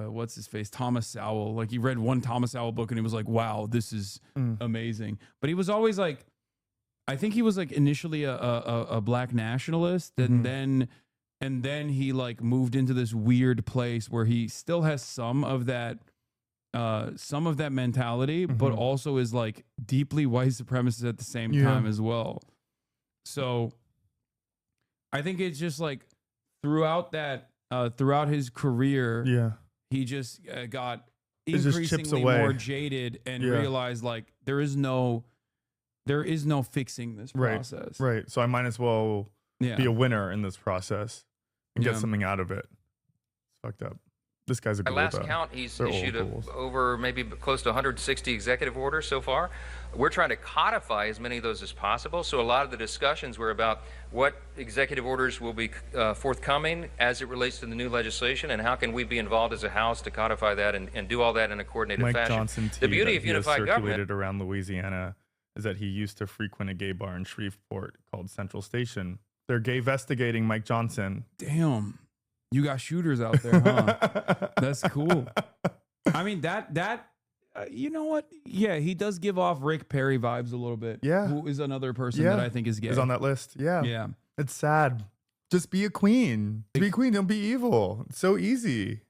what's his face? Thomas Sowell. Like he read one Thomas Sowell book and he was like, wow, this is amazing. But he was always like, I think he was like initially a black nationalist. And then he like moved into this weird place where he still has some of that mentality, but also is like deeply white supremacist at the same time as well. So I think it's just like throughout his career, he just got increasingly more jaded and realized like there is no fixing this process. Right. So I might as well be a winner in this process and get something out of it. It's fucked up. This guy's a At guru, last though. count, he's They're issued old fools. over maybe close to 160 executive orders so far. We're trying to codify as many of those as possible. So a lot of the discussions were about what executive orders will be forthcoming as it relates to the new legislation, and how can we be involved as a House to codify that and do all that in a coordinated Mike fashion. Johnson, The beauty of he has unified government. circulated around Louisiana is that he used to frequent a gay bar in Shreveport called Central Station. They're gay-vestigating Mike Johnson. Damn. You got shooters out there, huh? That's cool. I mean, you know what? Yeah, he does give off Rick Perry vibes a little bit. Yeah. Who is another person that I think is gay. Is on that list. Yeah. Yeah. It's sad. Just be a queen. Be a queen. Don't be evil. It's so easy.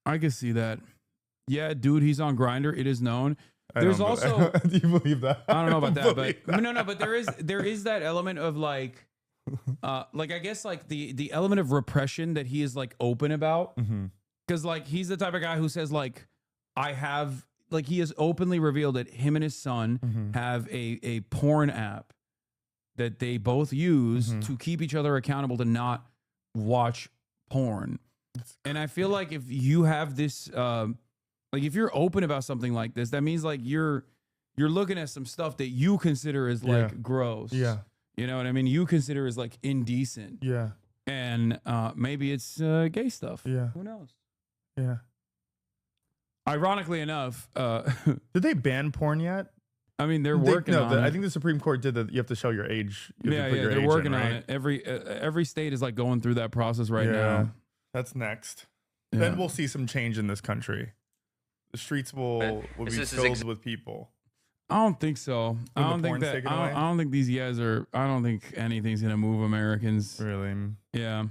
I can see that. Yeah, dude, he's on Grindr. It is known. There's Do you believe that? I don't know about that, believe but no, but there is that element of like I guess like the element of repression that he is like open about, because like he's the type of guy who says like he has openly revealed that him and his son have a porn app that they both use to keep each other accountable to not watch porn. And I feel like if you have this like if you're open about something like this, that means like you're looking at some stuff that you consider as like gross. Yeah. You know what I mean? You consider as like indecent. Yeah. And maybe it's gay stuff. Yeah. Who knows? Yeah. Ironically enough, did they ban porn yet? I mean, they're working on it. I think the Supreme Court did that. You have to show your age. They're working on it. Every state is like going through that process right now. That's next. Yeah. Then we'll see some change in this country. The streets will be filled with people. I don't think so. I When the don't think porn's that. taken I away? don't think these guys are. I don't think anything's gonna move Americans. Really? Yeah.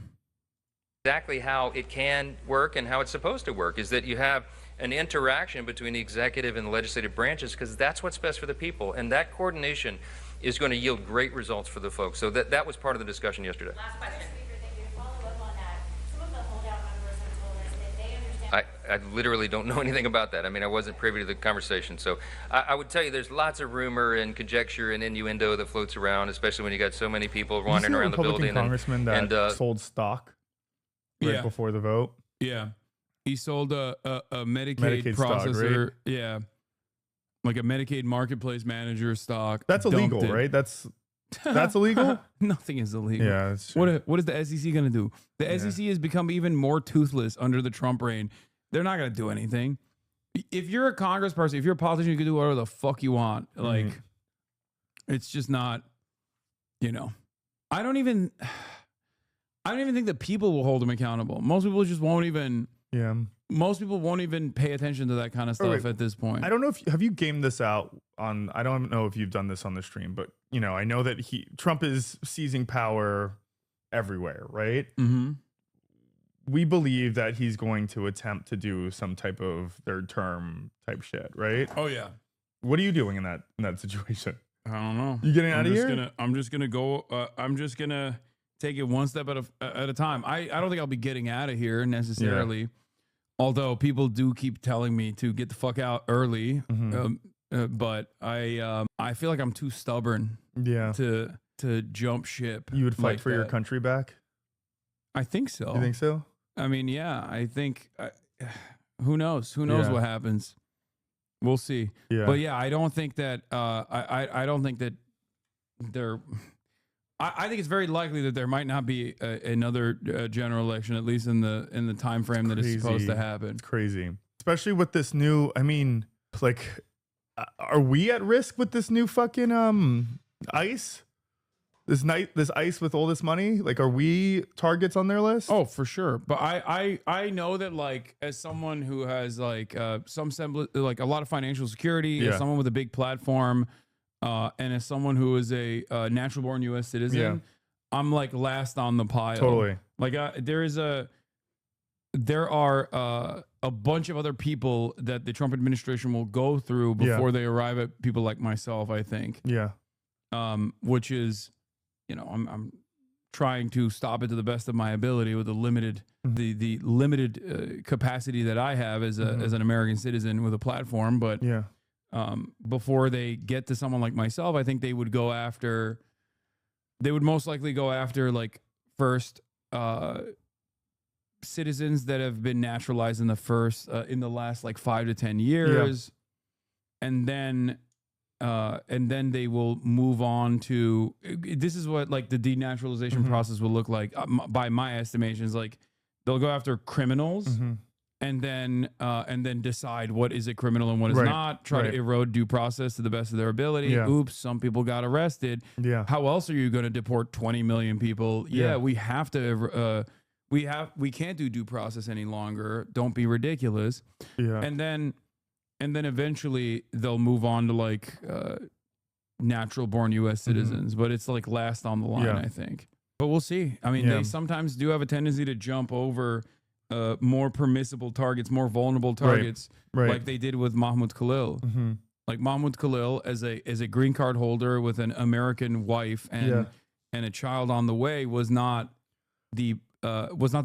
Exactly how it can work and how it's supposed to work is that you have an interaction between the executive and the legislative branches, because that's what's best for the people, and that coordination is going to yield great results for the folks. So that was part of the discussion yesterday. Last question. Follow up on that. Some of the holdout members have told us that they understand. I literally don't know anything about that. I mean, I wasn't privy to the conversation. So I would tell you there's lots of rumor and conjecture and innuendo that floats around, especially when you got so many people wandering around the building. Congressman that sold stock right before the vote. Yeah. He sold a Medicaid stock, processor. right? Yeah. Like a Medicaid marketplace manager stock. That's illegal, Dumped it. right? That's illegal? Nothing is illegal. Yeah, that's true. What is the SEC going to do? The SEC has become even more toothless under the Trump reign. They're not going to do anything. If you're a congressperson, if you're a politician, you can do whatever the fuck you want. Like, it's just not, I don't even think that people will hold them accountable. Most people just won't even. Yeah. Most people won't even pay attention to that kind of stuff at this point. I don't know have you gamed this out on, I don't know if you've done this on the stream, but I know that Trump is seizing power everywhere, right? Mm-hmm. We believe that he's going to attempt to do some type of third term type shit, right? Oh yeah. What are you doing in that situation? I don't know. You getting out of here? I'm just gonna go. I'm just gonna take it one step at a time. I don't think I'll be getting out of here necessarily. Yeah. Although people do keep telling me to get the fuck out early, but I feel like I'm too stubborn. Yeah. To jump ship. You would fight like for your that. country back? I think so. You think so? I mean, yeah. I think. Who knows? Who knows what happens? We'll see. Yeah. But yeah, I don't think that. I don't think that there. I think it's very likely that there might not be another general election, at least in the time frame that it's supposed to happen. It's crazy, especially with this new. I mean, like, are we at risk with this new fucking ICE? This ICE with all this money, like, are we targets on their list? Oh, for sure. But I know that, like, as someone who has like some semblance, like a lot of financial security, as someone with a big platform. And as someone who is a natural born U.S. citizen, I'm like last on the pile. Totally. Like there are a bunch of other people that the Trump administration will go through before they arrive at people like myself, I think. Yeah. Which is, I'm trying to stop it to the best of my ability with the limited capacity that I have as an American citizen with a platform, but before they get to someone like myself, I think they would most likely go after like first citizens that have been naturalized in the last like 5 to 10 years, and then they will move on to. This is what like the denaturalization process will look like by my estimations. Like they'll go after criminals. And then decide what is a criminal and what is not. Try to erode due process to the best of their ability. Oops, some people got arrested. How else are you going to deport 20 million people? We have to. We can't do due process any longer. Don't be ridiculous. And then eventually they'll move on to like natural born U.S. citizens. But it's like last on the line, I think. But we'll see. I mean, they sometimes do have a tendency to jump over more permissible targets, more vulnerable targets, like they did with Mahmoud Khalil. Like Mahmoud Khalil, as a green card holder with an American wife and a child on the way, was not the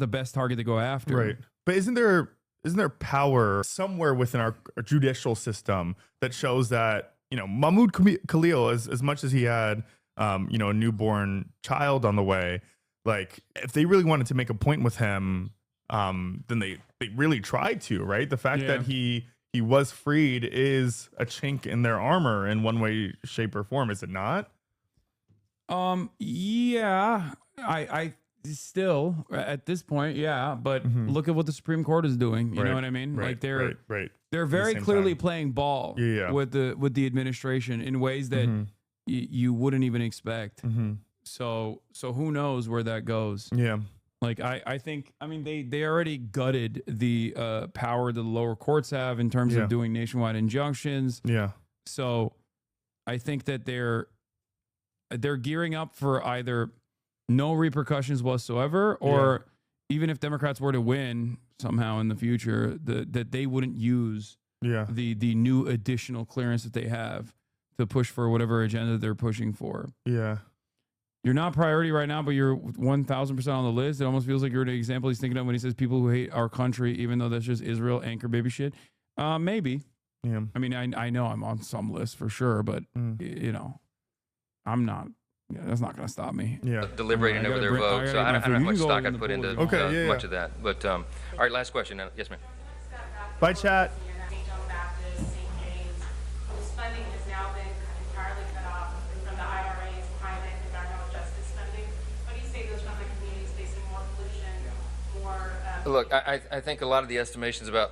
best target to go after. Right. But isn't there power somewhere within our judicial system that shows that, you know, Mahmoud Khalil, as much as he had a newborn child on the way, like if they really wanted to make a point with him, then they really tried to, right? The fact that he was freed is a chink in their armor in one way, shape, or form, is it not? Yeah, I still at this point, but look at what the Supreme Court is doing. You know what I mean? Like they're very clearly playing ball with the administration in ways that you wouldn't even expect. So who knows where that goes? Like I think, I mean, they already gutted the power that the lower courts have in terms of doing nationwide injunctions. So I think that they're gearing up for either no repercussions whatsoever, or even if Democrats were to win somehow in the future, that they wouldn't use the new additional clearance that they have to push for whatever agenda they're pushing for. You're not priority right now, but you're 1,000% on the list. It almost feels like you're an example he's thinking of when he says people who hate our country, even though that's just Israel anchor baby shit. Maybe. I mean, I know I'm on some list for sure, but you know, I'm not. That's not going to stop me. Deliberating over their vote, so I don't know how much stock I put into much of that. But all right, last question. Yes, ma'am. Bye, chat. Look, I think a lot of the estimations about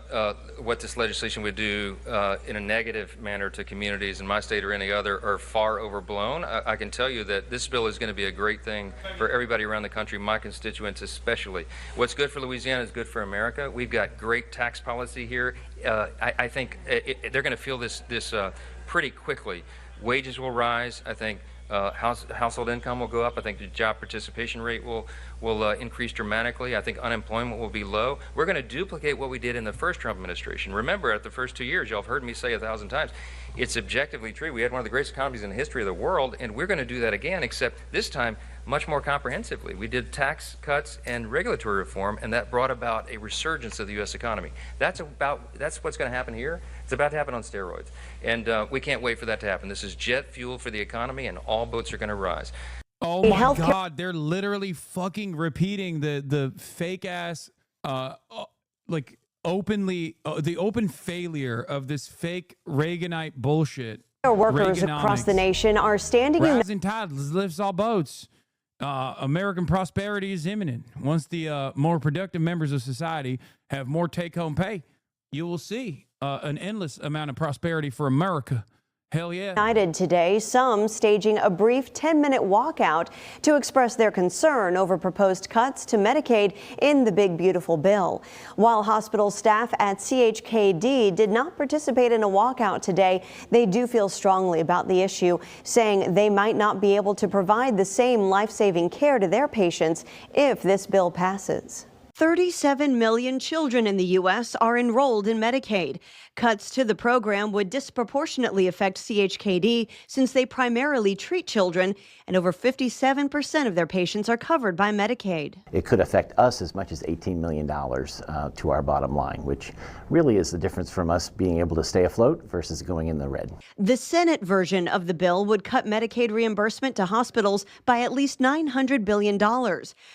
what this legislation would do in a negative manner to communities in my state or any other are far overblown. I can tell you that this bill is going to be a great thing for everybody around the country, my constituents especially. What's good for Louisiana is good for America. We've got great tax policy here. I think they're going to feel this pretty quickly. Wages will rise. I think household income will go up. I think the job participation rate will increase dramatically. I think unemployment will be low. We're going to duplicate what we did in the first Trump administration. Remember, at the first 2 years, y'all have heard me say 1,000 times, it's objectively true. We had one of the greatest economies in the history of the world, and we're going to do that again, except this time much more comprehensively. We did tax cuts and regulatory reform, and that brought about a resurgence of the U.S. economy. That's what's going to happen here. It's about to happen on steroids, and we can't wait for that to happen. This is jet fuel for the economy, and all boats are going to rise. Oh my God, they're literally fucking repeating the fake ass, like openly, the open failure of this fake Reaganite bullshit. Workers across the nation are standing in. Rising tide lifts all boats. American prosperity is imminent. Once the more productive members of society have more take-home pay, you will see an endless amount of prosperity for America. Hell yeah. United today, some staging a brief 10-minute walkout to express their concern over proposed cuts to Medicaid in the big beautiful bill. While hospital staff at CHKD did not participate in a walkout today, they do feel strongly about the issue, saying they might not be able to provide the same life-saving care to their patients if this bill passes. 37 million children in the U.S. are enrolled in Medicaid. Cuts to the program would disproportionately affect CHKD since they primarily treat children, and over 57% of their patients are covered by Medicaid. It could affect us as much as $18 million to our bottom line, which really is the difference from us being able to stay afloat versus going in the red. The Senate version of the bill would cut Medicaid reimbursement to hospitals by at least $900 billion.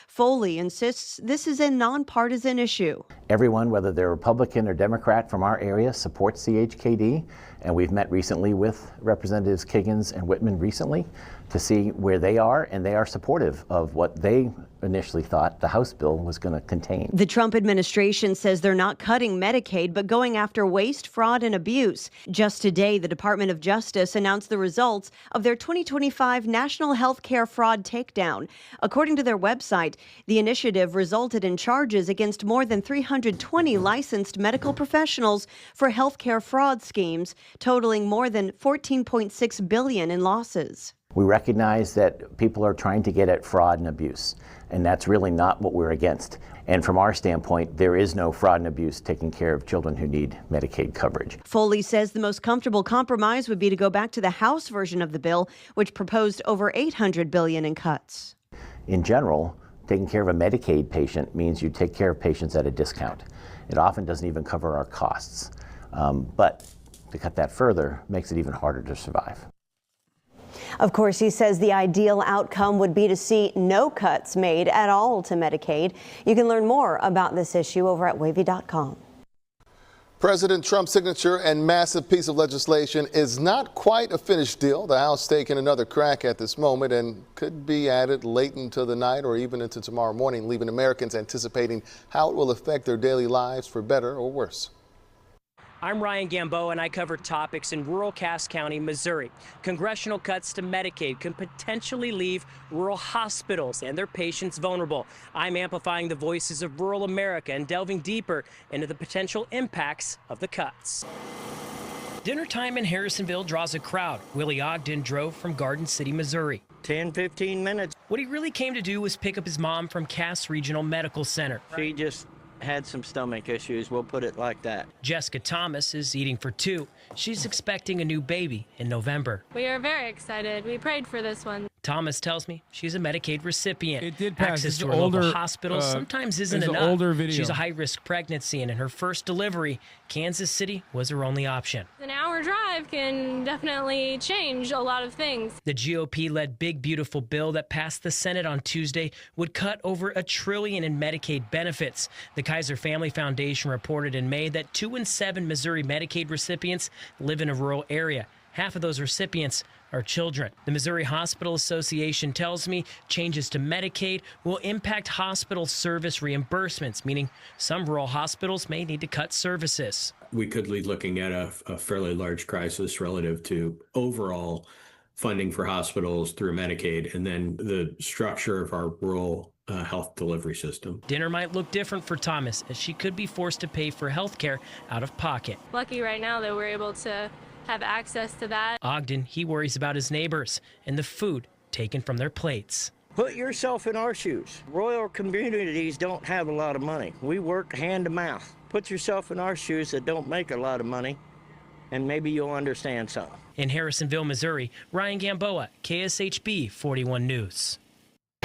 Foley insists this is a nonpartisan issue. Everyone, whether they're Republican or Democrat from our area, supports CHKD, and we've met recently with Representatives Kiggins and Whitman recently to see where they are, and they are supportive of what they initially thought the House bill was going to contain. The Trump administration says they're not cutting Medicaid, but going after waste, fraud, and abuse. Just today, the Department of Justice announced the results of their 2025 National Health Care Fraud Takedown. According to their website, the initiative resulted in charges against more than 320 licensed medical professionals for health care fraud schemes, totaling more than $14.6 billion in losses. We recognize that people are trying to get at fraud and abuse, and that's really not what we're against. And from our standpoint, there is no fraud and abuse taking care of children who need Medicaid coverage. Foley says the most comfortable compromise would be to go back to the House version of the bill, which proposed over $800 billion in cuts. In general, taking care of a Medicaid patient means you take care of patients at a discount. It often doesn't even cover our costs. But to cut that further makes it even harder to survive. Of course, he says the ideal outcome would be to see no cuts made at all to Medicaid. You can learn more about this issue over at wavy.com. President Trump's signature and massive piece of legislation is not quite a finished deal. The House taking another crack at this moment and could be added late into the night or even into tomorrow morning, leaving Americans anticipating how it will affect their daily lives for better or worse. I'm Ryan Gamboa, and I cover topics in rural Cass County, Missouri. Congressional cuts to Medicaid can potentially leave rural hospitals and their patients vulnerable. I'm amplifying the voices of rural America and delving deeper into the potential impacts of the cuts. Dinner time in Harrisonville draws a crowd. Willie Ogden drove from Garden City, Missouri. 10-15 minutes. What he really came to do was pick up his mom from Cass Regional Medical Center. She just had some stomach issues, we'll put it like that. Jessica Thomas is eating for two. She's expecting a new baby in November. We are very excited. We prayed for this one. Thomas tells me she's a Medicaid recipient. It did pass. Access to It's her older, local hospitals sometimes isn't it's an enough. older video. She's a high-risk pregnancy, and in her first delivery, Kansas City was her only option. An hour drive can definitely change a lot of things. The GOP-led Big Beautiful bill that passed the Senate on Tuesday would cut over $1 trillion in Medicaid benefits. The Kaiser Family Foundation reported in May that 2 in 7 Missouri Medicaid recipients live in a rural area. Half of those recipients are children. The Missouri Hospital Association tells me changes to Medicaid will impact hospital service reimbursements, meaning some rural hospitals may need to cut services. We could be looking at a fairly large crisis relative to overall funding for hospitals through Medicaid and then the structure of our rural health delivery system. Dinner might look different for Thomas, as she could be forced to pay for health care out of pocket. Lucky right now that we're able to have access to that. Ogden, he worries about his neighbors and the food taken from their plates. Put yourself in our shoes. Rural communities don't have a lot of money. We work hand to mouth. Put yourself in our shoes that don't make a lot of money, and maybe you'll understand something. In Harrisonville, Missouri, Ryan Gamboa, KSHB 41 News.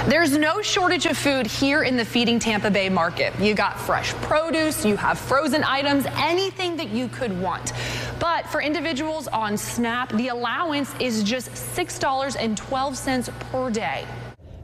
There's no shortage of food here in the Feeding Tampa Bay market. You got fresh produce, you have frozen items, anything that you could want. But for individuals on SNAP, the allowance is just $6.12 per day.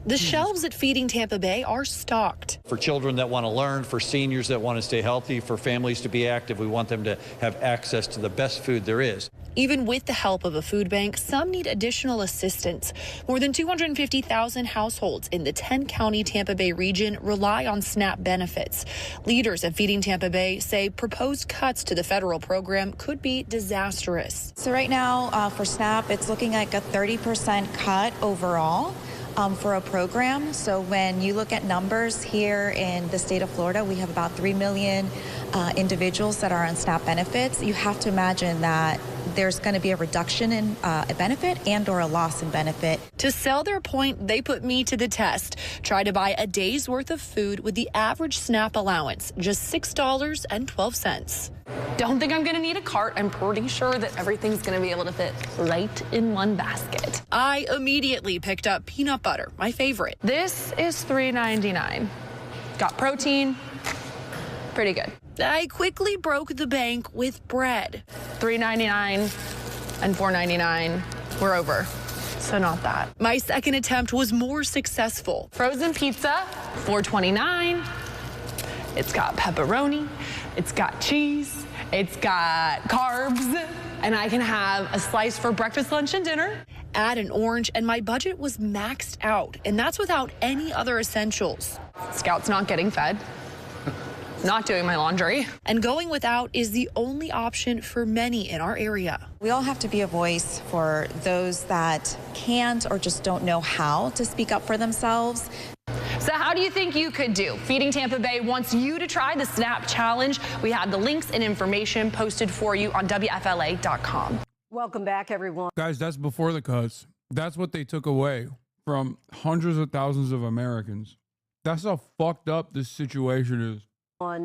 The shelves at Feeding Tampa Bay are stocked. For children that want to learn, for seniors that want to stay healthy, for families to be active, we want them to have access to the best food there is. Even with the help of a food bank, some need additional assistance. More than 250,000 households in the 10-county Tampa Bay region rely on SNAP benefits. Leaders at Feeding Tampa Bay say proposed cuts to the federal program could be disastrous. So right now for SNAP, it's looking like a 30% cut overall. For a program. So when you look at numbers here in the state of Florida, we have about 3 million individuals that are on SNAP benefits. You have to imagine that there's going to be a reduction in a benefit and or a loss in benefit. To sell their point, they put me to the test. Try to buy a day's worth of food with the average SNAP allowance, just $6.12. Don't think I'm going to need a cart. I'm pretty sure that everything's going to be able to fit right in one basket. I immediately picked up peanut butter, my favorite. This is $3.99. Got protein. Pretty good. I quickly broke the bank with bread. $3.99 and $4.99. We're over. So not that. My second attempt was more successful. Frozen pizza, $4.29. It's got pepperoni, it's got cheese, it's got carbs, and I can have a slice for breakfast, lunch, and dinner. Add an orange, and my budget was maxed out, and that's without any other essentials. Scout's not getting fed, not doing my laundry. And going without is the only option for many in our area. We all have to be a voice for those that can't or just don't know how to speak up for themselves. So how do you think you could do? Feeding Tampa Bay wants you to try the SNAP Challenge. We have the links and information posted for you on WFLA.com. Welcome back, everyone. Guys, that's before the cuts. That's what they took away from hundreds of thousands of Americans. That's how fucked up this situation is.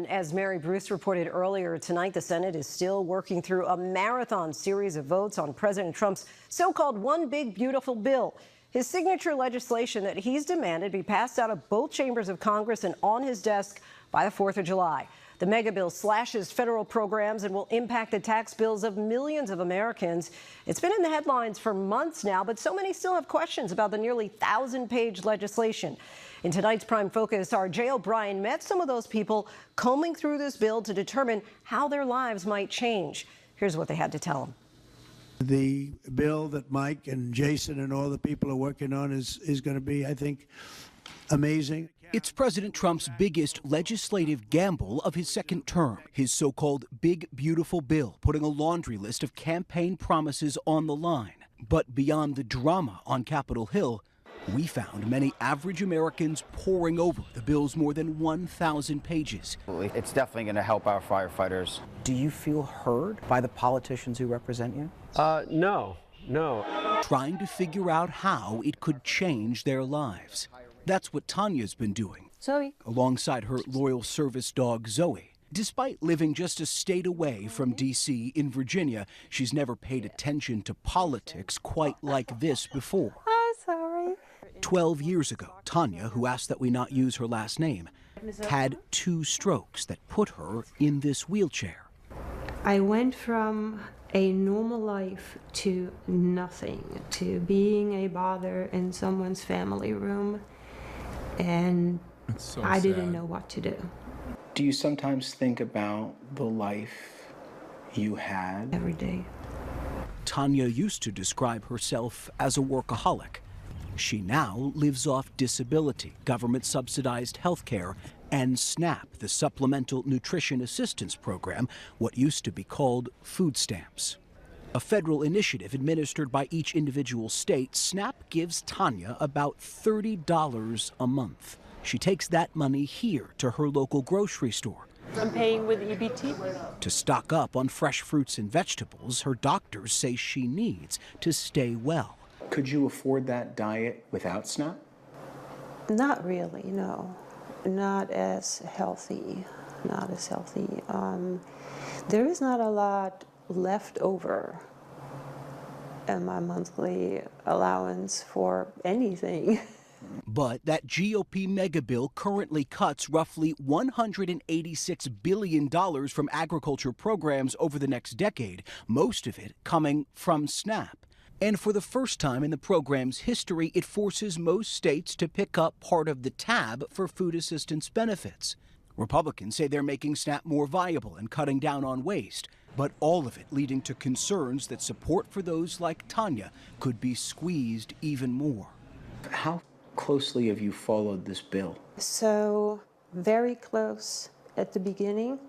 As Mary Bruce reported earlier tonight, the Senate is still working through a marathon series of votes on President Trump's so-called One Big Beautiful Bill. His signature legislation that he's demanded be passed out of both chambers of Congress and on his desk by the 4th of July. The mega bill slashes federal programs and will impact the tax bills of millions of Americans. It's been in the headlines for months now, but so many still have questions about the nearly 1,000-page legislation. In tonight's Prime Focus, our Jay O'Brien met some of those people combing through this bill to determine how their lives might change. Here's what they had to tell him. The bill that Mike and Jason and all the people are working on is going to be, I think, amazing. It's President Trump's biggest legislative gamble of his second term, his so-called Big Beautiful Bill, putting a laundry list of campaign promises on the line. But beyond the drama on Capitol Hill, we found many average Americans poring over the bill's more than 1,000 pages. It's definitely going to help our firefighters. Do you feel heard by the politicians who represent you? No. Trying to figure out how it could change their lives. That's what Tanya's been doing, Zoe, alongside her loyal service dog, Zoe. Despite living just a state away from D.C. in Virginia, she's never paid attention to politics quite like this before. I'm sorry. 12 years ago, Tanya, who asked that we not use her last name, had 2 strokes that put her in this wheelchair. I went from a normal life to nothing, to being a bother in someone's family room, and so I didn't know what to do. Do you sometimes think about the life you had? Every day. Tanya used to describe herself as a workaholic. She now lives off disability, government-subsidized health care, and SNAP, the Supplemental Nutrition Assistance Program, what used to be called food stamps. A federal initiative administered by each individual state, SNAP gives Tanya about $30 a month. She takes that money here to her local grocery store. I'm paying with EBT. To stock up on fresh fruits and vegetables her doctors say she needs to stay well. Could you afford that diet without SNAP? Not really, no. Not as healthy. There is not a lot left over in my monthly allowance for anything. But that GOP mega bill currently cuts roughly $186 billion from agriculture programs over the next decade, most of it coming from SNAP. And for the first time in the program's history, it forces most states to pick up part of the tab for food assistance benefits. Republicans say they're making SNAP more viable and cutting down on waste, but all of it leading to concerns that support for those like Tanya could be squeezed even more. How closely have you followed this bill? So, very close at the beginning,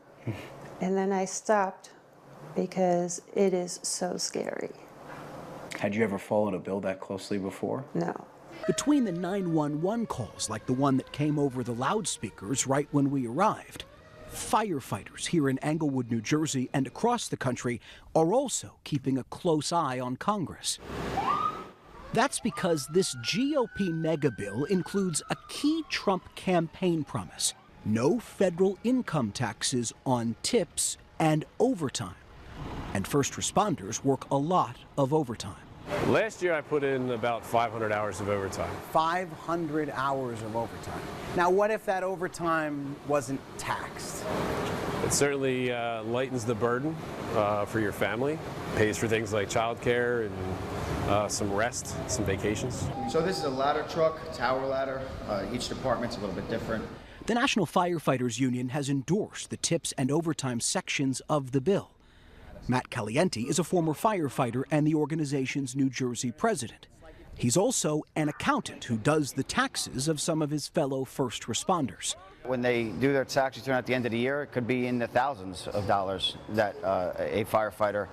and then I stopped because it is so scary. Had you ever followed a bill that closely before? No. Between the 911 calls, like the one that came over the loudspeakers right when we arrived, firefighters here in Englewood, New Jersey, and across the country are also keeping a close eye on Congress. That's because this GOP mega bill includes a key Trump campaign promise: no federal income taxes on tips and overtime. And first responders work a lot of overtime. Last year I put in about 500 hours of overtime. 500 hours of overtime. Now, what if that overtime wasn't taxed? It certainly lightens the burden for your family, pays for things like childcare and some rest, some vacations. So this is a ladder truck, tower ladder. Each department's a little bit different. The National Firefighters Union has endorsed the tips and overtime sections of the bill. Matt Caliente is a former firefighter and the organization's New Jersey president. He's also an accountant who does the taxes of some of his fellow first responders. When they do their tax return at the end of the year, it could be in the thousands of dollars that a firefighter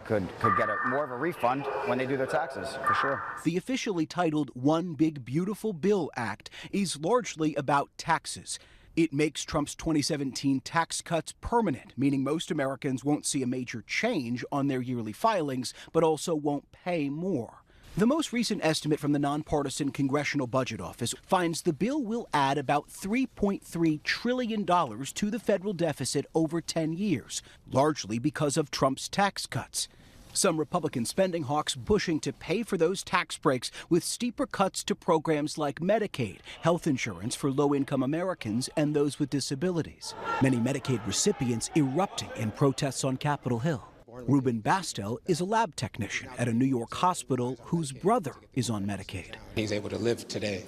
could get more of a refund when they do their taxes, for sure. The officially titled One Big Beautiful Bill Act is largely about taxes. It makes Trump's 2017 tax cuts permanent, meaning most Americans won't see a major change on their yearly filings, but also won't pay more. The most recent estimate from the nonpartisan Congressional Budget Office finds the bill will add about $3.3 trillion to the federal deficit over 10 years, largely because of Trump's tax cuts. Some Republican spending hawks pushing to pay for those tax breaks with steeper cuts to programs like Medicaid, health insurance for low-income Americans and those with disabilities. Many Medicaid recipients erupting in protests on Capitol Hill. Ruben Bastel is a lab technician at a New York hospital whose brother is on Medicaid. He's able to live today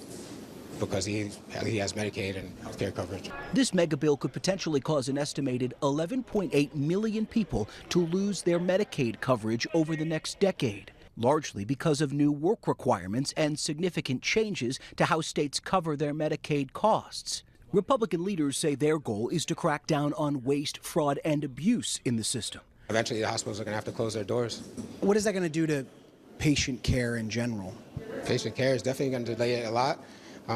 because he has Medicaid and health care coverage. This mega bill could potentially cause an estimated 11.8 million people to lose their Medicaid coverage over the next decade, largely because of new work requirements and significant changes to how states cover their Medicaid costs. Republican leaders say their goal is to crack down on waste, fraud, and abuse in the system. Eventually, the hospitals are going to have to close their doors. What is that going to do to patient care in general? Patient care is definitely going to delay it a lot.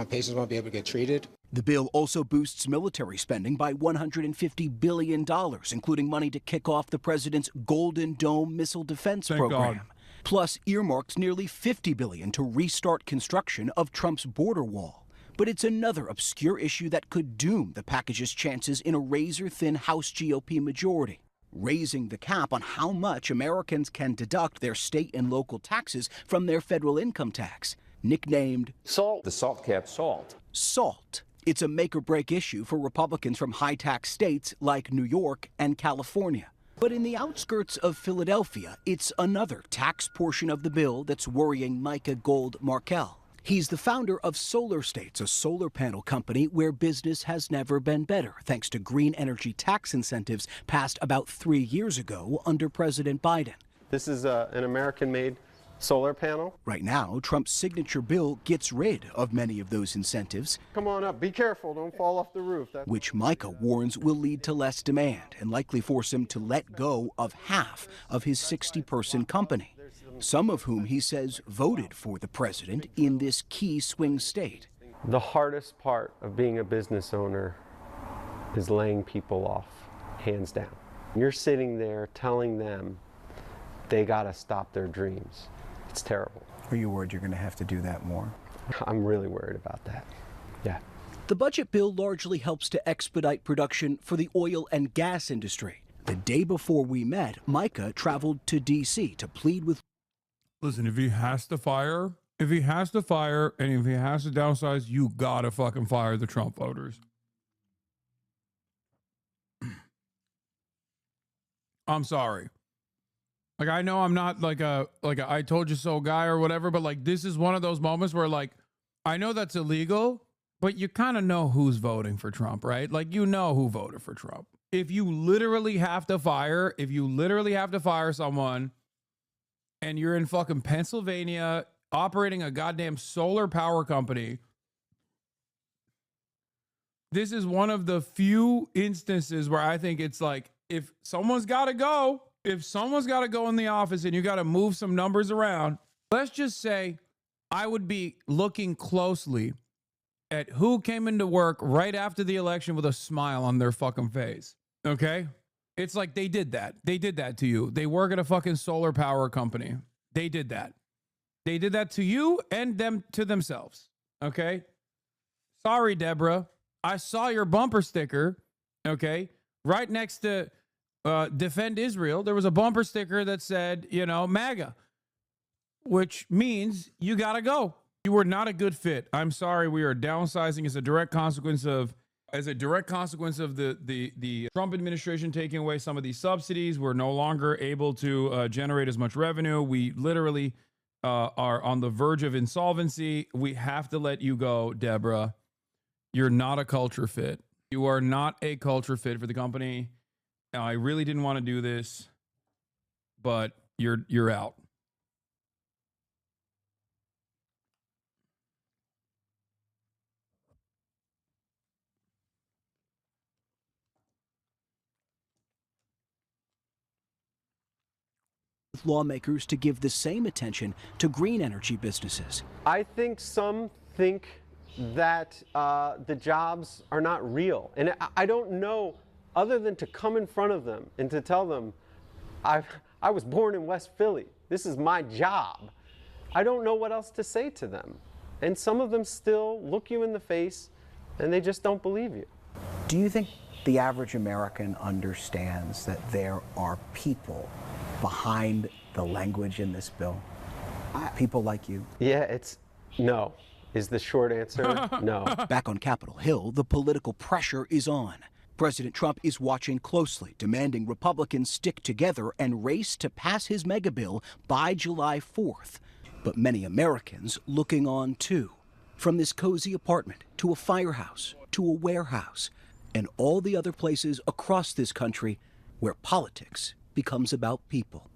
Patients won't be able to get treated. The bill also boosts military spending by $150 billion, including money to kick off the president's Golden Dome missile defense program. Plus, earmarks nearly $50 billion to restart construction of Trump's border wall. But it's another obscure issue that could doom the package's chances in a razor-thin House GOP majority, raising the cap on how much Americans can deduct their state and local taxes from their federal income tax, nicknamed SALT. The SALT cap, SALT. SALT. It's a make-or-break issue for Republicans from high-tax states like New York and California. But in the outskirts of Philadelphia, it's another tax portion of the bill that's worrying Micah Gold Markell. He's the founder of Solar States, a solar panel company where business has never been better, thanks to green energy tax incentives passed about 3 years ago under President Biden. This is an American-made solar panel. Right now, Trump's signature bill gets rid of many of those incentives. Come on up, be careful, don't fall off the roof. Which Micah warns will lead to less demand and likely force him to let go of half of his 60-person company, some of whom he says voted for the president in this key swing state. The hardest part of being a business owner is laying people off, hands down. You're sitting there telling them they gotta stop their dreams. It's terrible. Are you worried you're going to have to do that more? I'm really worried about that. Yeah. The budget bill largely helps to expedite production for the oil and gas industry. The day before we met, Micah traveled to D.C. to plead with. Listen, if he has to fire, and if he has to downsize, you gotta fucking fire the Trump voters. I'm sorry. Like, I know I'm not like a I told you so guy or whatever, but like, this is one of those moments where, like, I know that's illegal, but you kind of know who's voting for Trump, right? Like, you know who voted for Trump. If you literally have to fire someone and you're in fucking Pennsylvania operating a goddamn solar power company, this is one of the few instances where I think it's like, if someone's got to go in the office and you got to move some numbers around, let's just say I would be looking closely at who came into work right after the election with a smile on their fucking face. Okay? It's like they did that. They did that to you. They work at a fucking solar power company. They did that. They did that to you and them to themselves. Okay? Sorry, Deborah. I saw your bumper sticker. Okay? Right next to Defend Israel, there was a bumper sticker that said, MAGA, which means you got to go. You were not a good fit. I'm sorry. We are downsizing as a direct consequence of the Trump administration taking away some of these subsidies. We're no longer able to generate as much revenue. We literally are on the verge of insolvency. We have to let you go, Deborah. you're not a culture fit. You are not a culture fit for the company. I really didn't want to do this, but you're out. Lawmakers to give the same attention to green energy businesses. I think some think that the jobs are not real. And I don't know, other than to come in front of them and to tell them, I was born in West Philly. This is my job. I don't know what else to say to them. And some of them still look you in the face and they just don't believe you. Do you think the average American understands that there are people behind the language in this bill? People like you? Yeah, it's no, is the short answer. No. Back on Capitol Hill, the political pressure is on. President Trump is watching closely, demanding Republicans stick together and race to pass his mega bill by July 4th. But many Americans looking on too. From this cozy apartment to a firehouse to a warehouse and all the other places across this country where politics becomes about people.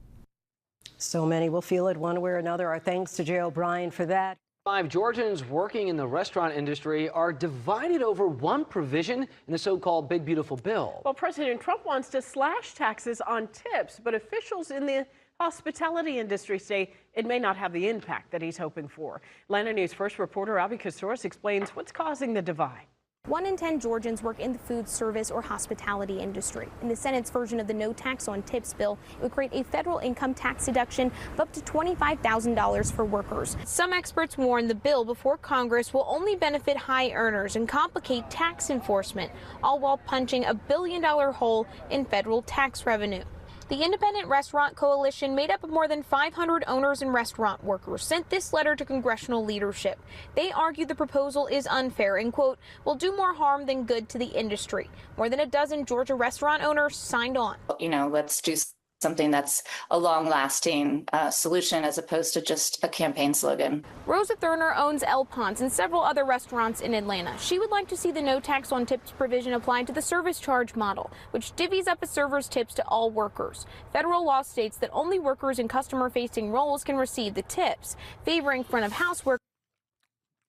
So many will feel it one way or another. Our thanks to Jay O'Brien for that. 5 Georgians working in the restaurant industry are divided over one provision in the so-called Big Beautiful Bill. Well, President Trump wants to slash taxes on tips, but officials in the hospitality industry say it may not have the impact that he's hoping for. Atlanta News First reporter Abby Casores explains what's causing the divide. 1 in 10 Georgians work in the food service or hospitality industry. In the Senate's version of the no tax on tips bill, it would create a federal income tax deduction of up to $25,000 for workers. Some experts warn the bill before Congress will only benefit high earners and complicate tax enforcement, all while punching a $1 billion hole in federal tax revenue. The Independent Restaurant Coalition, made up of more than 500 owners and restaurant workers, sent this letter to congressional leadership. They argue the proposal is unfair and, quote, will do more harm than good to the industry. More than a dozen Georgia restaurant owners signed on. You know, let's do something that's a long-lasting solution as opposed to just a campaign slogan. Rosa Thurner owns El Ponce and several other restaurants in Atlanta. She would like to see the no tax on tips provision applied to the service charge model, which divvies up a server's tips to all workers. Federal law states that only workers in customer-facing roles can receive the tips, favoring front-of-house work.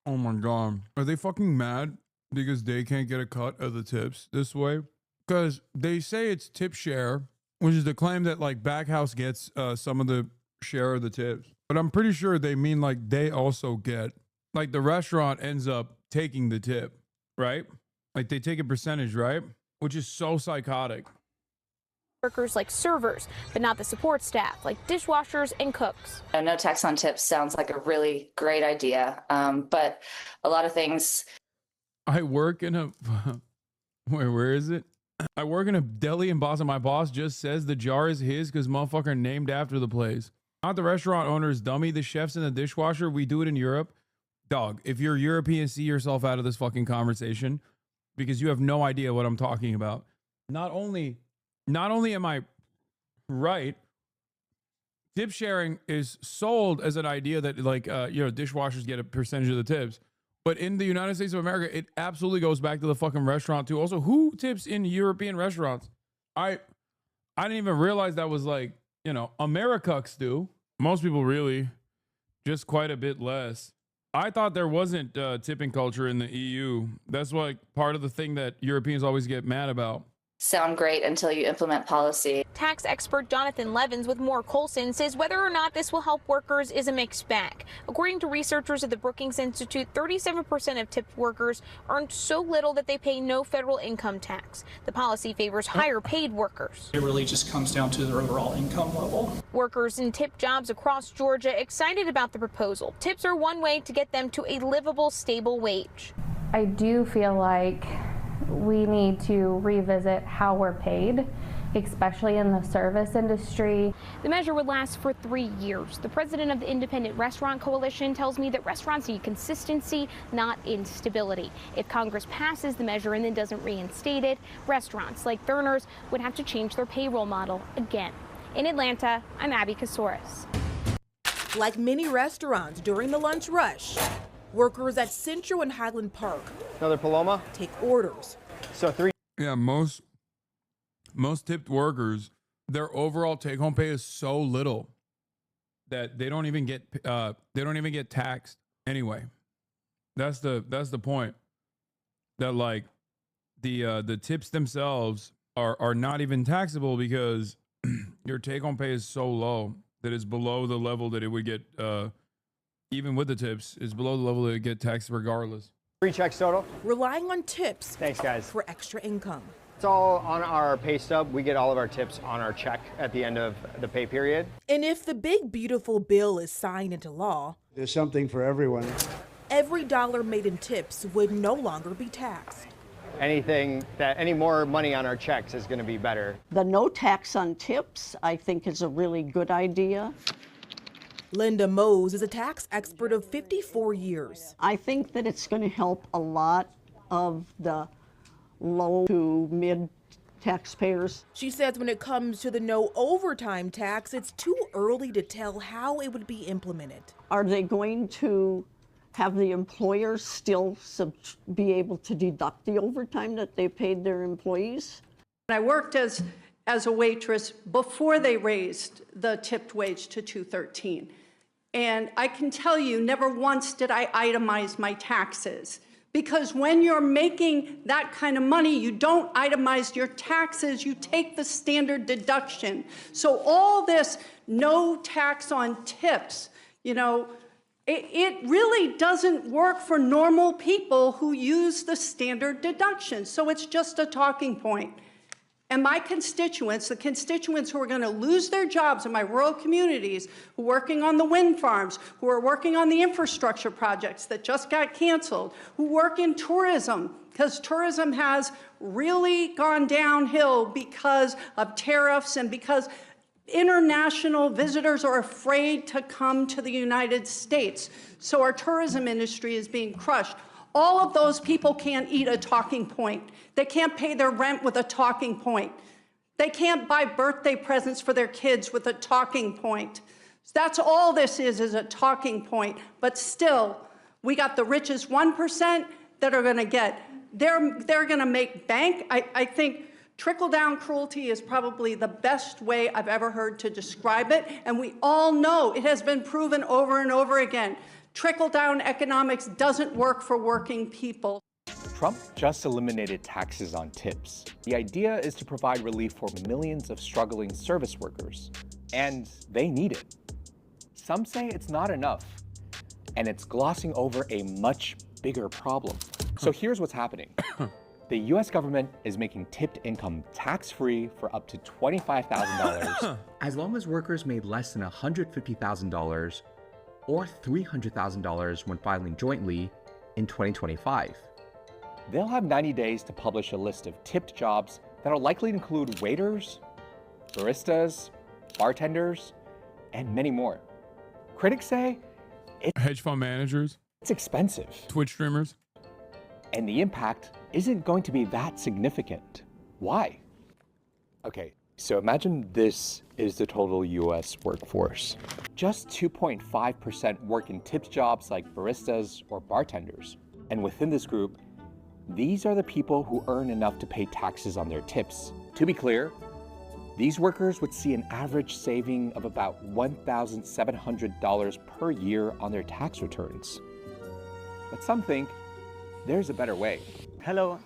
Oh my God. Are they fucking mad because they can't get a cut of the tips this way? Because they say it's tip share, which is the claim that like Backhouse gets some of the share of the tips. But I'm pretty sure they mean like they also get, like the restaurant ends up taking the tip, right? Like they take a percentage, right? Which is so psychotic. Workers like servers, but not the support staff, like dishwashers and cooks. No tax on tips sounds like a really great idea, but a lot of things. I work in a, where is it? I work in a deli in Boston. My boss just says the jar is his because motherfucker named after the place. Not the restaurant owner's dummy, the chefs and the dishwasher. We do it in Europe. Dog, if you're European, see yourself out of this fucking conversation because you have no idea what I'm talking about. Not only am I right, tip sharing is sold as an idea that like, dishwashers get a percentage of the tips. But in the United States of America, it absolutely goes back to the fucking restaurant too. Also, who tips in European restaurants? I didn't even realize that was like, Americucks do. Most people really, just quite a bit less. I thought there wasn't tipping culture in the EU. That's like part of the thing that Europeans always get mad about. Sound great until you implement policy. Tax expert Jonathan Levins with Moore Coulson says whether or not this will help workers is a mixed bag. According to researchers at the Brookings Institute, 37% of tipped workers earned so little that they pay no federal income tax. The policy favors higher paid workers. It really just comes down to their overall income level. Workers in tip jobs across Georgia excited about the proposal. Tips are one way to get them to a livable, stable wage. I do feel like we need to revisit how we're paid, especially in the service industry. The measure would last for 3 years. The president of the Independent Restaurant Coalition tells me that restaurants need consistency, not instability. If Congress passes the measure and then doesn't reinstate it, restaurants like Thurner's would have to change their payroll model again. In Atlanta, I'm Abby Casores. Like many restaurants during the lunch rush, Workers at Central and Highland Park. Another Paloma? Take orders. So 3. Yeah, most tipped workers, their overall take-home pay is so little that they don't even get taxed anyway. That's the point. That like the tips themselves are not even taxable because your take-home pay is so low that it's below the level that it would get even with the tips. It's below the level that it would get taxed regardless. 3 checks total. Relying on tips. Thanks, guys. For extra income. It's all on our pay stub. We get all of our tips on our check at the end of the pay period. And if the big beautiful bill is signed into law, There's something for everyone. every dollar made in tips would no longer be taxed. Any more money on our checks is going to be better. The no tax on tips, I think, is a really good idea. Linda Mose is a tax expert of 54 years. I think that it's going to help a lot of the low to mid taxpayers. She says when it comes to the no overtime tax, it's too early to tell how it would be implemented. Are they going to have the employers still be able to deduct the overtime that they paid their employees? I worked as a waitress before they raised the tipped wage to $2.13. And I can tell you, never once did I itemize my taxes. Because when you're making that kind of money, you don't itemize your taxes, you take the standard deduction. So all this no tax on tips, it really doesn't work for normal people who use the standard deduction. So it's just a talking point. And my constituents, the constituents who are going to lose their jobs in my rural communities, who are working on the wind farms, who are working on the infrastructure projects that just got canceled, who work in tourism, because tourism has really gone downhill because of tariffs and because international visitors are afraid to come to the United States. So our tourism industry is being crushed. All of those people can't eat a talking point. They can't pay their rent with a talking point. They can't buy birthday presents for their kids with a talking point. That's all this is a talking point. But still, we got the richest 1% that are going to get. They're going to make bank. I think trickle-down cruelty is probably the best way I've ever heard to describe it. And we all know it has been proven over and over again. Trickle-down economics doesn't work for working people. Trump just eliminated taxes on tips. The idea is to provide relief for millions of struggling service workers, and they need it. Some say it's not enough, and it's glossing over a much bigger problem. So here's what's happening. The US government is making tipped income tax-free for up to $25,000 as long as workers made less than $150,000 or $300,000 when filing jointly in 2025. They'll have 90 days to publish a list of tipped jobs that will likely include waiters, baristas, bartenders, and many more. Critics say hedge fund managers, it's expensive. Twitch streamers. And the impact isn't going to be that significant. Why? Okay, so imagine this is the total US workforce. Just 2.5% work in tips jobs like baristas or bartenders. And within this group, these are the people who earn enough to pay taxes on their tips. To be clear, these workers would see an average saving of about $1,700 per year on their tax returns. But some think there's a better way. Hello.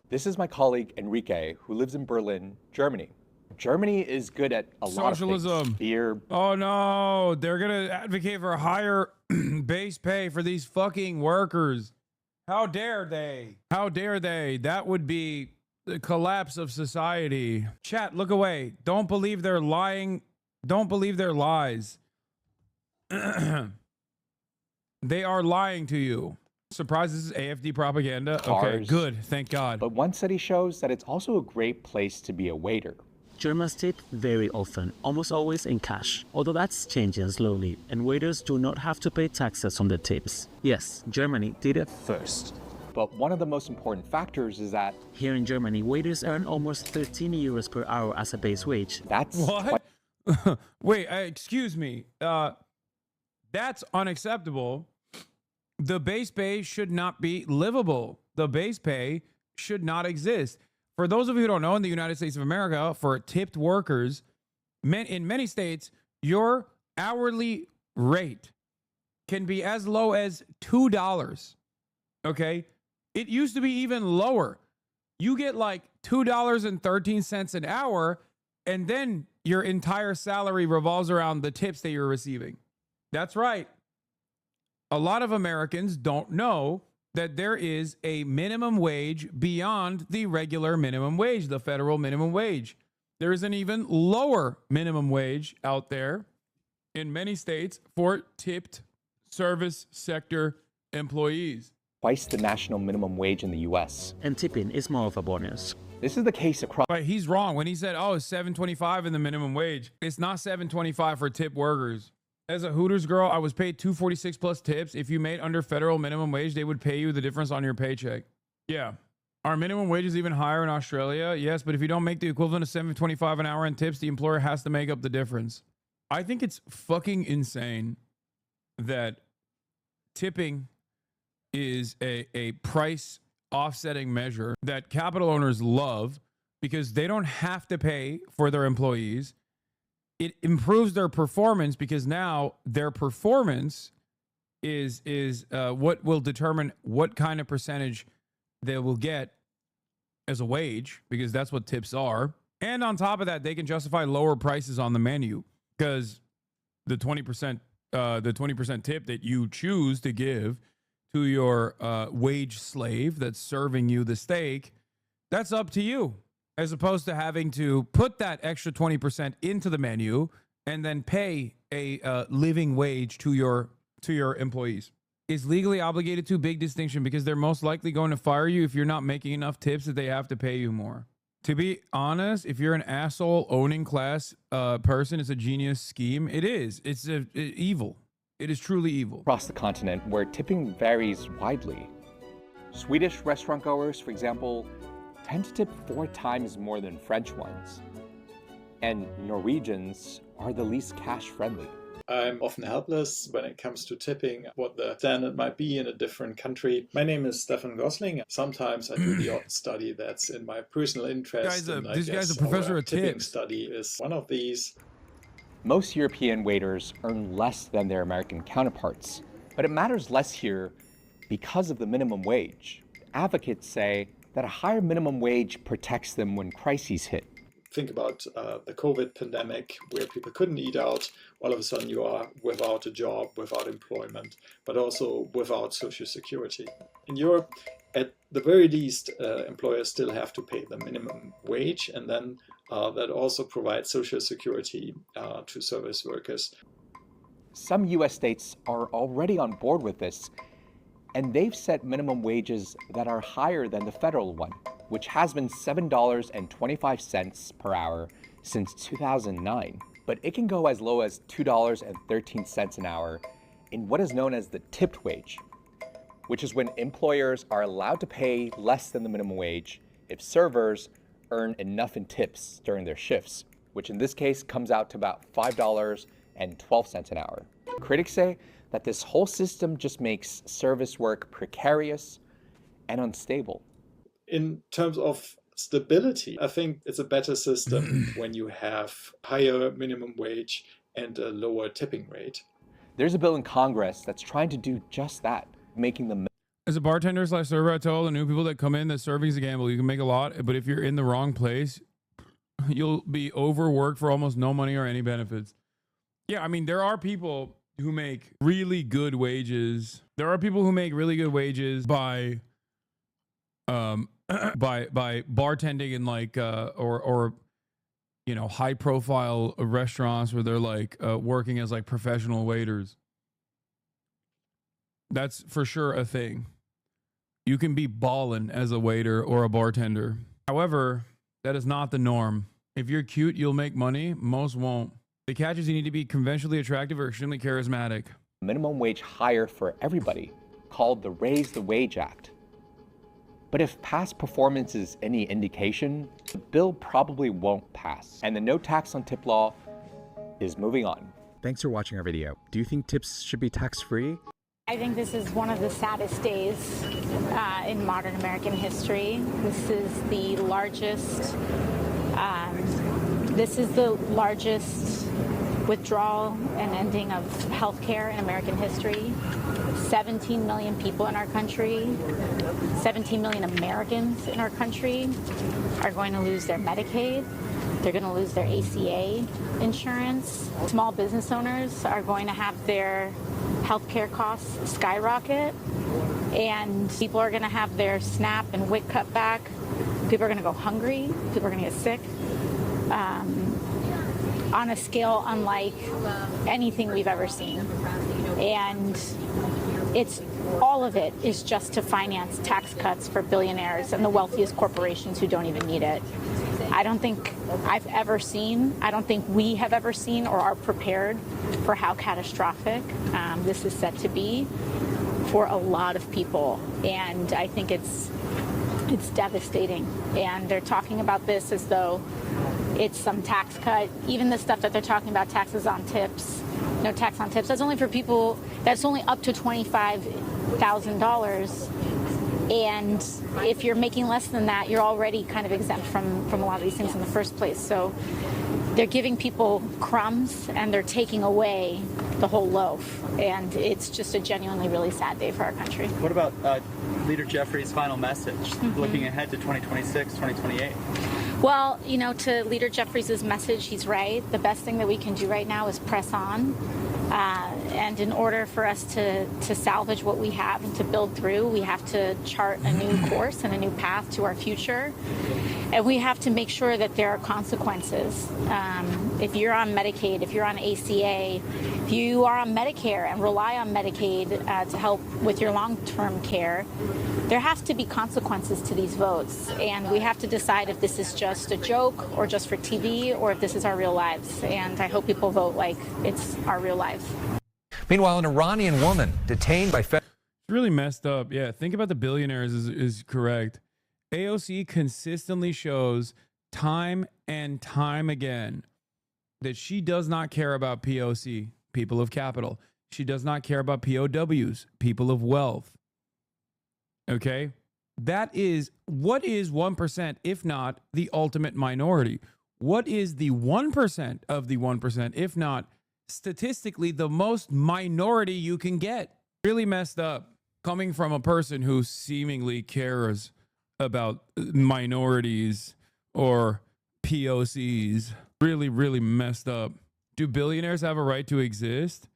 This is my colleague Enrique, who lives in Berlin, Germany. Germany is good at a lot of things. Beer. Oh no, they're gonna advocate for higher base pay for these fucking workers. How dare they? How dare they? That would be the collapse of society. Chat, look away. Don't believe they're lying. Don't believe their lies. They are lying to you. Surprise, this is AFD propaganda? Cars. Okay, good. Thank God. But one study shows that it's also a great place to be a waiter. Germans tip very often, almost always in cash, although that's changing slowly, and waiters do not have to pay taxes on the tips. Yes, Germany did it first. But one of the most important factors is that here in Germany, waiters earn almost 13 euros per hour as a base wage. That's what? Wait, excuse me. That's unacceptable. The base pay should not be livable. The base pay should not exist. For those of you who don't know, in the United States of America, for tipped workers, in many states, your hourly rate can be as low as $2. Okay? It used to be even lower. You get like $2.13 an hour, and then your entire salary revolves around the tips that you're receiving. That's right. A lot of Americans don't know that there is a minimum wage beyond the regular minimum wage, the federal minimum wage. There is an even lower minimum wage out there in many states for tipped service sector employees. Twice the national minimum wage in the US. And tipping is more of a bonus. This is the case across. But he's wrong when he said, oh, it's $7.25 in the minimum wage. It's not $7.25 for tip workers. As a Hooters girl, I was paid $2.46 plus tips. If you made under federal minimum wage, they would pay you the difference on your paycheck. Yeah. Our minimum wage is even higher in Australia. Yes, but if you don't make the equivalent of $7.25 an hour in tips, the employer has to make up the difference. I think it's fucking insane that tipping is a price offsetting measure that capital owners love because they don't have to pay for their employees. It improves their performance because now their performance is what will determine what kind of percentage they will get as a wage, because that's what tips are. And on top of that, they can justify lower prices on the menu because the 20% tip that you choose to give to your wage slave that's serving you the steak, that's up to you, as opposed to having to put that extra 20% into the menu and then pay a living wage to your employees. Is legally obligated to, big distinction, because they're most likely going to fire you if you're not making enough tips that they have to pay you more. To be honest, if you're an asshole owning class person, it's a genius scheme. It is. It's evil. It is truly evil. Across the continent, where tipping varies widely. Swedish restaurant goers, for example, tend to tip 4 times more than French ones. And Norwegians are the least cash friendly. I'm often helpless when it comes to tipping, what the standard might be in a different country. My name is Stefan Gosling. Sometimes I do the odd study that's in my personal interest. This guy's a professor of tipping tips. Study is one of these. Most European waiters earn less than their American counterparts, but it matters less here because of the minimum wage. Advocates say that a higher minimum wage protects them when crises hit. Think about the COVID pandemic, where people couldn't eat out. All of a sudden you are without a job, without employment, but also without Social Security. In Europe, at the very least, employers still have to pay the minimum wage, and then that also provides Social Security to service workers. Some US states are already on board with this, and they've set minimum wages that are higher than the federal one, which has been $7.25 per hour since 2009. But it can go as low as $2.13 an hour in what is known as the tipped wage, which is when employers are allowed to pay less than the minimum wage if servers earn enough in tips during their shifts, which in this case comes out to about $5.12 an hour. Critics say that this whole system just makes service work precarious and unstable. In terms of stability, I think it's a better system when you have higher minimum wage and a lower tipping rate. There's a bill in Congress that's trying to do just that, making them. As a bartender / server, I tell all the new people that come in that serving is a gamble. You can make a lot, but if you're in the wrong place, you'll be overworked for almost no money or any benefits. Yeah, I mean, there are people who make really good wages. There are people who make really good wages by bartending in like or you know, high profile restaurants where they're like working as like professional waiters. That's for sure a thing. You can be ballin' as a waiter or a bartender. However, that is not the norm. If you're cute, you'll make money. Most won't. The catch is you need to be conventionally attractive or extremely charismatic. Minimum wage higher for everybody, called the Raise the Wage Act. But if past performance is any indication, the bill probably won't pass. And the no tax on tip law is moving on. Thanks for watching our video. Do you think tips should be tax-free? I think this is one of the saddest days in modern American history. This is the largest withdrawal and ending of health care in American history. 17 million people in our country, 17 million Americans in our country are going to lose their Medicaid. They're going to lose their ACA insurance. Small business owners are going to have their health care costs skyrocket. And people are going to have their SNAP and WIC cut back. People are going to go hungry. People are going to get sick. On a scale unlike anything we've ever seen. And all of it is just to finance tax cuts for billionaires and the wealthiest corporations who don't even need it. I don't think I don't think we have ever seen or are prepared for how catastrophic this is set to be for a lot of people. And I think it's devastating. And they're talking about this as though it's some tax cut. Even the stuff that they're talking about, taxes on tips, no tax on tips, that's only for people, that's only up to $25,000. And if you're making less than that, you're already kind of exempt from a lot of these things in the first place. So they're giving people crumbs and they're taking away the whole loaf. And it's just a genuinely really sad day for our country. What about Leader Jeffries' final message, looking ahead to 2026, 2028? Well, you know, to Leader Jeffries' message, he's right. The best thing that we can do right now is press on. And in order for us to salvage what we have and to build through, we have to chart a new course and a new path to our future. And we have to make sure that there are consequences. If you're on Medicaid, if you're on ACA, if you are on Medicare and rely on Medicaid to help with your long-term care, there has to be consequences to these votes. And we have to decide if this is just a joke or just for TV or if this is our real lives. And I hope people vote like it's our real lives. Meanwhile, an Iranian woman detained by... It's really messed up. Yeah, think about the billionaires is correct. AOC consistently shows time and time again that she does not care about POC, people of capital. She does not care about POWs, people of wealth. Okay? That is, what is 1% if not the ultimate minority? What is the 1% of the 1% if not statistically the most minority you can get? Really messed up. Coming from a person who seemingly cares about minorities or POCs. Really, really messed up. Do billionaires have a right to exist?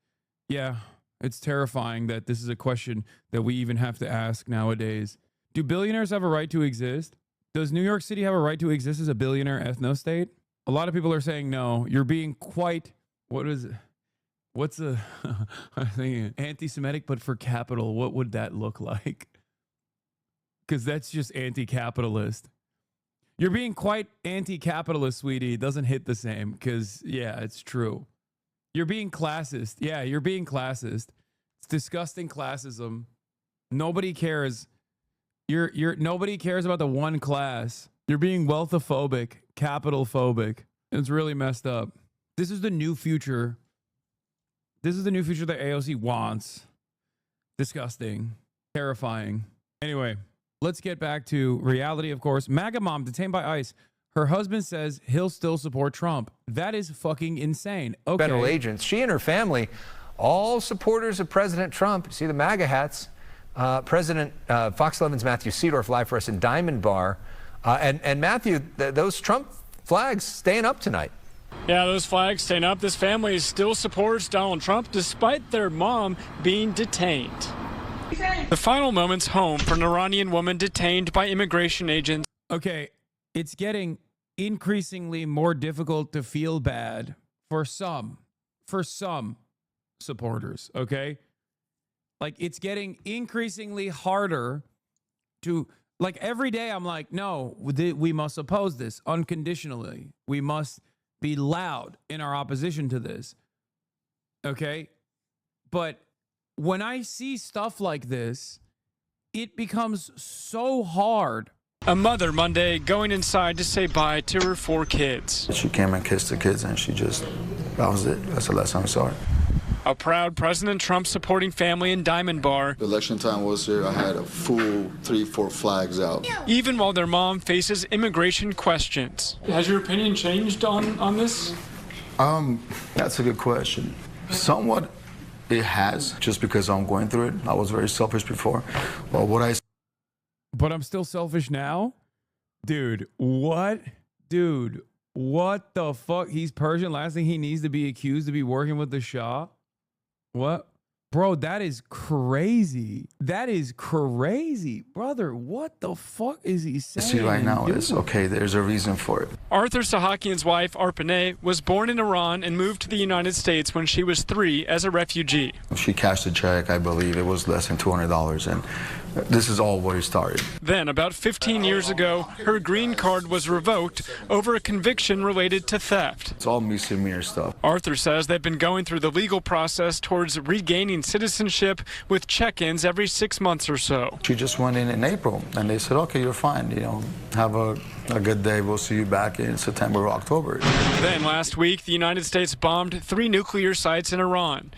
Yeah, it's terrifying that this is a question that we even have to ask nowadays. Do billionaires have a right to exist? Does New York City have a right to exist as a billionaire ethno-state? A lot of people are saying no. You're being quite, what is it? What's a, I'm thinking anti-Semitic, but for capital, what would that look like? Because that's just anti-capitalist. You're being quite anti-capitalist, sweetie. It doesn't hit the same because, yeah, it's true. You're being classist. Yeah, you're being classist. It's disgusting classism. Nobody cares. Nobody cares about the one class. You're being wealthophobic, capital-phobic. It's really messed up. This is the new future. This is the new future that AOC wants. Disgusting. Terrifying. Anyway, let's get back to reality, of course. MAGA mom detained by ICE. Her husband says he'll still support Trump. That is fucking insane. Okay. Federal agents. She and her family, all supporters of President Trump. See the MAGA hats. President Fox 11's Matthew Seedorf live for us in Diamond Bar. And Matthew, those Trump flags staying up tonight. Yeah, those flags staying up. This family still supports Donald Trump despite their mom being detained. The final moments home for an Iranian woman detained by immigration agents. Okay, it's getting increasingly more difficult to feel bad for some supporters, okay? Like, it's getting increasingly harder to, like, every day I'm like, no, we must oppose this unconditionally. We must be loud in our opposition to this, okay? But when I see stuff like this, it becomes so hard. A mother Monday going inside to say bye to her 4 kids. She came and kissed the kids and that was it. That's the last time I saw her. A proud President Trump supporting family in Diamond Bar. Election time was here. I had a full 3-4 flags out. Even while their mom faces immigration questions. Has your opinion changed on this? That's a good question. Somewhat it has, just because I'm going through it. I was very selfish before. But I'm still selfish now? Dude, what? Dude, what the fuck? He's Persian. Last thing he needs to be accused to be working with the Shah? What? Bro, that is crazy. That is crazy. Brother, what the fuck is he saying? See right now is, okay, there's a reason for it. Arthur Sahakian's wife, Arpaneh, was born in Iran and moved to the United States when she was 3 as a refugee. She cashed a check, I believe it was less than $200, and this is all where it started. Then, about 15 years ago, her green card was revoked over a conviction related to theft. It's all misdemeanor stuff. Arthur says they've been going through the legal process towards regaining citizenship with check-ins every 6 months or so. She just went in April, and they said, okay, you're fine, you know, have a good day. We'll see you back in September or October. Then last week, the United States bombed 3 nuclear sites in Iran,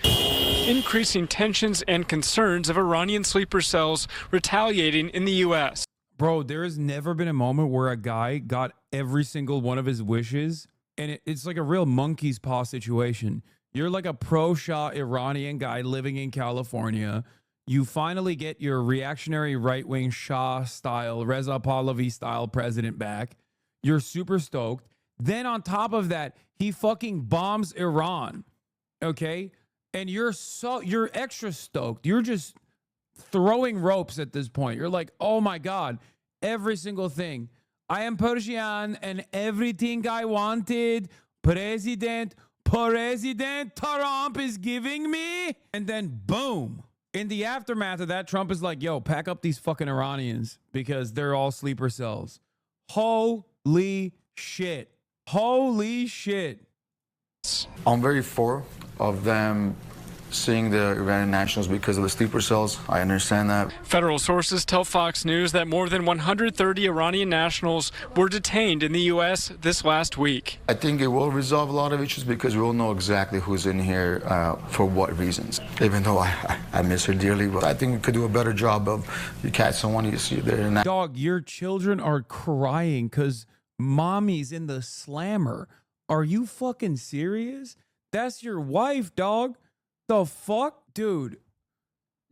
increasing tensions and concerns of Iranian sleeper cells retaliating in the U.S. Bro, there has never been a moment where a guy got every single one of his wishes, and it's like a real monkey's paw situation. You're like a pro-Shah Iranian guy living in California. You finally get your reactionary right-wing Shah-style, Reza Pahlavi-style president back. You're super stoked. Then on top of that, he fucking bombs Iran, okay? And you're extra stoked. You're just throwing ropes at this point. You're like, oh my God, every single thing. I am Persian and everything I wanted, President Trump is giving me. And then boom. In the aftermath of that, Trump is like, yo, pack up these fucking Iranians because they're all sleeper cells. Holy shit. Holy shit. I'm very for of them seeing the Iranian nationals because of the sleeper cells. I understand that. Federal sources tell Fox News that more than 130 Iranian nationals were detained in the U.S. this last week. I think it will resolve a lot of issues because we will know exactly who's in here for what reasons. Even though I miss her dearly, but I think we could do a better job of you catch someone, you see there. Dog, your children are crying because mommy's in the slammer. Are you fucking serious? That's your wife, dog. The fuck? Dude,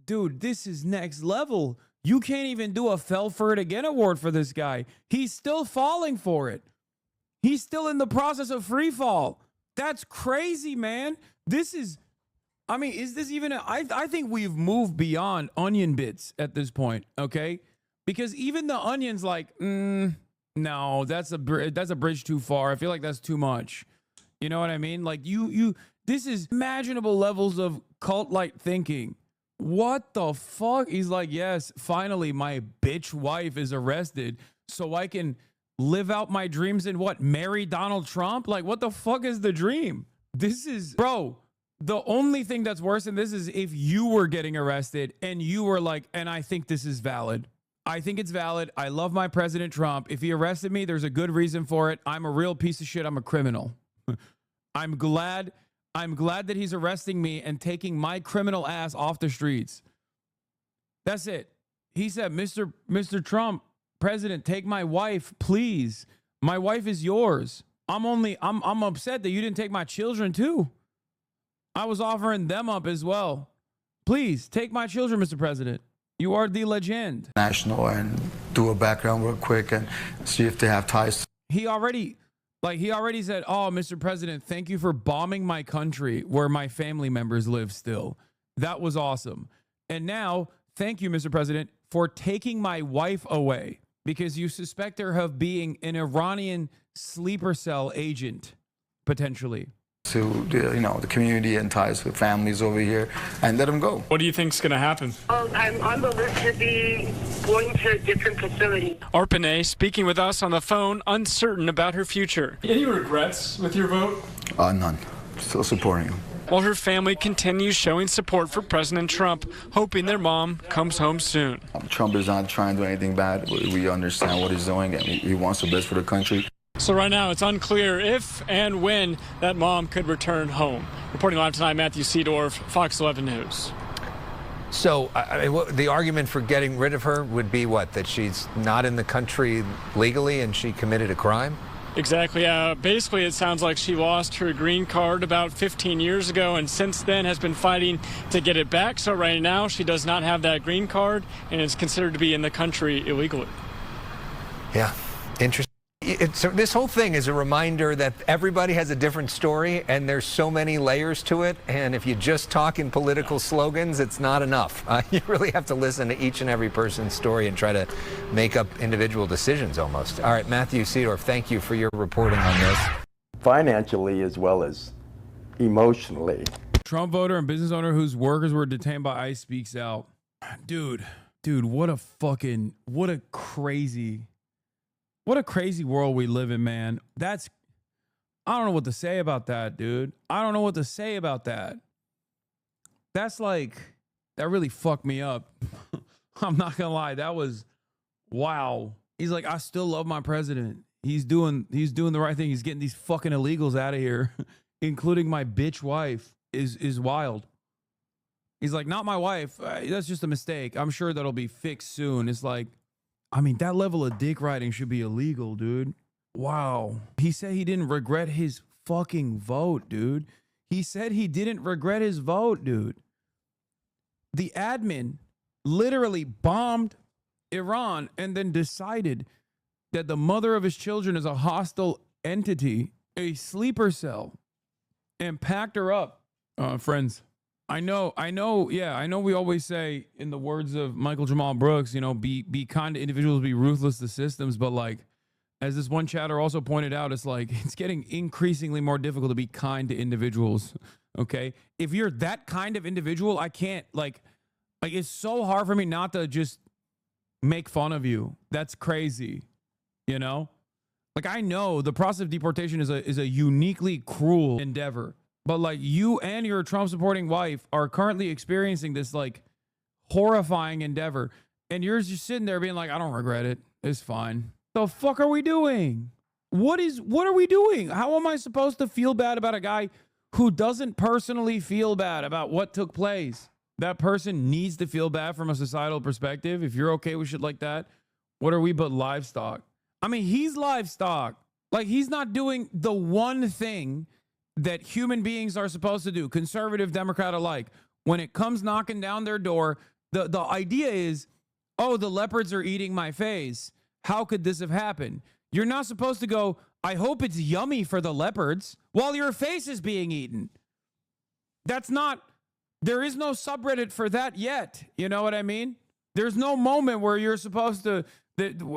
this is next level. You can't even do a Fell for It Again award for this guy. He's still falling for it. He's still in the process of free fall. That's crazy, man. This is, I mean, is this even, I think we've moved beyond onion bits at this point, okay? Because even the Onion's like, no, that's a bridge too far. I feel like that's too much. You know what I mean? Like this is imaginable levels of cult-like thinking. What the fuck? He's like, yes, finally my bitch wife is arrested so I can live out my dreams and what? Marry Donald Trump? Like, what the fuck is the dream? This is, bro, the only thing that's worse than this is if you were getting arrested and you were like, and I think this is valid. I think it's valid. I love my President Trump. If he arrested me, there's a good reason for it. I'm a real piece of shit. I'm a criminal. I'm glad that he's arresting me and taking my criminal ass off the streets. That's it. He said, Mr. Trump, President, take my wife, please. My wife is yours. I'm upset that you didn't take my children too. I was offering them up as well. Please take my children, Mr. President. You are the legend. National and do a background real quick and see if they have ties. He already said, oh, Mr. President, thank you for bombing my country where my family members live still. That was awesome. And now, thank you, Mr. President, for taking my wife away because you suspect her of being an Iranian sleeper cell agent, potentially. To the community and ties with families over here and let them go. What do you think's going to happen? I'm on the list to be going to a different facility. Arpaneh speaking with us on the phone, uncertain about her future. Any regrets with your vote? None. Still supporting him. While her family continues showing support for President Trump, hoping their mom comes home soon. Trump is not trying to do anything bad. We understand what he's doing and he wants the best for the country. So right now, it's unclear if and when that mom could return home. Reporting live tonight, Matthew Seedorf, Fox 11 News. So the argument for getting rid of her would be what? That she's not in the country legally and she committed a crime? Exactly. Basically, it sounds like she lost her green card about 15 years ago and since then has been fighting to get it back. So right now, she does not have that green card and is considered to be in the country illegally. Yeah, interesting. So this whole thing is a reminder that everybody has a different story and there's so many layers to it. And if you just talk in political slogans, it's not enough. You really have to listen to each and every person's story and try to make up individual decisions almost. All right, Matthew Seedorf, thank you for your reporting on this. Financially as well as emotionally. Trump voter and business owner whose workers were detained by ICE speaks out. Dude, what a crazy world we live in, man. I don't know what to say about that, dude. I don't know what to say about that. That's like, that really fucked me up. I'm not gonna lie. That was, wow. He's like, I still love my president. He's doing the right thing. He's getting these fucking illegals out of here, including my bitch wife is wild. He's like, not my wife. That's just a mistake. I'm sure that'll be fixed soon. It's like, I mean, that level of dick riding should be illegal, dude. Wow. He said he didn't regret his fucking vote, dude. He said he didn't regret his vote, dude. The admin literally bombed Iran and then decided that the mother of his children is a hostile entity, a sleeper cell, and packed her up. Friends, I know we always say, in the words of Michael Jamal Brooks, be kind to individuals, be ruthless to systems. But like, as this one chatter also pointed out, it's like, it's getting increasingly more difficult to be kind to individuals. Okay. If you're that kind of individual, I can't like it's so hard for me not to just make fun of you. That's crazy. Like, I know the process of deportation is a uniquely cruel endeavor. But like, you and your Trump supporting wife are currently experiencing this like horrifying endeavor. And you're just sitting there being like, I don't regret it. It's fine. The fuck are we doing? What are we doing? How am I supposed to feel bad about a guy who doesn't personally feel bad about what took place? That person needs to feel bad from a societal perspective. If you're okay with shit like that, what are we but livestock? I mean, he's livestock. Like, he's not doing the one thing that human beings are supposed to do, conservative, Democrat alike. When it comes knocking down their door, the idea is, oh, the leopards are eating my face. How could this have happened? You're not supposed to go, I hope it's yummy for the leopards, while your face is being eaten. There is no subreddit for that yet. You know what I mean? There's no moment where you're supposed to,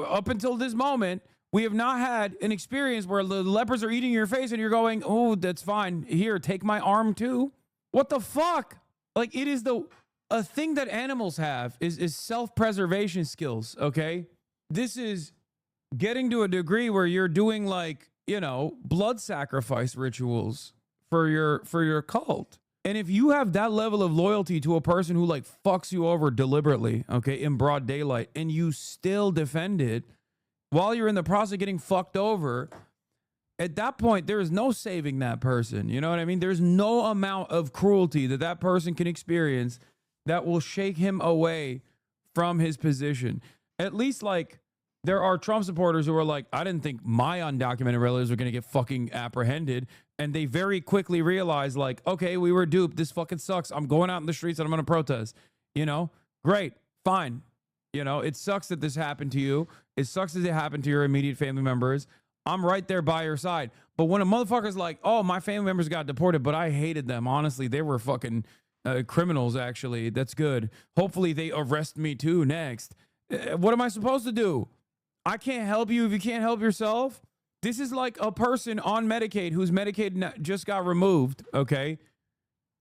up until this moment, we have not had an experience where the leopards are eating your face and you're going, oh, that's fine. Here, take my arm too. What the fuck? Like, it is a thing that animals have is self-preservation skills, okay? This is getting to a degree where you're doing like, blood sacrifice rituals for your cult. And if you have that level of loyalty to a person who like fucks you over deliberately, okay, in broad daylight, and you still defend it, while you're in the process of getting fucked over, at that point, there is no saving that person. You know what I mean? There's no amount of cruelty that person can experience that will shake him away from his position. At least, like, there are Trump supporters who are like, I didn't think my undocumented relatives were going to get fucking apprehended. And they very quickly realize, like, okay, we were duped. This fucking sucks. I'm going out in the streets and I'm going to protest. Great, fine. It sucks that this happened to you. It sucks that it happened to your immediate family members. I'm right there by your side. But when a motherfucker's like, oh, my family members got deported, but I hated them. Honestly, they were fucking criminals, actually. That's good. Hopefully they arrest me too next. What am I supposed to do? I can't help you if you can't help yourself. This is like a person on Medicaid whose Medicaid just got removed, okay?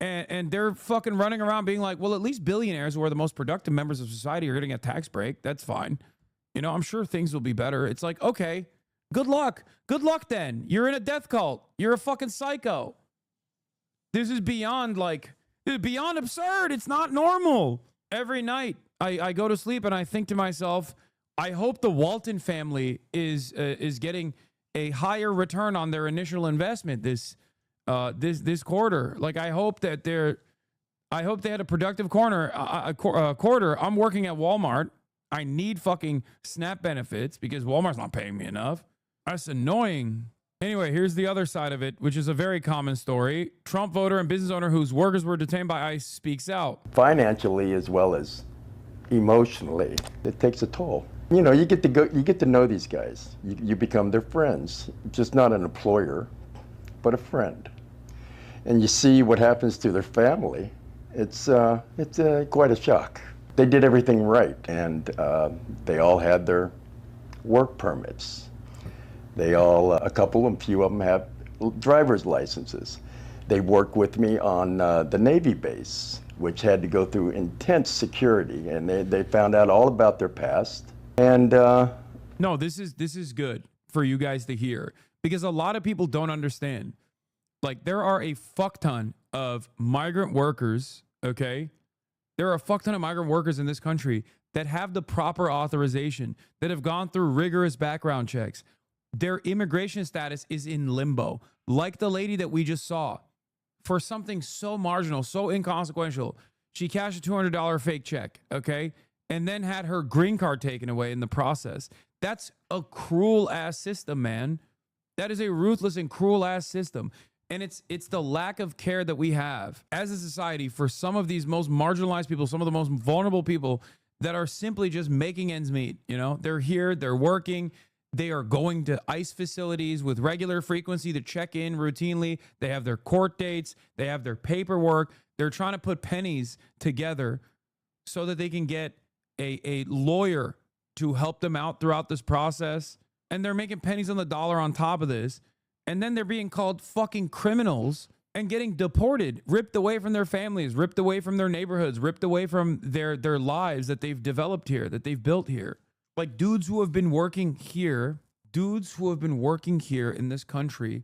And they're fucking running around being like, well, at least billionaires who are the most productive members of society are getting a tax break. That's fine. I'm sure things will be better. It's like, okay, good luck. Good luck then. You're in a death cult. You're a fucking psycho. This is beyond absurd. It's not normal. Every night I go to sleep and I think to myself, I hope the Walton family is getting a higher return on their initial investment this quarter. Like, I hope they had a productive quarter. I'm working at Walmart. I need fucking SNAP benefits because Walmart's not paying me enough. That's annoying. Anyway, here's the other side of it, which is a very common story. Trump voter and business owner whose workers were detained by ICE speaks out. Financially as well as emotionally, it takes a toll. You know, you get to know these guys. You become their friends, just not an employer, but a friend. And you see what happens to their family. It's quite a shock. They did everything right, and they all had their work permits. They all, a couple and few of them have driver's licenses. They worked with me on the Navy base, which had to go through intense security, and they found out all about their past. And no, this is good for you guys to hear, because a lot of people don't understand. Like, there are a fuck ton of migrant workers, okay? There are a fuck ton of migrant workers in this country that have the proper authorization, that have gone through rigorous background checks. Their immigration status is in limbo, like the lady that we just saw. For something so marginal, so inconsequential, she cashed a $200 fake check, okay? And then had her green card taken away in the process. That's a cruel ass system, man. That is a ruthless and cruel ass system. And it's the lack of care that we have as a society for some of these most marginalized people, some of the most vulnerable people that are simply just making ends meet. You know, they're here, they're working, they are going to ICE facilities with regular frequency to check in routinely. They have their court dates, they have their paperwork. They're trying to put pennies together so that they can get a lawyer to help them out throughout this process. And they're making pennies on the dollar on top of this. And then they're being called fucking criminals and getting deported, ripped away from their families, ripped away from their neighborhoods, ripped away from their lives that they've developed here, that they've built here. Like, dudes who have been working here in this country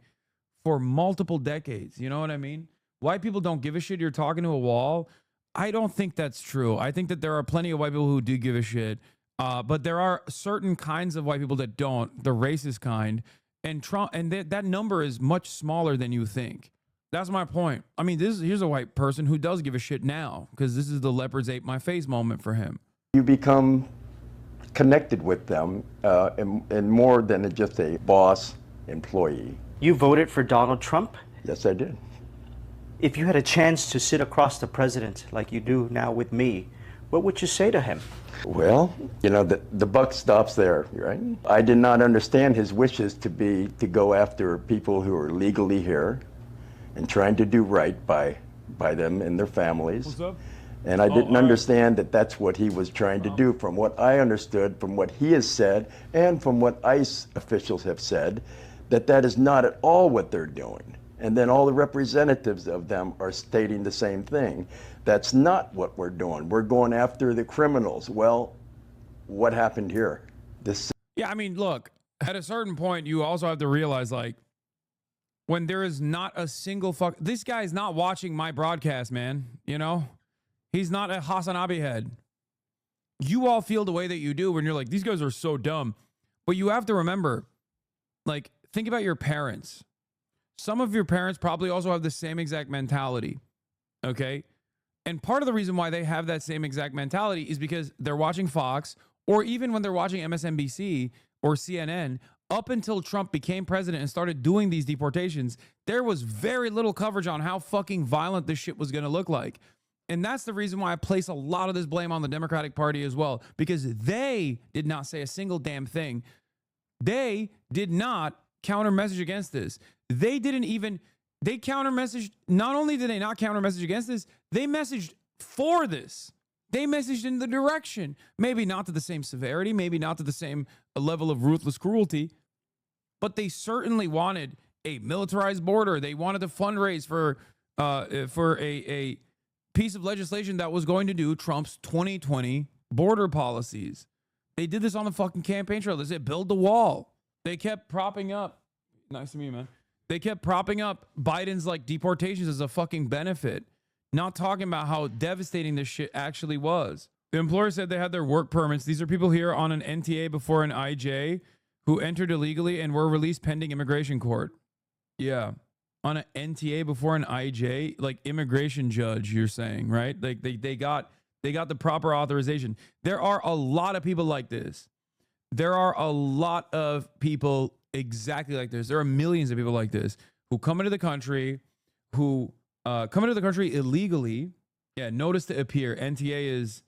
for multiple decades. You know what I mean? White people don't give a shit. You're talking to a wall. I don't think that's true. I think that there are plenty of white people who do give a shit. But there are certain kinds of white people that don't, the racist kind. And Trump, and that number is much smaller than you think. That's my point. I mean, here's a white person who does give a shit now, because this is the leopards ate my face moment for him. You become connected with them and more than just a boss employee. You voted for Donald Trump? Yes, I did. If you had a chance to sit across the president like you do now with me, what would you say to him? Well, you know, the buck stops there, right? I did not understand his wishes to go after people who are legally here and trying to do right by them and their families. What's up? And I didn't understand that that's what he was trying to do. From what I understood, from what he has said, and from what ICE officials have said, that is not at all what they're doing. And then all the representatives of them are stating the same thing. That's not what we're doing. We're going after the criminals. Well, what happened here? Yeah, I mean, look, at a certain point, you also have to realize, like, when there is not a single this guy's not watching my broadcast, man. You know? He's not a Hasanabi head. You all feel the way that you do when you're like, these guys are so dumb. But you have to remember, like, think about your parents. Some of your parents probably also have the same exact mentality, okay? And part of the reason why they have that same exact mentality is because they're watching Fox, or even when they're watching MSNBC or CNN, up until Trump became president and started doing these deportations, there was very little coverage on how fucking violent this shit was going to look like. And that's the reason why I place a lot of this blame on the Democratic Party as well, because they did not say a single damn thing. They did not counter message against this. They counter messaged. Not only did they not counter message against this, they messaged for this. They messaged in the direction, maybe not to the same severity, maybe not to the same level of ruthless cruelty, but they certainly wanted a militarized border. They wanted to fundraise for a piece of legislation that was going to do Trump's 2020 border policies. They did this on the fucking campaign trail. They said, build the wall. They kept propping up. Nice to meet you, man. They kept propping up Biden's like deportations as a fucking benefit, not talking about how devastating this shit actually was. The employer said they had their work permits. These are people here on an NTA before an IJ who entered illegally and were released pending immigration court. Yeah. On an NTA before an IJ, like immigration judge, you're saying, right? Like they got the proper authorization. There are a lot of people like this. There are a lot of people exactly like this. There are millions of people like this who come into the country, who come into the country illegally. Yeah, notice to appear. NTA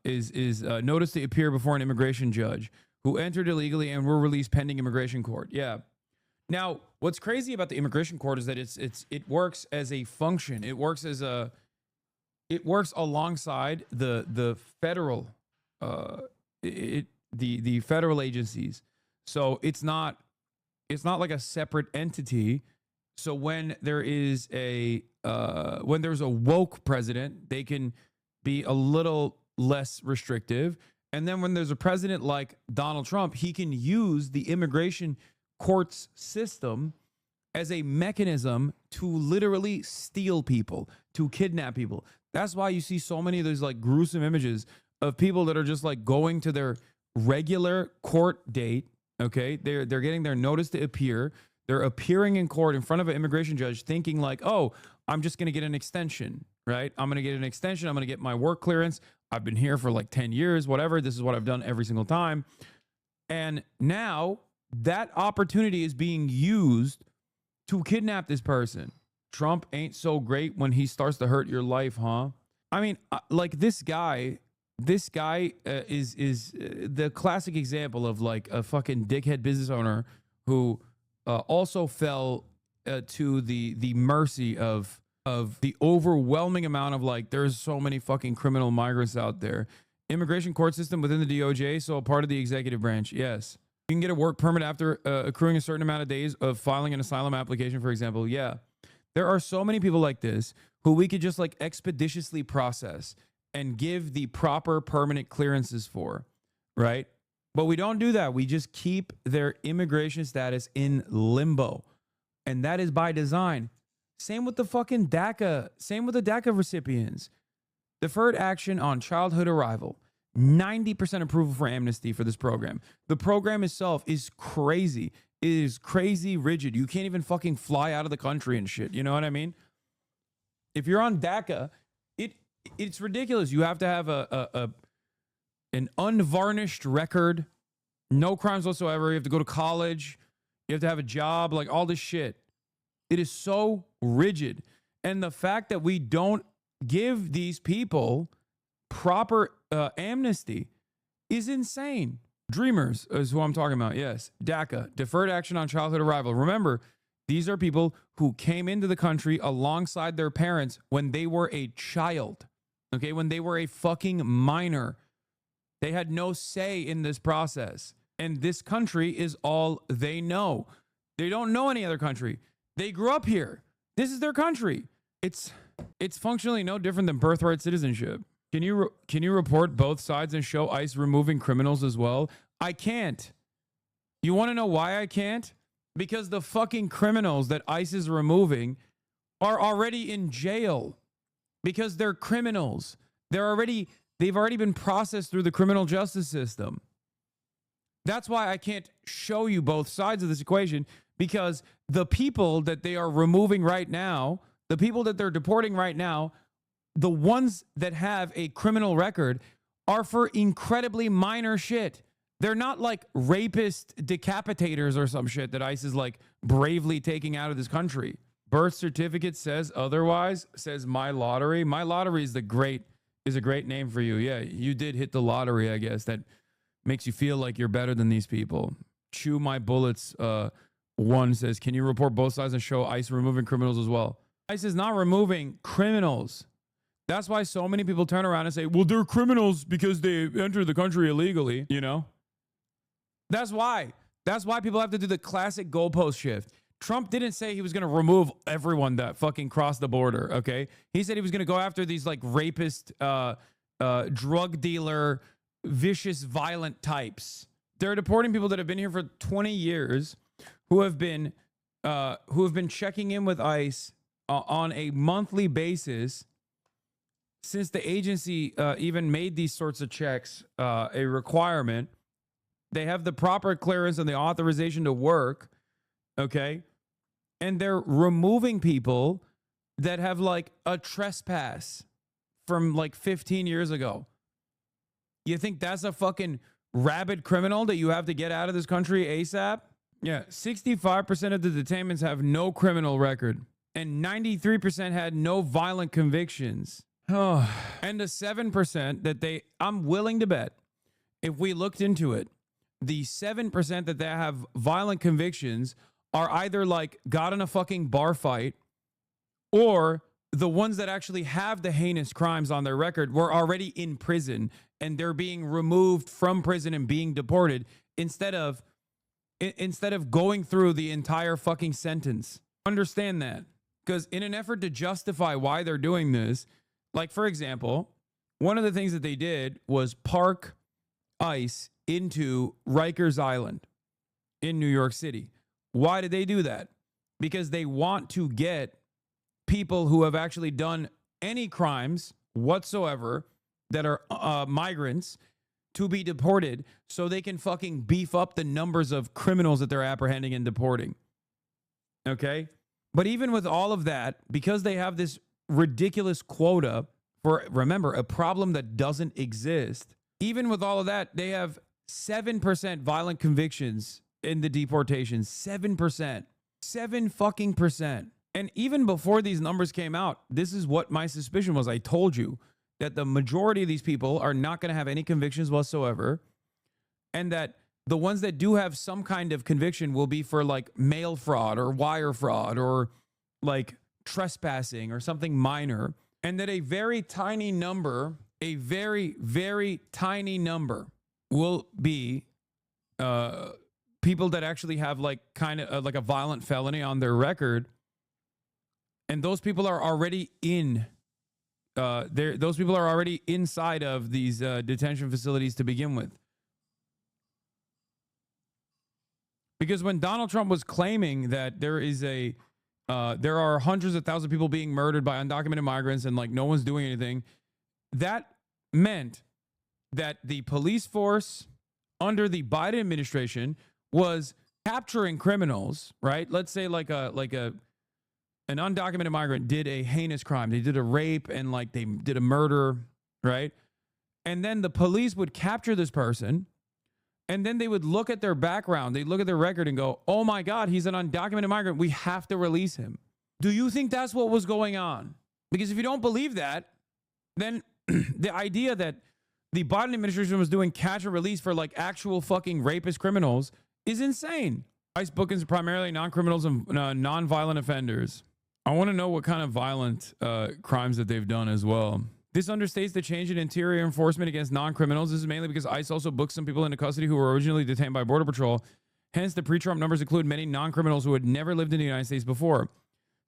is notice to appear before an immigration judge, who entered illegally and were released pending immigration court. Yeah. Now, what's crazy about the immigration court is that it works as a function. It works alongside the federal the federal agencies. So it's not like a separate entity. So when there's a woke president, they can be a little less restrictive. And then when there's a president like Donald Trump, he can use the immigration courts system as a mechanism to literally steal people, to kidnap people. That's why you see so many of those like gruesome images of people that are just like going to their regular court date. Okay, they're getting their notice to appear. They're appearing in court in front of an immigration judge thinking like, oh, I'm just going to get an extension, right? I'm going to get an extension. I'm going to get my work clearance. I've been here for like 10 years, whatever. This is what I've done every single time. And now that opportunity is being used to kidnap this person. Trump ain't so great when he starts to hurt your life, huh? I mean, like this guy is the classic example of like a fucking dickhead business owner who also fell to the mercy of the overwhelming amount of like, there's so many fucking criminal migrants out there. Immigration court system within the DOJ, so a part of the executive branch. Yes. You can get a work permit after accruing a certain amount of days of filing an asylum application, for example. Yeah. There are so many people like this who we could just like expeditiously process and give the proper permanent clearances for, right? But we don't do that. We just keep their immigration status in limbo. And that is by design. Same with the fucking DACA. Same with the DACA recipients. Deferred action on childhood arrival. 90% approval for amnesty for this program. The program itself is crazy. It is crazy rigid. You can't even fucking fly out of the country and shit. You know what I mean? If you're on DACA, it's ridiculous. You have to have an unvarnished record, no crimes whatsoever. You have to go to college. You have to have a job, like all this shit. It is so rigid. And the fact that we don't give these people proper amnesty is insane. Dreamers is who I'm talking about. Yes. DACA, deferred action on childhood arrival. Remember, these are people who came into the country alongside their parents when they were a child. Okay, when they were a fucking minor. They had no say in this process. And this country is all they know. They don't know any other country. They grew up here. This is their country. It's functionally no different than birthright citizenship. Can you report both sides and show ICE removing criminals as well? I can't. You want to know why I can't? Because the fucking criminals that ICE is removing are already in jail. Because they're criminals. They've already been processed through the criminal justice system. That's why I can't show you both sides of this equation, because the people that they are removing right now, the people that they're deporting right now, the ones that have a criminal record are for incredibly minor shit. They're not like rapist decapitators or some shit that ICE is like bravely taking out of this country. Birth certificate says otherwise, says My Lottery. My Lottery is a great name for you. Yeah, you did hit the lottery, I guess. That makes you feel like you're better than these people. Chew My Bullets one says, can you report both sides and show ICE removing criminals as well? ICE is not removing criminals. That's why so many people turn around and say, well, they're criminals because they entered the country illegally, you know? That's why. That's why people have to do the classic goalpost shift. Trump didn't say he was going to remove everyone that fucking crossed the border, okay? He said he was going to go after these like rapist, drug dealer, vicious, violent types. They're deporting people that have been here for 20 years who have been checking in with ICE on a monthly basis since the agency even made these sorts of checks a requirement. They have the proper clearance and the authorization to work. Okay. And they're removing people that have like a trespass from like 15 years ago. You think that's a fucking rabid criminal that you have to get out of this country ASAP? Yeah, 65% of the detainments have no criminal record, and 93% had no violent convictions. Oh, and the 7% that I'm willing to bet, if we looked into it, the 7% that they have violent convictions are either like got in a fucking bar fight, or the ones that actually have the heinous crimes on their record were already in prison and they're being removed from prison and being deported instead of going through the entire fucking sentence. Understand that. Because in an effort to justify why they're doing this, like for example, one of the things that they did was park ICE into Rikers Island in New York City. Why did they do that? Because they want to get people who have actually done any crimes whatsoever that are migrants to be deported so they can fucking beef up the numbers of criminals that they're apprehending and deporting. Okay? But even with all of that, because they have this ridiculous quota for, remember, a problem that doesn't exist, even with all of that, they have 7% violent convictions in the deportations. 7%. 7 fucking percent. And even before these numbers came out, this is what my suspicion was. I told you that the majority of these people are not going to have any convictions whatsoever. And that the ones that do have some kind of conviction will be for like mail fraud or wire fraud or like trespassing or something minor. And that a very tiny number, a very, very tiny number will be people that actually have like kind of like a violent felony on their record. And those people are already in those people are already inside of these detention facilities to begin with. Because when Donald Trump was claiming that there are hundreds of thousands of people being murdered by undocumented migrants and like no one's doing anything, that meant that the police force under the Biden administration was capturing criminals, right? Let's say an undocumented migrant did a heinous crime. They did a rape and like they did a murder, right? And then the police would capture this person and then they would look at their background. They'd look at their record and go, oh my God, he's an undocumented migrant. We have to release him. Do you think that's what was going on? Because if you don't believe that, then the idea that the Biden administration was doing catch and release for like actual fucking rapist criminals is insane. ICE bookings are primarily non-criminals and non-violent offenders. I want to know what kind of violent crimes that they've done as well. This understates the change in interior enforcement against non-criminals. This is mainly because ICE also booked some people into custody who were originally detained by Border Patrol. Hence, the pre-Trump numbers include many non-criminals who had never lived in the United States before.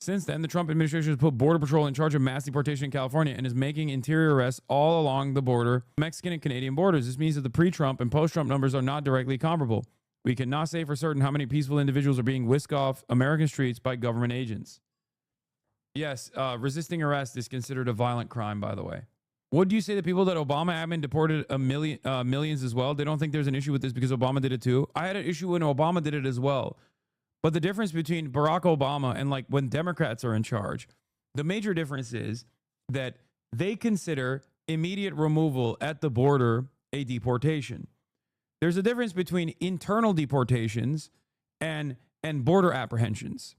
Since then, the Trump administration has put Border Patrol in charge of mass deportation in California and is making interior arrests all along the border, Mexican and Canadian borders. This means that the pre-Trump and post-Trump numbers are not directly comparable. We cannot say for certain how many peaceful individuals are being whisked off American streets by government agents. Yes, resisting arrest is considered a violent crime, by the way. Would you say the people that Obama admin deported millions as well? They don't think there's an issue with this because Obama did it too. I had an issue when Obama did it as well. But the difference between Barack Obama and like when Democrats are in charge, the major difference is that they consider immediate removal at the border a deportation. There's a difference between internal deportations and border apprehensions.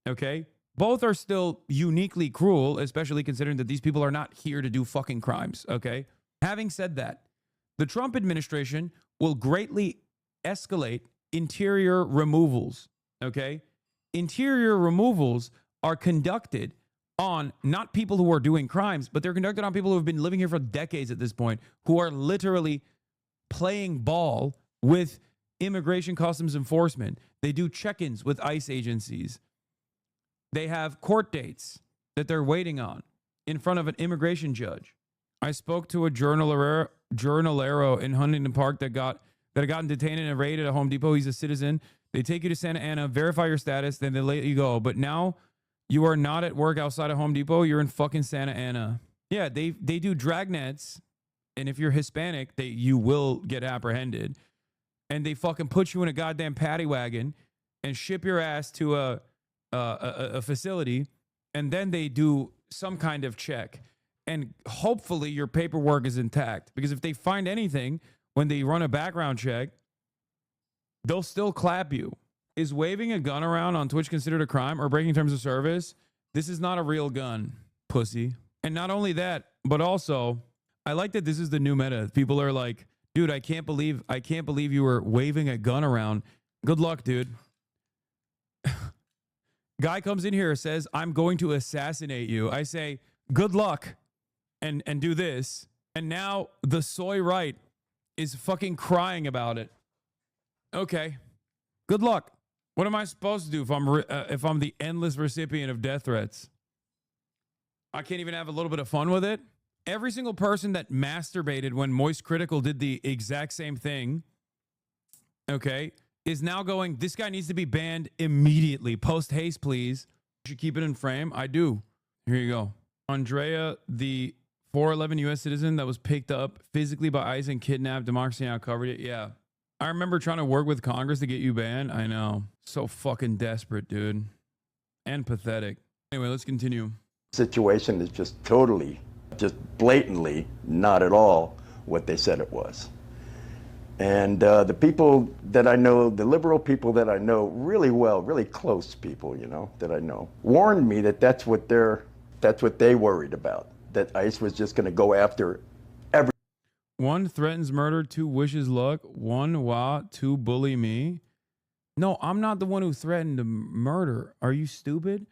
Okay? Both are still uniquely cruel, especially considering that these people are not here to do fucking crimes, okay? Having said that, the Trump administration will greatly escalate interior removals, okay? Interior removals are conducted on not people who are doing crimes, but they're conducted on people who have been living here for decades at this point, who are literally playing ball with immigration customs enforcement. They do check-ins with ICE agencies. They have court dates that they're waiting on in front of an immigration judge. I spoke to a journalero in Huntington Park that had gotten detained in a raid at a Home Depot. He's a citizen. They take you to Santa Ana, verify your status, then they let you go. But now you are not at work outside of Home Depot. You're in fucking Santa Ana. Yeah, they do dragnets, and if you're Hispanic, you will get apprehended. and they fucking put you in a goddamn paddy wagon and ship your ass to a facility, and then they do some kind of check. And hopefully your paperwork is intact, because if they find anything when they run a background check, they'll still clap you. Is waving a gun around on Twitch considered a crime or breaking terms of service? This is not a real gun, pussy. And not only that, but also, I like that this is the new meta. People are like, dude, I can't believe you were waving a gun around. Good luck, dude. Guy comes in here, says, I'm going to assassinate you. I say, good luck, and do this. And now the soy right is fucking crying about it. Okay, good luck. What am I supposed to do if I'm the endless recipient of death threats? I can't even have a little bit of fun with it. Every single person that masturbated when Moist Critical did the exact same thing, okay, is now going, this guy needs to be banned immediately. Post haste, please. You should keep it in frame. I do. Here you go. Andrea, the 4'11 U.S. citizen that was picked up physically by ICE and kidnapped. Democracy Now! Covered it. Yeah. I remember trying to work with Congress to get you banned. I know. So fucking desperate, dude. And pathetic. Anyway, let's continue. Situation is just totally, just blatantly not at all what they said it was. And the people that I know, the liberal people that I know really well, really close people, you know, that I know, warned me that that's what they worried about, that ICE was just going to go after every. One threatens murder, two wishes luck, one wah, two bully me. No, I'm not the one who threatened to murder. Are you stupid?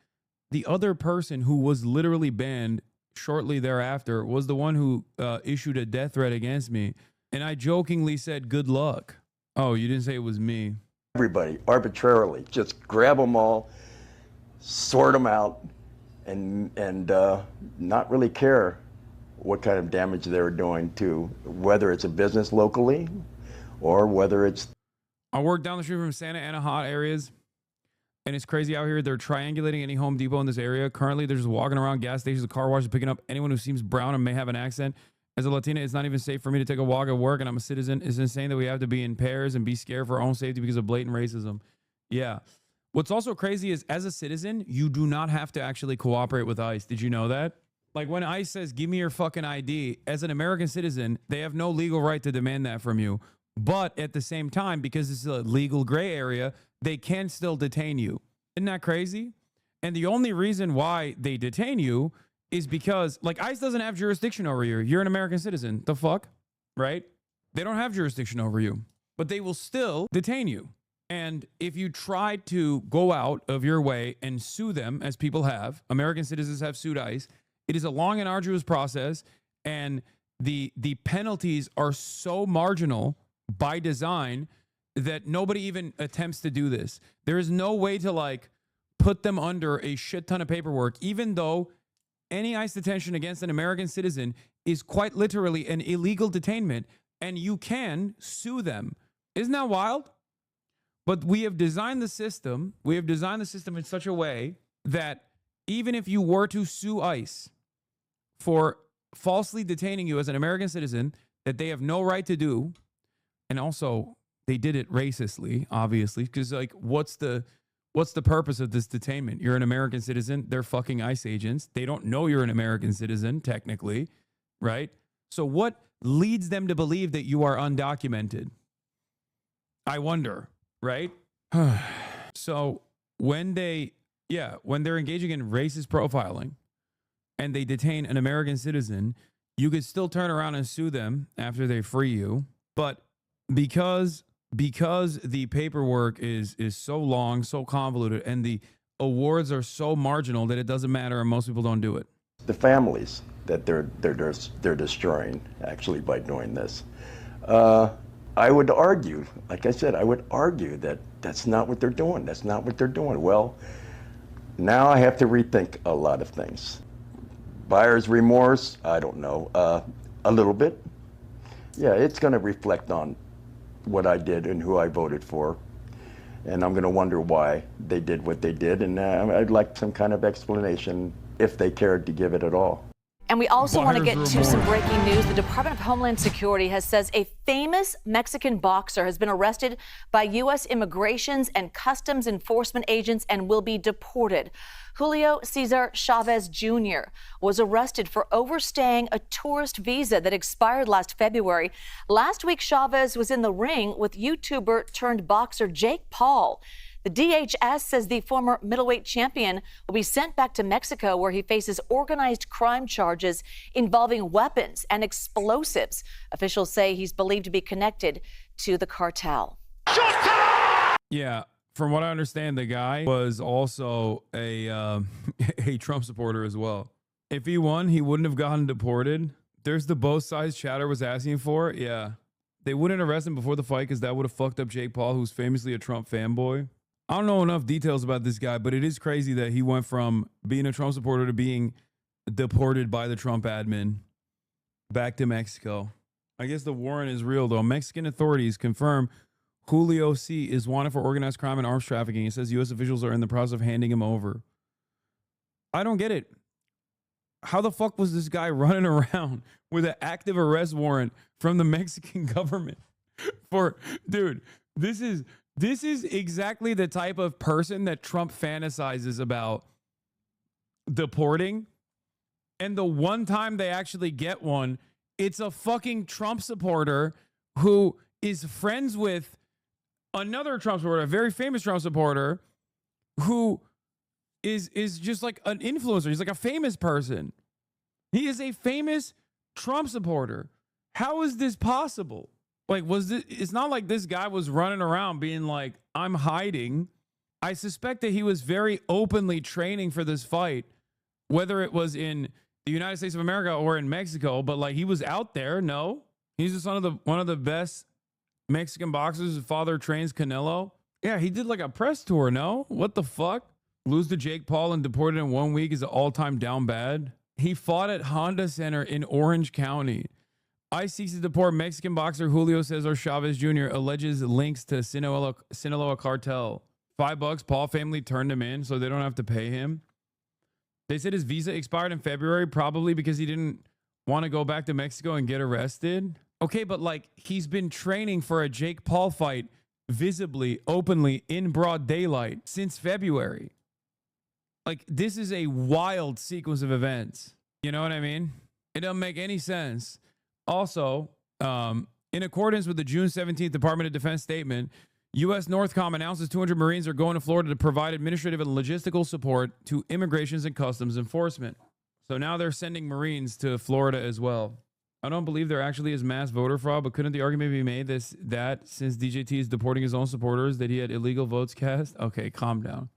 The other person who was literally banned shortly thereafter was the one who issued a death threat against me. And I jokingly said, good luck. Oh, you didn't say it was me. Everybody, arbitrarily, just grab them all, sort them out, and not really care what kind of damage they're doing to, whether it's a business locally or whether it's. I work down the street from Santa Ana hot areas, and it's crazy out here. They're triangulating any Home Depot in this area. Currently, they're just walking around gas stations, car washes, picking up anyone who seems brown and may have an accent. As a Latina, it's not even safe for me to take a walk at work, and I'm a citizen. It's insane that we have to be in pairs and be scared for our own safety because of blatant racism. Yeah. What's also crazy is, as a citizen, you do not have to actually cooperate with ICE. Did you know that? Like, when ICE says, give me your fucking ID, as an American citizen, they have no legal right to demand that from you. But at the same time, because it's a legal gray area, they can still detain you. Isn't that crazy? And the only reason why they detain you is because, like, ICE doesn't have jurisdiction over you. You're an American citizen. The fuck? Right? They don't have jurisdiction over you. But they will still detain you. And if you try to go out of your way and sue them, as people have, American citizens have sued ICE, it is a long and arduous process, and the penalties are so marginal by design that nobody even attempts to do this. There is no way to, like, put them under a shit ton of paperwork, even though any ICE detention against an American citizen is quite literally an illegal detainment, and you can sue them. Isn't that wild? But we have designed the system. We have designed the system in such a way that even if you were to sue ICE for falsely detaining you as an American citizen, that they have no right to do, and also they did it racistly, obviously, because, like, what's the purpose of this detainment? You're an American citizen. They're fucking ICE agents. They don't know you're an American citizen, technically, right? So what leads them to believe that you are undocumented? I wonder, right? So when they're engaging in racist profiling and they detain an American citizen, you could still turn around and sue them after they free you. But because the paperwork is so long, so convoluted, and the awards are so marginal that it doesn't matter, and most people don't do it. The families that they're destroying, actually, by doing this. I would argue, like I said, that that's not what they're doing. That's not what they're doing. Well, now I have to rethink a lot of things. Buyer's remorse, I don't know, a little bit. Yeah, it's going to reflect on what I did and who I voted for. And I'm going to wonder why they did what they did. And I'd like some kind of explanation, if they cared to give it at all. And we also want to get Buyer's to some remorse. breaking news. The Department of Homeland Security has says a famous Mexican boxer has been arrested by U.S. immigrations and customs enforcement agents and will be deported. Julio Cesar Chavez Jr. was arrested for overstaying a tourist visa that expired last February. Last week, Chavez was in the ring with YouTuber turned boxer Jake Paul. The DHS says the former middleweight champion will be sent back to Mexico, where he faces organized crime charges involving weapons and explosives. Officials say he's believed to be connected to the cartel. Yeah, from what I understand, the guy was also a a Trump supporter as well. If he won, he wouldn't have gotten deported. There's the both sides chatter was asking for. Yeah, they wouldn't arrest him before the fight because that would have fucked up Jake Paul, who's famously a Trump fanboy. I don't know enough details about this guy, but it is crazy that he went from being a Trump supporter to being deported by the Trump admin back to Mexico. I guess the warrant is real, though. Mexican authorities confirm Julio C. is wanted for organized crime and arms trafficking. It says U.S. officials are in the process of handing him over. I don't get it. How the fuck was this guy running around with an active arrest warrant from the Mexican government? Dude, this is exactly the type of person that Trump fantasizes about deporting. And the one time they actually get one, it's a fucking Trump supporter who is friends with another Trump supporter, a very famous Trump supporter, who is just like an influencer. He's like a famous person. He is a famous Trump supporter. How is this possible? Like, it's not like this guy was running around being like, I'm hiding. I suspect that he was very openly training for this fight, whether it was in the United States of America or in Mexico, but like he was out there. No, he's the son of one of the best Mexican boxers. His father trains Canelo. Yeah, he did like a press tour. No, what the fuck? Lose to Jake Paul and deported in 1 week is an all-time down bad. He fought at Honda Center in Orange County. ICE seeks to deport Mexican boxer Julio Cesar Chavez Jr. alleges links to Sinaloa cartel. $5, Paul family turned him in so they don't have to pay him. They said his visa expired in February, probably because he didn't want to go back to Mexico and get arrested. Okay, but like he's been training for a Jake Paul fight visibly, openly, in broad daylight since February. Like, this is a wild sequence of events. You know what I mean? It doesn't make any sense. Also, in accordance with the June 17th Department of Defense statement, U.S. Northcom announces 200 Marines are going to Florida to provide administrative and logistical support to immigrations and customs enforcement. So now they're sending Marines to Florida as well. I don't believe there actually is mass voter fraud, but couldn't the argument be made that since DJT is deporting his own supporters, that he had illegal votes cast? Okay, calm down.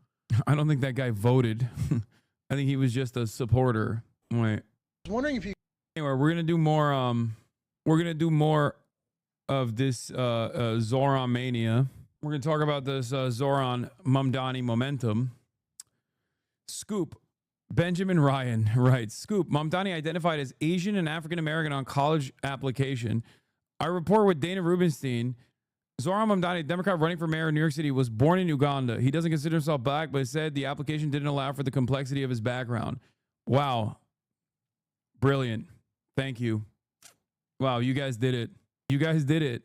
I don't think that guy voted. I think he was just a supporter. Wait. I was wondering if you... Anyway, we're gonna do more of this Zoran mania. We're gonna talk about this Zoran Mamdani momentum. Scoop. Benjamin Ryan writes, Scoop, Mamdani identified as Asian and African American on college application. I report with Dana Rubenstein. Zoran Mamdani, Democrat running for mayor of New York City, was born in Uganda. He doesn't consider himself black, but said the application didn't allow for the complexity of his background. Wow. Brilliant. Thank you. Wow, you guys did it. You guys did it.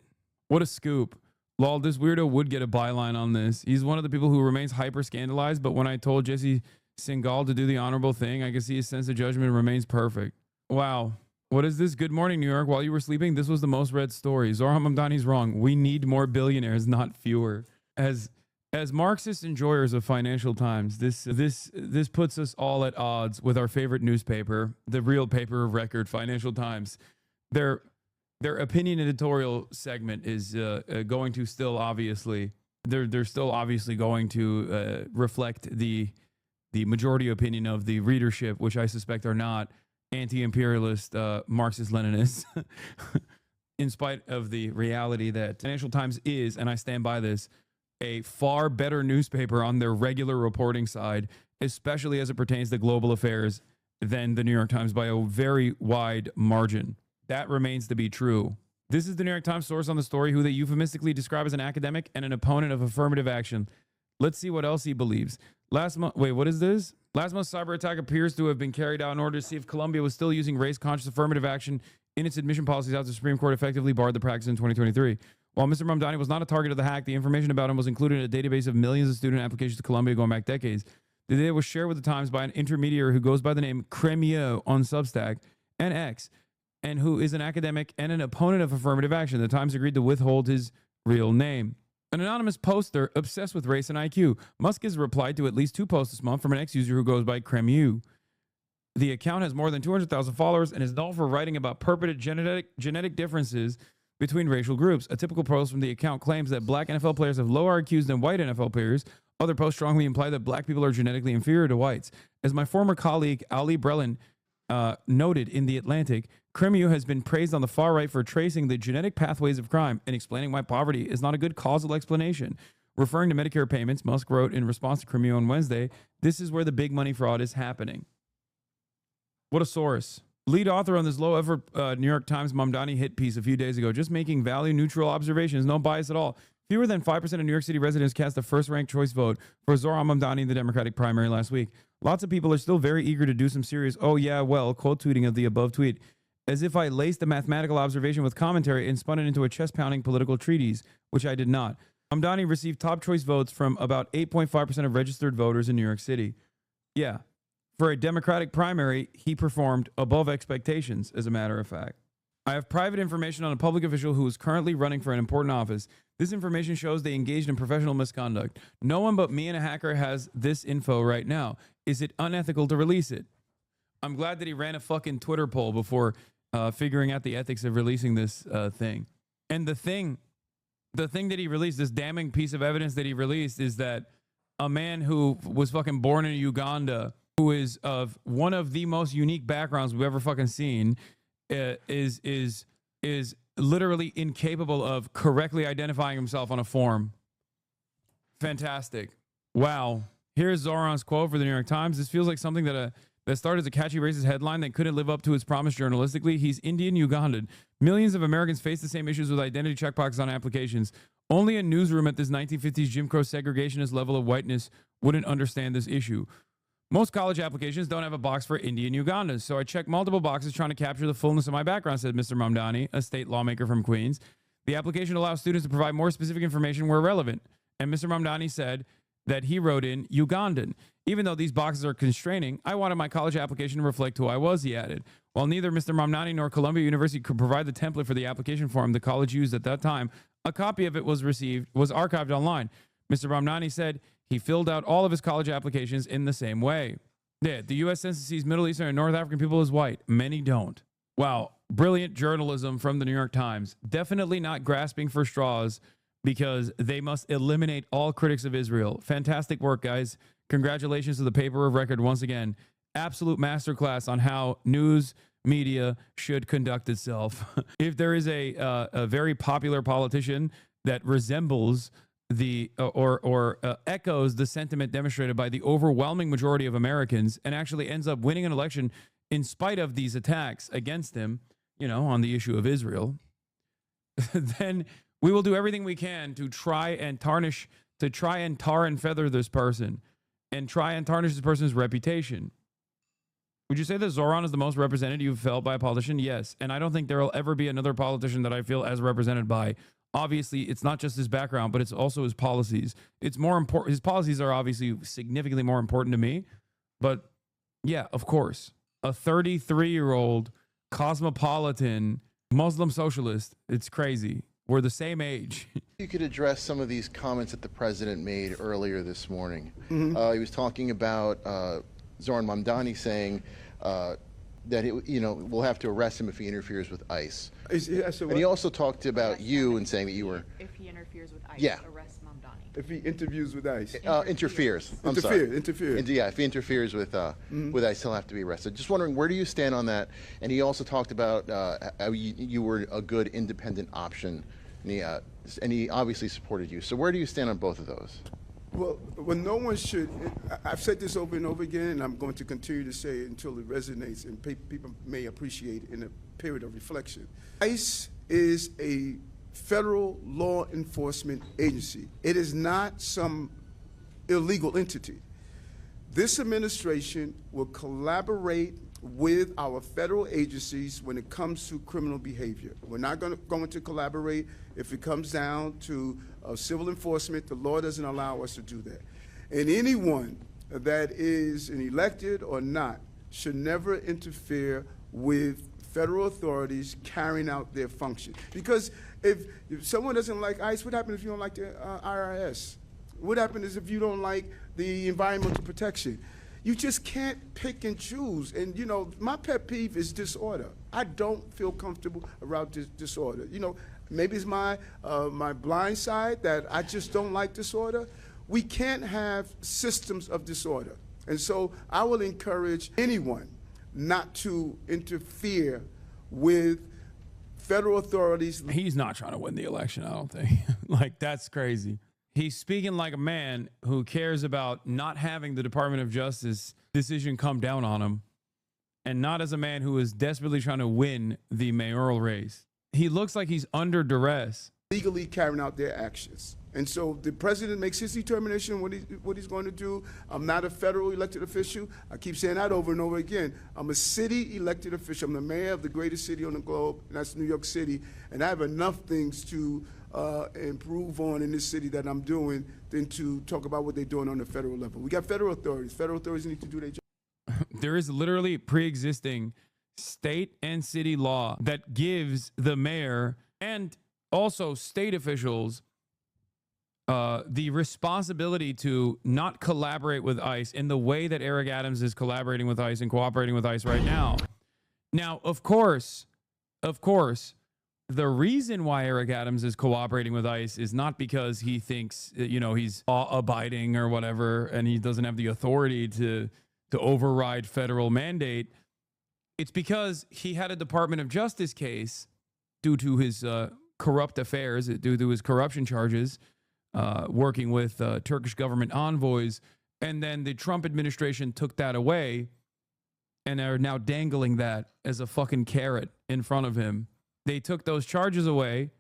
What a scoop. Lol, this weirdo would get a byline on this. He's one of the people who remains hyper scandalized, but when I told Jesse Singal to do the honorable thing, I could see his sense of judgment remains perfect. Wow. What is this? Good morning, New York. While you were sleeping, this was the most read story. Zoran Mamdani's wrong. We need more billionaires, not fewer. As Marxist enjoyers of Financial Times, this puts us all at odds with our favorite newspaper, the real paper of record, Financial Times. Their opinion editorial segment is going to still obviously they're still obviously going to reflect the majority opinion of the readership, which I suspect are not anti-imperialist Marxist-Leninists, in spite of the reality that Financial Times is, and I stand by this, a far better newspaper on their regular reporting side, especially as it pertains to global affairs, than the New York Times by a very wide margin. That remains to be true. This is the New York Times source on the story, who they euphemistically describe as an academic and an opponent of affirmative action. Let's see what else he believes. Last month, wait, what is this? Last month's cyber attack appears to have been carried out in order to see if Colombia was still using race-conscious affirmative action in its admission policies after the Supreme Court effectively barred the practice in 2023. While Mr. Mamdani was not a target of the hack, the information about him was included in a database of millions of student applications to Colombia going back decades. The data was shared with the Times by an intermediary who goes by the name Cremio on Substack and X, and who is an academic and an opponent of affirmative action. The Times agreed to withhold his real name. An anonymous poster obsessed with race and IQ. Musk has replied to at least 2 posts this month from an ex-user who goes by Cremio. The account has more than 200,000 followers and is known for writing about purported genetic differences between racial groups. A typical post from the account claims that black NFL players have lower IQs than white NFL players. Other posts strongly imply that black people are genetically inferior to whites. As my former colleague Ali Brelin noted in The Atlantic, Cremio has been praised on the far right for tracing the genetic pathways of crime and explaining why poverty is not a good causal explanation. Referring to Medicare payments, Musk wrote in response to Cremio on Wednesday, "This is where the big money fraud is happening." What a source. Lead author on this low-effort New York Times Mamdani hit piece a few days ago, just making value-neutral observations, no bias at all. Fewer than 5% of New York City residents cast a first-ranked choice vote for Zohran Mamdani in the Democratic primary last week. Lots of people are still very eager to do some serious, oh yeah, well, quote tweeting of the above tweet, as if I laced a mathematical observation with commentary and spun it into a chest-pounding political treatise, which I did not. Mamdani received top choice votes from about 8.5% of registered voters in New York City. Yeah. For a Democratic primary, he performed above expectations, as a matter of fact. I have private information on a public official who is currently running for an important office. This information shows they engaged in professional misconduct. No one but me and a hacker has this info right now. Is it unethical to release it? I'm glad that he ran a fucking Twitter poll before figuring out the ethics of releasing this thing. And the thing that he released, this damning piece of evidence that he released, is that a man who was fucking born in Uganda, who is of one of the most unique backgrounds we've ever fucking seen, is literally incapable of correctly identifying himself on a form. Fantastic. Wow. Here's Zohran's quote for the New York Times. This feels like something that started as a catchy racist headline that couldn't live up to its promise journalistically. He's Indian Ugandan. Millions of Americans face the same issues with identity checkboxes on applications. Only a newsroom at this 1950s Jim Crow segregationist level of whiteness wouldn't understand this issue. Most college applications don't have a box for Indian Ugandans, so I checked multiple boxes trying to capture the fullness of my background, said Mr. Mamdani, a state lawmaker from Queens. The application allows students to provide more specific information where relevant, and Mr. Mamdani said that he wrote in Ugandan. Even though these boxes are constraining, I wanted my college application to reflect who I was, he added. While neither Mr. Mamdani nor Columbia University could provide the template for the application form the college used at that time, a copy of it was archived online. Mr. Mamdani said he filled out all of his college applications in the same way. Yeah, the U.S. Census sees Middle Eastern and North African people as white. Many don't. Wow, brilliant journalism from the New York Times. Definitely not grasping for straws because they must eliminate all critics of Israel. Fantastic work, guys. Congratulations to the paper of record once again. Absolute masterclass on how news media should conduct itself. If there is a very popular politician that resembles or echoes the sentiment demonstrated by the overwhelming majority of Americans and actually ends up winning an election in spite of these attacks against him, on the issue of Israel, then we will do everything we can to try and tar and feather this person and try and tarnish this person's reputation. Would you say that Zohran is the most represented you've felt by a politician? Yes. And I don't think there will ever be another politician that I feel as represented by. Obviously, it's not just his background, but it's also his policies. It's more important. His policies are obviously significantly more important to me. But yeah, of course, a 33-year-old cosmopolitan Muslim socialist. It's crazy. We're the same age. You could address some of these comments that the president made earlier this morning. He was talking about Zohran Mamdani saying that we'll have to arrest him if he interferes with ICE. And he also talked about you and saying that you were. If he interferes with ICE, arrest Mamdani. If he interviews with ICE. Interferes. Interferes. Yeah, if he interferes with ICE, he'll have to be arrested. Just wondering, where do you stand on that? And he also talked about how you were a good independent option, and he obviously supported you. So where do you stand on both of those? Well, no one should. I've said this over and over again, and I'm going to continue to say it until it resonates and people may appreciate it in a period of reflection. ICE is a federal law enforcement agency. It is not some illegal entity. This administration will collaborate with our federal agencies when it comes to criminal behavior. We're not going to collaborate if it comes down to civil enforcement. The law doesn't allow us to do that. And anyone that is an elected or not should never interfere with federal authorities carrying out their function. Because if someone doesn't like ICE, what happens if you don't like the IRS? What happens if you don't like the environmental protection? You just can't pick and choose. And, you know, my pet peeve is disorder. I don't feel comfortable around disorder. You know, maybe it's my blind side that I just don't like disorder. We can't have systems of disorder. And so I will encourage anyone not to interfere with federal authorities. He's not trying to win the election, I don't think. Like, that's crazy. He's speaking like a man who cares about not having the Department of Justice decision come down on him, and not as a man who is desperately trying to win the mayoral race. He looks like he's under duress. Legally carrying out their actions. And so the president makes his determination what he's going to do. I'm not a federal elected official. I keep saying that over and over again. I'm a city elected official. I'm the mayor of the greatest city on the globe, and that's New York City. And I have enough things to improve on in this city that I'm doing than to talk about what they're doing on the federal level. We got federal authorities. Federal authorities need to do their job. There is literally pre-existing state and city law that gives the mayor and also state officials the responsibility to not collaborate with ICE in the way that Eric Adams is collaborating with ICE and cooperating with ICE right now. Now, of course, the reason why Eric Adams is cooperating with ICE is not because he thinks, you know, he's law-abiding or whatever, and he doesn't have the authority to override federal mandate. It's because he had a Department of Justice case due to his corrupt affairs, due to his corruption charges, working with Turkish government envoys. And then the Trump administration took that away and are now dangling that as a fucking carrot in front of him. They took those charges away,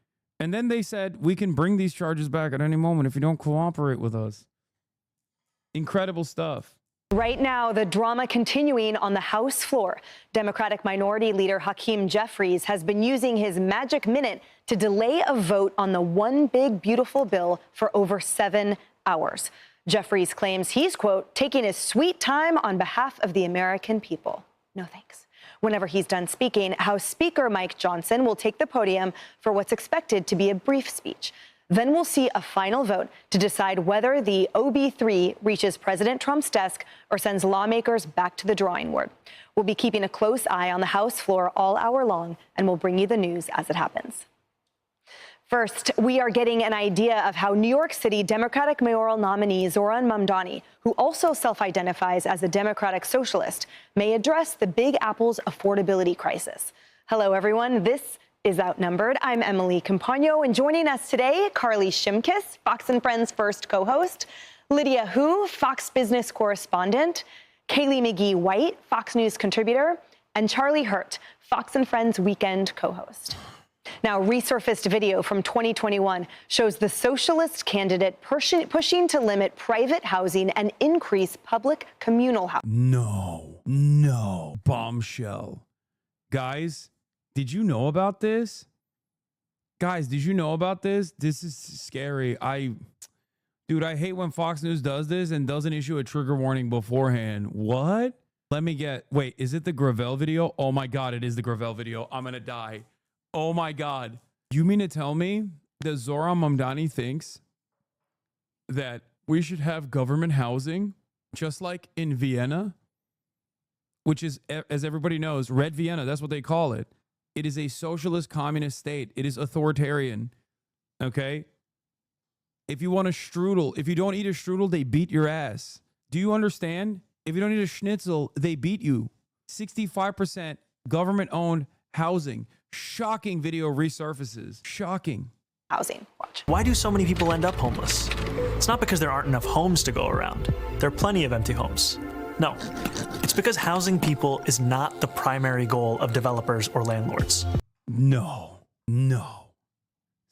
and then they said, we can bring these charges back at any moment if you don't cooperate with us. Incredible stuff. Right now, the drama continuing on the House floor. Democratic Minority Leader Hakeem Jeffries has been using his magic minute to delay a vote on the One Big Beautiful bill for over 7 hours. Jeffries claims he's, quote, taking his sweet time on behalf of the American people. No thanks. Whenever he's done speaking, House Speaker Mike Johnson will take the podium for what's expected to be a brief speech. Then we'll see a final vote to decide whether the OB3 reaches President Trump's desk or sends lawmakers back to the drawing board. We'll be keeping a close eye on the House floor all hour long, and we'll bring you the news as it happens. First, we are getting an idea of how New York City Democratic mayoral nominee Zohran Mamdani, who also self-identifies as a Democratic socialist, may address the Big Apple's affordability crisis. Hello, everyone. This is Outnumbered. I'm Emily Campagno, and joining us today, Carly Shimkus, Fox & Friends' first co-host, Lydia Hu, Fox Business correspondent, Kaylee McGee-White, Fox News contributor, and Charlie Hurt, Fox & Friends weekend co-host. Now, resurfaced video from 2021 shows the socialist candidate pushing to limit private housing and increase public communal housing. No. Bombshell. Guys, did you know about this? This is scary. Dude, I hate when Fox News does this and doesn't issue a trigger warning beforehand. What? Wait, is it the Gravel video? Oh my God, it is the Gravel video. I'm gonna die. Oh my God. You mean to tell me that Zohran Mamdani thinks that we should have government housing just like in Vienna, which is, as everybody knows, Red Vienna, that's what they call it. It is a socialist communist state. It is authoritarian. Okay? If you want a strudel, if you don't eat a strudel, they beat your ass. Do you understand? If you don't eat a schnitzel, they beat you. 65% government-owned housing. Shocking video resurfaces. Shocking. Housing. Watch. Why do so many people end up homeless? It's not because there aren't enough homes to go around. There are plenty of empty homes. No, it's because housing people is not the primary goal of developers or landlords. No.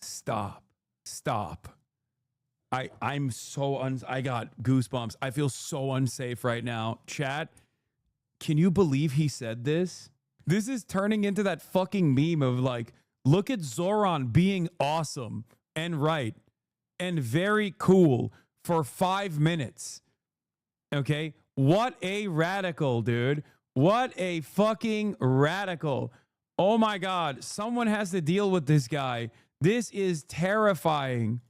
Stop. I'm so I got goosebumps. I feel so unsafe right now. Chat, can you believe he said this? This is turning into that fucking meme of like, look at Zoran being awesome and right and very cool for 5 minutes. Okay? What a radical, dude. What a fucking radical. Oh my God. Someone has to deal with this guy. This is terrifying.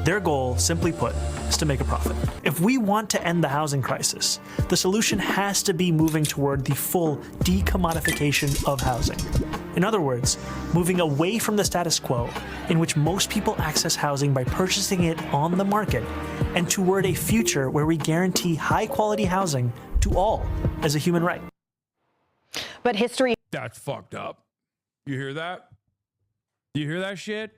Their goal, simply put, is to make a profit. If we want to end the housing crisis, the solution has to be moving toward the full decommodification of housing. In other words, moving away from the status quo, in which most people access housing by purchasing it on the market, and toward a future where we guarantee high-quality housing to all as a human right. But history... That's fucked up. You hear that? You hear that shit?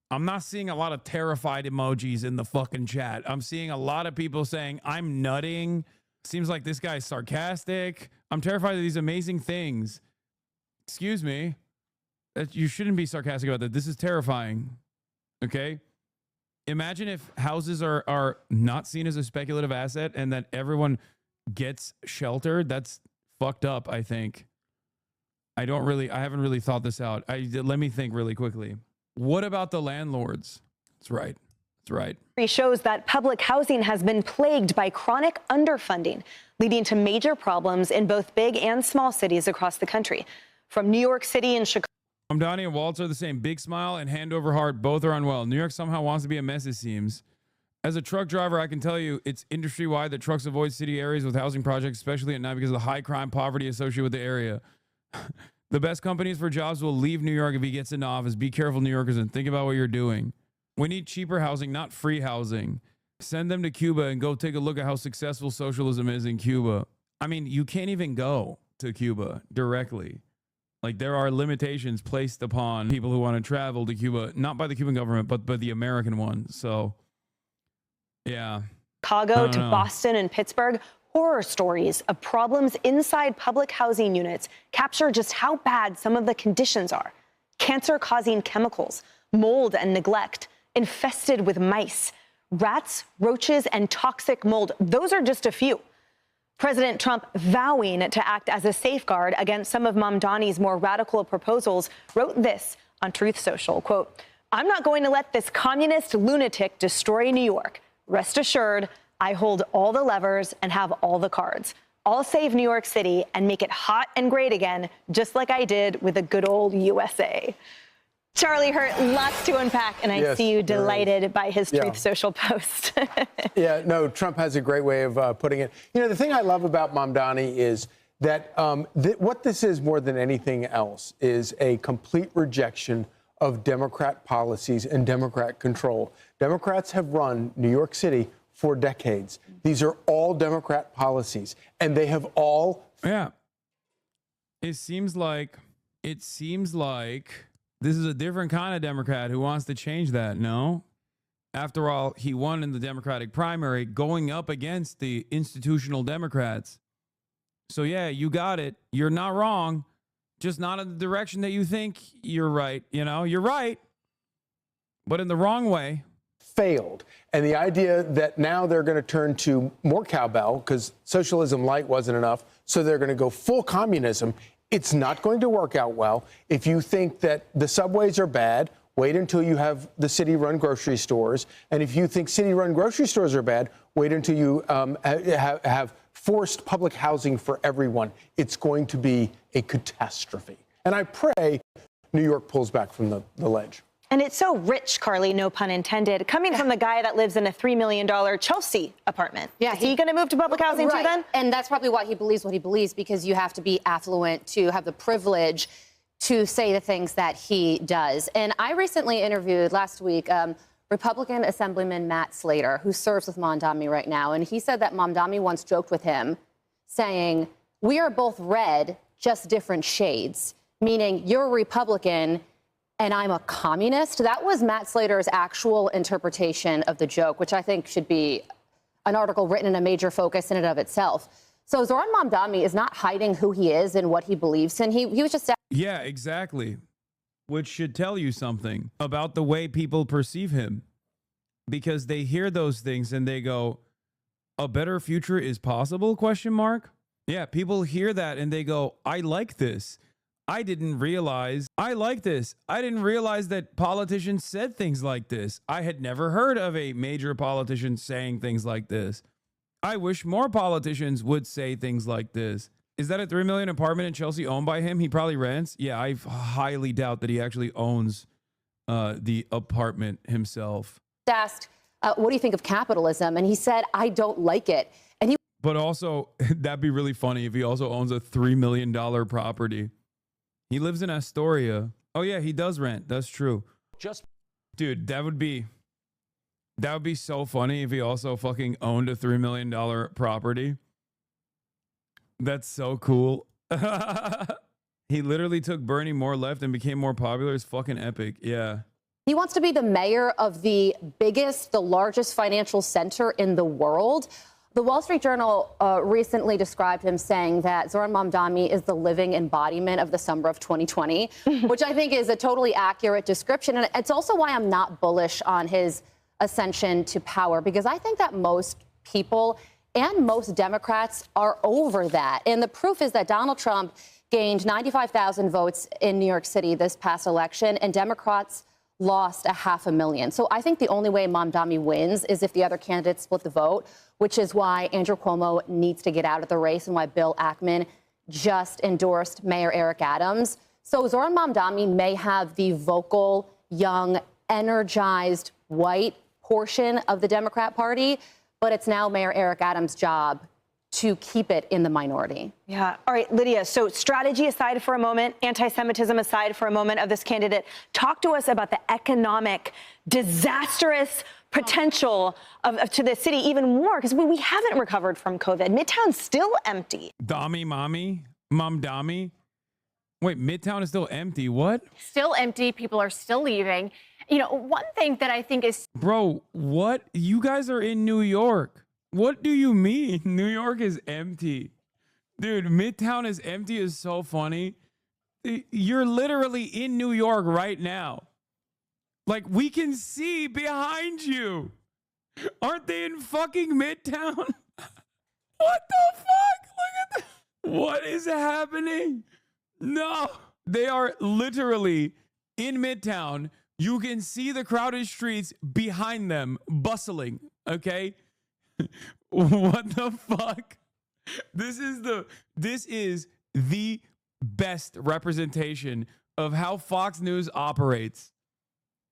I'm not seeing a lot of terrified emojis in the fucking chat. I'm seeing a lot of people saying, I'm nutting. Seems like this guy's sarcastic. I'm terrified of these amazing things. Excuse me. You shouldn't be sarcastic about that. This is terrifying. Okay? Imagine if houses are not seen as a speculative asset and that everyone gets shelter. That's fucked up, I think. I haven't really thought this out. Let me think really quickly. What about the landlords? That's right. That's right. Shows that public housing has been plagued by chronic underfunding, leading to major problems in both big and small cities across the country. From New York City and Chicago. Donnie and Waltz are the same. Big smile and hand over heart. Both are unwell. New York somehow wants to be a mess, it seems. As a truck driver, I can tell you it's industry-wide that trucks avoid city areas with housing projects, especially at night because of the high crime, poverty associated with the area. The best companies for jobs will leave New York if he gets into office. Be careful, New Yorkers, and think about what you're doing. We need cheaper housing, not free housing. Send them to Cuba and go take a look at how successful socialism is in Cuba. I mean, you can't even go to Cuba directly. Like, there are limitations placed upon people who want to travel to Cuba, not by the Cuban government, but by the American one. So, yeah. Chicago to Boston and Pittsburgh. Horror stories of problems inside public housing units capture just how bad some of the conditions are. Cancer-causing chemicals, mold and neglect, infested with mice, rats, roaches, and toxic mold. Those are just a few. President Trump, vowing to act as a safeguard against some of Mamdani's more radical proposals, wrote this on Truth Social, quote, "I'm not going to let this communist lunatic destroy New York. Rest assured, I hold all the levers and have all the cards. I'll save New York City and make it hot and great again, just like I did with the good old USA." Charlie Hurt, lots to unpack, and I see you delighted by his Truth Social post. Yeah, no, Trump has a great way of putting it. You know, the thing I love about Mamdani is that what this is more than anything else is a complete rejection of Democrat policies and Democrat control. Democrats have run New York City for decades. These are all Democrat policies, and they have all... Yeah. It seems like this is a different kind of Democrat who wants to change that, no? After all, he won in the Democratic primary going up against the institutional Democrats. So, yeah, you got it. You're not wrong. Just not in the direction that you think you're right. You know, you're right, but in the wrong way. Failed. And the idea that now they're going to turn to more cowbell because socialism light wasn't enough, so they're going to go full communism. It's not going to work out well. If you think that the subways are bad, wait until you have the city-run grocery stores. And if you think city-run grocery stores are bad, wait until you have forced public housing for everyone. It's going to be a catastrophe. And I pray New York pulls back from the ledge. And it's so rich, Carly, no pun intended, coming from the guy that lives in a $3 million Chelsea apartment. Yeah, is he going to move to public housing too then? And that's probably why he believes what he believes, because you have to be affluent to have the privilege to say the things that he does. And I recently interviewed last week Republican Assemblyman Matt Slater, who serves with Mamdani right now. And he said that Mamdani once joked with him, saying, "We are both red, just different shades," meaning you're a Republican and I'm a communist. That was Matt Slater's actual interpretation of the joke, which I think should be an article written in a major focus in and of itself. So Zoran Mamdani is not hiding who he is and what he believes in. He was just... Yeah, exactly. Which should tell you something about the way people perceive him. because they hear those things and they go, a better future is possible, ? Yeah, people hear that and they go, I like this. I didn't realize I like this. I didn't realize that politicians said things like this. I had never heard of a major politician saying things like this. I wish more politicians would say things like this. Is that a $3 million apartment in Chelsea owned by him? He probably rents. Yeah, I highly doubt that he actually owns the apartment himself. Asked, what do you think of capitalism? And he said, I don't like it. And he But also, that'd be really funny if he also owns a $3 million property. He lives in Astoria. Oh yeah, he does rent. That's true. Dude, that would be so funny if he also fucking owned a $3 million property. That's so cool. He literally took Bernie more left and became more popular. It's fucking epic. Yeah. He wants to be the mayor of the largest financial center in the world. The Wall Street Journal recently described him saying that Zoran Mamdani is the living embodiment of the summer of 2020, which I think is a totally accurate description. And it's also why I'm not bullish on his ascension to power, because I think that most people and most Democrats are over that. And the proof is that Donald Trump gained 95,000 votes in New York City this past election, and Democrats lost 500,000. So I think the only way Mamdani wins is if the other candidates split the vote, which is why Andrew Cuomo needs to get out of the race and why Bill Ackman just endorsed Mayor Eric Adams. So Zoran Mamdani may have the vocal, young, energized, white portion of the Democrat Party, but it's now Mayor Eric Adams' job to keep it in the minority. Yeah. All right, Lydia, so strategy aside for a moment, anti-Semitism aside for a moment of this candidate, talk to us about the economic, disastrous potential to the city even more, because we haven't recovered from COVID. Midtown's still empty. Mamdani? Wait, Midtown is still empty. What? Still empty. People are still leaving. You know, one thing that I think is... Bro, what? You guys are in New York. What do you mean? New York is empty. Dude, Midtown is empty is so funny. You're literally in New York right now. Like, we can see behind you. Aren't they in fucking Midtown? What the fuck? Look at that. What is happening? No. They are literally in Midtown. You can see the crowded streets behind them, bustling, okay? What the fuck? This is the best representation of how Fox News operates.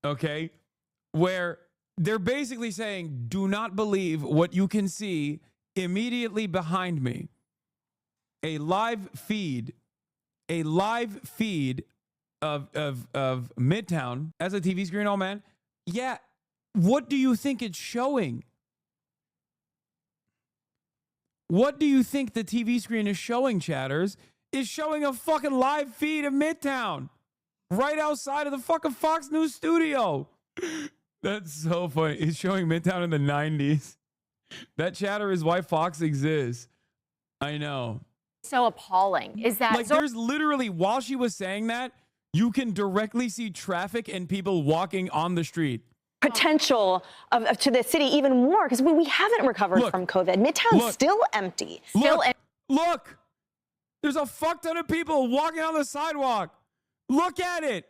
Okay? Where they're basically saying, do not believe what you can see immediately behind me. A live feed of Midtown as a TV screen, oh man. Yeah. What do you think it's showing? What do you think the TV screen is showing, chatters? It's showing a fucking live feed of Midtown right outside of the fucking Fox News studio. That's so funny. It's showing Midtown in the 90s. That chatter is why Fox exists. I know. So appalling is that... Like, there's literally, while she was saying that, you can directly see traffic and people walking on the street. Potential to the city even more, because we haven't recovered from COVID. Midtown's still empty. Look, there's a fuck ton of people walking on the sidewalk. Look at it.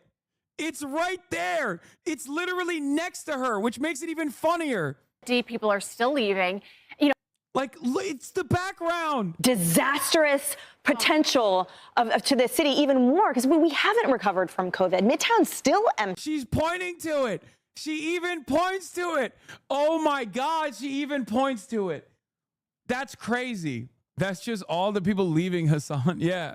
It's right there. It's literally next to her, which makes it even funnier. People are still leaving. You know, like, it's the background. Disastrous potential to the city even more, because we haven't recovered from COVID. Midtown's still empty. She's pointing to it. She even points to it. Oh my God, she even points to it. That's crazy. That's just all the people leaving Hassan. Yeah,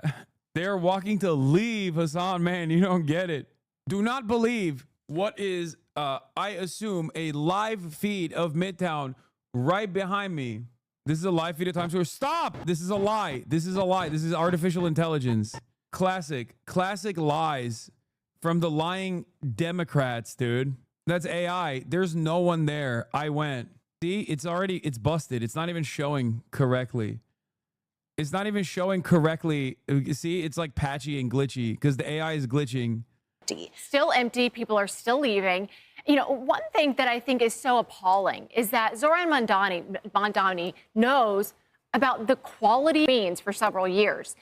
they're walking to leave Hassan, man. You don't get it. Do not believe what is, I assume, a live feed of Midtown right behind me. This is a live feed of Times Square. Stop! This is a lie. This is a lie. This is artificial intelligence. Classic lies from the lying Democrats, dude. That's AI. There's no one there. I went. See, it's busted. It's not even showing correctly. It's not even showing correctly. See, it's like patchy and glitchy because the AI is glitching. Still empty. People are still leaving. You know, one thing that I think is so appalling is that Zoran Mamdani knows about the quality of means for several years.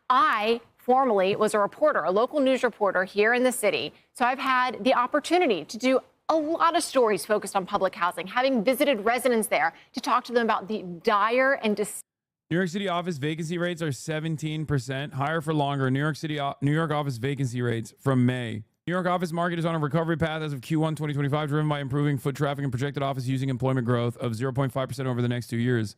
I formerly was a reporter, a local news reporter here in the city. So I've had the opportunity to do a lot of stories focused on public housing, having visited residents there to talk to them about the dire and New York City office vacancy rates are 17%, higher for longer. New York office vacancy rates from May. New York office market is on a recovery path as of Q1 2025, driven by improving foot traffic and projected office using employment growth of 0.5% over the next 2 years.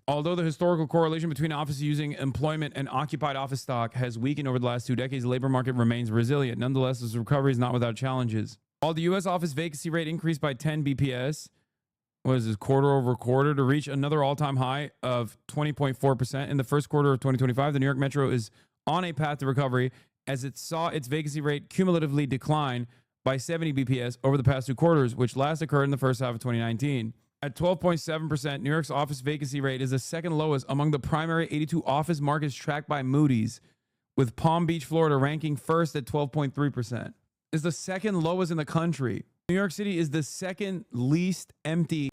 Although the historical correlation between office using employment and occupied office stock has weakened over the last 2 decades, the labor market remains resilient. Nonetheless, this recovery is not without challenges. While the U.S. office vacancy rate increased by 10 BPS, quarter over quarter, to reach another all-time high of 20.4% in the first quarter of 2025, the New York Metro is on a path to recovery as it saw its vacancy rate cumulatively decline by 70 BPS over the past 2 quarters, which last occurred in the first half of 2019. At 12.7%, New York's office vacancy rate is the second lowest among the primary 82 office markets tracked by Moody's, with Palm Beach, Florida ranking first at 12.3%. It's the second lowest in the country. New York City is the second least empty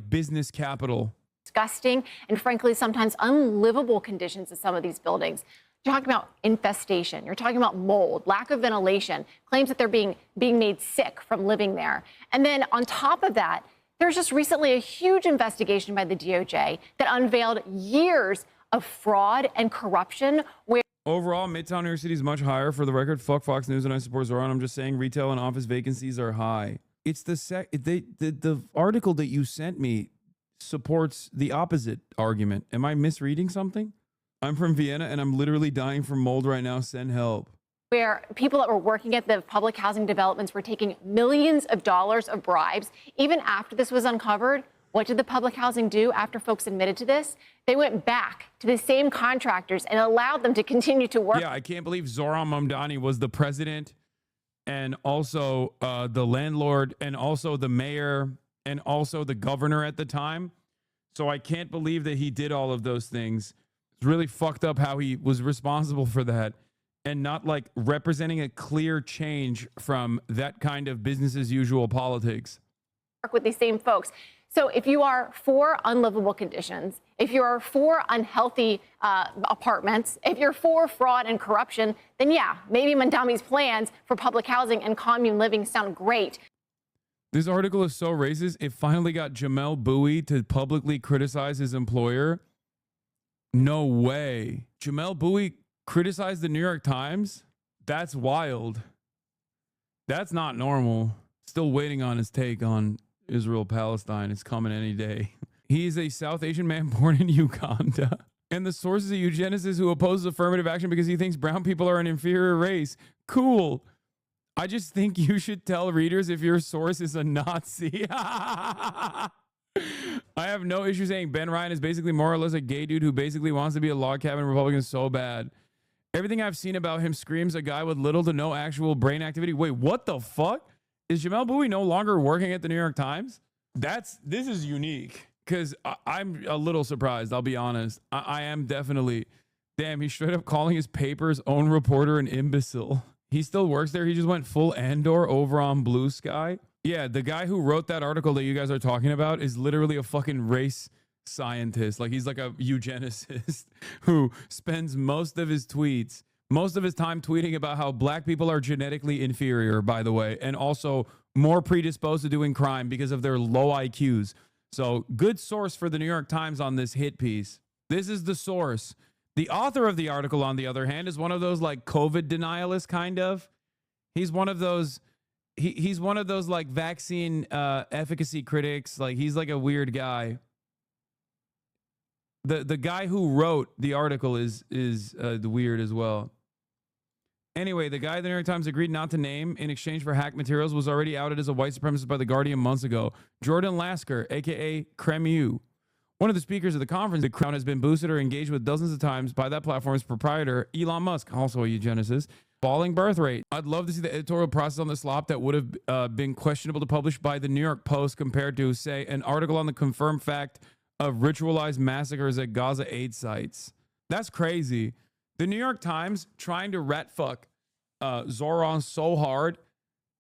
business capital. disgusting and frankly sometimes unlivable conditions in some of these buildings. You're talking about infestation, you're talking about mold, lack of ventilation, claims that they're being made sick from living there. And then on top of that, there's just recently a huge investigation by the DOJ that unveiled years of fraud and corruption where Overall, Midtown New York City is much higher. For the record, fuck Fox News and I support Zoran. I'm just saying retail and office vacancies are high. It's the article that you sent me supports the opposite argument. Am I misreading something? I'm from Vienna and I'm literally dying from mold right now. Send help. Where people that were working at the public housing developments were taking millions of dollars of bribes. Even after this was uncovered, what did the public housing do after folks admitted to this? They went back to the same contractors and allowed them to continue to work. Yeah, I can't believe Zoran Mamdani was the president and also the landlord and also the mayor and also the governor at the time. So I can't believe that he did all of those things. It's really fucked up how he was responsible for that and not like representing a clear change from that kind of business as usual politics. Work with these same folks. So if you are for unlivable conditions, if you are for unhealthy apartments, if you're for fraud and corruption, then yeah, maybe Mamdani's plans for public housing and commune living sound great. This article is so racist, it finally got Jamel Bowie to publicly criticize his employer. No way. Jamel Bowie criticized the New York Times? That's wild. That's not normal. Still waiting on his take on Israel-Palestine. It's coming any day. He is a South Asian man born in Uganda. And the source is a eugenicist who opposes affirmative action because he thinks brown people are an inferior race. Cool. I just think you should tell readers if your source is a Nazi. I have no issue saying Ben Ryan is basically more or less a gay dude who basically wants to be a log cabin Republican so bad. Everything I've seen about him screams a guy with little to no actual brain activity. Wait, what the fuck? Is Jamel Bowie no longer working at the New York Times? This is unique because I'm a little surprised. I'll be honest. I am definitely. Damn, he's straight up calling his paper's own reporter an imbecile. He still works there. He just went full Andor over on Blue Sky. Yeah, the guy who wrote that article that you guys are talking about is literally a fucking race scientist. Like he's like a eugenicist who spends most of his time tweeting about how black people are genetically inferior, by the way, and also more predisposed to doing crime because of their low IQs. So good source for the New York Times on this hit piece. This is the source. The author of the article, on the other hand, is one of those like COVID denialists, kind of. He's one of those. He's one of those like vaccine efficacy critics. Like he's like a weird guy. The guy who wrote the article is weird as well. Anyway, the guy the New York Times agreed not to name in exchange for hacked materials was already outed as a white supremacist by The Guardian months ago. Jordan Lasker, a.k.a. Cremu, one of the speakers of the conference, the crown has been boosted or engaged with dozens of times by that platform's proprietor, Elon Musk, also a eugenicist, falling birth rate. I'd love to see the editorial process on the slop that would have been questionable to publish by the New York Post compared to, say, an article on the confirmed fact of ritualized massacres at Gaza aid sites. That's crazy. The New York Times trying to rat fuck Zoran so hard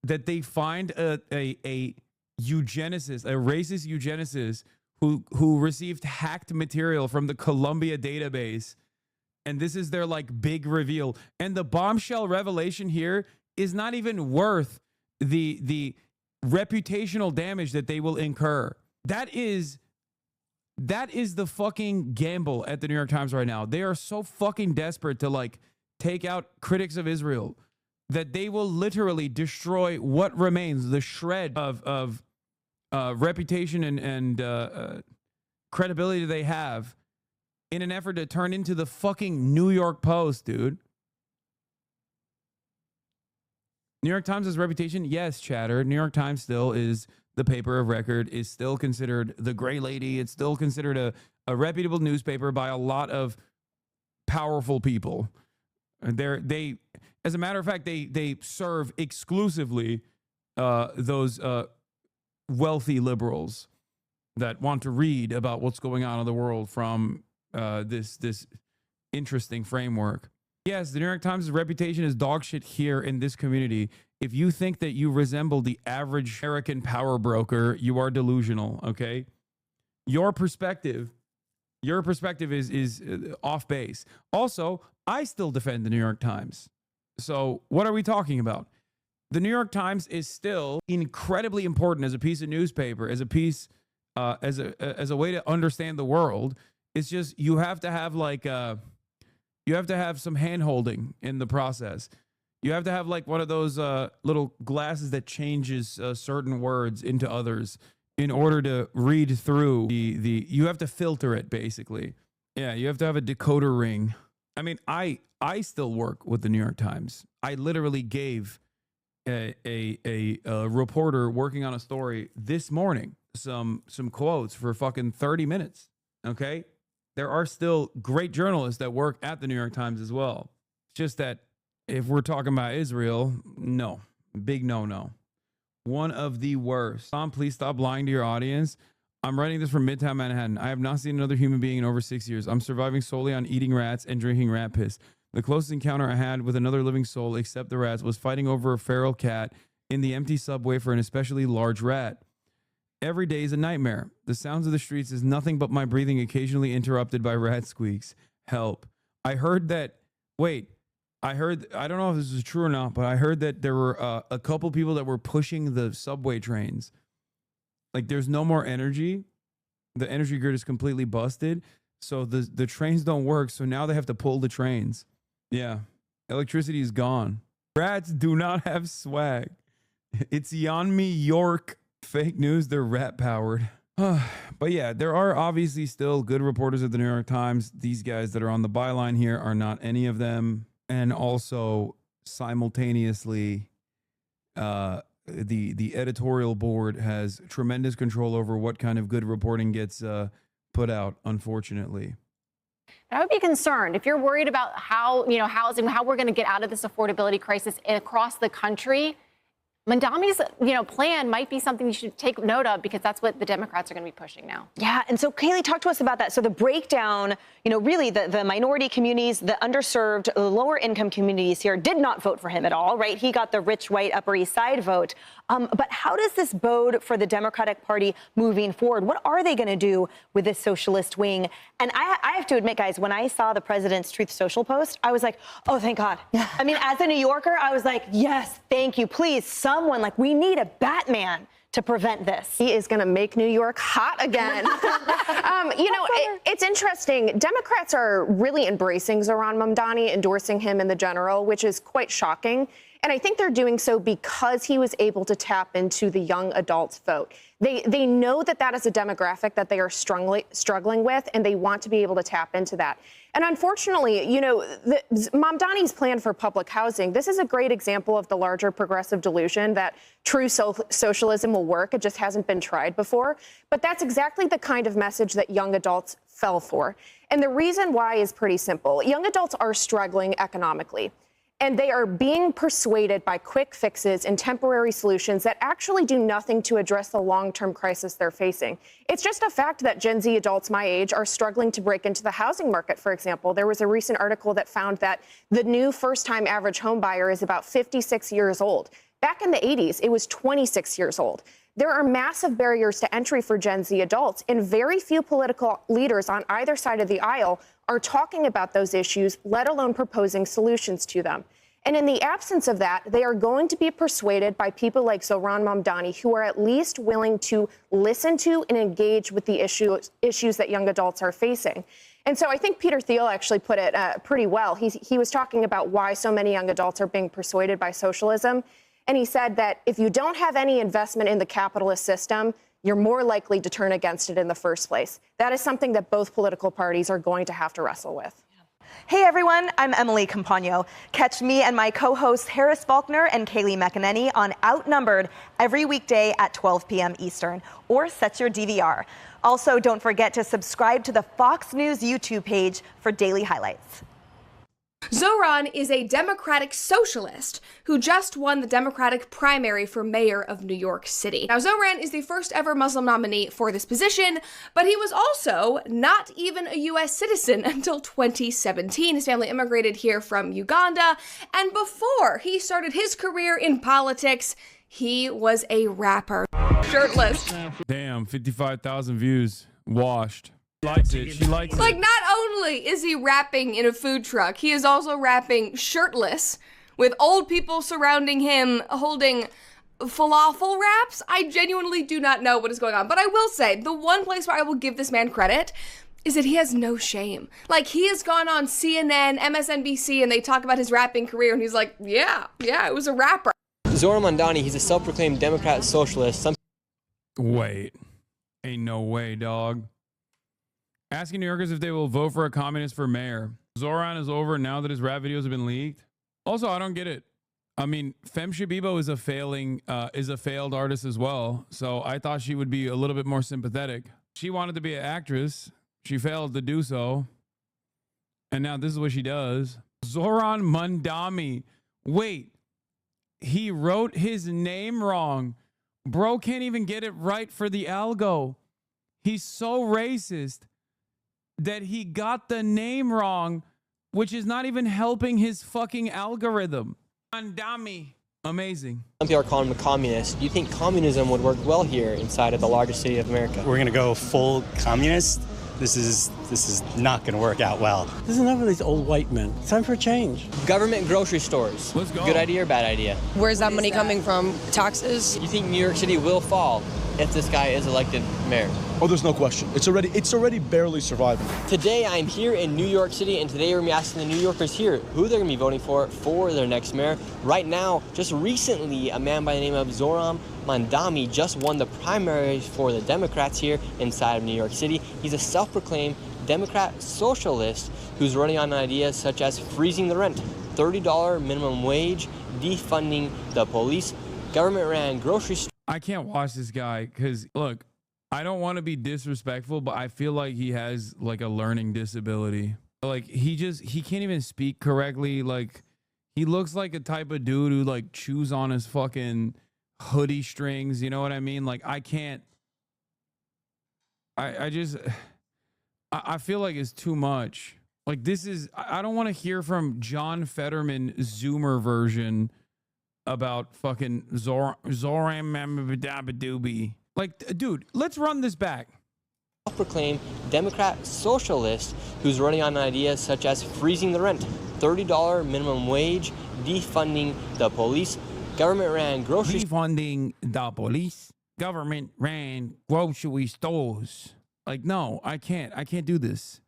that they find a eugenicist, a racist eugenicist who received hacked material from the Columbia database, and this is their like big reveal. And the bombshell revelation here is not even worth the reputational damage that they will incur. That is the fucking gamble at the New York Times right now. They are so fucking desperate to like take out critics of Israel that they will literally destroy what remains, the shred of reputation and credibility they have, in an effort to turn into the fucking New York Post, dude. New York Times' reputation, yes, chatter. New York Times still is the paper of record, is still considered the gray lady. It's still considered a reputable newspaper by a lot of powerful people. They, as a matter of fact, they serve exclusively those wealthy liberals that want to read about what's going on in the world from this interesting framework. Yes, the New York Times' reputation is dog shit here in this community. If you think that you resemble the average American power broker, you are delusional, okay? Your perspective is off base. Also, I still defend the New York Times. So what are we talking about? The New York Times is still incredibly important as a piece of newspaper, as a piece, as a way to understand the world. It's just you have to have like you have to have some hand holding in the process. You have to have like one of those little glasses that changes certain words into others in order to read through the. You have to filter it basically. Yeah, you have to have a decoder ring. I mean, I still work with the New York Times. I literally gave a reporter working on a story this morning some quotes for fucking 30 minutes. Okay. There are still great journalists that work at the New York Times as well. It's just that if we're talking about Israel, no. Big no. One of the worst. Tom, please stop lying to your audience. I'm writing this from Midtown Manhattan. I have not seen another human being in over 6 years. I'm surviving solely on eating rats and drinking rat piss. The closest encounter I had with another living soul, except the rats, was fighting over a feral cat in the empty subway for an especially large rat. Every day is a nightmare. The sounds of the streets is nothing but my breathing, occasionally interrupted by rat squeaks. Help. I heard that, I don't know if this is true or not, but I heard that there were a couple people that were pushing the subway trains. Like there's no more energy. The energy grid is completely busted. So the trains don't work. So now they have to pull the trains. Yeah. Electricity is gone. Rats do not have swag. It's Yeonmi York. Fake news, they're rat powered. But yeah, there are obviously still good reporters at the New York Times. These guys that are on the byline here are not any of them. And also simultaneously, the editorial board has tremendous control over what kind of good reporting gets put out, unfortunately. I would be concerned if you're worried about how, housing, how we're going to get out of this affordability crisis across the country. Mamdani's, plan might be something you should take note of because that's what the Democrats are going to be pushing now. Yeah, and so Kayleigh, talk to us about that. So the breakdown, really the minority communities, the underserved, the lower income communities here did not vote for him at all, right? He got the rich, white, Upper East Side vote. But how does this bode for the Democratic Party moving forward? What are they going to do with this socialist wing? And I have to admit, guys, when I saw the president's Truth Social post, I was like, oh, thank God. I mean, as a New Yorker, I was like, yes, thank you. Please, someone, we need a Batman to prevent this. He is going to make New York hot again. It's interesting. Democrats are really embracing Zohran Mamdani, endorsing him in the general, which is quite shocking. And I think they're doing so because he was able to tap into the young adults vote. They know that is a demographic that they are struggling with, and they want to be able to tap into that. And unfortunately, Mamdani's plan for public housing, this is a great example of the larger progressive delusion that true socialism will work. It just hasn't been tried before. But that's exactly the kind of message that young adults fell for. And the reason why is pretty simple. Young adults are struggling economically. And they are being persuaded by quick fixes and temporary solutions that actually do nothing to address the long-term crisis they're facing. It's just a fact that Gen Z adults my age are struggling to break into the housing market, for example. There was a recent article that found that the new first-time average home buyer is about 56 years old. Back in the 80s, it was 26 years old. There are massive barriers to entry for Gen Z adults, and very few political leaders on either side of the aisle are talking about those issues, let alone proposing solutions to them. And in the absence of that, they are going to be persuaded by people like Zohran Mamdani, who are at least willing to listen to and engage with the issues that young adults are facing. And so I think Peter Thiel actually put it pretty well. He was talking about why so many young adults are being persuaded by socialism. And he said that if you don't have any investment in the capitalist system, you're more likely to turn against it in the first place. That is something that both political parties are going to have to wrestle with. Hey everyone, I'm Emily Campagno. Catch me and my co-hosts Harris Faulkner and Kaylee McEnany on Outnumbered every weekday at 12 p.m. Eastern, or set your DVR. Also, don't forget to subscribe to the Fox News YouTube page for daily highlights. Zohran is a Democratic socialist who just won the Democratic primary for mayor of New York City. Now, Zohran is the first ever Muslim nominee for this position, but he was also not even a U.S. citizen until 2017. His family immigrated here from Uganda, and before he started his career in politics, he was a rapper. Shirtless. Damn, 55,000 views. Washed. Likes it. She likes it. Like, not only is he rapping in a food truck, he is also rapping shirtless with old people surrounding him holding falafel wraps. I genuinely do not know what is going on. But I will say, the one place where I will give this man credit is that he has no shame. Like, he has gone on CNN, MSNBC, and they talk about his rapping career, and he's like, yeah, it was a rapper. Zohran Mamdani, he's a self-proclaimed Democrat socialist. Wait. Ain't no way, dog. Asking New Yorkers if they will vote for a communist for mayor. Zohran is over now that his rap videos have been leaked. Also, I don't get it. I mean, Fem Shabibo is a failed artist as well. So I thought she would be a little bit more sympathetic. She wanted to be an actress. She failed to do so. And now this is what she does. Zohran Mamdani. Wait, he wrote his name wrong. Bro can't even get it right for the algo. He's so racist that he got the name wrong, which is not even helping his fucking algorithm. Mamdani. Amazing. Some people are calling him a communist. Do you think communism would work well here inside of the largest city of America? We're going to go full communist? This is not going to work out well. This is enough of these old white men. It's time for a change. Government grocery stores. Let's go. Good idea or bad idea? Where's that money coming from? Taxes? You think New York City will fall if this guy is elected mayor? Oh, there's no question. It's already barely surviving. Today, I'm here in New York City, and today we're going to be asking the New Yorkers here who they're going to be voting for their next mayor. Right now, just recently, a man by the name of Zohran Mamdani just won the primary for the Democrats here inside of New York City. He's a self-proclaimed Democrat socialist who's running on ideas such as freezing the rent, $30 minimum wage, defunding the police, government-ran grocery stores. I can't watch this guy because, look, I don't want to be disrespectful, but I feel like he has like a learning disability. Like he can't even speak correctly. Like he looks like a type of dude who like chews on his fucking hoodie strings. You know what I mean? Like I can't. I feel like it's too much. Like this is. I don't want to hear from John Fetterman Zoomer version about fucking Zohran Mamdani. Like, dude, let's run this back. Self-proclaimed Democrat socialist who's running on ideas such as freezing the rent, $30 minimum wage, defunding the police, government-ran grocery defunding the police, government-ran grocery stores. Like, no, I can't do this.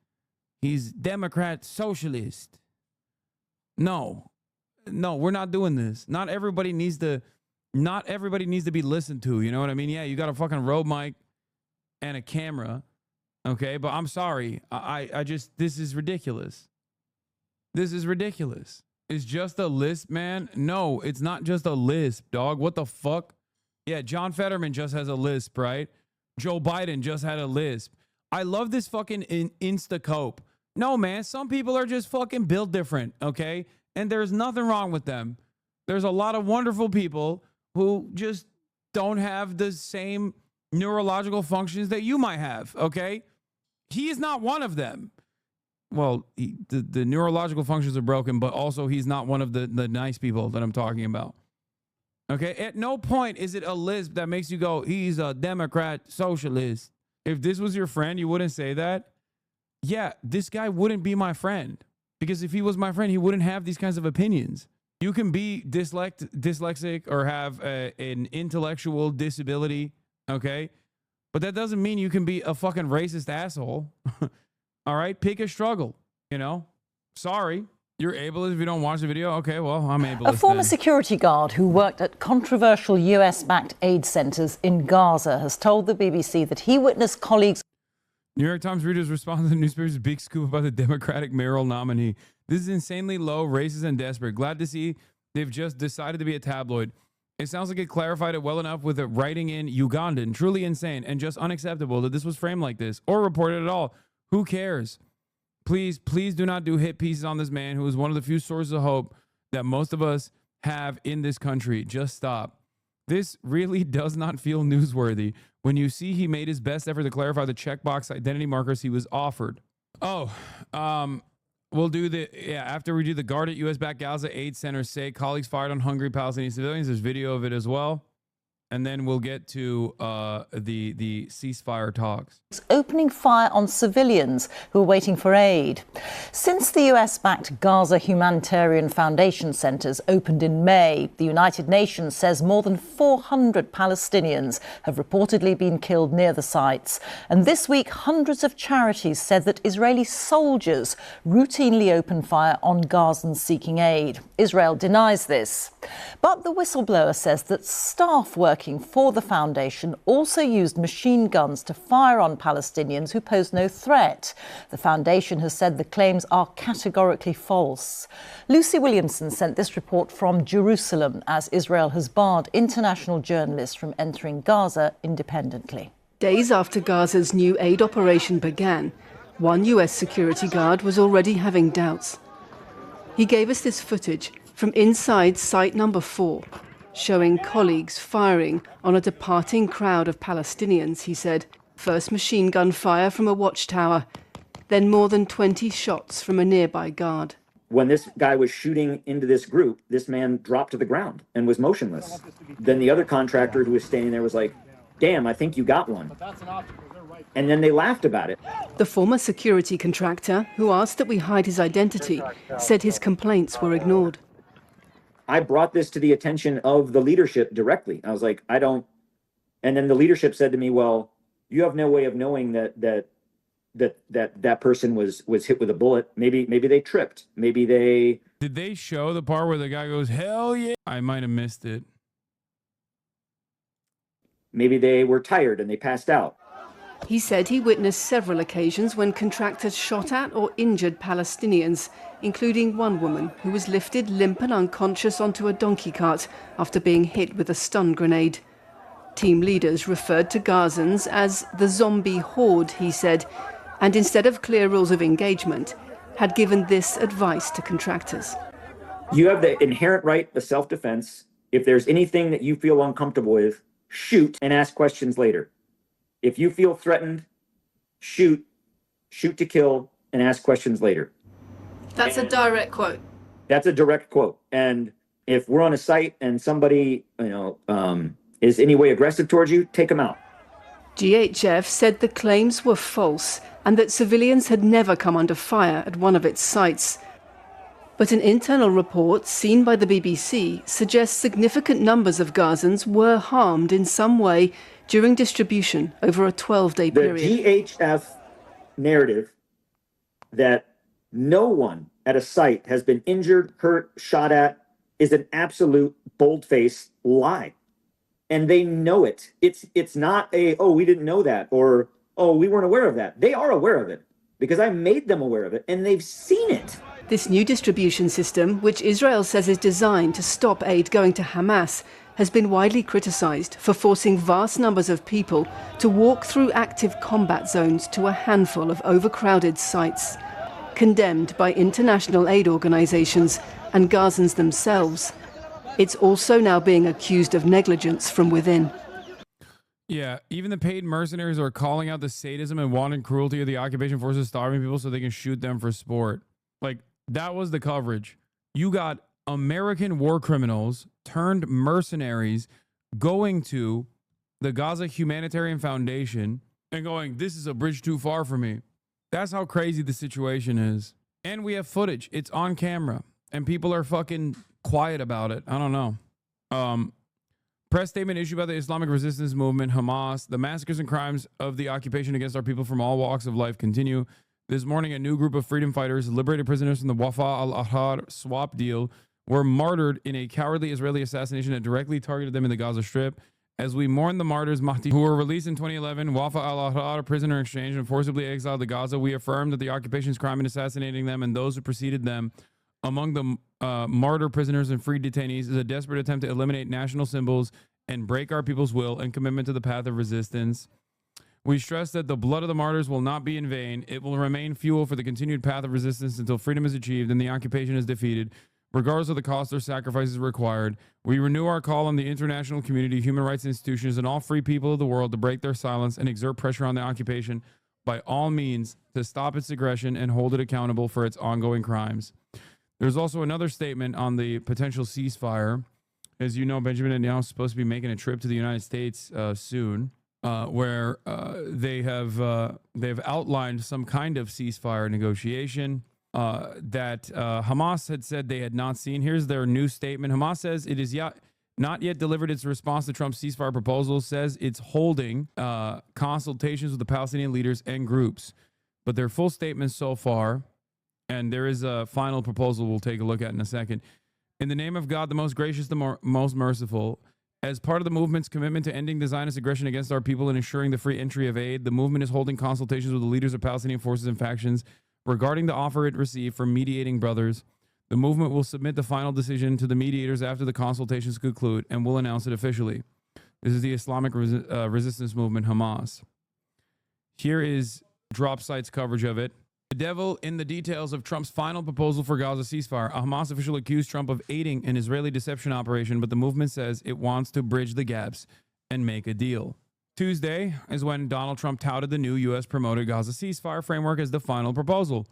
He's Democrat socialist. No, we're not doing this. Not everybody needs to be listened to. You know what I mean? Yeah, you got a fucking Rode mic and a camera. Okay, but I'm sorry. I just, this is ridiculous. This is ridiculous. It's just a lisp, man. No, it's not just a lisp, dog. What the fuck? Yeah, John Fetterman just has a lisp, right? Joe Biden just had a lisp. I love this fucking Instacope. No, man, some people are just fucking built different, okay? And there's nothing wrong with them. There's a lot of wonderful people who just don't have the same neurological functions that you might have, okay? He is not one of them. Well, the neurological functions are broken, but also he's not one of the nice people that I'm talking about. Okay, at no point is it a lisp that makes you go, he's a Democrat socialist. If this was your friend, you wouldn't say that. Yeah, this guy wouldn't be my friend, because if he was my friend, he wouldn't have these kinds of opinions. You can be dyslexic or have an intellectual disability, okay? But that doesn't mean you can be a fucking racist asshole. All right, pick a struggle, you know? Sorry. You're ableist if you don't watch the video? Okay, well, I'm ableist. A former then. security guard who worked at controversial US-backed aid centres in Gaza has told the BBC that he witnessed colleagues... New York Times readers respond to the newspaper's big scoop about the Democratic mayoral nominee. This is insanely low, racist, and desperate. Glad to see they've just decided to be a tabloid. It sounds like it clarified it well enough with it writing in Ugandan. Truly insane and just unacceptable that this was framed like this or reported at all. Who cares? Please do not do hit pieces on this man who is one of the few sources of hope that most of us have in this country. Just stop. This really does not feel newsworthy when you see he made his best effort to clarify the checkbox identity markers he was offered. Oh, we'll do after we do the guard at US-backed Gaza aid center say colleagues fired on hungry Palestinian civilians. There's video of it as well. And then we'll get to the ceasefire talks. Opening fire on civilians who are waiting for aid. Since the US-backed Gaza Humanitarian Foundation centres opened in May, the United Nations says more than 400 Palestinians have reportedly been killed near the sites. And this week, hundreds of charities said that Israeli soldiers routinely open fire on Gazans seeking aid. Israel denies this. But the whistleblower says that staff working for the foundation also used machine guns to fire on Palestinians who pose no threat. The foundation has said the claims are categorically false. Lucy Williamson sent this report from Jerusalem as Israel has barred international journalists from entering Gaza independently. Days after Gaza's new aid operation began, one US security guard was already having doubts. He gave us this footage from inside site number 4. Showing colleagues firing on a departing crowd of Palestinians, he said. First machine gun fire from a watchtower, then more than 20 shots from a nearby guard. When this guy was shooting into this group, this man dropped to the ground and was motionless. Then the other contractor who was standing there was like, damn, I think you got one. And then they laughed about it. The former security contractor, who asked that we hide his identity, said his complaints were ignored. I brought this to the attention of the leadership directly. I was like, I don't. And then the leadership said to me, well, you have no way of knowing that person was hit with a bullet. Maybe they tripped. Maybe they. Did they show the part where the guy goes, hell yeah? I might have missed it. Maybe they were tired and they passed out. He said he witnessed several occasions when contractors shot at or injured Palestinians, including one woman who was lifted limp and unconscious onto a donkey cart after being hit with a stun grenade. Team leaders referred to Gazans as the zombie horde, he said, and instead of clear rules of engagement, had given this advice to contractors. You have the inherent right of self-defense. If there's anything that you feel uncomfortable with, shoot and ask questions later. If you feel threatened, shoot to kill, and ask questions later. That's a direct quote. That's a direct quote. And if we're on a site and somebody, is any way aggressive towards you, take them out. GHF said the claims were false and that civilians had never come under fire at one of its sites. But an internal report seen by the BBC suggests significant numbers of Gazans were harmed in some way during distribution over a 12-day period. The GHF narrative that no one at a site has been injured, hurt, shot at is an absolute bold-faced lie. And they know it. It's not we didn't know that, or, we weren't aware of that. They are aware of it because I made them aware of it and they've seen it. This new distribution system, which Israel says is designed to stop aid going to Hamas, has been widely criticized for forcing vast numbers of people to walk through active combat zones to a handful of overcrowded sites. Condemned by international aid organizations and Gazans themselves, it's also now being accused of negligence from within. Yeah, even the paid mercenaries are calling out the sadism and wanton cruelty of the occupation forces starving people so they can shoot them for sport. Like, that was the coverage. You got American war criminals turned mercenaries going to the Gaza Humanitarian Foundation and going, this is a bridge too far for me. That's how crazy the situation is. And we have footage. It's on camera. And people are fucking quiet about it. I don't know. Press statement issued by the Islamic Resistance Movement, Hamas. The massacres and crimes of the occupation against our people from all walks of life continue. This morning, a new group of freedom fighters, liberated prisoners from the Wafa al-Ahrar swap deal, were martyred in a cowardly Israeli assassination that directly targeted them in the Gaza Strip. As we mourn the martyrs Mahdi, who were released in 2011, Wafa al-Ahrar prisoner exchange and forcibly exiled to Gaza, we affirm that the occupation's crime in assassinating them and those who preceded them among the martyr prisoners and freed detainees is a desperate attempt to eliminate national symbols and break our people's will and commitment to the path of resistance. We stress that the blood of the martyrs will not be in vain. It will remain fuel for the continued path of resistance until freedom is achieved and the occupation is defeated, regardless of the cost or sacrifices required. We renew our call on the international community, human rights institutions, and all free people of the world to break their silence and exert pressure on the occupation by all means to stop its aggression and hold it accountable for its ongoing crimes. There's also another statement on the potential ceasefire. As you know, Benjamin Netanyahu is supposed to be making a trip to the United States soon, where they've outlined some kind of ceasefire negotiation that Hamas had said they had not seen. Here's their new statement. Hamas says it is not yet delivered its response to Trump's ceasefire proposal, says it's holding consultations with the Palestinian leaders and groups. But their full statement so far, and there is a final proposal we'll take a look at in a second. In the name of God, the most gracious, the most merciful, as part of the movement's commitment to ending the Zionist aggression against our people and ensuring the free entry of aid, the movement is holding consultations with the leaders of Palestinian forces and factions regarding the offer it received from mediating brothers. The movement will submit the final decision to the mediators after the consultations conclude and will announce it officially. This is the Islamic Resistance Movement, Hamas. Here is Drop Site's coverage of it. The devil in the details of Trump's final proposal for Gaza ceasefire. A Hamas official accused Trump of aiding an Israeli deception operation, but the movement says it wants to bridge the gaps and make a deal. Tuesday is when Donald Trump touted the new U.S. promoted Gaza ceasefire framework as the final proposal,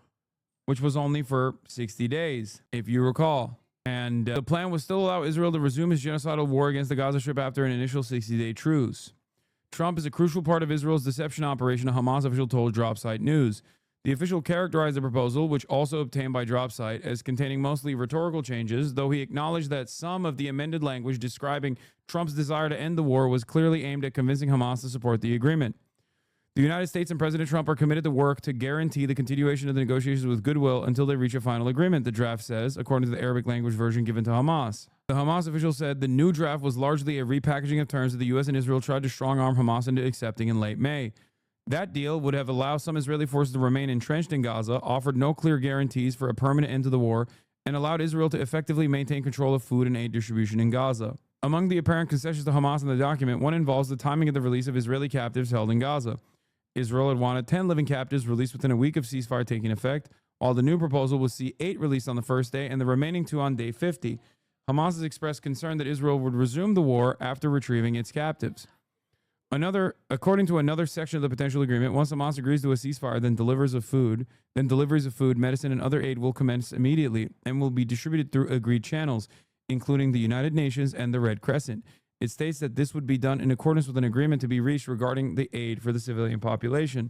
which was only for 60 days, if you recall. And the plan was still allow Israel to resume its genocidal war against the Gaza Strip after an initial 60-day truce. Trump is a crucial part of Israel's deception operation, a Hamas official told Dropsite News. The official characterized the proposal, which also obtained by Dropsite, as containing mostly rhetorical changes, though he acknowledged that some of the amended language describing Trump's desire to end the war was clearly aimed at convincing Hamas to support the agreement. The United States and President Trump are committed to work to guarantee the continuation of the negotiations with goodwill until they reach a final agreement, the draft says, according to the Arabic language version given to Hamas. The Hamas official said the new draft was largely a repackaging of terms that the U.S. and Israel tried to strong-arm Hamas into accepting in late May. That deal would have allowed some Israeli forces to remain entrenched in Gaza, offered no clear guarantees for a permanent end to the war, and allowed Israel to effectively maintain control of food and aid distribution in Gaza. Among the apparent concessions to Hamas in the document, one involves the timing of the release of Israeli captives held in Gaza. Israel had wanted 10 living captives released within a week of ceasefire taking effect, while the new proposal would see 8 released on the first day and the remaining 2 on day 50. Hamas has expressed concern that Israel would resume the war after retrieving its captives. According to another section of the potential agreement, once Hamas agrees to a ceasefire, then deliveries of food, medicine, and other aid will commence immediately and will be distributed through agreed channels, including the United Nations and the Red Crescent. It states that this would be done in accordance with an agreement to be reached regarding the aid for the civilian population.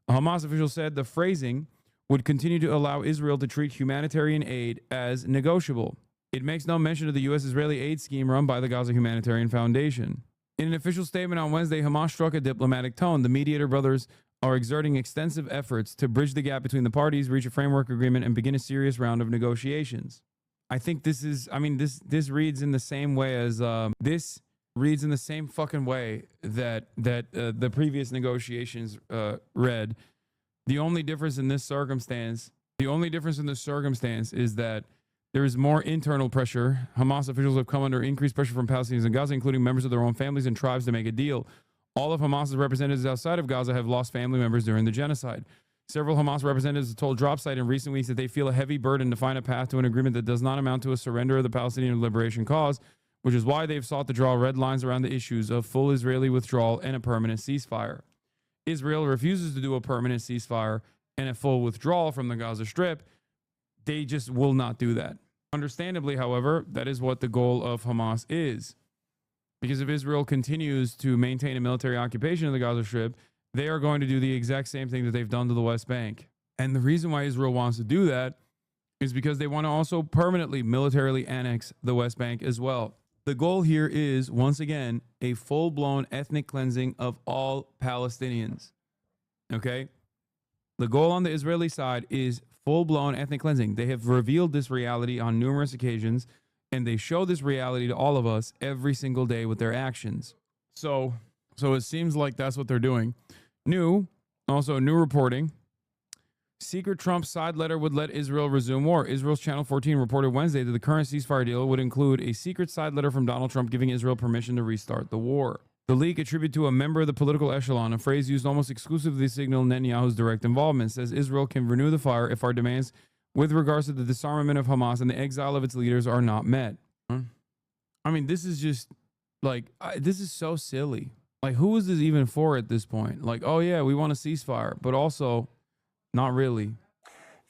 A Hamas official said the phrasing would continue to allow Israel to treat humanitarian aid as negotiable. It makes no mention of the U.S.-Israeli aid scheme run by the Gaza Humanitarian Foundation. In an official statement on Wednesday, Hamas struck a diplomatic tone. The mediator brothers are exerting extensive efforts to bridge the gap between the parties, reach a framework agreement, and begin a serious round of negotiations. I think this reads in the same way as this reads in the same fucking way that the previous negotiations read. The only difference in this circumstance is that there is more internal pressure. Hamas officials have come under increased pressure from Palestinians in Gaza, including members of their own families and tribes, to make a deal. All of Hamas's representatives outside of Gaza have lost family members during the genocide. Several Hamas representatives have told Dropsite in recent weeks that they feel a heavy burden to find a path to an agreement that does not amount to a surrender of the Palestinian liberation cause, which is why they've sought to draw red lines around the issues of full Israeli withdrawal and a permanent ceasefire. Israel refuses to do a permanent ceasefire and a full withdrawal from the Gaza Strip. They just will not do that. Understandably, however, that is what the goal of Hamas is. Because if Israel continues to maintain a military occupation of the Gaza Strip, they are going to do the exact same thing that they've done to the West Bank. And the reason why Israel wants to do that is because they want to also permanently militarily annex the West Bank as well. The goal here is, once again, a full-blown ethnic cleansing of all Palestinians. Okay? The goal on the Israeli side is full-blown ethnic cleansing. They have revealed this reality on numerous occasions, and they show this reality to all of us every single day with their actions. So it seems like that's what they're doing. New reporting. Secret Trump side letter would let Israel resume war. Israel's Channel 14 reported Wednesday that the current ceasefire deal would include a secret side letter from Donald Trump giving Israel permission to restart the war. The leak, attributed to a member of the political echelon, a phrase used almost exclusively to signal Netanyahu's direct involvement, says Israel can renew the fire if our demands with regards to the disarmament of Hamas and the exile of its leaders are not met. I mean, this is just like, this is so silly. Like, who is this even for at this point? Like, oh yeah, we want a ceasefire, but also not really.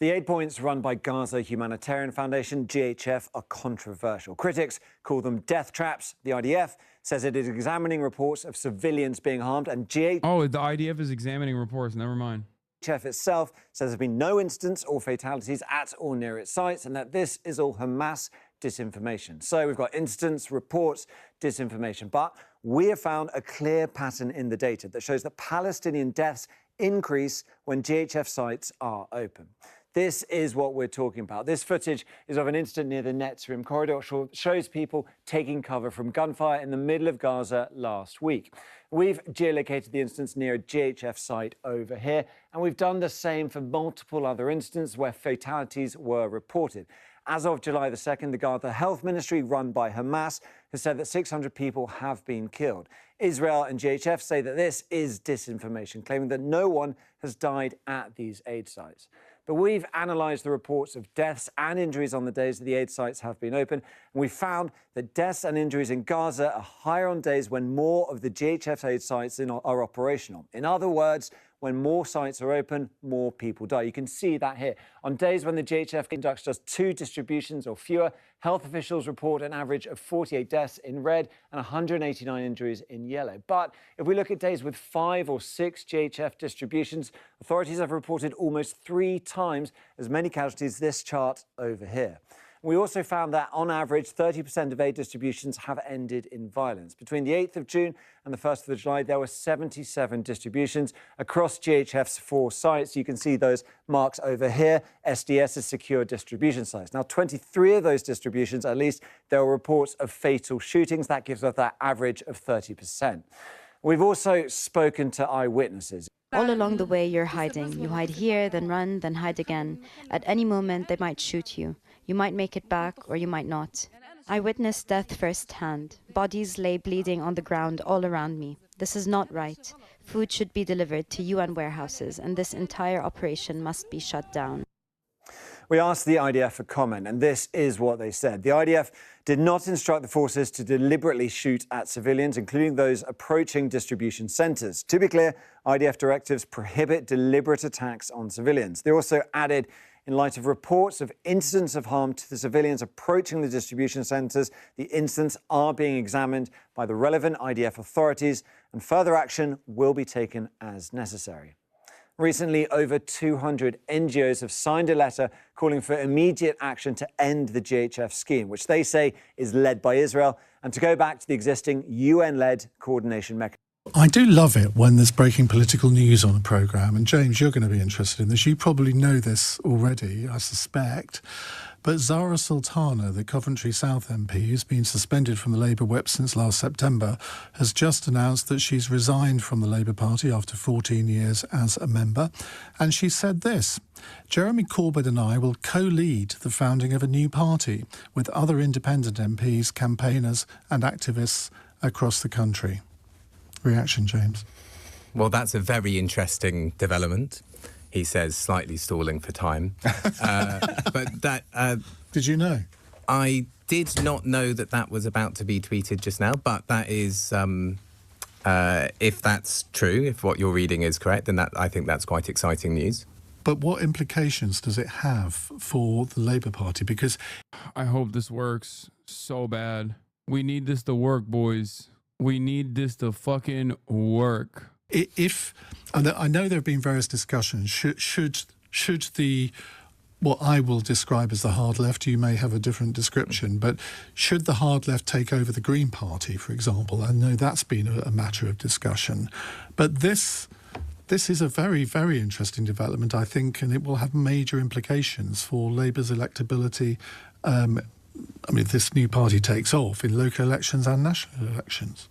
The 8 points run by Gaza Humanitarian Foundation, GHF, are controversial. Critics call them death traps. The IDF says it is examining reports of civilians being harmed, and GHF... Oh, the IDF is examining reports. Never mind. GHF itself says there have been no incidents or fatalities at or near its sites, and that this is all Hamas disinformation. So we've got incidents, reports, disinformation. But we have found a clear pattern in the data that shows that Palestinian deaths increase when GHF sites are open. This is what we're talking about. This footage is of an incident near the Netzarim corridor, shows people taking cover from gunfire in the middle of Gaza last week. We've geolocated the instance near a GHF site over here, and we've done the same for multiple other incidents where fatalities were reported. As of July the 2nd, the Gaza Health Ministry, run by Hamas, has said that 600 people have been killed. Israel and GHF say that this is disinformation, claiming that no one has died at these aid sites. But we've analysed the reports of deaths and injuries on the days that the aid sites have been open, and we found that deaths and injuries in Gaza are higher on days when more of the GHF aid sites are operational. In other words, when more sites are open, more people die. You can see that here. On days when the GHF conducts just 2 distributions or fewer, health officials report an average of 48 deaths in red and 189 injuries in yellow. But if we look at days with 5 or 6 GHF distributions, authorities have reported almost 3 times as many casualties, this chart over here. We also found that, on average, 30% of aid distributions have ended in violence. Between the 8th of June and the 1st of July, there were 77 distributions across GHF's 4 sites. You can see those marks over here, SDS's secure distribution sites. Now, 23 of those distributions, at least, there were reports of fatal shootings. That gives us that average of 30%. We've also spoken to eyewitnesses. All along the way, you're hiding. You hide here, then run, then hide again. At any moment, they might shoot you. You might make it back, or you might not. I witnessed death firsthand. Bodies lay bleeding on the ground all around me. This is not right. Food should be delivered to UN warehouses, and this entire operation must be shut down. We asked the IDF for comment, and this is what they said. The IDF did not instruct the forces to deliberately shoot at civilians, including those approaching distribution centres. To be clear, IDF directives prohibit deliberate attacks on civilians. They also added, in light of reports of incidents of harm to the civilians approaching the distribution centres, the incidents are being examined by the relevant IDF authorities, and further action will be taken as necessary. Recently, over 200 NGOs have signed a letter calling for immediate action to end the GHF scheme, which they say is led by Israel, and to go back to the existing UN-led coordination mechanism. I do love it when there's breaking political news on a programme, and James, you're going to be interested in this. You probably know this already, I suspect, but Zara Sultana, the Coventry South MP, who's been suspended from the Labour whip since last September, has just announced that she's resigned from the Labour Party after 14 years as a member. And she said this: Jeremy Corbyn and I will co-lead the founding of a new party with other independent MPs, campaigners and activists across the country. Reaction, James? Well, that's a very interesting development. He says, slightly stalling for time. But that... did you know? I did not know that that was about to be tweeted just now, but that is... if that's true, if what you're reading is correct, then I think that's quite exciting news. But what implications does it have for the Labour Party? Because I hope this works so bad. We need this to work, boys. We need this to fucking work. If I know there have been various discussions, should the what I will describe as the hard left, you may have a different description, but should the hard left take over the Green Party, for example? I know that's been a matter of discussion, but this is a very, very interesting development, I think, and it will have major implications for Labour's electability. I mean, if this new party takes off in local elections and national elections.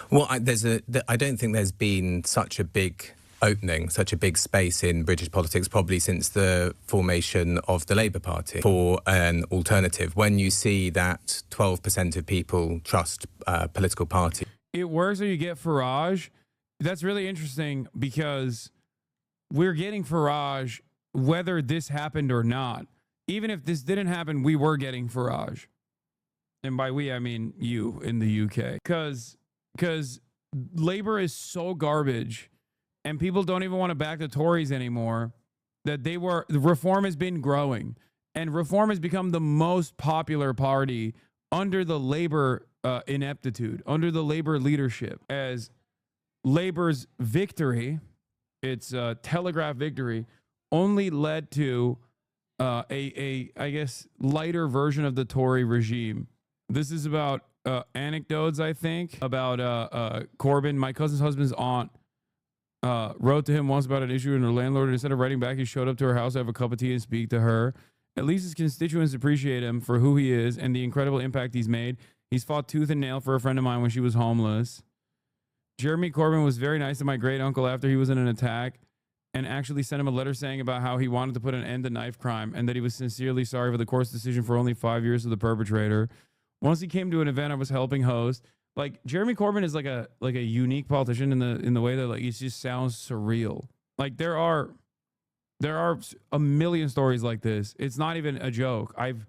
Well, I don't think there's been such a big opening, such a big space in British politics, probably since the formation of the Labour Party, for an alternative. When you see that 12% of people trust political party. It works when you get Farage. That's really interesting because we're getting Farage whether this happened or not. Even if this didn't happen, we were getting Farage. And by we, I mean you in the UK. Because Labour is so garbage and people don't even want to back the Tories anymore, that the Reform has been growing. And Reform has become the most popular party under the Labour ineptitude, under the Labour leadership. As Labour's victory, its telegraph victory, only led to I guess, lighter version of the Tory regime. This is about anecdotes, I think, about Corbyn. My cousin's husband's aunt wrote to him once about an issue and her landlord, and instead of writing back, he showed up to her house to have a cup of tea and speak to her. At least his constituents appreciate him for who he is and the incredible impact he's made. He's fought tooth and nail for a friend of mine when she was homeless. Jeremy Corbyn was very nice to my great uncle after he was in an attack and actually sent him a letter saying about how he wanted to put an end to knife crime and that he was sincerely sorry for the court's decision for only 5 years of the perpetrator. Once he came to an event I was helping host. Like, Jeremy Corbyn is like a unique politician in the way that, like, it just sounds surreal. Like, there are a million stories like this. It's not even a joke. I've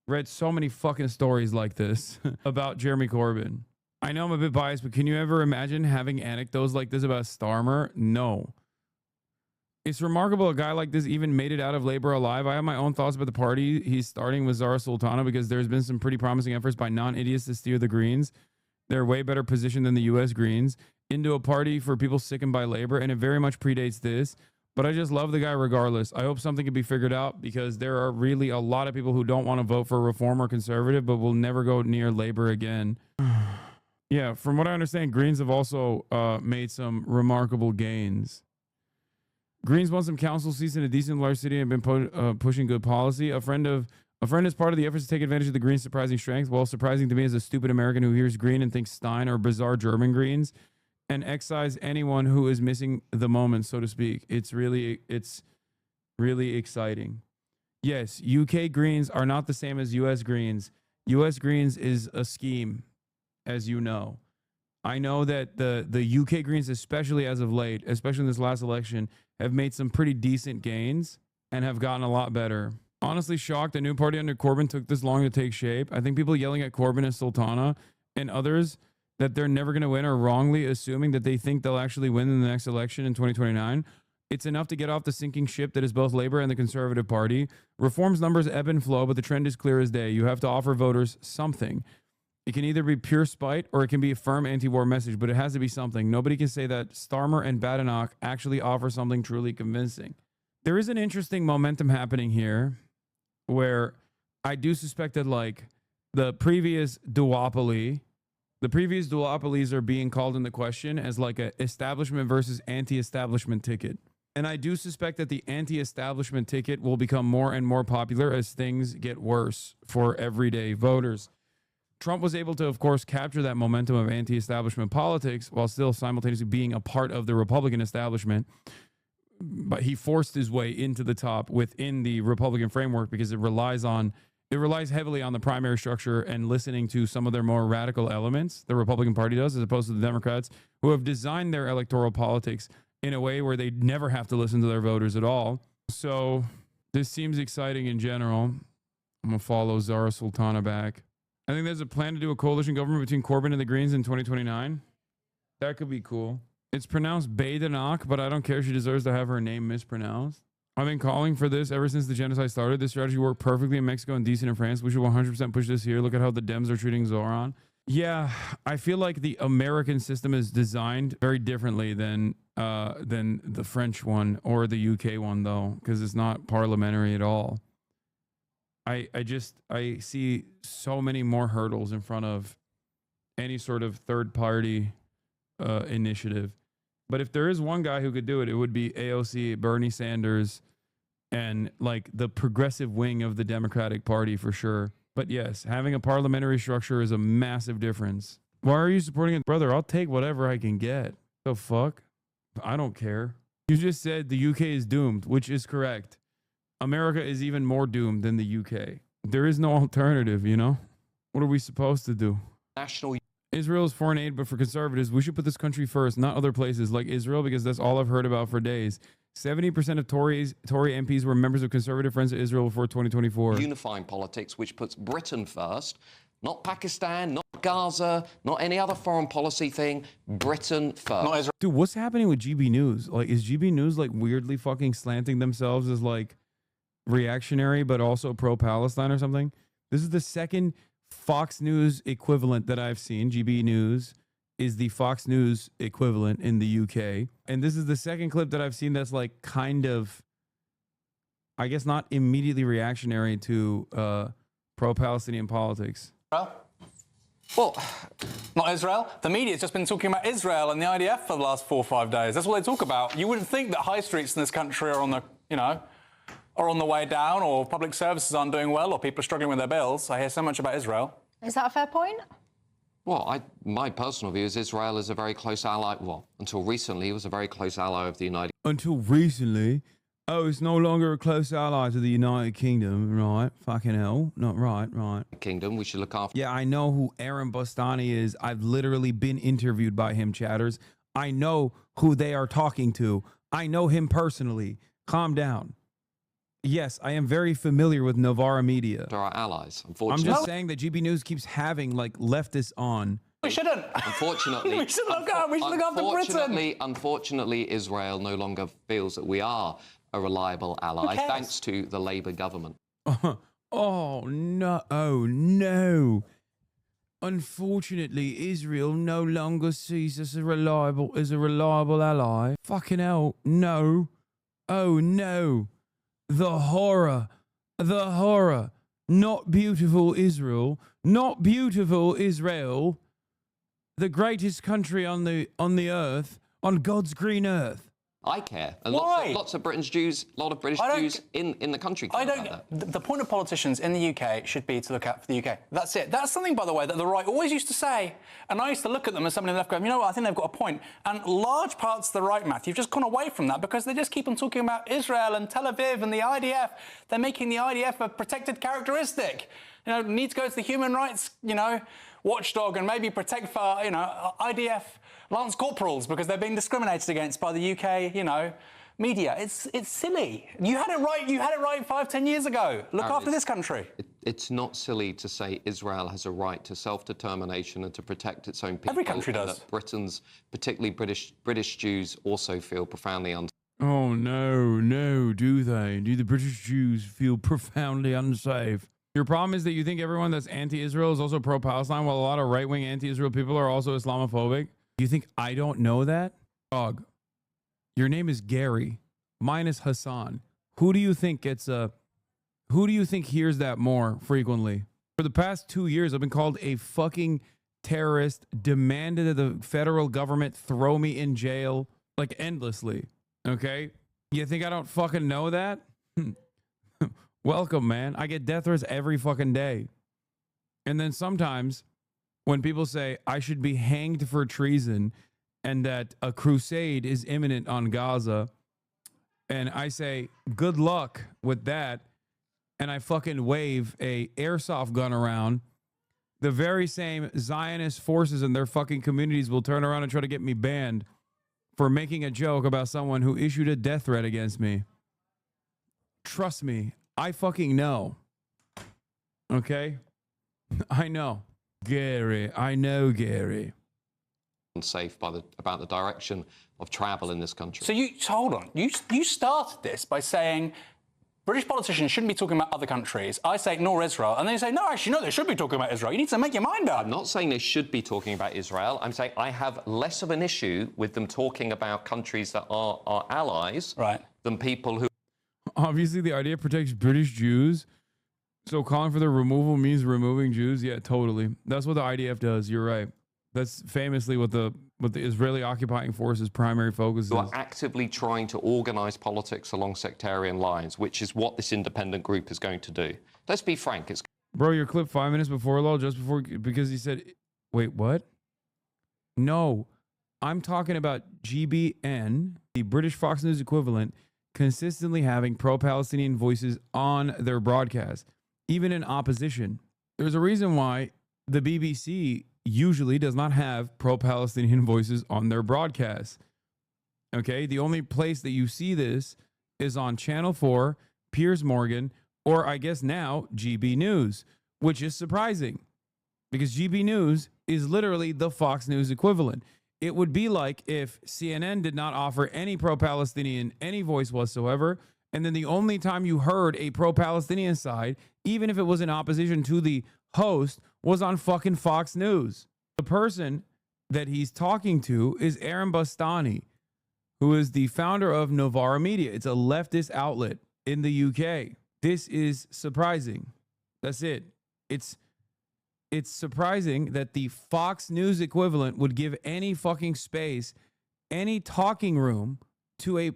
read so many fucking stories like this about Jeremy Corbyn. I know I'm a bit biased, but can you ever imagine having anecdotes like this about Starmer? No. It's remarkable a guy like this even made it out of Labour alive. I have my own thoughts about the party he's starting with Zara Sultana, because there's been some pretty promising efforts by non-idiots to steer the Greens. They're way better positioned than the U.S. Greens into a party for people sickened by Labour, and it very much predates this. But I just love the guy regardless. I hope something can be figured out, because there are really a lot of people who don't want to vote for Reform or Conservative, but will never go near Labour again. Yeah, from what I understand, Greens have also made some remarkable gains. Greens won some council seats in a decent large city and have been pushing good policy. A friend is part of the efforts to take advantage of the Greens' surprising strength. Well, surprising to me as a stupid American who hears Green and thinks Stein are bizarre German Greens, and excise anyone who is missing the moment, so to speak. It's really exciting. Yes, UK Greens are not the same as US Greens. US Greens is a scheme, as you know. I know that the UK Greens, especially as of late, especially in this last election, have made some pretty decent gains and have gotten a lot better. Honestly shocked a new party under Corbyn took this long to take shape. I think people yelling at Corbyn and Sultana and others that they're never going to win are wrongly assuming that they think they'll actually win in the next election in 2029. It's enough to get off the sinking ship that is both Labour and the Conservative Party. Reform's numbers ebb and flow, but the trend is clear as day. You have to offer voters something. It can either be pure spite or it can be a firm anti-war message, but it has to be something. Nobody can say that Starmer and Badenoch actually offer something truly convincing. There is an interesting momentum happening here where I do suspect that, like, the previous duopoly, the previous duopolies are being called into question as like a establishment versus anti-establishment ticket. And I do suspect that the anti-establishment ticket will become more and more popular as things get worse for everyday voters. Trump was able to, of course, capture that momentum of anti-establishment politics while still simultaneously being a part of the Republican establishment. But he forced his way into the top within the Republican framework because it relies heavily on the primary structure and listening to some of their more radical elements. The Republican Party does, as opposed to the Democrats, who have designed their electoral politics in a way where they never have to listen to their voters at all. So this seems exciting in general. I'm going to follow Zara Sultana back. I think there's a plan to do a coalition government between Corbyn and the Greens in 2029. That could be cool. It's pronounced Badenoch, but I don't care. She deserves to have her name mispronounced. I've been calling for this ever since the genocide started. This strategy worked perfectly in Mexico and decent in France. We should 100% push this here. Look at how the Dems are treating Zoran. Yeah, I feel like the American system is designed very differently than the French one or the UK one, though, because it's not parliamentary at all. I see so many more hurdles in front of any sort of third party initiative. But if there is one guy who could do it, it would be AOC, Bernie Sanders, and like the progressive wing of the Democratic Party for sure. But yes, having a parliamentary structure is a massive difference. Why are you supporting it? Brother, I'll take whatever I can get. The fuck? I don't care. You just said the UK is doomed, which is correct. America is even more doomed than the UK. There is no alternative, you know? What are we supposed to do? Israel's foreign aid, but for conservatives, we should put this country first, not other places like Israel, because that's all I've heard about for days. 70% of Tory MPs were members of conservative Friends of Israel before 2024. Unifying politics, which puts Britain first, not Pakistan, not Gaza, not any other foreign policy thing. Britain first. Dude, what's happening with GB News? Like, is GB News like weirdly fucking slanting themselves as like reactionary, but also pro-Palestine or something? This is the second Fox News equivalent that I've seen. GB News is the Fox News equivalent in the UK. And this is the second clip that I've seen that's like kind of, I guess, not immediately reactionary to pro-Palestinian politics. Well, not Israel. The media's just been talking about Israel and the IDF for the last 4 or 5 days. That's all they talk about. You wouldn't think that high streets in this country are on the, are on the way down, or public services aren't doing well, or people are struggling with their bills. I hear so much about Israel. Is that a fair point? Well, my personal view is Israel is a very close ally. Well, until recently, it was a very close ally of the United Until recently, it's no longer a close ally to the United Kingdom, right? Fucking hell. Not right. Kingdom. We should look after. Yeah, I know who Aaron Bustani is. I've literally been interviewed by him, chatters. I know who they are talking to. I know him personally. Calm down. Yes, I am very familiar with Novara Media. To our allies, I'm unfortunately. just saying that GB News keeps having like leftists on. We shouldn't. Unfortunately, we should look after Britain. Unfortunately, Israel no longer feels that we are a reliable ally, thanks to the Labour government. Oh no! Oh no! Unfortunately, Israel no longer sees us as a reliable ally. Fucking hell! No! Oh no! The horror! Not beautiful Israel. Not beautiful Israel. The greatest country on the earth, on God's green earth. I care. And Why? lots of British Jews, a lot of British Jews in the country care about that. The point of politicians in the UK should be to look out for the UK. That's it. That's something, by the way, that the right always used to say. And I used to look at them as somebody in the left going, you know what, I think they've got a point. And large parts of the right, Matthew, have just gone away from that because they just keep on talking about Israel and Tel Aviv and the IDF. They're making the IDF a protected characteristic. Need to go to the human rights, watchdog and maybe protect for, IDF lance corporals because they're being discriminated against by the UK, media. It's silly. You had it right. You had it right 5-10 years ago. Look after this country. It's not silly to say Israel has a right to self-determination and to protect its own people. Every country does. That Britain's, particularly British Jews, also feel profoundly unsafe. Oh no, do they? Do the British Jews feel profoundly unsafe? Your problem is that you think everyone that's anti-Israel is also pro-Palestine, while a lot of right-wing anti-Israel people are also Islamophobic. You think I don't know that? Dog. Your name is Gary. Mine is Hassan. Who do you think hears that more frequently? For the past 2 years, I've been called a fucking terrorist, demanded that the federal government throw me in jail, like endlessly. Okay? You think I don't fucking know that? Welcome, man. I get death threats every fucking day. And then sometimes when people say I should be hanged for treason and that a crusade is imminent on Gaza, and I say, good luck with that, and I fucking wave a airsoft gun around, the very same Zionist forces in their fucking communities will turn around and try to get me banned for making a joke about someone who issued a death threat against me. Trust me, I fucking know. Okay? I know. Gary. I know, Gary. unsafe about the direction of travel in this country. So hold on. You started this by saying British politicians shouldn't be talking about other countries. I say ignore Israel, and then you say no, actually no, they should be talking about Israel. You need to make your mind up. I'm not saying they should be talking about Israel. I'm saying I have less of an issue with them talking about countries that are our allies, right, than people who. Obviously, the idea protects British Jews. So calling for their removal means removing Jews. Yeah, totally. That's what the IDF does. You're right. That's famously what the Israeli occupying forces' primary focus is. Who are actively trying to organise politics along sectarian lines, which is what this independent group is going to do. Let's be frank. It's Bro, your clip 5 minutes before law, just before, because he said, wait, what? No, I'm talking about GBN, the British Fox News equivalent, consistently having pro-Palestinian voices on their broadcast, even in opposition. There's a reason why the BBC usually does not have pro-Palestinian voices on their broadcasts. Okay, the only place that you see this is on Channel 4, Piers Morgan, or I guess now GB News, which is surprising because GB News is literally the Fox News equivalent. It would be like if CNN did not offer any pro-Palestinian any voice whatsoever, and then the only time you heard a pro-Palestinian side, even if it was in opposition to the host, was on fucking Fox News. The person that he's talking to is Aaron Bastani, who is the founder of Novara Media. It's a leftist outlet in the UK. This is surprising. That's it. It's surprising that the Fox News equivalent would give any fucking space, any talking room to a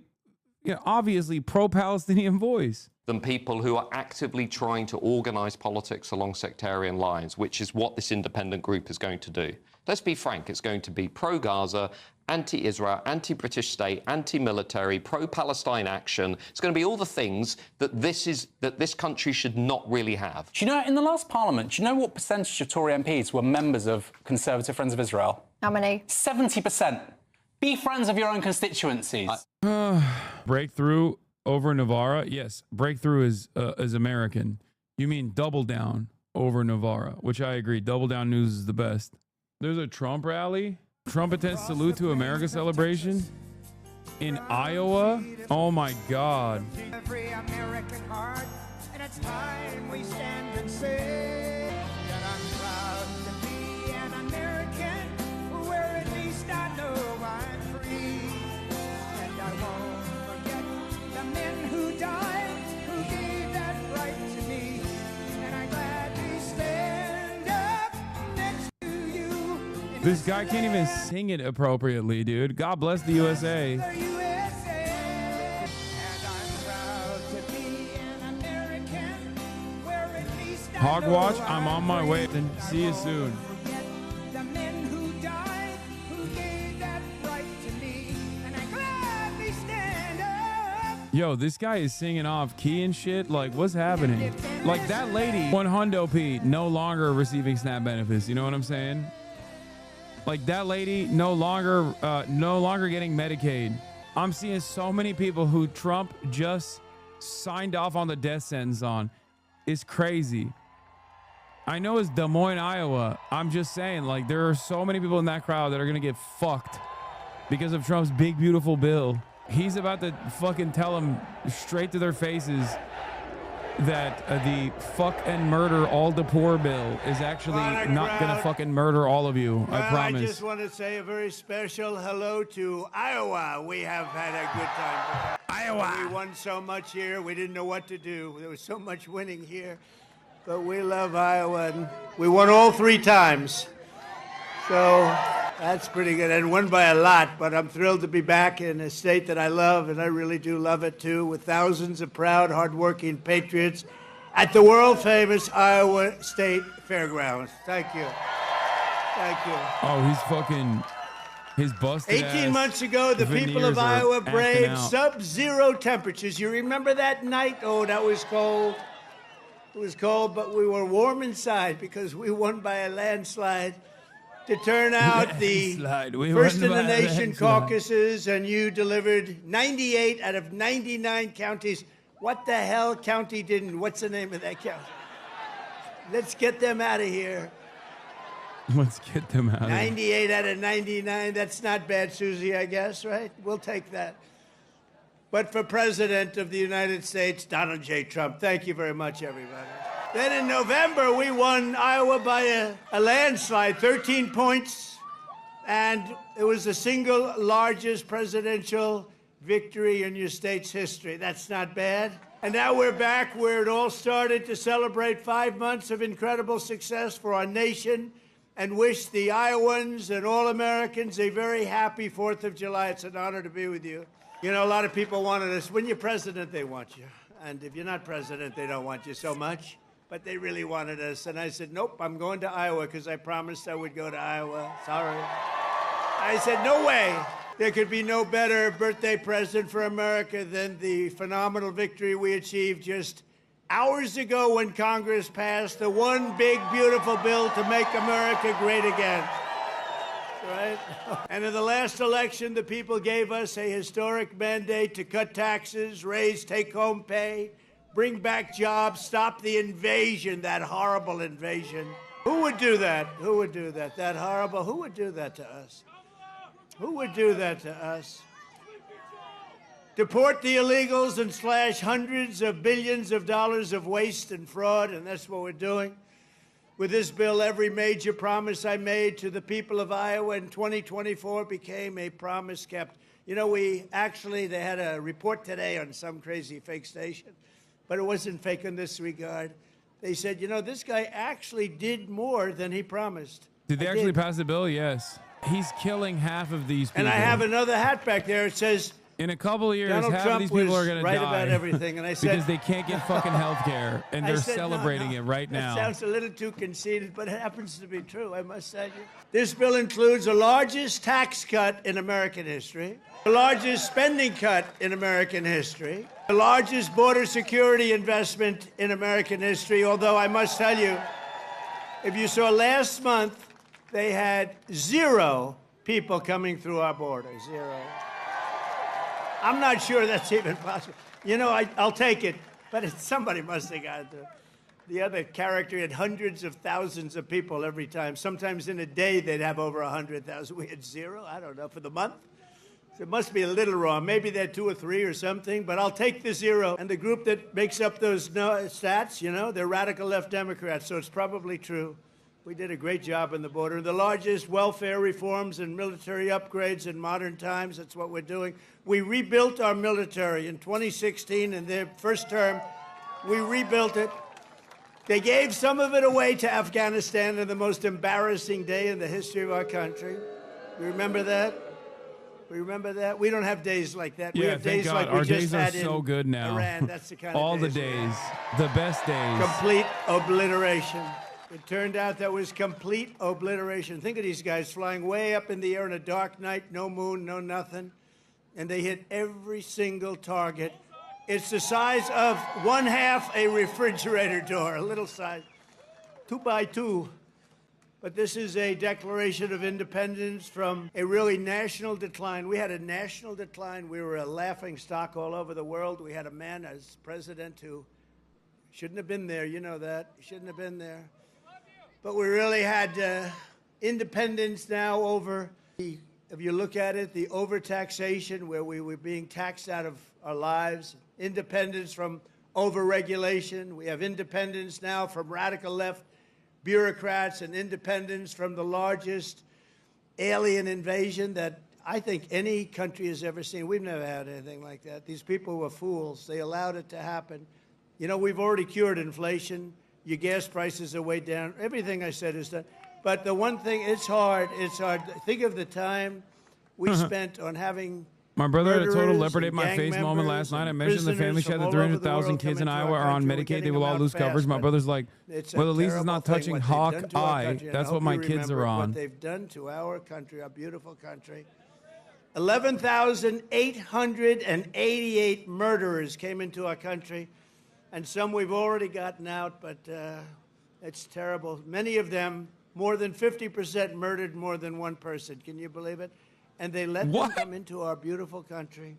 obviously pro-Palestinian voice. Than people who are actively trying to organise politics along sectarian lines, which is what this independent group is going to do. Let's be frank, it's going to be pro-Gaza, anti-Israel, anti-British state, anti-military, pro-Palestine action. It's going to be all the things that this country should not really have. Do you know, in the last parliament, do you know what percentage of Tory MPs were members of Conservative Friends of Israel? How many? 70%. Be friends of your own constituencies. Breakthrough over Novara? Yes, breakthrough is American. You mean double down over Novara, which I agree. Double down news is the best. There's a Trump rally. Trump attends Salute to America celebration in Iowa. Oh my God. Every American heart, and it's time we stand and say that I'm proud to be an American, where at least I know I'm free. And I won't forget the men who died, who gave that right to me. And I gladly stand up next to you. This guy can't even sing it appropriately, dude. God bless the USA. Hogwatch, I'm on my way. Then see you soon. The men who died, who gave that right to me. And I gladly stand up. Yo, this guy is singing off key and shit. Like, what's happening? Like, that lady, 100p, no longer receiving SNAP benefits. You know what I'm saying? Like, that lady no longer getting Medicaid. I'm seeing so many people who Trump just signed off on the death sentence on. It's crazy. I know it's Des Moines, Iowa. I'm just saying, like, there are so many people in that crowd that are going to get fucked because of Trump's big, beautiful bill. He's about to fucking tell them straight to their faces that the fuck and murder all the poor bill is actually not going to fucking murder all of you. I promise. I just want to say a very special hello to Iowa. We have had a good time. Iowa. We won so much here, we didn't know what to do. There was so much winning here. But we love Iowa, and we won all 3 times. So that's pretty good, and won by a lot. But I'm thrilled to be back in a state that I love, and I really do love it too, with thousands of proud, hardworking patriots at the world-famous Iowa State Fairgrounds. Thank you. Thank you. Oh, he's fucking... His busted 18 months ago, the people of Iowa braved sub-zero temperatures. You remember that night? Oh, that was cold. It was cold, but we were warm inside because we won by a landslide to turn out the first in the nation caucuses, and you delivered 98 out of 99 counties. What the hell county didn't? What's the name of that county? Let's get them out of here. Let's get them out of here. 98 out of 99. That's not bad, Susie, I guess, right? We'll take that. But for President of the United States, Donald J. Trump. Thank you very much, everybody. Then in November, we won Iowa by a landslide, 13 points. And it was the single largest presidential victory in your state's history. That's not bad. And now we're back where it all started to celebrate 5 months of incredible success for our nation and wish the Iowans and all Americans a very happy 4th of July. It's an honor to be with you. You know, a lot of people wanted us. When you're president, they want you. And if you're not president, they don't want you so much. But they really wanted us. And I said, nope, I'm going to Iowa because I promised I would go to Iowa. Sorry. I said, no way. There could be no better birthday present for America than the phenomenal victory we achieved just hours ago when Congress passed the one big, beautiful bill to make America great again. Right? And in the last election, the people gave us a historic mandate to cut taxes, raise take-home pay, bring back jobs, stop the invasion, that horrible invasion. Who would do that? Who would do that? That horrible, who would do that to us? Who would do that to us? Deport the illegals and slash hundreds of billions of dollars of waste and fraud, and that's what we're doing. With this bill, every major promise I made to the people of Iowa in 2024 became a promise kept. You know, they had a report today on some crazy fake station, but it wasn't fake in this regard. They said, you know, this guy actually did more than he promised. Did they actually pass the bill? Yes. He's killing half of these people. And I have another hat back there. It says, in a couple of years, Donald half Trump of these people was are going to right die about everything. And I said, because they can't get fucking health care, and they're celebrating it right now. That sounds a little too conceited, but it happens to be true, I must tell you. This bill includes the largest tax cut in American history, the largest spending cut in American history, the largest border security investment in American history, although I must tell you, if you saw last month, they had 0 people coming through our border, 0. I'm not sure that's even possible. You know, I'll take it, but somebody must have got it. The other character had hundreds of thousands of people every time. Sometimes in a day, they'd have over 100,000. We had 0, I don't know, for the month. So it must be a little wrong. Maybe they're 2 or 3 or something, but I'll take the 0. And the group that makes up those stats, you know, they're radical left Democrats, so it's probably true. We did a great job on the border. The largest welfare reforms and military upgrades in modern times. That's what we're doing. We rebuilt our military in 2016 in their first term. We rebuilt it. They gave some of it away to Afghanistan on the most embarrassing day in the history of our country. You remember that? We remember that? We don't have days like that. Yeah, we have days God. like we Our just days are had so in good now. Iran. That's the kind of all the days we days, have. the best days. Complete obliteration. It turned out that was complete obliteration. Think of these guys flying way up in the air on a dark night, no moon, no nothing, and they hit every single target. It's the size of 1/2 a refrigerator door, a little size, 2 by 2. But this is a declaration of independence from a really national decline. We had a national decline. We were a laughing stock all over the world. We had a man as president who shouldn't have been there. You know that. He shouldn't have been there. But we really had independence now over, if you look at it, the overtaxation, where we were being taxed out of our lives, independence from overregulation. We have independence now from radical left bureaucrats and independence from the largest alien invasion that I think any country has ever seen. We've never had anything like that. These people were fools. They allowed it to happen. You know, we've already cured inflation. Your gas prices are way down. Everything I said is done. But the one thing, it's hard. It's hard. Think of the time we spent on having My brother had a total murderers leopard and in my gang face moment members last night. I and mentioned the family prisoners chat from that all 300,000 over the kids in world Iowa come into are our on country. We're Medicaid. They getting will all them lose out coverage. fast, My but brother's like, it's a well, at least it's terrible not thing touching what they've Hawk done to our Eye. country, and I That's hope what my you kids remember are on. What they've done to our country, our beautiful country. 11,888 murderers came into our country, and some we've already gotten out, but it's terrible. Many of them, more than 50%, murdered more than one person. Can you believe it? And they let them come into our beautiful country.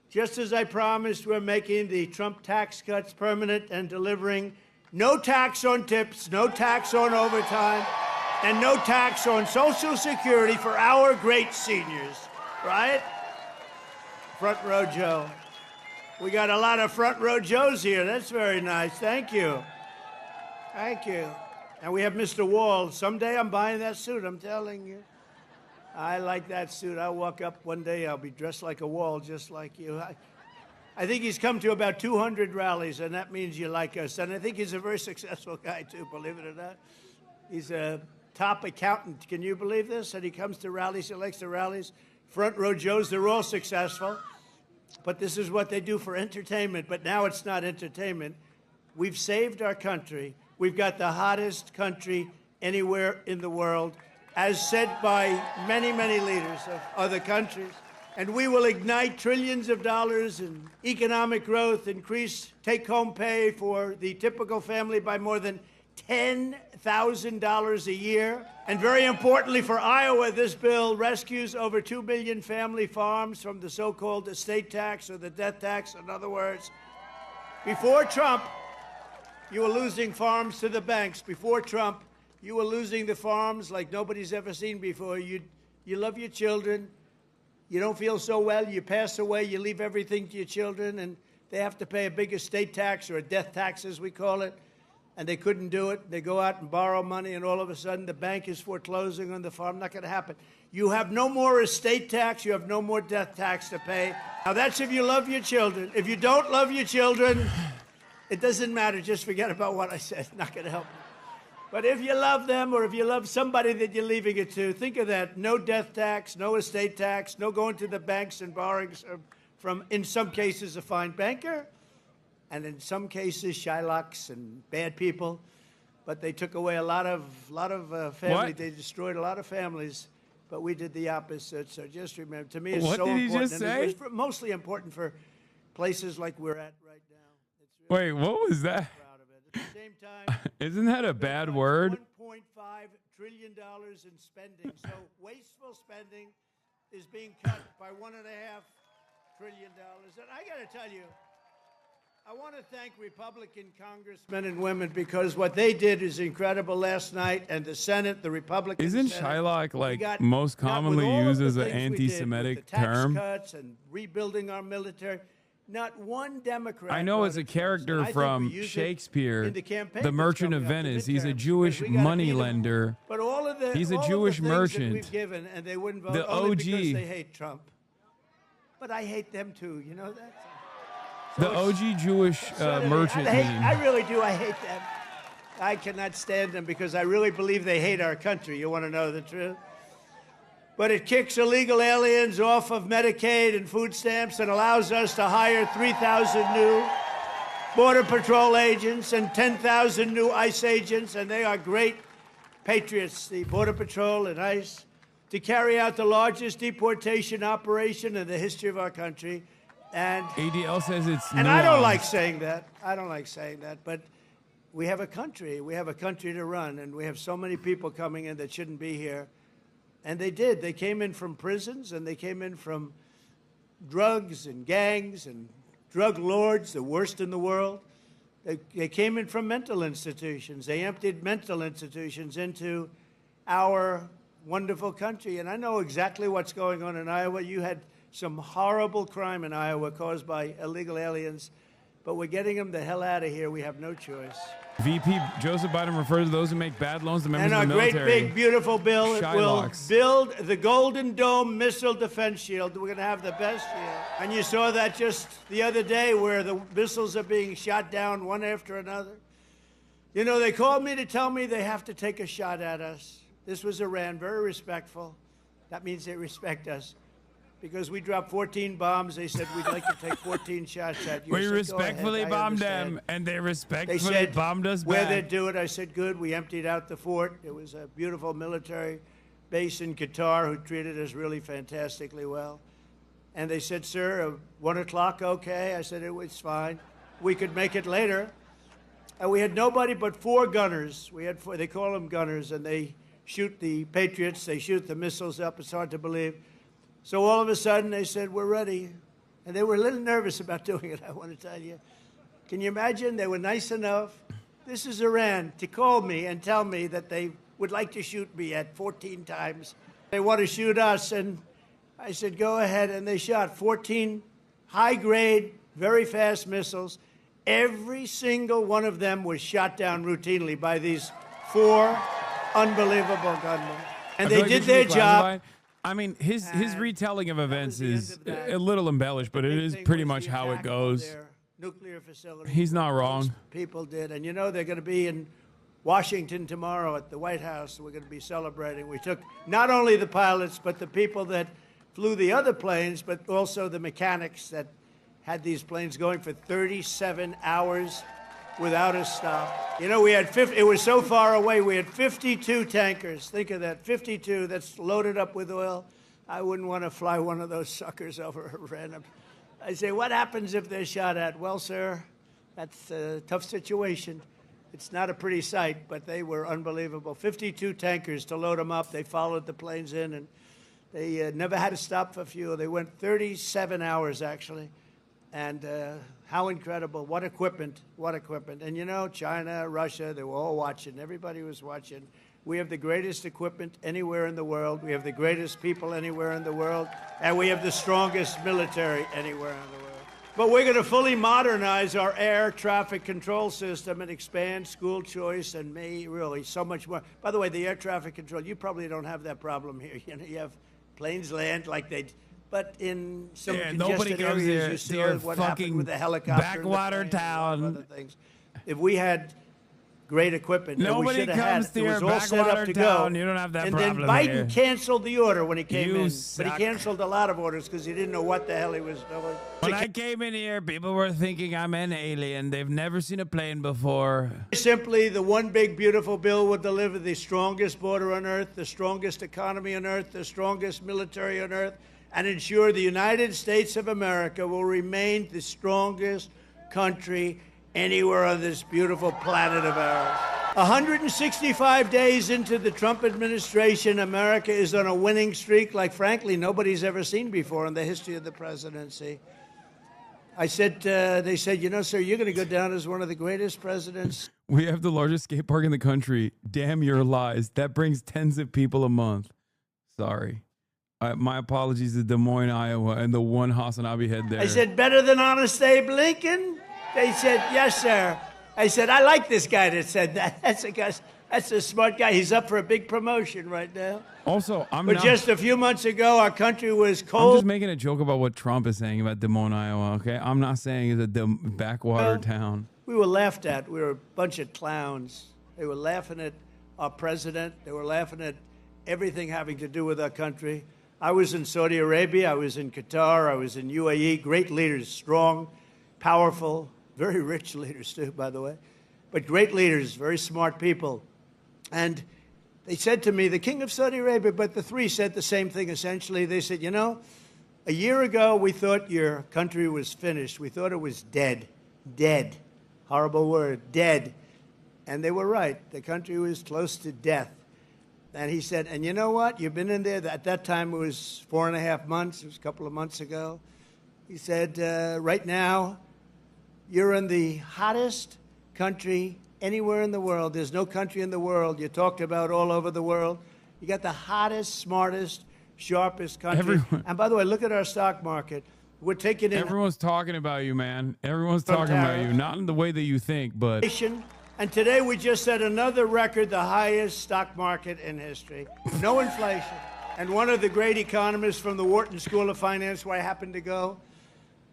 Just as I promised, we're making the Trump tax cuts permanent and delivering no tax on tips, no tax on overtime, and no tax on Social Security for our great seniors, right? Front row Joe. We got a lot of front row Joes here. That's very nice. Thank you. Thank you. And we have Mr. Wall. Someday I'm buying that suit, I'm telling you. I like that suit. I'll walk up one day, I'll be dressed like a Wall, just like you. I think he's come to about 200 rallies, and that means you like us. And I think he's a very successful guy, too, believe it or not. He's a top accountant. Can you believe this? And he comes to rallies, he likes the rallies. Front row Joes, they're all successful. But this is what they do for entertainment. But now it's not entertainment. We've saved our country. We've got the hottest country anywhere in the world, as said by many, many leaders of other countries. And we will ignite trillions of dollars in economic growth, increase take-home pay for the typical family by more than $10,000 a year. And very importantly for Iowa, this bill rescues over 2 million family farms from the so-called estate tax or the death tax. In other words, before Trump, you were losing farms to the banks. Before Trump, you were losing the farms like nobody's ever seen before. You love your children. You don't feel so well. You pass away. You leave everything to your children, and they have to pay a big estate tax or a death tax, as we call it. And they couldn't do it. They go out and borrow money, and all of a sudden the bank is foreclosing on the farm. Not going to happen. You have no more estate tax. You have no more death tax to pay. Now, that's if you love your children. If you don't love your children, it doesn't matter. Just forget about what I said. Not going to help you. But if you love them or if you love somebody that you're leaving it to, think of that. No death tax, no estate tax, no going to the banks and borrowing from, in some cases, a fine banker, and in some cases, Shylocks and bad people. But they took away a lot of family. What? They destroyed a lot of families. But we did the opposite. So just remember, to me, it's What so did he important. just and say? it's mostly important for places like we're at right now. Wait, what was that? Isn't that a bad word? $1.5 trillion in spending. So wasteful spending is being cut by $1.5 trillion. And I got to tell you, I want to thank Republican congressmen and women because what they did is incredible last night. And the Senate, the Republican Isn't Senate, Shylock we got- most not with commonly all of used the as an things we did with anti-Semitic the tax term? cuts and rebuilding our military. Not one Democrat. I know as a character from Shakespeare, The Merchant of Venice, he's a Jewish moneylender. But all of the He's a all of Jewish the things that merchant. we've given, and they wouldn't vote The only OG. because they hate Trump. But I hate them too. You know that. The OG Jewish merchant meme. I really do. I hate them. I cannot stand them because I really believe they hate our country. You want to know the truth? But it kicks illegal aliens off of Medicaid and food stamps and allows us to hire 3,000 new Border Patrol agents and 10,000 new ICE agents, and they are great patriots, the Border Patrol and ICE, to carry out the largest deportation operation in the history of our country. And ADL says it's and I don't nuanced. like saying that. I don't like saying that, but we have a country. We have a country to run, and we have so many people coming in that shouldn't be here. And they did. They came in from prisons, and they came in from drugs and gangs and drug lords, the worst in the world. They came in from mental institutions. They emptied mental institutions into our wonderful country. And I know exactly what's going on in Iowa. You had some horrible crime in Iowa caused by illegal aliens, but we're getting them the hell out of here. We have no choice. VP Joseph Biden refers to those who make bad loans to members And our of the great, military. big, beautiful bill, it will Shylocks. build the Golden Dome missile defense shield. We're going to have the best shield. And you saw that just the other day where the missiles are being shot down one after another. You know, they called me to tell me they have to take a shot at us. This was Iran, very respectful. That means they respect us. Because we dropped 14 bombs, they said we'd like to take 14 shots at you. I We said, "Go respectfully ahead, I bombed understand." them, and they respectfully They said, bombed us where back. they'd do it. I said, good. We emptied out the fort. It was a beautiful military base in Qatar who treated us really fantastically well. And they said, sir, 1 o'clock, okay? I said, it was fine. We could make it later. And we had nobody but 4 gunners. We had 4, they call them gunners, and they shoot the Patriots. They shoot the missiles up. It's hard to believe. So all of a sudden, they said, we're ready. And they were a little nervous about doing it, I want to tell you. Can you imagine? They were nice enough. This is Iran, to call me and tell me that they would like to shoot me at 14 times. They want to shoot us, and I said, go ahead. And they shot 14 high-grade, very fast missiles. Every single one of them was shot down routinely by these 4 unbelievable gunmen. And they did their job. I mean, his retelling of events is a little embellished, but it is pretty much how it goes. Nuclear facility. He's not wrong. People did. And you know, they're going to be in Washington tomorrow at the White House. We're going to be celebrating. We took not only the pilots, but the people that flew the other planes, but also the mechanics that had these planes going for 37 hours without a stop. You know, we had it was so far away, we had 52 tankers. Think of that, 52 that's loaded up with oil. I wouldn't want to fly one of those suckers over a random. I say, what happens if they're shot at? Well, sir, that's a tough situation. It's not a pretty sight, but they were unbelievable. 52 tankers to load them up. They followed the planes in, and they never had to stop for fuel. They went 37 hours, actually. And how incredible. What equipment. What equipment. And, you know, China, Russia, they were all watching. Everybody was watching. We have the greatest equipment anywhere in the world. We have the greatest people anywhere in the world. And we have the strongest military anywhere in the world. But we're going to fully modernize our air traffic control system and expand school choice and really so much more. By the way, the air traffic control, you probably don't have that problem here. You know, you have planes land like they... But in some congested areas, you see what happened with the helicopter, backwater town, other things. If we had great equipment, nobody comes to your backwater town. You don't have that problem. And then Biden canceled the order when he came in, suck. but he canceled a lot of orders because he didn't know what the hell he was doing. When I came in here, people were thinking I'm an alien. They've never seen a plane before. Simply, the one big beautiful bill would deliver the strongest border on earth, the strongest economy on earth, the strongest military on earth, and ensure the United States of America will remain the strongest country anywhere on this beautiful planet of ours. 165 days into the Trump administration, America is on a winning streak like, frankly, nobody's ever seen before in the history of the presidency. I said, they said, you know, sir, you're going to go down as one of the greatest presidents. We have the largest skate park in the country. Damn your lies. That brings tens of people a month. Sorry. My apologies to Des Moines, Iowa, and the one Hasanabi head there. I said, better than Honest Abe Lincoln? They said, yes, sir. I said, I like this guy that said that. That's a smart guy. He's up for a big promotion right now. Also, But just a few months ago, our country was cold. I'm just making a joke about what Trump is saying about Des Moines, Iowa, okay? I'm not saying it's a backwater town. We were laughed at. We were a bunch of clowns. They were laughing at our president. They were laughing at everything having to do with our country. I was in Saudi Arabia. I was in Qatar. I was in UAE. Great leaders, strong, powerful, very rich leaders too, by the way. But great leaders, very smart people. And they said to me, the king of Saudi Arabia, but the three said the same thing essentially. They said, you know, a year ago we thought your country was finished. We thought it was dead. Dead. Horrible word. Dead. And they were right. The country was close to death. And he said, and you know what? You've been in there. At that time, it was 4.5 months. It was a couple of months ago. He said, right now, you're in the hottest country anywhere in the world. There's no country in the world. You talked about all over the world. You got the hottest, smartest, sharpest country. And by the way, look at our stock market. We're taking in... Everyone's talking about you, man. Everyone's talking about you. Not in the way that you think, but... And today we just set another record, the highest stock market in history. No inflation. And one of the great economists from the Wharton School of Finance, where I happen to go,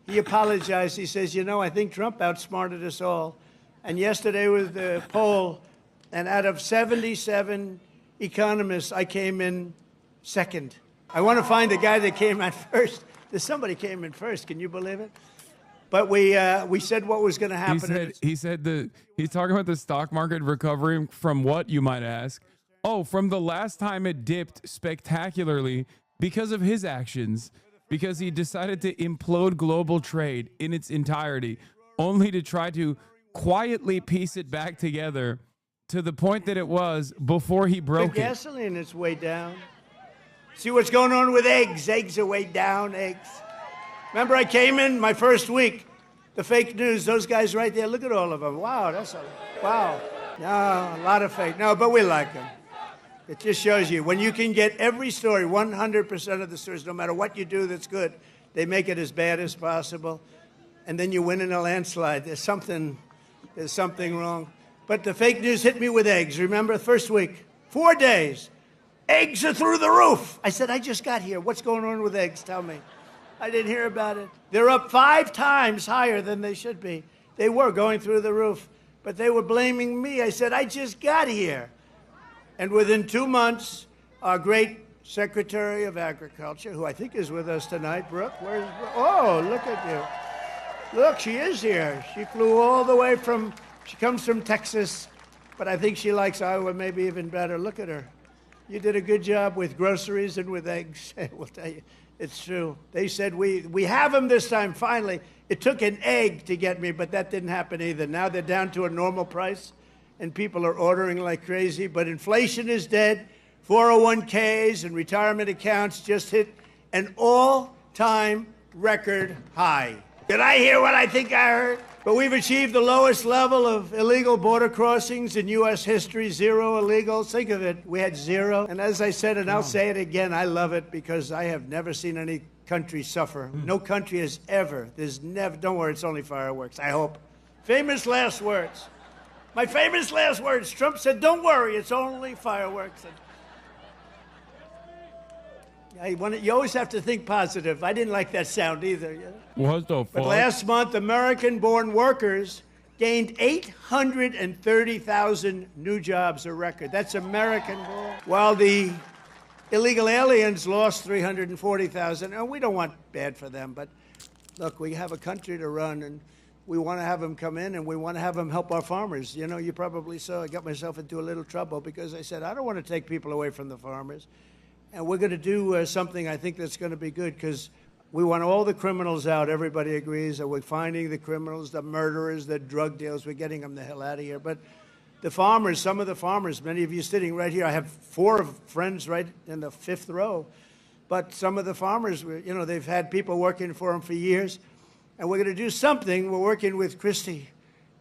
he apologized. He says, you know, I think Trump outsmarted us all. And yesterday was the poll, and out of 77 economists, I came in second. I want to find the guy that came in first. Somebody came in first. Can you believe it? But we said what was going to happen. He's talking about the stock market recovering from what, you might ask? Oh, from the last time it dipped spectacularly because of his actions, because he decided to implode global trade in its entirety, only to try to quietly piece it back together to the point that it was before he broke the gasoline is way down. See what's going on with eggs. Eggs are way down, eggs. Remember, I came in my first week, the fake news, those guys right there, look at all of them. Wow, wow. No, a lot of fake. No, but we like them. It just shows you when you can get every story, 100% of the stories, no matter what you do that's good, they make it as bad as possible. And then you win in a landslide. There's something wrong. But the fake news hit me with eggs. Remember, the first week, 4 days, eggs are through the roof. I said, I just got here. What's going on with eggs? Tell me. I didn't hear about it. They're up 5 times higher than they should be. They were going through the roof, but they were blaming me. I said, I just got here. And within 2 months, our great Secretary of Agriculture, who I think is with us tonight, Brooke, where's Brooke? Oh, look at you. Look, she is here. She flew all the way she comes from Texas, but I think she likes Iowa maybe even better. Look at her. You did a good job with groceries and with eggs. We'll tell you, it's true. They said, we have them this time, finally. It took an egg to get me, but that didn't happen either. Now they're down to a normal price. And people are ordering like crazy, but inflation is dead. 401ks and retirement accounts just hit an all-time record high. Did I hear what I think I heard? But we've achieved the lowest level of illegal border crossings in U.S. history, 0 illegals. Think of it, we had 0. And as I said, and I'll say it again, I love it because I have never seen any country suffer. No country has ever. Don't worry, it's only fireworks, I hope. Famous last words. My famous last words, Trump said, don't worry, it's only fireworks. You always have to think positive. I didn't like that sound either. What the fuck? But last month, American-born workers gained 830,000 new jobs, a record. That's American-born. While the illegal aliens lost 340,000. And we don't want bad for them, but look, we have a country to run, and we want to have them come in, and we want to have them help our farmers. You know, you probably saw I got myself into a little trouble because I said, I don't want to take people away from the farmers. And we're going to do something I think that's going to be good because we want all the criminals out. Everybody agrees that we're finding the criminals, the murderers, the drug dealers. We're getting them the hell out of here. But the farmers, some of the farmers, many of you sitting right here, I have 4 friends right in the 5th row. But some of the farmers, you know, they've had people working for them for years. And we're going to do something. We're working with Christie,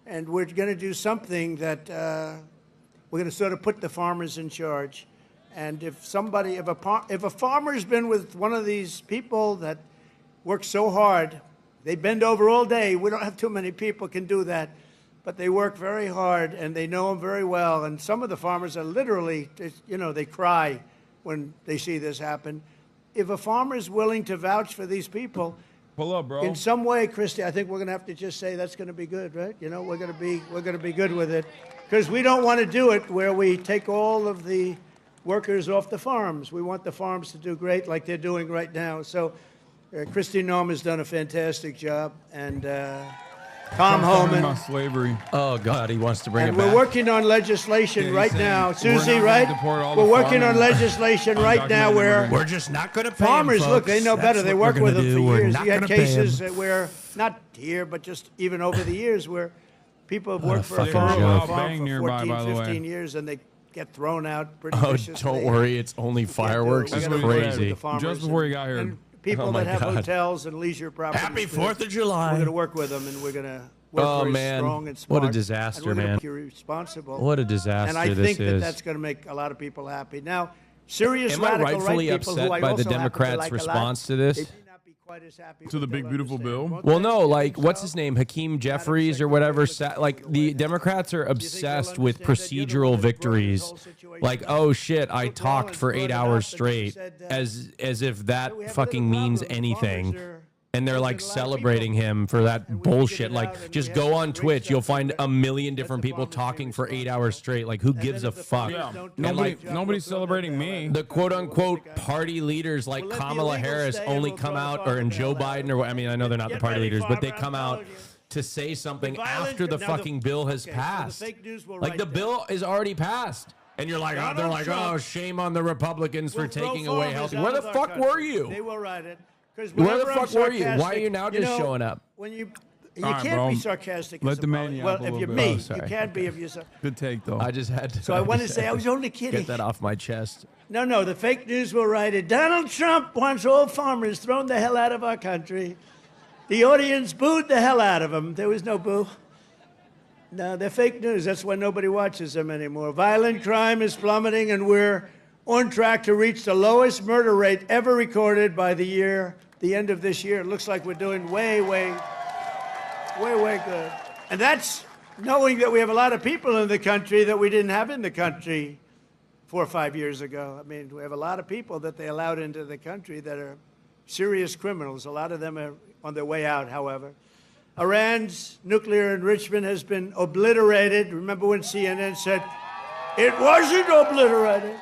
and we're going to do something that we're going to sort of put the farmers in charge. And if a farmer's been with one of these people that work so hard, they bend over all day. We don't have too many people can do that, but they work very hard and they know them very well. And some of the farmers are literally, you know, they cry when they see this happen. If a farmer is willing to vouch for these people, pull up, bro. In some way, Christy, I think we're going to have to just say that's going to be good, right? You know, we're going to be good with it, because we don't want to do it where we take all of the workers off the farms. We want the farms to do great, like they're doing right now. So, Christy Noem has done a fantastic job, and Tom Homan. Slavery. Oh God, he wants to bring it and back. we're working on legislation right now, Susie. Right? We're working on legislation right now where we're just not going to pay farmers. them, Look, they know better. They work with them for years. You had cases them. where, not here, but just even over the years, where people have worked for a fucking farm joke. for 14, 15 years, and they get thrown out pretty viciously. Don't worry, it's only fireworks. It's crazy. Just before you got here. And people that have hotels and leisure properties. Happy 4th of July. We're going to work with them, and we're going to work very strong and smart. What a disaster, and we're man. Be responsible. What a disaster and I this think is. that's going to make a lot of people happy. Now, serious Am I radical rightfully right people upset who I by the also happen to Democrats' like response to a lot, this? To the big beautiful bill. Well, no, like what's his name, Hakeem Jeffries or whatever. Like the Democrats are obsessed with procedural victories. Like, oh shit, I talked for 8 hours straight, as if that fucking means anything. And they're like celebrating him for that bullshit. Like, just go on Twitch, you'll find a million different people talking for 8 hours straight. Like, who gives a fuck? Yeah. And Nobody's celebrating me. The quote-unquote party leaders like Kamala Harris only come out, and Joe Biden, or I mean, I know they're not the party leaders, but they come out to say something after the fucking bill has passed. Like, the bill is already passed. And you're like, oh, they're like, oh, shame on the Republicans for taking away health. Where the fuck were you? They will write it. Where the fuck were you? Why are you now just showing up? When you right, can't bro. be sarcastic. Let as the a man yap well, a if little you're bit. me, Oh, you sorry. can't be if you're. Good take, though. I just had to. So I want to say I was only kidding. Get that off my chest. No, the fake news will write it. Donald Trump wants all farmers thrown the hell out of our country. The audience booed the hell out of him. There was no boo. No, they're fake news. That's why nobody watches them anymore. Violent crime is plummeting, and we're on track to reach the lowest murder rate ever recorded by the end of this year. It looks like we're doing way good. And that's knowing that we have a lot of people in the country that we didn't have in the country 4 or 5 years ago. I mean, we have a lot of people that they allowed into the country that are serious criminals. A lot of them are on their way out, however. Iran's nuclear enrichment has been obliterated. Remember when CNN said, it wasn't obliterated.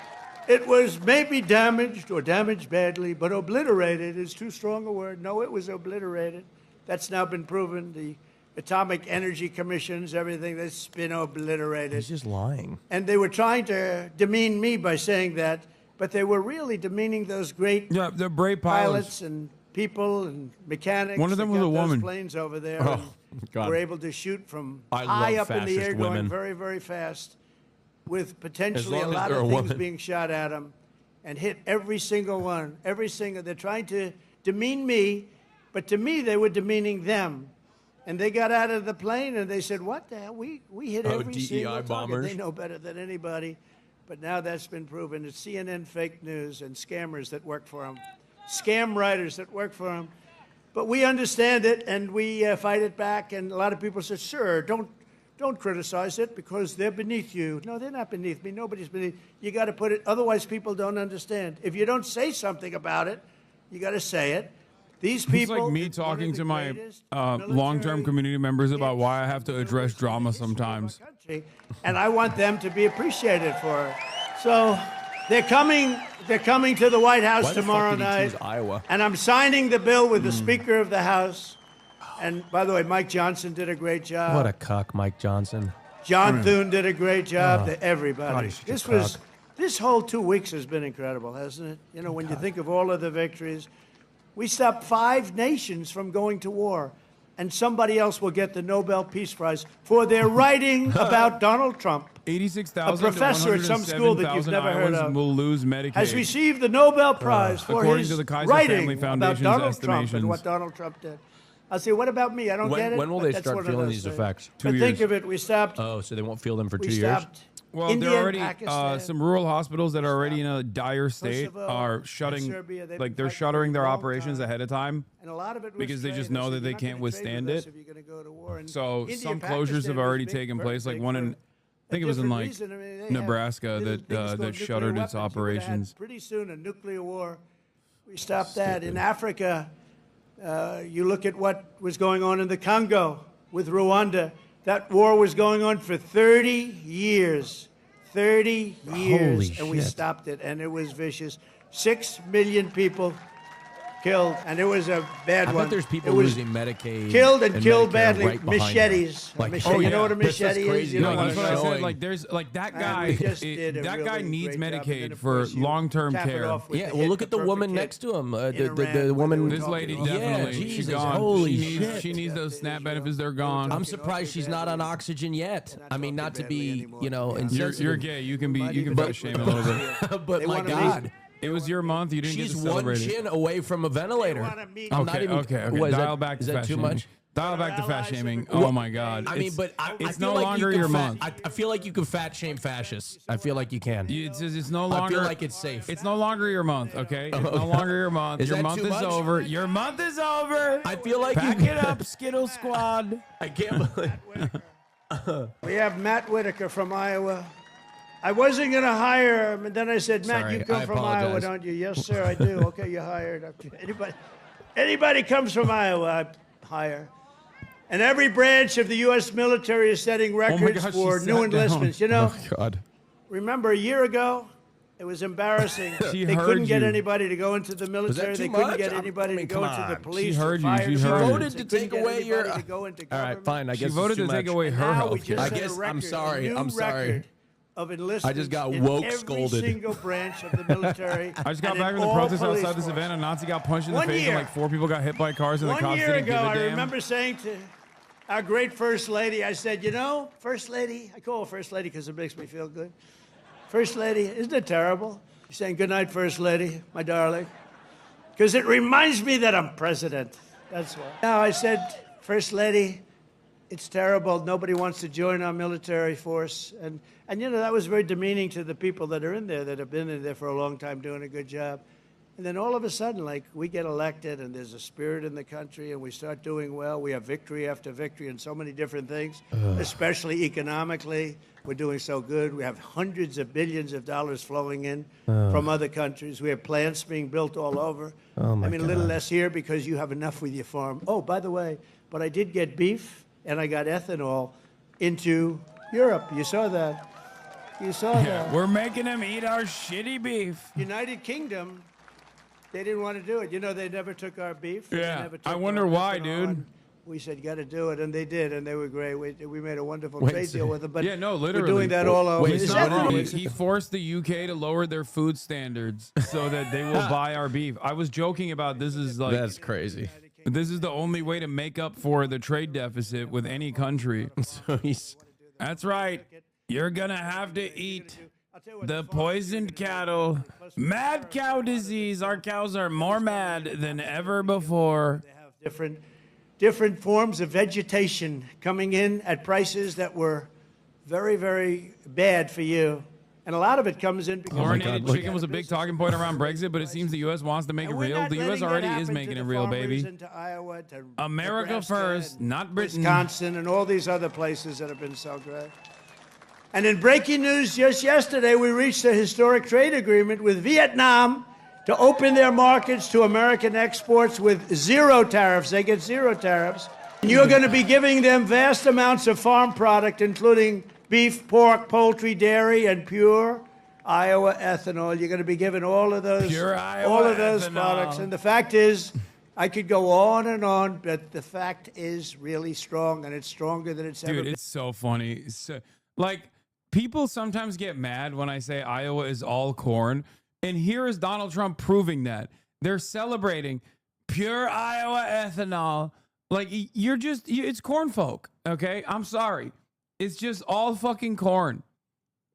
It was maybe damaged or damaged badly, but obliterated is too strong a word. No, it was obliterated. That's now been proven. The Atomic Energy Commissions, everything that's been obliterated. He's just lying. And they were trying to demean me by saying that, but they were really demeaning those great the brave pilots and people and mechanics. One of them was a woman. Those planes over there. Oh, God. Were able to shoot from I high love up in the air, fascist going women. very, very fast, with potentially a long as lot they're of a things woman. being shot at them, and hit every single one. Every single. They're trying to demean me, but to me they were demeaning them. And they got out of the plane and they said, "What the hell? We hit every DEI single target." bombers. They know better than anybody. But now that's been proven. It's CNN fake news and scammers that work for them, scam writers that work for them. But we understand it and we fight it back. And a lot of people say, "Sir, don't criticize it because they're beneath you." No, they're not beneath me. Nobody's beneath. You got to put it. Otherwise, people don't understand. If you don't say something about it, you got to say it. These people. It's like me talking to my long-term community members about why I have to address drama sometimes. And I want them to be appreciated for it. So they're coming to the White House Why the fuck tomorrow did he night. choose Iowa? And I'm signing the bill with the Speaker of the House. And by the way, Mike Johnson did a great job. What a cuck, Mike Johnson. John Thune did a great job. Oh, Everybody. God, he's such a This whole 2 weeks has been incredible, hasn't it? You know, when you think of all of the victories. We stopped 5 nations from going to war, and somebody else will get the Nobel Peace Prize for their writing about Donald Trump. 86,000 A professor at some school that you've never heard of will lose Medicaid. has received the Nobel Prize for according his to the Kaiser writing Family about Foundation's Donald Trump estimations. and what Donald Trump did. I'll say, what about me? I don't get it. When will but they that's start one of feeling those these things. effects? But think of it, we stopped. Oh, so they won't feel them for we 2 years? stopped Well, India they're and already Pakistan. some rural hospitals that are already in a dire state Kosovo are and shutting, Serbia, they've like been they're fighting shuttering for their a long operations time. ahead of time And a lot of it was because they trade. just know said, that they "You're not can't gonna trade withstand with us it. if you're gonna go to war." And So India some and closures Pakistan have was already big, taken very place, like big one for in, I think it was in different like reason. I mean, they Nebraska have little that things called that nuclear shuttered its weapons. You would've had operations. pretty soon a nuclear war. We stopped that. In Africa, you look at what was going on in the Congo with Rwanda. That war was going on for 30 years. 30 years. Holy and we shit. stopped it, and it was vicious. 6 million people killed, and it was a bad I one. bet there's people It was losing Medicaid. killed and killed Medicare badly. right behind Machetes. them. Like, Machete. oh, You know yeah. what a This is machete is? crazy. You No, know that's what what I I'm said. saying? Like there's like that And guy. we just did a That guy really needs great job, and then, Medicaid of for course, you long-term cap it care. off with Yeah, the well, hit look the at the woman perfect next to him. hit in Iran, The where they woman. were This talking lady about- definitely, Yeah, she's Jesus, gone. holy she needs, shit. she needs those SNAP benefits. They're gone. I'm surprised she's not on oxygen yet. I mean, not to be, you know, You're insensitive. gay. You can fat shame a little bit. But They my wanna God. meet- It was your month. You didn't She's get to one celebrate it. chin away from a ventilator. I'm not Okay, even. okay. What, is Dial that, back is to that fat too shaming. much? Dial back to fat shaming. Well, Oh my God. I mean, It's- but it's I feel no like longer you your can month. I feel like you can fat shame fascists. I feel like you can. It's no longer. I feel like it's safe. It's no longer your month. Okay. It's no longer your month. Is Your that month too is much? over. Your month is over. I feel like Pack you it up, Skittle Squad. I can't believe. We have Matt Whitaker from Iowa. I wasn't going to hire him, and then I said, Matt, Sorry, you come I from Iowa, apologize. don't you? Yes, sir, I do. Okay, you're hired. Okay. Anybody comes from Iowa, I hire. And every branch of the U.S. military is setting records gosh, for she new sat enlistments. down. You know, Oh God. remember a year ago, it was embarrassing. She They heard couldn't get you. anybody to go into the military. too They couldn't much? get I anybody mean, to go come into the on. police. She or heard you. fire She service. heard She you. voted They to couldn't take get away your. anybody to go into All right, government. fine. I She guess voted it's too to take much. away her Now we health just care. I set a guess- I'm record, sorry, a new I'm sorry. record Of enlistments got in woke every scolded. single branch of the military. I just got and back in from the all protest police outside the forces. Savannah. Nazi got punched in the 1 face, year. and like 4 people got hit by cars, and the 1 cops year didn't give ago, a I damn. remember saying to our great First Lady, I said, you know, First Lady, I call her First Lady because it makes me feel good. First Lady, isn't it terrible? She's saying, good night, First Lady, my darling. Because it reminds me that I'm president. That's why. Now, I said, First Lady, it's terrible. Nobody wants to join our military force. And you know, that was very demeaning to the people that are in there, that have been in there for a long time doing a good job. And then all of a sudden, like, we get elected and there's a spirit in the country and we start doing well. We have victory after victory in so many different things, especially economically. We're doing so good. We have hundreds of billions of dollars flowing in from other countries. We have plants being built all over. Oh my I mean, a little less here because you have enough with your farm. Oh, by the way, but I did get beef and I got ethanol into Europe. You saw that. You saw that. We're making them eat our shitty beef. United Kingdom, they didn't want to do it. You know, they never took our beef. They Yeah, never took I wonder our why, ethanol, dude. and we said, got to do it, and they did, and they were great. We made a wonderful Wait, trade so- deal with them, but Yeah, no, literally. we're doing that all over. Wait, Is so that what did wrong? He forced the UK to lower their food standards so that they will buy our beef. I was joking about this is like That's crazy. this is the only way to make up for the trade deficit with any country. So he's That's right. You're gonna have to eat the poisoned cattle. Mad cow disease. Our cows are more mad than ever before. different forms of vegetation coming in at prices that were very, very bad for you. And a lot of it comes in because Chlorinated chicken was a big talking point around Brexit, but it seems the U.S. wants to make it real. The U.S. already is making it real, baby. America first, not Britain. Wisconsin and all these other places that have been so great. And in breaking news just yesterday, we reached a historic trade agreement with Vietnam to open their markets to American exports with zero tariffs. They get zero tariffs. And you're going to be giving them vast amounts of farm product, including beef, pork, poultry, dairy, and pure Iowa ethanol. You're going to be given all of those, Pure Iowa all of those ethanol. products. And the fact is, I could go on and on, but the fact is really strong, and it's stronger than it's ever Dude, been. it's so funny. Like, people sometimes get mad when I say Iowa is all corn. And here is Donald Trump proving that. They're celebrating pure Iowa ethanol. Like, it's corn folk, okay? I'm sorry. It's just all fucking corn,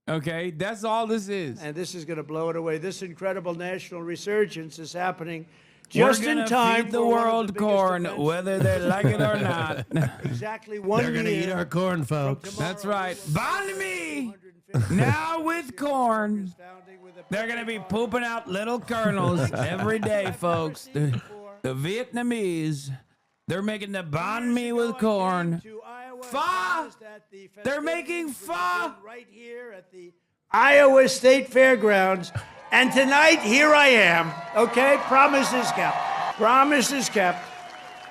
okay? That's all this is. And this is going to blow it away. This incredible national resurgence is happening We're just in gonna time feed the for one of world the biggest corn, events. whether they like it or not. Exactly 1 they're gonna year eat our corn, folks. That's right. Bond me now with corn. They're going to be pooping out little kernels every day, folks. The Vietnamese, they're making the banh mi with corn. Pho! They're making pho! right here at the Iowa State Fairgrounds. And tonight, here I am. Okay? Promise is kept. Promise is kept.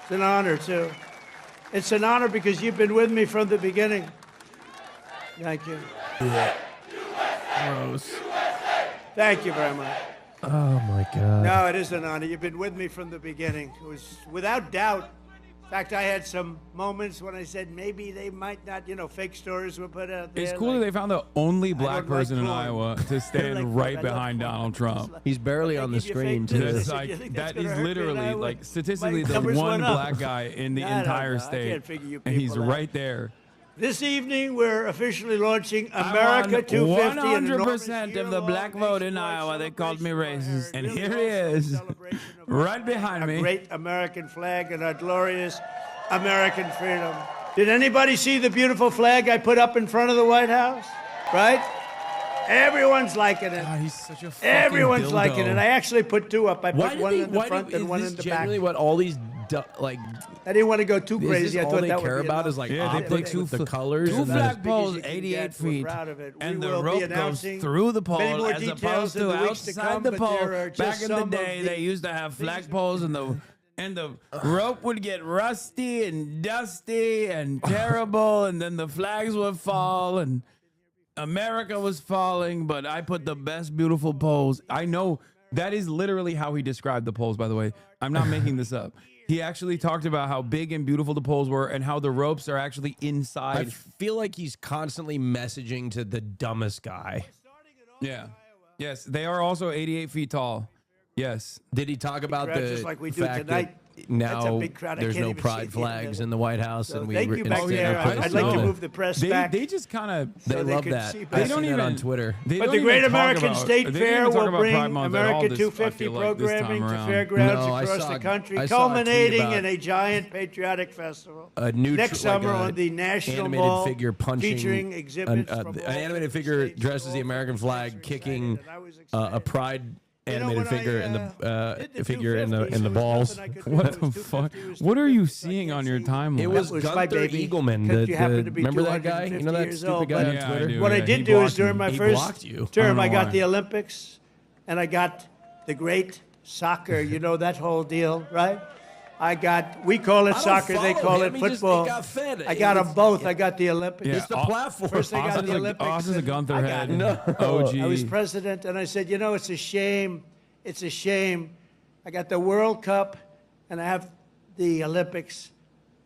It's an honor, too. It's an honor because you've been with me from the beginning. Thank you. Gross. Thank you very much. Oh my God. No, it is an honor. You've been with me from the beginning. It was without doubt. In fact, I had some moments when I said maybe they might not, fake stories were put out there. It's cool that they found the only black don't like person in corn. Iowa to stand like right corn. I love behind corn. Donald Trump. He's barely on the give you screen fake too. news. That's You like, think that's that is gonna hurt me in literally, Iowa? like, statistically My the numbers one went up. black guy in the I don't entire know. I state. can't figure you And he's people out. right there. This evening, we're officially launching I America won 250. an 100% of the black vote in Iowa. They called me racist. And here he is, right behind a me. great American flag and our glorious American freedom. Did anybody see the beautiful flag I put up in front of the White House? Right? Everyone's liking it. God, he's such a fucking Everyone's dildo. liking it. I actually put two up. I put one in the front is and one this in the generally back. what all these like? I didn't want to go too Is crazy. this I all thought they that care would be about enough. is like Yeah, they put optics two with the colors. Two and then- flag poles, As big as you can 88 get. We're feet, proud of it. and We the will be rope goes announcing through the many pole more as details opposed in to the weeks to outside come, the but pole. there are just Back in the some of day, the they used to have flag poles, and the rope would get rusty and dusty and terrible, and then the flags would fall, and America was falling. But I put the best beautiful poles. I know that is literally how he described the poles, by the way. I'm not making this up. He actually talked about how big and beautiful the poles were and how the ropes are actually I inside. feel like he's constantly messaging to the dumbest guy. Yeah. Yes, they are also 88 feet tall. Yes. Did he talk about the Just like we do fact tonight. now big crowd. I there's can't no even pride see flags the in the White House, So and we thank you back instead there. are putting I'd like to snow. move the press back. They just kind of They love that. They I've don't seen even that on Twitter. They But don't the even Great talk American about- State they didn't Fair even talk will about bring Pride Month at all America this- 250 I feel like, this time programming to around. fairgrounds No, I across saw- the country, I saw a tweet culminating about in a giant patriotic festival. A new next summer like a on the National animated Mall, figure punching featuring exhibits from an all animated figure dressed as the American flag kicking a pride animated figure in the figure in the balls. What the fuck? What are you seeing on your timeline? It was That was my Gunther baby. Eagleman. Because you happen to be Remember that guy? You know 250 that years stupid old, guy on but Twitter? What I Yeah, did he do is blocked during me. my He first blocked you. term, I I don't know got why. the Olympics, and I got the great soccer. You know that whole deal, right? We call it I don't soccer, they follow call him. it He just- football. it got fed. I got them It's- both. I got the Olympics. Yeah, It's the platform. First, I got Austin's the a- Olympics. Austin's a and Gunther I got head. it. No. OG. I was president, and I said, you know, it's a shame. It's a shame. I got the World Cup, and I have the Olympics,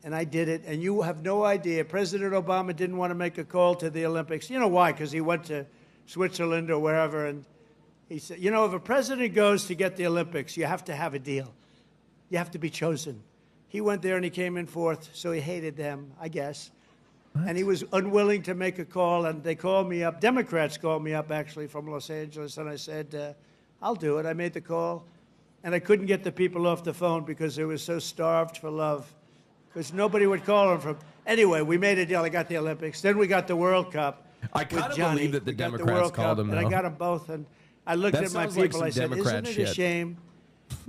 and I did it. And you have no idea. President Obama didn't want to make a call to the Olympics. You know why? Because he went to Switzerland or wherever, and he said, you know, if a president goes to get the Olympics, you have to have a deal. You have to be chosen. He went there and he came in fourth, so he hated them, I guess. And he was unwilling to make a call, and they called me up. Democrats called me up, actually, from Los Angeles, and I said, I'll do it. I made the call, and I couldn't get the people off the phone because they were so starved for love, because nobody would call them from. Anyway, we made a deal. I got the Olympics. Then we got the World Cup. I kind with of Johnny. believe that the We got Democrats World called Cup, them, and I though. got them both, and I looked That at my sounds like people. some I said, Democrat isn't it a shit." shame?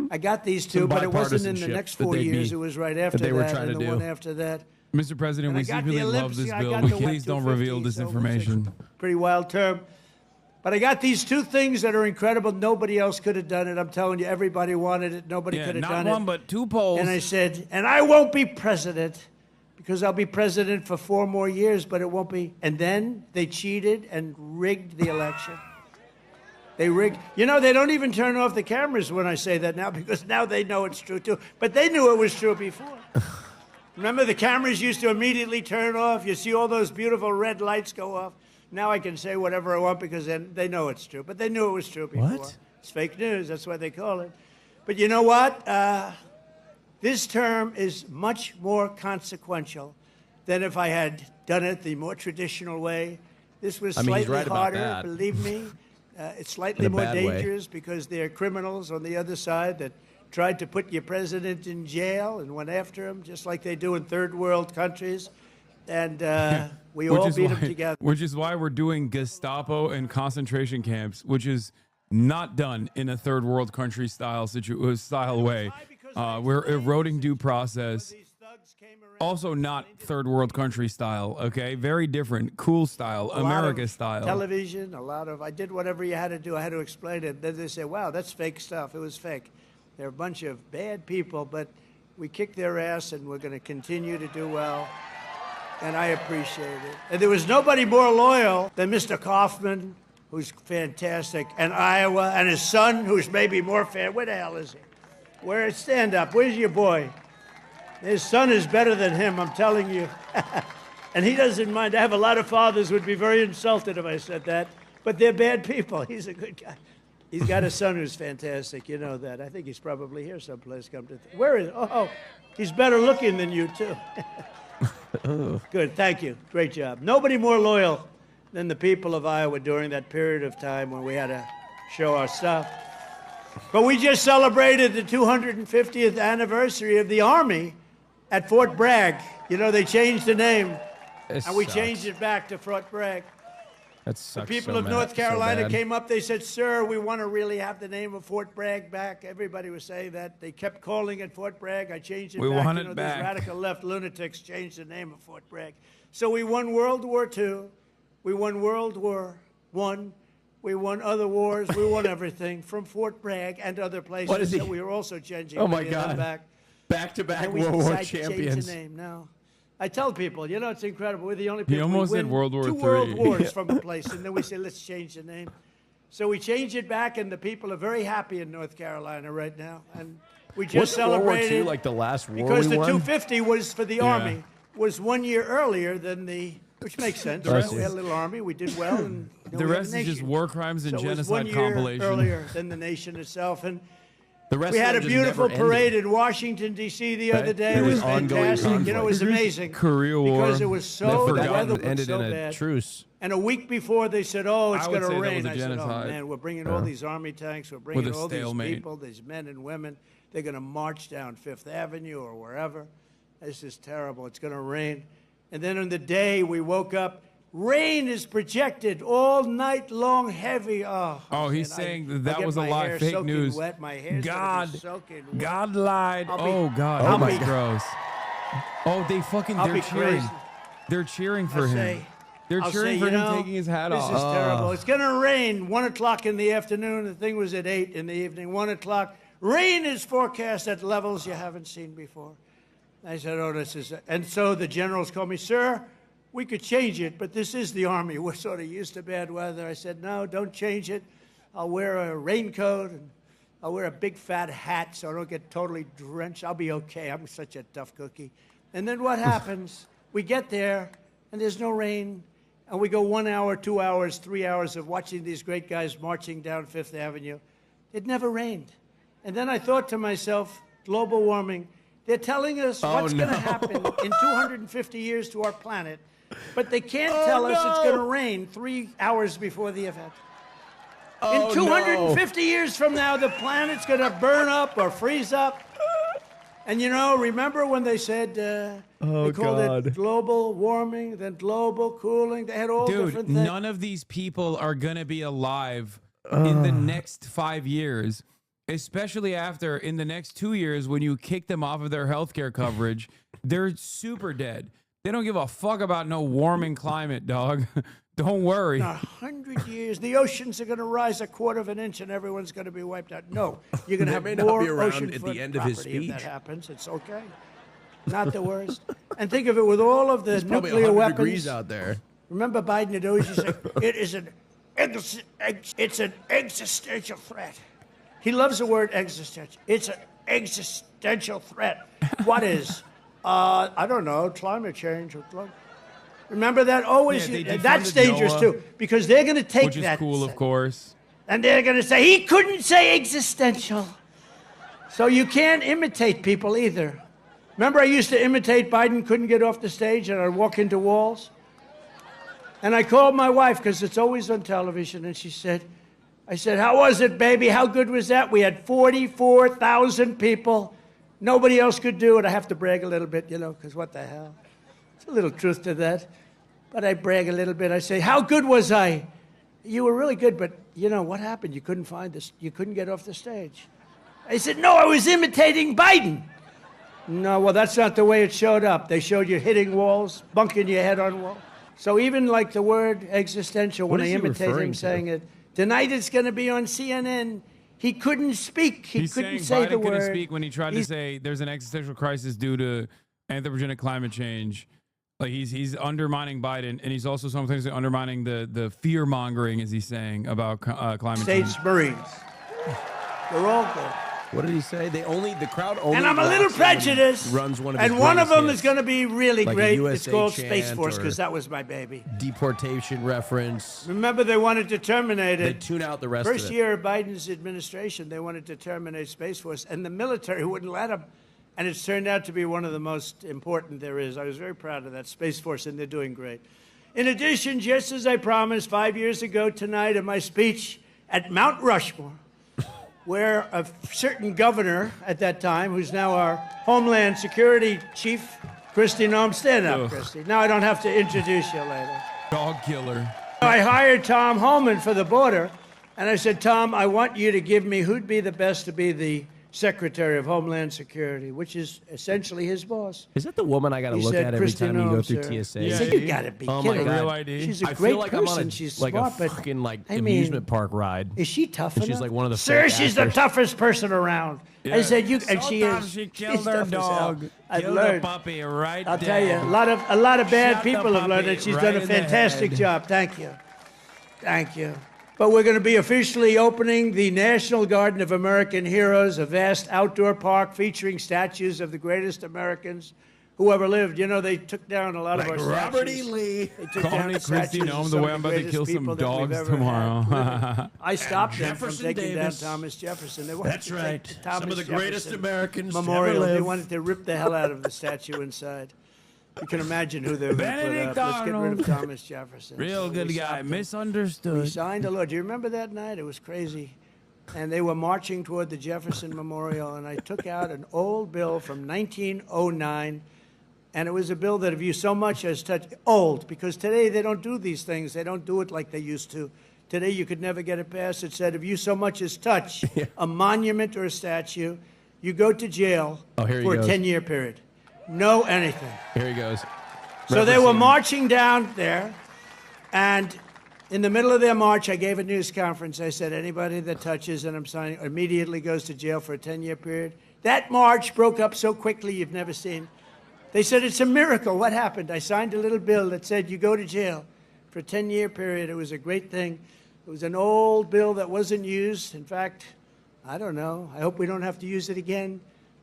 I got these two, Some but it wasn't in the bipartisanship next that 4 they'd years. be- It was right that after they were that, trying and to the one do. after that. Mr. President, And we I got the secretly love Olympics. this I bill. got We the please don't 250, reveal this so it was a information. Pretty wild term. But I got these two things that are incredible. Nobody else could have done it. I'm telling you, everybody wanted it. Nobody could have not done one, it. but two polls. And I said, and I won't be president because I'll be president for 4 more years, but it won't be. And then they cheated and rigged the election. They rigged. You know, they don't even turn off the cameras when I say that now because now they know it's true too. But they knew it was true before. Remember, the cameras used to immediately turn off. You see all those beautiful red lights go off. Now I can say whatever I want because then they know it's true. But they knew it was true before. What? It's fake news. That's what they call it. But you know what? This term is much more consequential than if I had done it the more traditional way. This was I mean, he's slightly right about harder, that. believe me. It's slightly In a more bad way. dangerous because there are criminals on the other side that tried to put your president in jail and went after him, just like they do in third world countries. And we all beat them together. Which is why we're doing Gestapo and concentration camps, which is not done in a third world country style way. We're eroding due process. Also not third world country style, okay? Very different, cool style, A lot America of style. Television, I did whatever you had to do. I had to explain it. Then they say, wow, that's fake stuff. It was fake. They're a bunch of bad people, but we kicked their ass and we're going to continue to do well. And I appreciate it. And there was nobody more loyal than Mr. Kaufman, who's fantastic, and Iowa, and his son, who's maybe more fan. Where the hell is he? Stand up. Where's your boy? His son is better than him, I'm telling you. And he doesn't mind. I have a lot of fathers who would be very insulted if I said that, but they're bad people. He's a good guy. He's got a son who's fantastic. You know that. I think he's probably here someplace. Where is? Oh, he's better looking than you too. Good. Thank you. Great job. Nobody more loyal than the people of Iowa during that period of time when we had to show our stuff. But we just celebrated the 250th anniversary of the Army at Fort Bragg. You know, they changed the name, and we changed it back to Fort Bragg. That The sucks. people so of mad- North so Carolina bad. came up. They said, sir, we want to really have the name of Fort Bragg back. Everybody was saying that. They kept calling it Fort Bragg. I changed it We back. want You it know, back. These radical left lunatics changed the name of Fort Bragg. So we won World War II. We won World War I. We won other wars. We won everything from Fort Bragg and other places. What is he- So we were also changing Oh, my many of them God. back. Back-to-back And we World War decided to change champions. the name now. I tell people, you know, it's incredible. We're the only people almost we said win World War 2 III. world wars from a place, and then we say, let's change the name. So we changed it back, and the people are very happy in North Carolina right now. And we just Wasn't World War celebrated II like the last war because we the won? 250 was for the Yeah. Army, was 1 year earlier than which makes sense. The Right? rest We had a is- little Army, we did well, and The we have a rest is just nation. war crimes and So it was genocide 1 year compilation. earlier than the nation itself, and The rest We of had a them just beautiful never parade ended. in Washington, D.C. the Right? other day. There It was was ongoing fantastic. You know, it conflict. was amazing. Korea War. Because it was so, the That weather one was ended so in a bad. truce. And a week before, they said, oh, it's I would going to say that rain. was a I said, oh, genocide. man, we're bringing all these army tanks. We're With bringing a all these stalemate. people, these men and women. They're going to march down Fifth Avenue or wherever. This is terrible. It's going to rain. And then on the day, we woke up. Rain is projected all night long, heavy. Oh, he's man, saying I that get was a my lie, hair fake soaking news. Wet. My hair's gonna God, be soaking wet. God lied. I'll be- Oh God, I'll that's be- gross. Oh, they fucking I'll they're be cheering. crazy. They're cheering for I'll him. say- They're I'll cheering say, for you him know, taking his hat this off. is terrible. It's going to rain 1 o'clock in the afternoon. The thing was at 8 in the evening. 1 o'clock. Rain is forecast at levels you haven't seen before. I said, oh, this is... And so the generals called me, sir, we could change it, but this is the Army. We're sort of used to bad weather. I said, no, don't change it. I'll wear a raincoat, and I'll wear a big fat hat so I don't get totally drenched. I'll be okay. I'm such a tough cookie. And then what happens? We get there, and there's no rain. And we go 1 hour, 2 hours, 3 hours of watching these great guys marching down Fifth Avenue. It never rained. And then I thought to myself, global warming, they're telling us what's going to happen in 250 years to our planet, but they can't tell us it's going to rain 3 hours before the event. In 250 years from now, the planet's going to burn up or freeze up. And you know, remember when they said they called it global warming, then global cooling? They had all different things. None of these people are gonna be alive in the next 5 years, especially after in the next 2 years when you kick them off of their healthcare coverage. They're super dead. They don't give a fuck about no warming climate, dog. Don't worry. In 100 years, the oceans are going to rise 1/4 of an inch and everyone's going to be wiped out. No, you're going to have may not more be around ocean at foot the end of his property if speech. that happens. It's okay. Not the worst. And think of it with all of the It's probably nuclear 100 weapons. degrees out there. Remember Biden had always said, it's an existential threat. He loves the word existential. It's an existential threat. What is? I don't know, climate change. Remember that? Always, that's dangerous NOAA, too, because they're going to take which is that. cool, of course. And they're going to say, he couldn't say existential. So you can't imitate people either. Remember I used to imitate Biden, couldn't get off the stage, and I'd walk into walls? And I called my wife, because it's always on television, and she said, I said, how was it, baby? How good was that? We had 44,000 people. Nobody else could do it. I have to brag a little bit, you know, because what the hell? There's a little truth to that. But I brag a little bit. I say, how good was I? You were really good, but, you know, what happened? You couldn't find this. You couldn't get off the stage. I said, no, I was imitating Biden. No, well, that's not the way it showed up. They showed you hitting walls, bunking your head on walls. So even like the word existential, when I imitate him saying it, tonight it's going to be on CNN. He couldn't speak. He couldn't say Biden the word. couldn't speak when he tried to say there's an existential crisis due to anthropogenic climate change. Like he's undermining Biden, and he's also sometimes undermining the fear mongering, as he's saying, about climate change. States Marines. They're all good. What did he say? The crowd only. And I'm a little prejudiced. Runs one of his and one of them greatest is going to be really like a great. USA It's called chant Space Force or because that was my baby. Deportation reference. Remember, they wanted to terminate They it. tune out the rest First of it. year of Biden's administration, they wanted to terminate Space Force, and the military wouldn't let them. And it's turned out to be one of the most important there is. I was very proud of that Space Force, and they're doing great. In addition, just as I promised 5 years ago tonight in my speech at Mount Rushmore, where a certain governor at that time, who's now our Homeland Security Chief, Christy Noem, stand up, Christy. Now I don't have to introduce you later. Dog killer. I hired Tom Homan for the border, and I said, Tom, I want you to give me who'd be the best to be the Secretary of Homeland Security, which is essentially his boss. Is that the woman I got to He look said, at every Christy time you go Noem, through sir. TSA? He said, you got to be Oh my kidding. God. Real ID. She's a I great feel like person. I'm on She's like smart, a but fucking like I mean, amusement park ride. is she tough And enough? she's like one of the Sir, fake she's the actors. toughest person around. I said, you, and she Sometimes is. she killed she's her tough as hell. dog. I've Killed a learned. puppy right I'll there. tell you, a lot of bad Shot the people have learned puppy it. She's right done a in the fantastic head. job. Thank you. Thank you. But we're going to be officially opening the National Garden of American Heroes, a vast outdoor park featuring statues of the greatest Americans whoever lived. You know, they took down a lot of our Robert statues. E. Lee. They took Call down me the Christy statues Nome of the some way of I'm the about to greatest kill some people that we've dogs ever had living. tomorrow. I stopped them from Jefferson taking Davis. down Thomas Jefferson. They wanted That's to take right. the Thomas Some of the greatest Jefferson Americans to ever memorial. They live. wanted to rip the hell out of the statue inside. You can imagine who they were going to put Benedict up. Let's get rid Arnold. of Thomas Jefferson. Real So good we guy. stopped them. Misunderstood. We signed a law. Do you remember that night? It was crazy. And they were marching toward the Jefferson Memorial, and I took out an old bill from 1909, and it was a bill that if you so much as touch old, because today they don't do these things. They don't do it like they used to. Today you could never get it passed. It said if you so much as touch a monument or a statue, you go to jail Oh, here he for a goes. 10-year period. No anything. Here he goes. So they were Referencing- marching down there, and in the middle of their march, I gave a news conference. I said, anybody that touches, and I'm signing, immediately goes to jail for a 10-year period. That march broke up so quickly you've never seen. They said, it's a miracle. What happened? I signed a little bill that said you go to jail for a 10-year period. It was a great thing. It was an old bill that wasn't used. In fact, I don't know. I hope we don't have to use it again.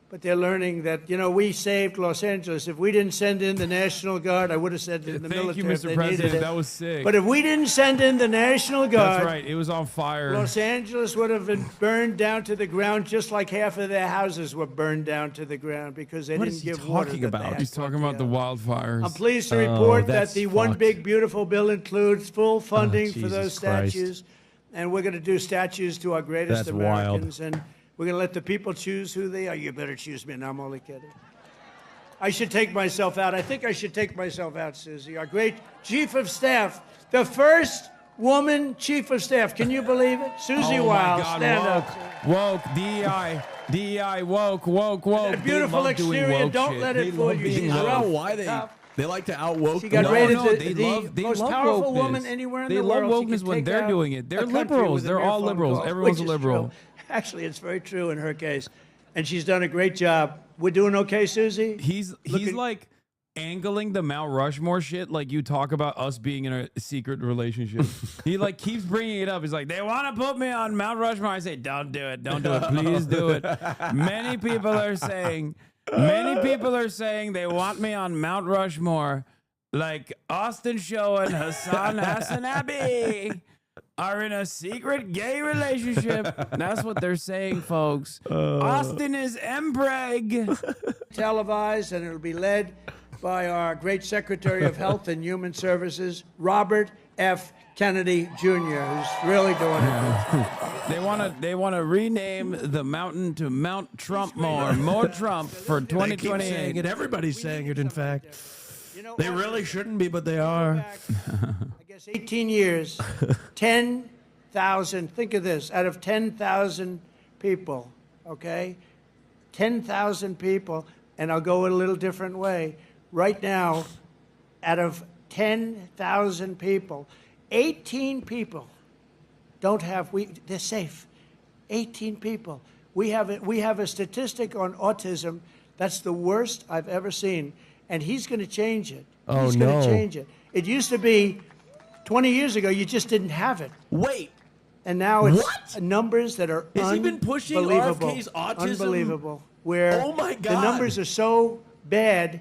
But they're learning that, you know, we saved Los Angeles. If we didn't send in the National Guard, I would have said it in the Thank you, military if Mr. they President. needed it. That was sick. But if we didn't send in the National Guard, That's right. It was on fire. Los Angeles would have been burned down to the ground, just like half of their houses were burned down to the ground because they What didn't is he give water. talking that they about? had He's talking about the wildfires. I'm pleased to report that that's the One fucked. Big Beautiful Bill includes full funding for Jesus those Christ. statues. And we're going to do statues to our greatest That's wild. Americans. And we're going to let the people choose who they are. You better choose me. No, I'm only kidding. I should take myself out. I think I should take myself out, Susie. Our great chief of staff, the first woman chief of staff. Can you believe it? Susie Oh Wiles, my God, stand woke, up. woke, DEI, woke. That beautiful They love doing exterior, woke don't shit. let They it fool love you. being She's I don't woke. know why they like to outwoke. She got No, rated no, the they most love powerful wokeness. woman anywhere in They the love world. She wokeness could when take they're out doing it. a They're country liberals. with a They're mere all phone liberals. call, Everyone's a which is liberal. true. Actually, it's very true in her case. And she's done a great job. We're doing okay, Susie? He's like angling the Mount Rushmore shit like you talk about us being in a secret relationship. He like keeps bringing it up. He's like, they want to put me on Mount Rushmore. I say, don't do it. Don't do it. Please do it. Many people are saying they want me on Mount Rushmore. Like Austin Show and Hasanabi are in a secret gay relationship. That's what they're saying, folks. Austin is empreg. Televised, and it'll be led by our great Secretary of Health and Human Services, Robert F. Kennedy Jr., who's really doing it. They want to rename the mountain to Mount Trumpmore. More Trump for They keep saying 2028. it. Everybody's saying it, in fact. They really shouldn't be, but they are. I guess 18 years, 10,000, think of this, out of 10,000 people, okay? 10,000 people, and I'll go a little different way. Right now, out of 10,000 people, 18 people don't have, they're safe. 18 people. We have a statistic on autism that's the worst I've ever seen, and he's going to change it. Oh, He's going no. to change it. It used to be 20 years ago, you just didn't have it. Wait. And now it's What? numbers that are Has he been pushing unbelievable. RFK's autism? Unbelievable. Where Oh, my the God. numbers are so bad,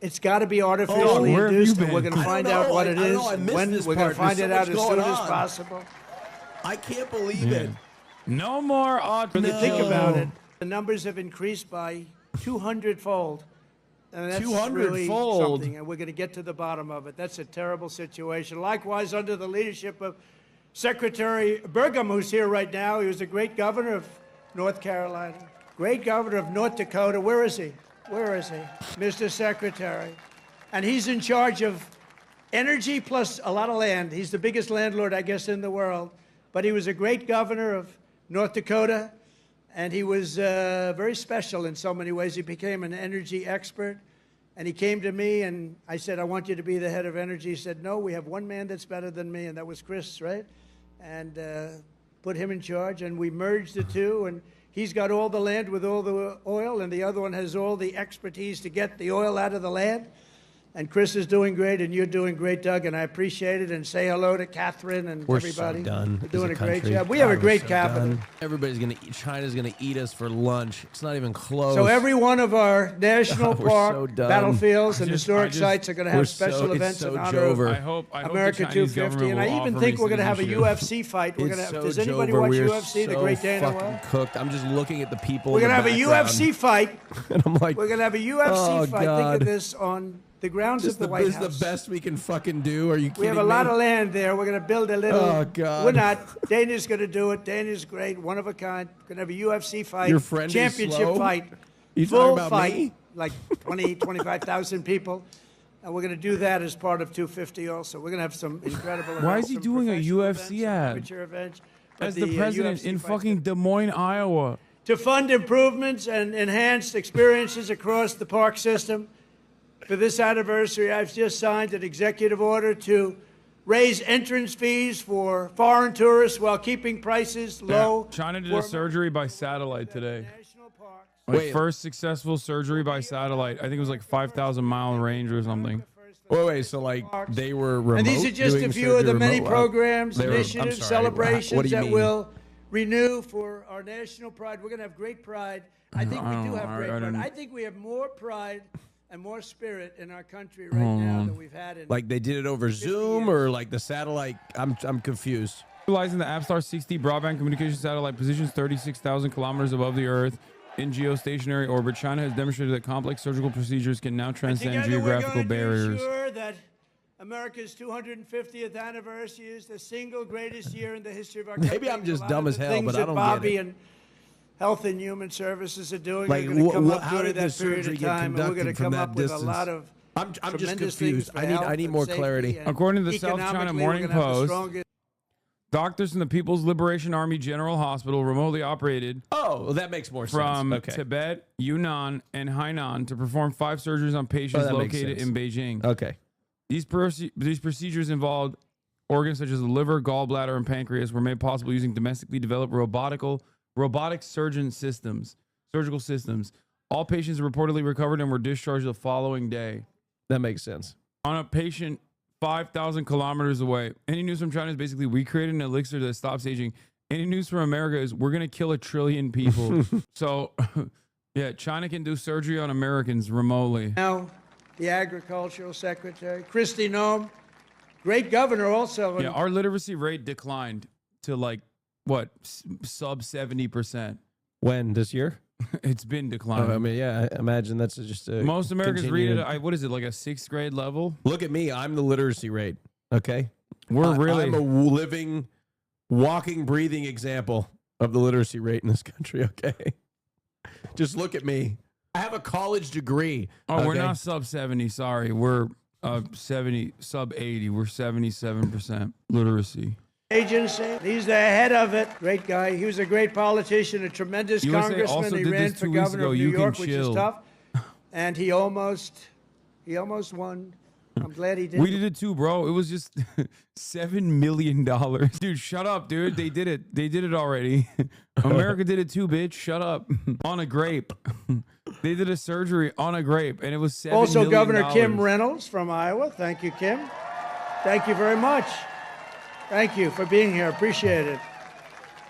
it's got to be artificially Oh, where have you induced, and been? we're going to I find don't out know. what I it don't is. know. I missed When this we're going part. to find There's it so out much as soon going as on. possible. I can't believe it. No more autism. Think about it. The numbers have increased by 200-fold. And that's 200-fold. really something, and we're going to get to the bottom of it. That's a terrible situation. Likewise, under the leadership of Secretary Burgum, who's here right now, he was a great governor of North Carolina, great governor of North Dakota. Where is he? Where is he? Mr. Secretary. And he's in charge of energy plus a lot of land. He's the biggest landlord, I guess, in the world. But he was a great governor of North Dakota. And he was very special in so many ways. He became an energy expert. And he came to me, and I said, I want you to be the head of energy. He said, no, we have one man that's better than me, and that was Chris, right? And put him in charge, and we merged the two. And he's got all the land with all the oil, and the other one has all the expertise to get the oil out of the land. And Chris is doing great, and you're doing great, Doug, and I appreciate it. And say hello to Catherine and We're everybody. so done. We're doing a as great country. job. We have a God, great we're so capital. done. Everybody's gonna eat. China's gonna eat us for lunch. It's not even close. So every one of our national We're park, so done. battlefields, and I just- historic sites are going to we're have so- special it's events so in honor of Jover. I hope the America Chinese 250. government And I will even offer think me we're going to have a citizenship. UFC fight. We're It's going to. so Does anybody Jover. watch We're UFC? The so Great Dana fucking White? cooked. I'm just looking at the people. We're in going the to have a background. UFC fight. And I'm like, We're going to have a UFC oh, fight. God. Think of this on the grounds This of the White is House. the best we can fucking do. Are you kidding We have a me? lot of land there. We're going to build a little. Oh, God. We're not. Dana's going to do it. Dana's great, one of a kind. We're going to have a UFC fight. Your friend is championship slow? fight. You full talking about fight, me? like 20, 25,000 people. And we're going to do that as part of 250 also. We're going to have some incredible events. Why is he some doing a professional UFC events, ad? amateur events, As but the president UFC in fight- fucking Des Moines, Iowa. to fund improvements and enhanced experiences across the park system. For this anniversary, I've just signed an executive order to raise entrance fees for foreign tourists while keeping prices low. Yeah, China did for- a surgery by satellite today. Like Wait. first successful surgery by satellite. I think it was like 5,000 mile range or something. Wait, so like they were remote. And these are just a doing few of the surgery many remote? programs, They were- I'm initiatives, sorry, celebrations what do you that mean? will renew for our national pride. We're going to have great pride. I think we do have great pride. I think we have more pride and more spirit in our country right now than we've had in. Like they did it over Zoom or like the satellite? I'm confused. Utilizing the Avstar 60 broadband communication satellite positions 36,000 kilometers above the Earth in geostationary orbit, China has demonstrated that complex surgical procedures can now transcend Together geographical we're going barriers. to ensure that America's 250th anniversary is the single greatest year in the history of our country. Maybe I'm just A lot dumb of as the hell, things but I that don't Bobby get it. and Health and Human Services are doing Like, are going to come up how during did the that period surgery of get time, and we're going to conducted from come that up with distance? a lot of I'm just tremendous confused. things for I health need and more safety clarity. and According to the South China economically, we're Morning gonna have the Post, strongest- doctors from the People's Liberation Army General Hospital remotely operated Oh, well, that makes more from sense. Okay. Tibet, Yunnan, and Hainan to perform 5 surgeries on patients that makes located sense. in Beijing. Okay. These procedures involved organs such as the liver, gallbladder, and pancreas were made possible using domestically developed robotic surgical systems. All patients reportedly recovered and were discharged the following day. That makes sense. On a patient 5,000 kilometers away. Any news from China is basically we created an elixir that stops aging. Any news from America is we're going to kill 1 trillion people. So, yeah, China can do surgery on Americans remotely. Now, the Agricultural Secretary, Kristi Noem, great governor also. Yeah, our literacy rate declined to like, what, sub 70%. When? This year? It's been declining. I mean, yeah, I imagine that's just a Most Americans read continued- it, what is it, like a 6th grade level? Look at me. I'm the literacy rate. Okay. We're really. I'm a living, walking, breathing example of the literacy rate in this country. Okay. Just look at me. I have a college degree. Oh, we're okay? not sub 70. Sorry. We're 70, sub 80. We're 77% literacy. Agency. He's the head of it. Great guy. He was a great politician, a tremendous USA also congressman. He did ran this for 2 weeks governor ago. of New You can York, which is chill. tough. And he almost won. I'm glad he did. We did it too, bro. It was just $7 million. Dude, shut up, dude. They did it. They did it already. America did it too, bitch. Shut up. On a grape. They did a surgery on a grape, and it was $7 Also, million. Governor Kim Reynolds from Iowa. Thank you, Kim. Thank you very much. Thank you for being here. Appreciate it.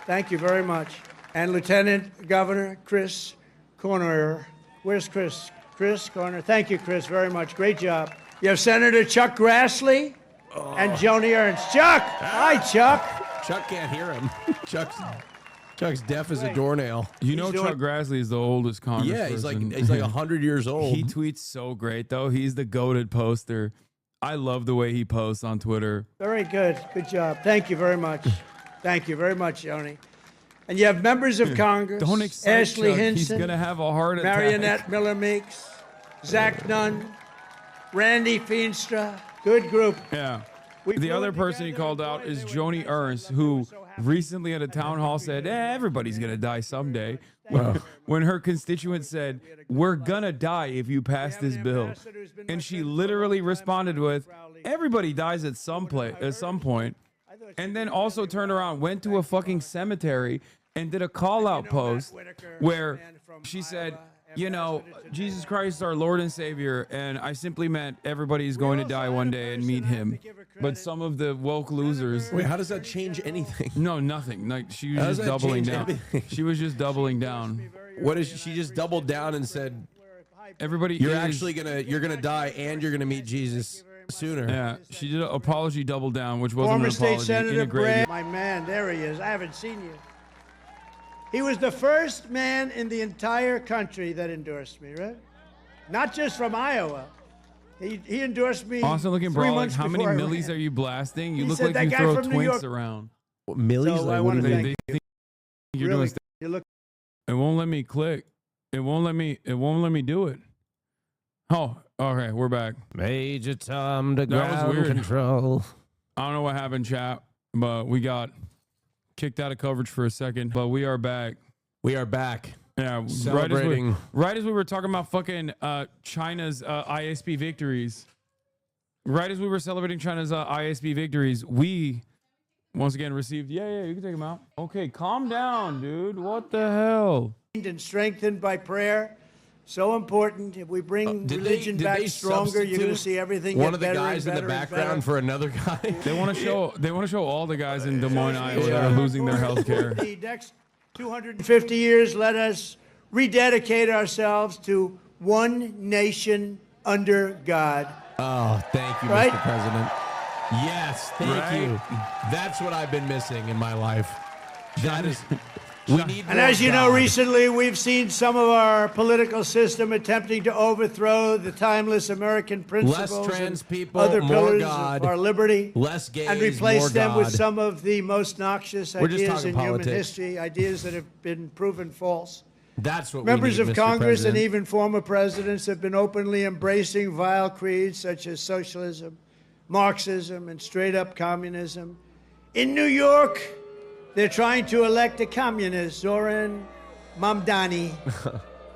Thank you very much. And Lieutenant Governor Chris Corner. Where's Chris? Chris Corner. Thank you, Chris, very much. Great job. You have Senator Chuck Grassley and Joni Ernst. Chuck! Hi, Chuck. Chuck can't hear him. Chuck's deaf as a doornail. You know Chuck Grassley is the oldest congressperson. Yeah, he's like 100 years old. He tweets so great, though. He's the goated poster. I love the way he posts on Twitter. Very good. Good job. Thank you very much. Thank you very much, Joni. And you have members of Congress. Don't excite Ashley Chuck. Hinson. He's going to have a heart attack. Marionette Miller Meeks. Zach Nunn. Randy Feenstra. Good group. Yeah. The other person he called out is Joni Ernst, who recently at a town hall said, everybody's going to die someday. When her constituents said, we're going to die if you pass this bill. And she literally responded with, everybody dies at some point. And then also turned around, went to a fucking cemetery and did a call out post where she said, you know, Jesus Christ, our Lord and Savior, and I simply meant everybody's going to die one day and meet him. But some of the woke losers. Wait, how does that change anything? No, nothing. Like she was just doubling down. She was just doubling down. What is she just doubled down and said? Everybody, you're gonna die and you're gonna meet Jesus sooner. Yeah, she did an apology double down, which wasn't Former an apology. State Senator Integrated. Brad, my man, there he is. I haven't seen you. He was the first man in the entire country that endorsed me, right? Not just from Iowa. He endorsed me. Awesome looking 3 bro. Like, months how many before I millis ran. are you blasting? You He look said like that you guy throw from New York- twinks around. What, millis? So I want to thank you. Think you're Really, doing you look. It won't let me click. It won't let me do it. Oh, okay, we're back. Major Tom to That was ground weird. control. I don't know what happened, chat, but we got kicked out of coverage for a second. But we are back. We are back. Yeah, Celebrating. right as we were talking about fucking China's ISP victories. Right as we were celebrating China's ISP victories, we once again received. Yeah, you can take them out. Okay, calm down, dude. What the hell? And strengthened by prayer. So important. If we bring religion did back they stronger, you're going to substitute see everything one get of the better guys and in the better and background better. for another guy. They want to show all the guys in Des Moines, Iowa that are losing their health care. The next 250 years, let us rededicate ourselves to one nation under God. Oh, thank you, Right? Mr. President. Yes, thank you. That's what I've been missing in my life. That is. We need And more as you know, God. recently we've seen some of our political system attempting to overthrow the timeless American principles Less trans and people, other more pillars God, of our liberty, less gays, and replace more them with God. some of the most noxious We're just ideas talking in human politics. history, ideas that have been proven false. That's what Members we need, of Mr. Congress President. and even former presidents have been openly embracing vile creeds such as socialism, Marxism, and straight-up communism. In New York, they're trying to elect a communist, Zoran Mamdani,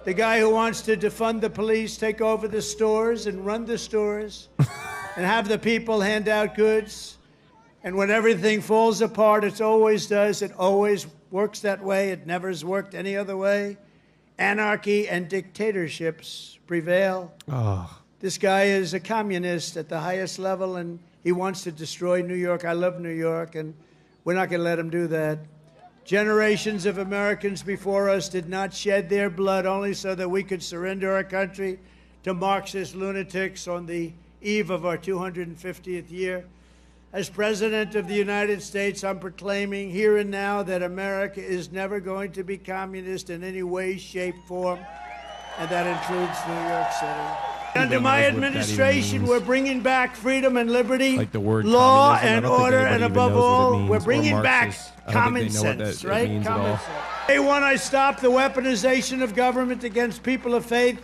the guy who wants to defund the police, take over the stores and run the stores, and have the people hand out goods. And when everything falls apart, it always does. It always works that way. It never has worked any other way. Anarchy and dictatorships prevail. Oh. This guy is a communist at the highest level, and he wants to destroy New York. I love New York, and we're not going to let him do that. Generations of Americans before us did not shed their blood only so that we could surrender our country to Marxist lunatics on the eve of our 250th year. As President of the United States, I'm proclaiming here and now that America is never going to be communist in any way, shape, form, and that includes New York City. Under my knows what that even administration, means. we're bringing back freedom and liberty, Like the word law communism, I and don't think order, anybody and even above knows what it all, means, we're or bringing back Marxist. I don't common think they know what sense, that right? means at Common all. sense. Day one, I stopped the weaponization of government against people of faith,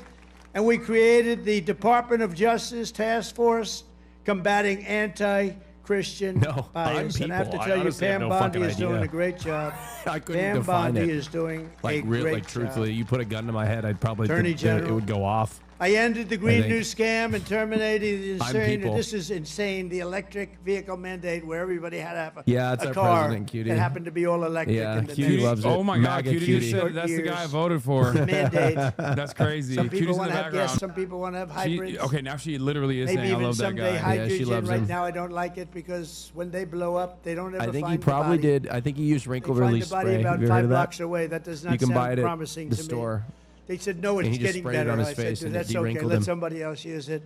and we created the Department of Justice Task Force combating anti-Christian bias. And I have to people. I tell you, honestly have Pam no Bondi fucking is doing idea. a great job. I couldn't Pam define Bondi it. is doing Like a real, great like truthfully, job. you put a gun to my head, I'd probably Attorney it General. would go off. I ended the Green think. New Scam and terminated the I'm insane. people. This is insane. The electric vehicle mandate, where everybody had to have Yeah, it's a our car president, Cutie. that happened to be all electric. Yeah, in the Cutie next loves it. Oh my God, MAGA Cutie Cutie. just said that's the guy I years. voted for. Mandate. That's crazy. Some people Cutie's in want the to have gas. background. Some people want to have She, hybrids. okay, now she literally is Maybe saying I even love that someday guy. hydrogen. she loves right him. now, I don't like it because when they blow up, they don't ever I think find he probably the body. did. I think he used wrinkle They find release the body spray. about Have you heard 5 of that? blocks away. That does not You can sound buy it at promising the to me. store. They said, no, And it's he just getting sprayed it better. on his I face said, and it that's okay. de-wrinkled Let him. somebody else use it.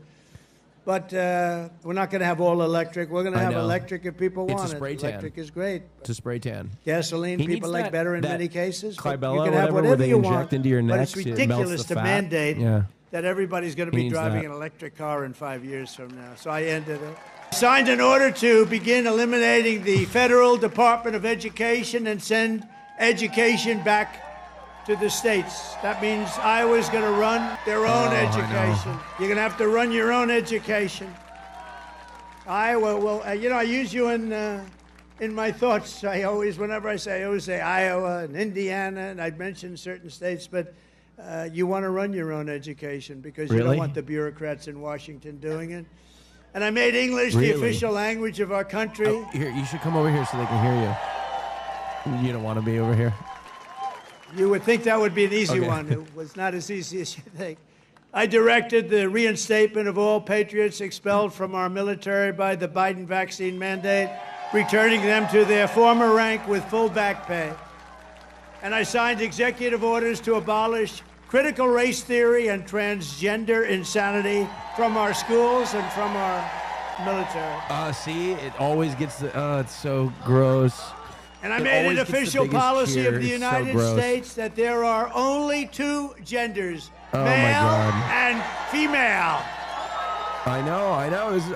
But we're not going to have all electric. We're going to I have know. electric if people It's a want spray it. tan. Electric is great. To spray tan. Gasoline, He people needs like that- better in that many cases. but Kybella you or can have whatever, where whatever they you inject want. into your But neck, it's it melts ridiculous the to fat. mandate Yeah. that everybody's going to He be needs driving that. an electric car in 5 years from now. So I ended it. Signed an order to begin eliminating the Federal Department of Education and send education back to the states. That means Iowa's going to run their own I know. education. You're going to have to run your own education. Iowa will, I use you in my thoughts. Whenever I always say Iowa and Indiana, and I'd mention certain states, but you want to run your own education because you don't Really? want the bureaucrats in Washington doing it. And I made English Really? the official language of our country. Here, you should come over here so they can hear you. You don't want to be over here. You would think that would be an easy one. It was not as easy as you think. I directed the reinstatement of all patriots expelled from our military by the Biden vaccine mandate, returning them to their former rank with full back pay. And I signed executive orders to abolish critical race theory and transgender insanity from our schools and from our military. See, it always gets the. It's so gross. And I made it official policy of the United States that there are only two genders, male and female. I know.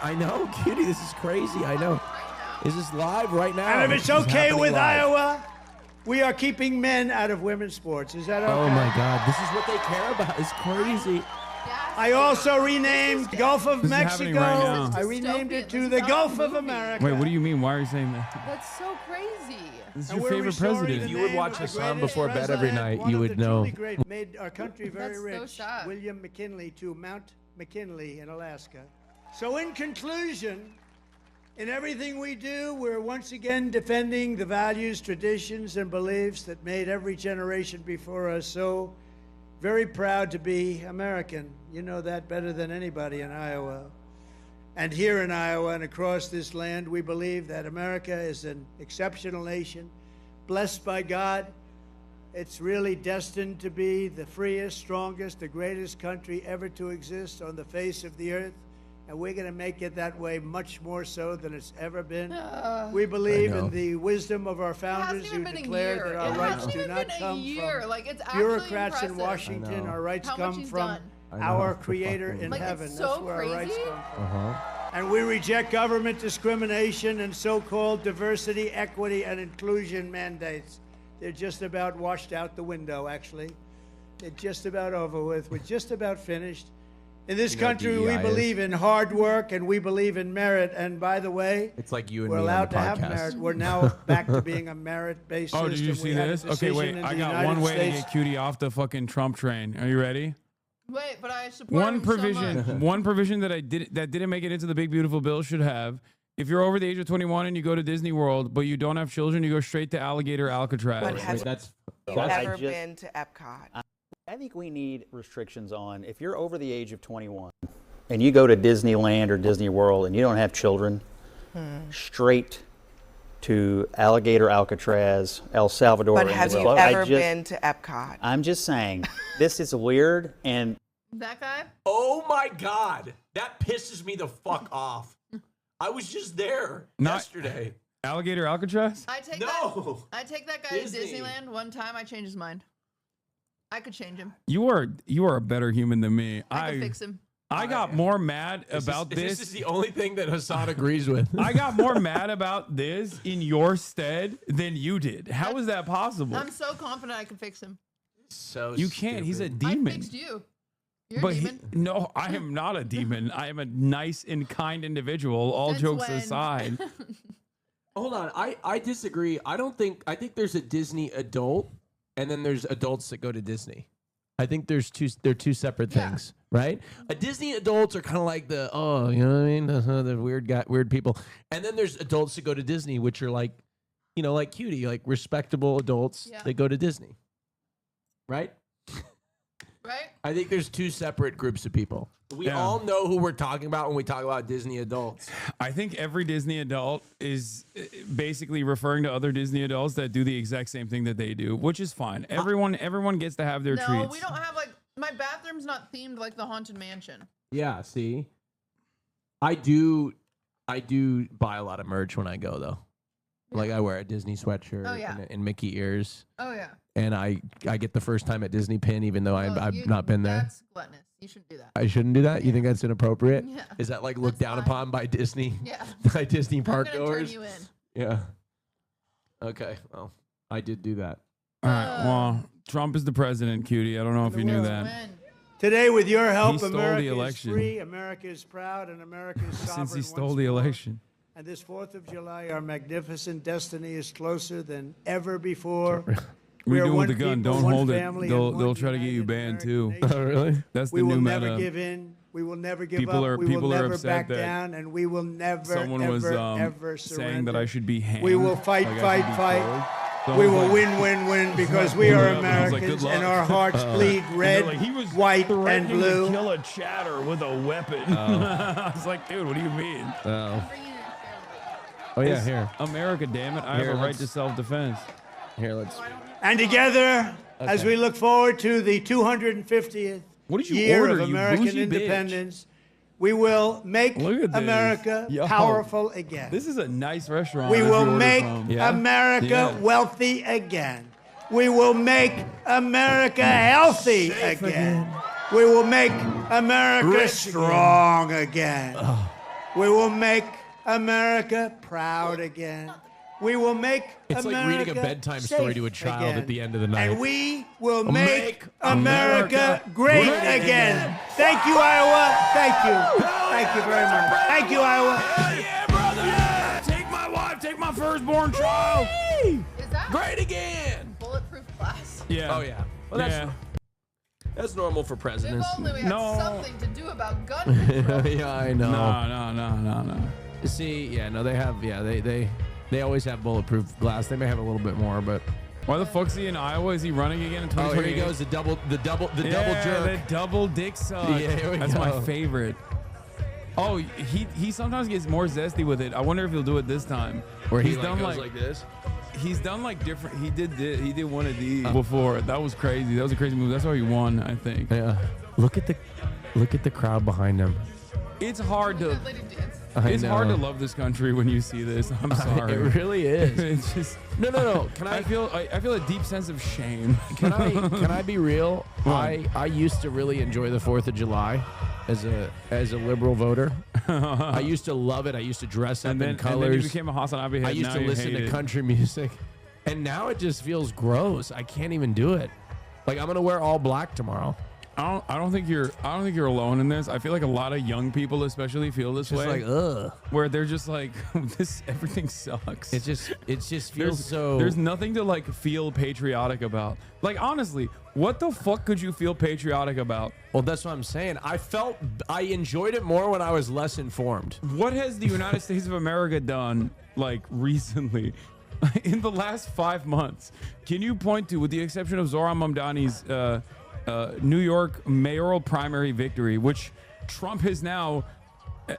I know, cutie. This is crazy. I know. Is this live right now? And if it's okay with Iowa, we are keeping men out of women's sports. Is that okay? Oh my God, this is what they care about. It's crazy. I also renamed Gulf of This is Mexico. happening right now. I renamed it to the Gulf of America. Wait, what do you mean? Why are you saying that? That's so crazy. This is And your we're favorite restoring president. the You would name watch of the Hassan greatest before bed every president, night, one you of would the know. truly great, made our country very That's so rich. sad. William McKinley to Mount McKinley in Alaska. So in conclusion, in everything we do, we're once again defending the values, traditions, and beliefs that made every generation before us so very proud to be American. You know that better than anybody in Iowa. And here in Iowa and across this land, we believe that America is an exceptional nation, blessed by God. It's really destined to be the freest, strongest, the greatest country ever to exist on the face of the earth. And we're going to make it that way much more so than it's ever been. We believe in the wisdom of our founders who declared that our rights do not come from Like, it's bureaucrats in impressive. Washington. Our rights How much come he's from done. our Creator in Like, heaven. it's That's so where our rights crazy. come from. And we reject government discrimination and so-called diversity, equity, and inclusion mandates. They're just about washed out the window, actually. They're just about over with. We're just about finished. In this country, we believe in hard work and we believe in merit. And by the way, It's like you and we're me on allowed the to have podcast. merit. We're now back to being a merit-based system. Oh, did you see We had a this? Okay, wait. decision in I the got United one way to States. get cutie off the fucking Trump train. Are you ready? Wait, but I support One him so provision, much. one provision that didn't make it into the big beautiful bill should have. If you're over the age of 21 and you go to Disney World, but you don't have children, you go straight to Alligator Alcatraz. But have That's you ever been to Epcot? I think we need restrictions on if you're over the age of 21 and you go to Disneyland or Disney World and you don't have children, straight to Alligator Alcatraz, El Salvador. But and have the you club. ever been to Epcot? I'm just saying, this is weird and That guy? Oh my God, that pisses me the fuck off. I was just there yesterday. Alligator Alcatraz? I take that guy Disney. to Disneyland one time. I changed his mind. I could change him. You are a better human than me. I could fix him. I got more mad about this. This is the only thing that Hassan agrees with. I got more mad about this in your stead than you did. How is that possible? I'm so confident I could fix him. So you can't. He's a demon. I fixed you. You're But a demon. no, I am not a demon. I am a nice and kind individual. All Since jokes when? aside. Hold on, I disagree. I think there's a Disney adult, and then there's adults that go to Disney. I think they're two separate things, right? A Disney adults are kind of like you know what I mean, the weird people, and then there's adults that go to Disney, which are like, you know, like cutie, like respectable adults that go to Disney, right? Right. I think there's two separate groups of people. We all know who we're talking about when we talk about Disney adults. I think every Disney adult is basically referring to other Disney adults that do the exact same thing that they do, which is fine. Everyone gets to have their No, treats. we don't have my bathroom's not themed like the Haunted Mansion. Yeah, see, I do buy a lot of merch when I go though. Like I wear a Disney sweatshirt and Mickey ears. Oh yeah. And I get the first time at Disney pin, even though I've not been there. That's gluttonous. You shouldn't do that. I shouldn't do that. You think that's inappropriate? Yeah. Is that like looked down upon by Disney? Yeah. By Disney park I'm gonna turn goers? you in. Yeah. Okay. Well, I did do that. All right. Well, Trump is the president, cutie. I don't know if you knew that. Today, with your help, He stole the America is election. free, America is proud, and America is sovereign. Since he stole once the more. election. And this 4th of July, our magnificent destiny is closer than ever before. We are do one with the gun. people, Don't one hold it. family, They'll and one try to get you banned too. Oh, really? That's We the will new never meta. give in. We will never give People up. are- We people will are never upset back that down, and we will never, Someone ever, was ever saying surrender. that I should be hanged. We will fight, like I fight, should be fight. killed. We will win, win, win because we are Americans and our hearts bleed red, white, and blue. To kill a chatter with a weapon. I was like, dude, what do you mean? Oh yeah, here. America, damn it. I have a right to self-defense. Here, let's. And together, as we look forward to the 250th year of American independence, we will make America powerful again. This is a nice restaurant. We will make America wealthy again. We will make America healthy again. We will make America strong again. We will make America proud again. We will make It's America like reading a bedtime story to a child again. at the end of the night. And we will make America great again. Thank you, Iowa. Thank you. Thank you very much. Thank you, Iowa. Hell yeah, brother! Take my wife, take my firstborn child. Is that Great again. bulletproof glass? Yeah. Oh yeah. Well, that's normal for presidents. If only we had something to do about gun control. Yeah, I know. No. See, yeah, no, they have. Yeah, they always have bulletproof glass. They may have a little bit more, but. Why the fuck's he in Iowa? Is he running again in 2028? Oh, here he goes. The double jerk. The double dick suck. Yeah, here we That's go. my favorite. Oh, he sometimes gets more zesty with it. I wonder if he'll do it this time. Where he's he done goes like this. He's done like different. He did one of these before. That was crazy. That was a crazy move. That's why he won, I think. Yeah. Look at the crowd behind him. It's hard to. It's hard to love this country when you see this. I'm sorry. It really is. It's just no. Can I feel a deep sense of shame. Can I be real? I used to really enjoy the 4th of July as a liberal voter. I used to love it. I used to dress up in colors. And then you became a Hasanabi head. I used to listen to country music, and now it just feels gross. I can't even do it. Like I'm gonna wear all black tomorrow. I don't think you're alone in this. I feel like a lot of young people especially feel this way. Like ugh. Where they're just like everything sucks. It just feels so. There's nothing to like feel patriotic about. Like honestly, what the fuck could you feel patriotic about? Well, that's what I'm saying. I enjoyed it more when I was less informed. What has the United States of America done like recently? In the last 5 months, can you point to, with the exception of Zoran Mamdani's New York mayoral primary victory, which Trump is now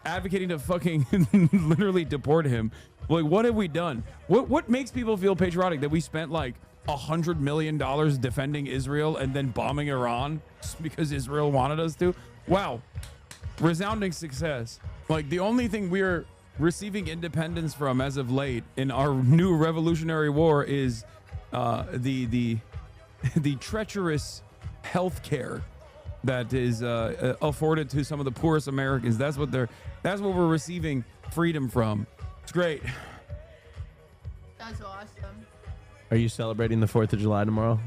advocating to fucking literally deport him? Like, what have we done? What makes people feel patriotic? That we spent like $100 million defending Israel and then bombing Iran because Israel wanted us to? Wow, resounding success. Like the only thing we're receiving independence from as of late in our new Revolutionary War is the treacherous health care that is afforded to some of the poorest Americans. That's what we're receiving freedom from. It's great. That's awesome. Are you celebrating the 4th of July tomorrow?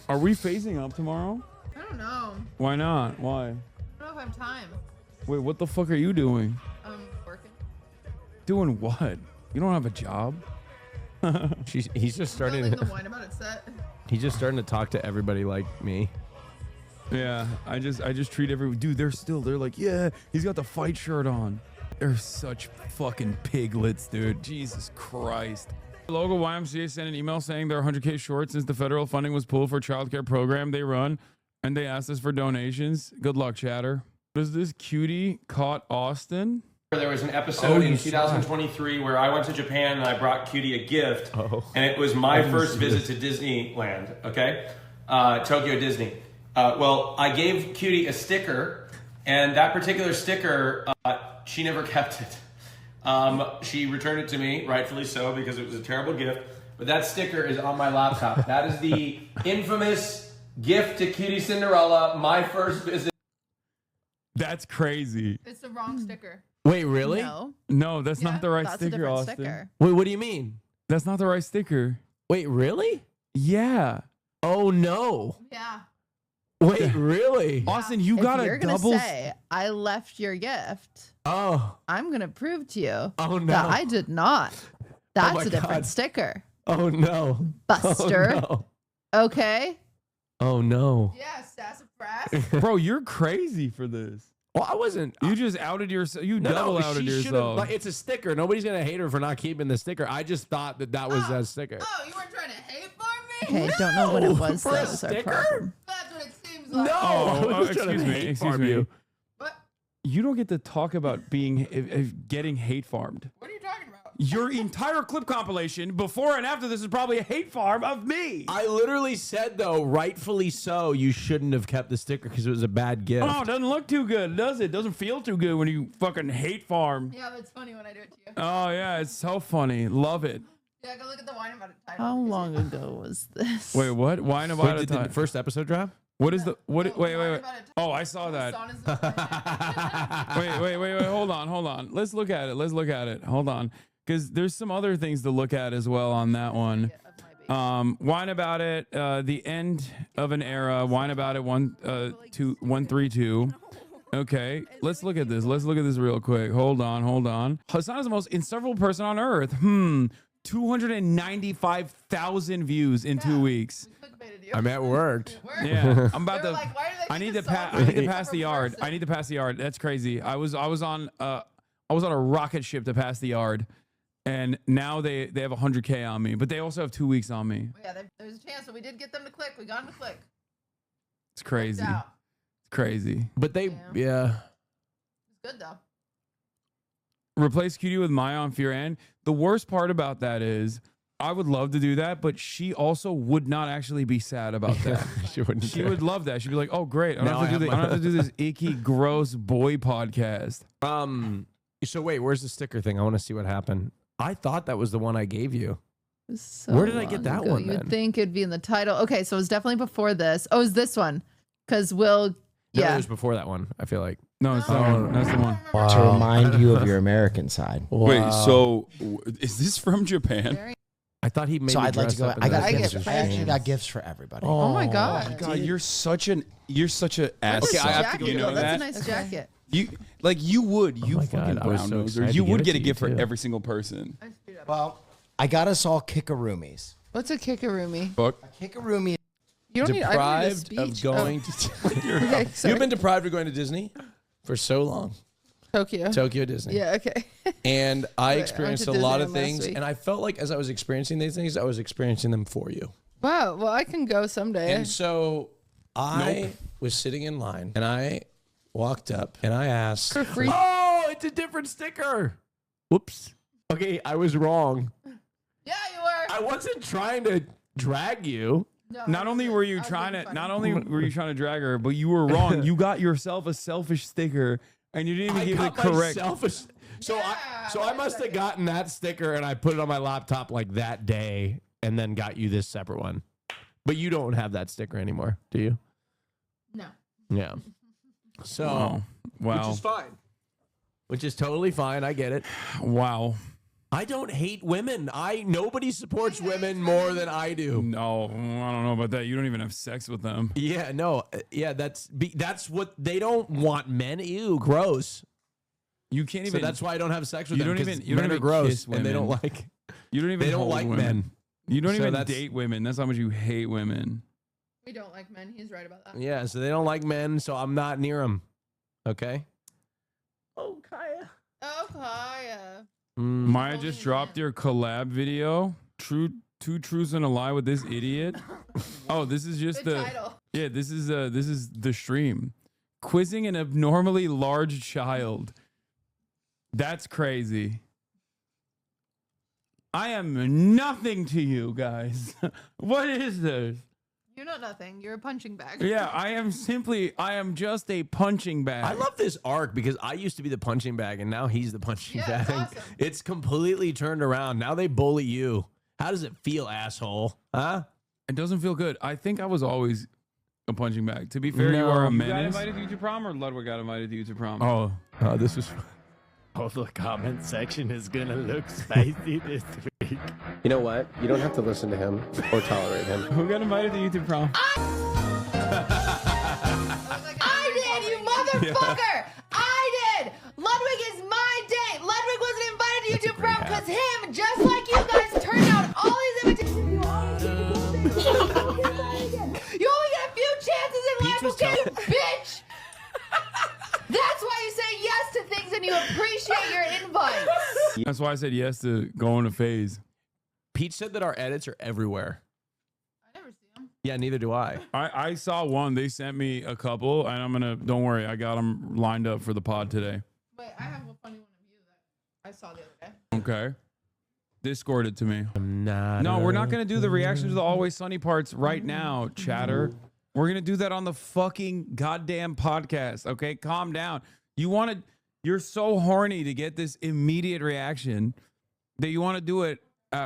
Are we phasing up tomorrow? I don't know. Why not? Why? I don't know if I have time. Wait, what the fuck are you doing? Working. Doing what? You don't have a job? He's just starting Building the wine about it set. He's just starting to talk to everybody like me. Yeah, I just treat everyone. Dude, they're like, yeah, he's got the fight shirt on. They're such fucking piglets, dude. Jesus Christ. The local YMCA sent an email saying they're 100K short since the federal funding was pulled for a childcare program they run, and they asked us for donations. Good luck, chatter. Does this cutie caught Austin? There was an episode in 2023 where I went to Japan and I brought Cutie a gift, and it was my first visit to Disneyland, okay? Tokyo Disney. Well, I gave Cutie a sticker, and that particular sticker, she never kept it. She returned it to me, rightfully so, because it was a terrible gift, but that sticker is on my laptop. That is the infamous gift to Cutie Cinderella, my first visit. That's crazy. It's the wrong sticker. Wait, really? No, that's not the right that's a sticker, different Austin. sticker. Wait, what do you mean? That's not the right sticker. Wait, really? Yeah. Oh, no. Yeah. Wait, really? Austin, you If got a you're gonna double. say I left your gift, Oh. I'm gonna prove to you Oh, no. that I did not. That's my a different God. sticker. Oh, no. Buster. Oh, Okay. no. Oh, no. Yeah, sassafras. Bro, you're crazy for this. Well, I wasn't. You just outed yourself. You double outed she should've- yourself. Like, it's a sticker. Nobody's going to hate her for not keeping the sticker. I just thought that was a sticker. Oh, you weren't trying to hate Okay, don't know what it was. For That a was our sticker? problem. That's what it seems like. No, I was trying excuse to me. hate Excuse farm me. you. You don't get to talk about being getting hate farmed. What are you talking about? Your entire clip compilation before and after this is probably a hate farm of me. I literally said, though, rightfully so, you shouldn't have kept the sticker because it was a bad gift. Oh, it doesn't look too good, does it? Doesn't feel too good when you fucking hate farm. Yeah, that's funny when I do it to you. Oh, yeah, it's so funny. Love it. Yeah, go look at the wine about it title. How long ago was this? Wait, what? Wine about Wait, a did time. the first episode drop? What is the what? Wait. Oh, I saw that. Wait. Hold on. Let's look at it. Hold on, because there's some other things to look at as well on that one. Wine about it. The end of an era. Wine about it. 132. Okay, let's look at this. Let's look at this real quick. Hold on. Hassan is the most inseparable person on earth. 295,000 views in 2 weeks. I mean, it worked. Yeah, I'm about to. I need to pass the yard. That's crazy. I was on a rocket ship to pass the yard, and now they have 100K on me, but they also have 2 weeks on me. Yeah, there's a chance, so we did get them to click. We got them to click. It's crazy. Out. It's crazy. But they, yeah. It's good though. Replace Cutie with Maya on Fear and the worst part about that is I would love to do that, but she also would not actually be sad about that. She wouldn't. She would love that. She'd be like, "Oh, great! I don't have to do this icky, gross boy podcast." So wait, where's the sticker thing? I want to see what happened. I thought that was the one I gave you. So Where did I get that ago. one? You'd Then? think it'd be in the title. Okay, so it was definitely before this. Oh, it's this one. Because Will, No, yeah. it was before that one. I feel like. No, it's that one. That's the one. To remind you of your American side. Wait, so is this from Japan? I thought he made. So me I'd like to dress go. up I in got that. gifts. I actually got gifts for everybody. Oh my God. God, you're such a ass. What's Okay, this I have to jacket? you know That's that. a nice jacket. You would Oh my fucking God, I was brown so noser. excited You to would give get it a to gift you, for too. every single person. Well, I got us all kickaroonies. What's a kickaroomy? Fuck. A kickaroomy. You don't need I don't need a Deprived speech. of going to. Okay, sorry. You've been deprived of going to Disney for so long. Tokyo Disney. Yeah, okay. And I Wait, I experienced a went to lot of Disneyland last things, week. and I felt like as I was experiencing these things, I was experiencing them for you. Wow, well, I can go someday. And so I was sitting in line, and I walked up, and I asked, For free. "Oh, it's a different sticker." Whoops. Okay, I was wrong. Yeah, you were. I wasn't trying to drag you. No, Not only were you trying to drag her, but you were wrong. You got yourself a selfish sticker, and you didn't even give it correct. So I must have gotten that sticker, and I put it on my laptop like that day, and then got you this separate one. But you don't have that sticker anymore, do you? No. Yeah. So, Wow. which is fine. Which is totally fine. I get it. Wow. I don't hate women. Nobody supports women more than I do. No, I don't know about that. You don't even have sex with them. Yeah, no. Yeah, that's what they don't want men. Ew, gross. You can't even. So that's why I don't have sex with You them. don't 'cause even. You don't men even are gross, kiss women. and they don't like. You don't even. They don't hold like women. men. You don't So even that's- date women. That's how much you hate women. We don't like men. He's right about that. Yeah, so they don't like men, so I'm not near them. Okay. Oh, Kaya. Oh, Kaya. Maya just dropped your collab video. Two truths and a lie with this idiot. Oh, this is just Good title. Yeah, this is the stream. Quizzing an abnormally large child. That's crazy. I am nothing to you guys. What is this? You're not nothing. You're a punching bag. Yeah, I am just a punching bag. I love this arc because I used to be the punching bag and now he's the punching bag. It's completely turned around. Now they bully you. How does it feel, asshole? Huh? It doesn't feel good. I think I was always a punching bag. To be fair, you are a menace. You got invited to YouTube prom, or Ludwig got invited to YouTube prom? Oh, this was. Oh, the comment section is gonna look spicy this week. You know what? You don't have to listen to him or tolerate him. Who got invited to YouTube prom? I did, you motherfucker! I did! Ludwig is my date! Ludwig wasn't invited to YouTube prom because him, just like you guys, turned down all these invitations. You only get a few chances in life, okay, you bitch? That's why you say yes to things and you appreciate your invites. That's why I said yes to go on a phase. Pete said that our edits are everywhere. I never Yeah, neither do I. I saw one. They sent me a couple, and don't worry, I got them lined up for the pod today. Wait, I have a funny one of you that I saw the other day. Okay. Discord it to me. No, we're not going to do the reaction to the Always Sunny parts right now, chatter. We're going to do that on the fucking goddamn podcast. Okay, calm down. You're so horny to get this immediate reaction that you want to do it.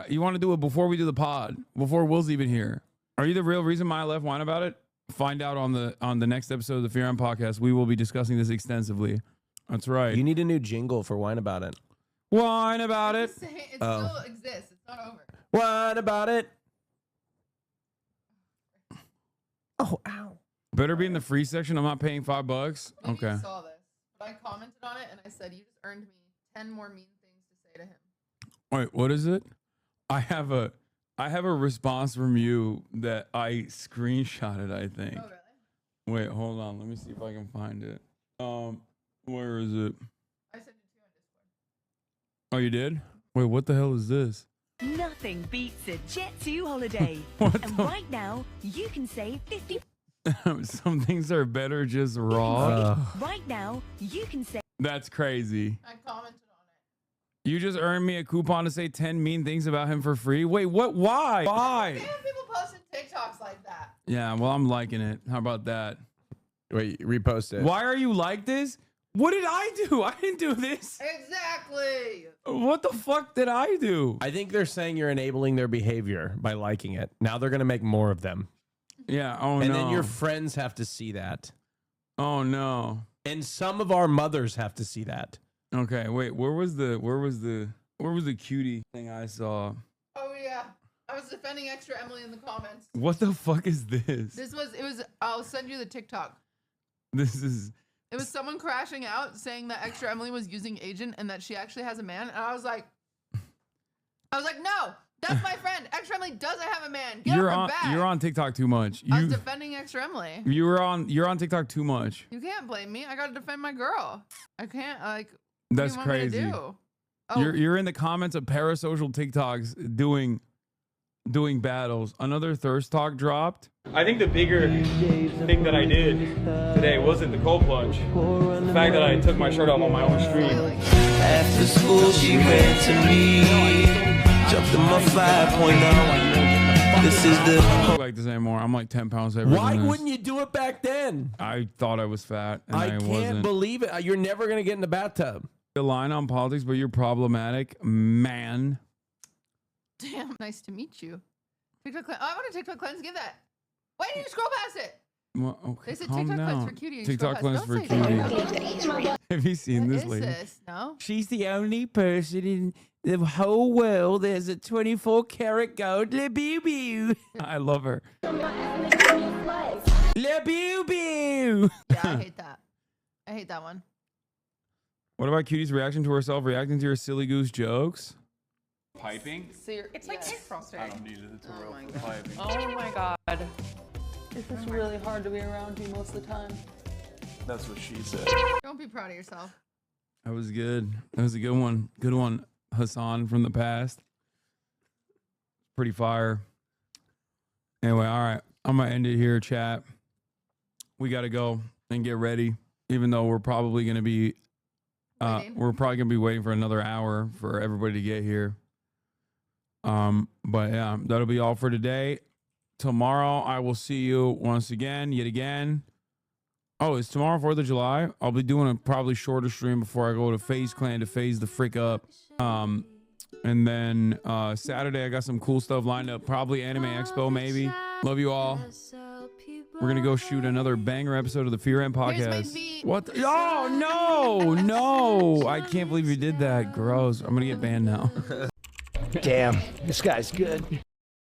You want to do it before we do the pod, before Will's even here. Are you the real reason why I left Wine About It? Find out on the next episode of the Fear on Podcast. We will be discussing this extensively. That's right. You need a new jingle for Wine About It. Wine About It. It still exists. It's not over. Wine About It. Oh, ow. Better be in the free section. I'm not paying $5. Maybe Okay. you saw this, but I commented on it and I said, you just earned me 10 more mean things to say to him. Wait, what is it? I have a response from you that I screenshotted, I think. Oh, really? Wait, hold on. Let me see if I can find it. Where is it? I sent it to you on Discord. Oh, you did? Wait, what the hell is this? Nothing beats a Jet2 holiday. And right now, you can save 50. Some things are better just raw. Right now, you can save. That's crazy. I commented on it. You just earned me a coupon to say 10 mean things about him for free. Wait, what? Why? Why? They have people posting TikToks like that. Yeah, well, I'm liking it. How about that? Wait, repost it. Why are you like this? What did I do? I didn't do this. Exactly. What the fuck did I do? I think they're saying you're enabling their behavior by liking it. Now they're going to make more of them. Yeah. Oh, and no. then your friends have to see that. Oh, no. And some of our mothers have to see that. Okay, wait. Where was the cutie thing I saw? Oh, yeah. I was defending Extra Emily in the comments. What the fuck is this? I'll send you the TikTok. It was someone crashing out saying that Extra Emily was using agent and that she actually has a man. And I was like, no, that's my friend. Extra Emily doesn't have a man. Get off her back. You're on TikTok too much. I was defending Extra Emily. You're on TikTok too much. You can't blame me. I got to defend my girl. I can't That's what do you want me to crazy. do? Oh. You're in the comments of parasocial TikToks doing battles. Another thirst talk dropped. I think the bigger thing that I did today wasn't the cold plunge. The fact that I took my shirt off on my own stream. After school, she ran to me, jumped in my 5.0. This is the. I don't like this anymore. I'm like 10 pounds heavier. Why wouldn't you do it back then? I thought I was fat, and I can't wasn't. believe it. You're never gonna get in the bathtub. The line on politics, but you're problematic, man. Damn, nice to meet you. TikTok cleanse. Oh, I want a TikTok cleanse. Give that. Why didn't you scroll past it? Well, okay, They said calm TikTok cleanse down. for cutie. TikTok cleanse for Don't say cutie. Have you seen this What is lady? this? No. She's the only person in the whole world that has a 24-karat gold LaBoo. I love her. LaBoo. Yeah, I hate that. I hate that one. What about Cutie's reaction to herself reacting to your silly goose jokes? Piping? It's like cake frosting. I don't need it. It's a real piping. Oh my god. It's just really hard to be around you most of the time. That's what she said. Don't be proud of yourself. That was good. That was a good one. Good one, Hassan from the past. Pretty fire. Anyway, all right. I'm going to end it here, chat. We got to go and get ready, even though we're probably going to be waiting for another hour for everybody to get here. But yeah, that'll be all for today. Tomorrow, I will see you once again, yet again. Oh, it's tomorrow 4th of July. I'll be doing a probably shorter stream before I go to FaZe Clan to phase the frick up. And then Saturday, I got some cool stuff lined up. Probably Anime Expo, maybe. Love you all. We're going to go shoot another banger episode of the Fear End podcast. What? Oh, no. I can't believe you did that. Gross. I'm going to get banned now. Damn, this guy's good.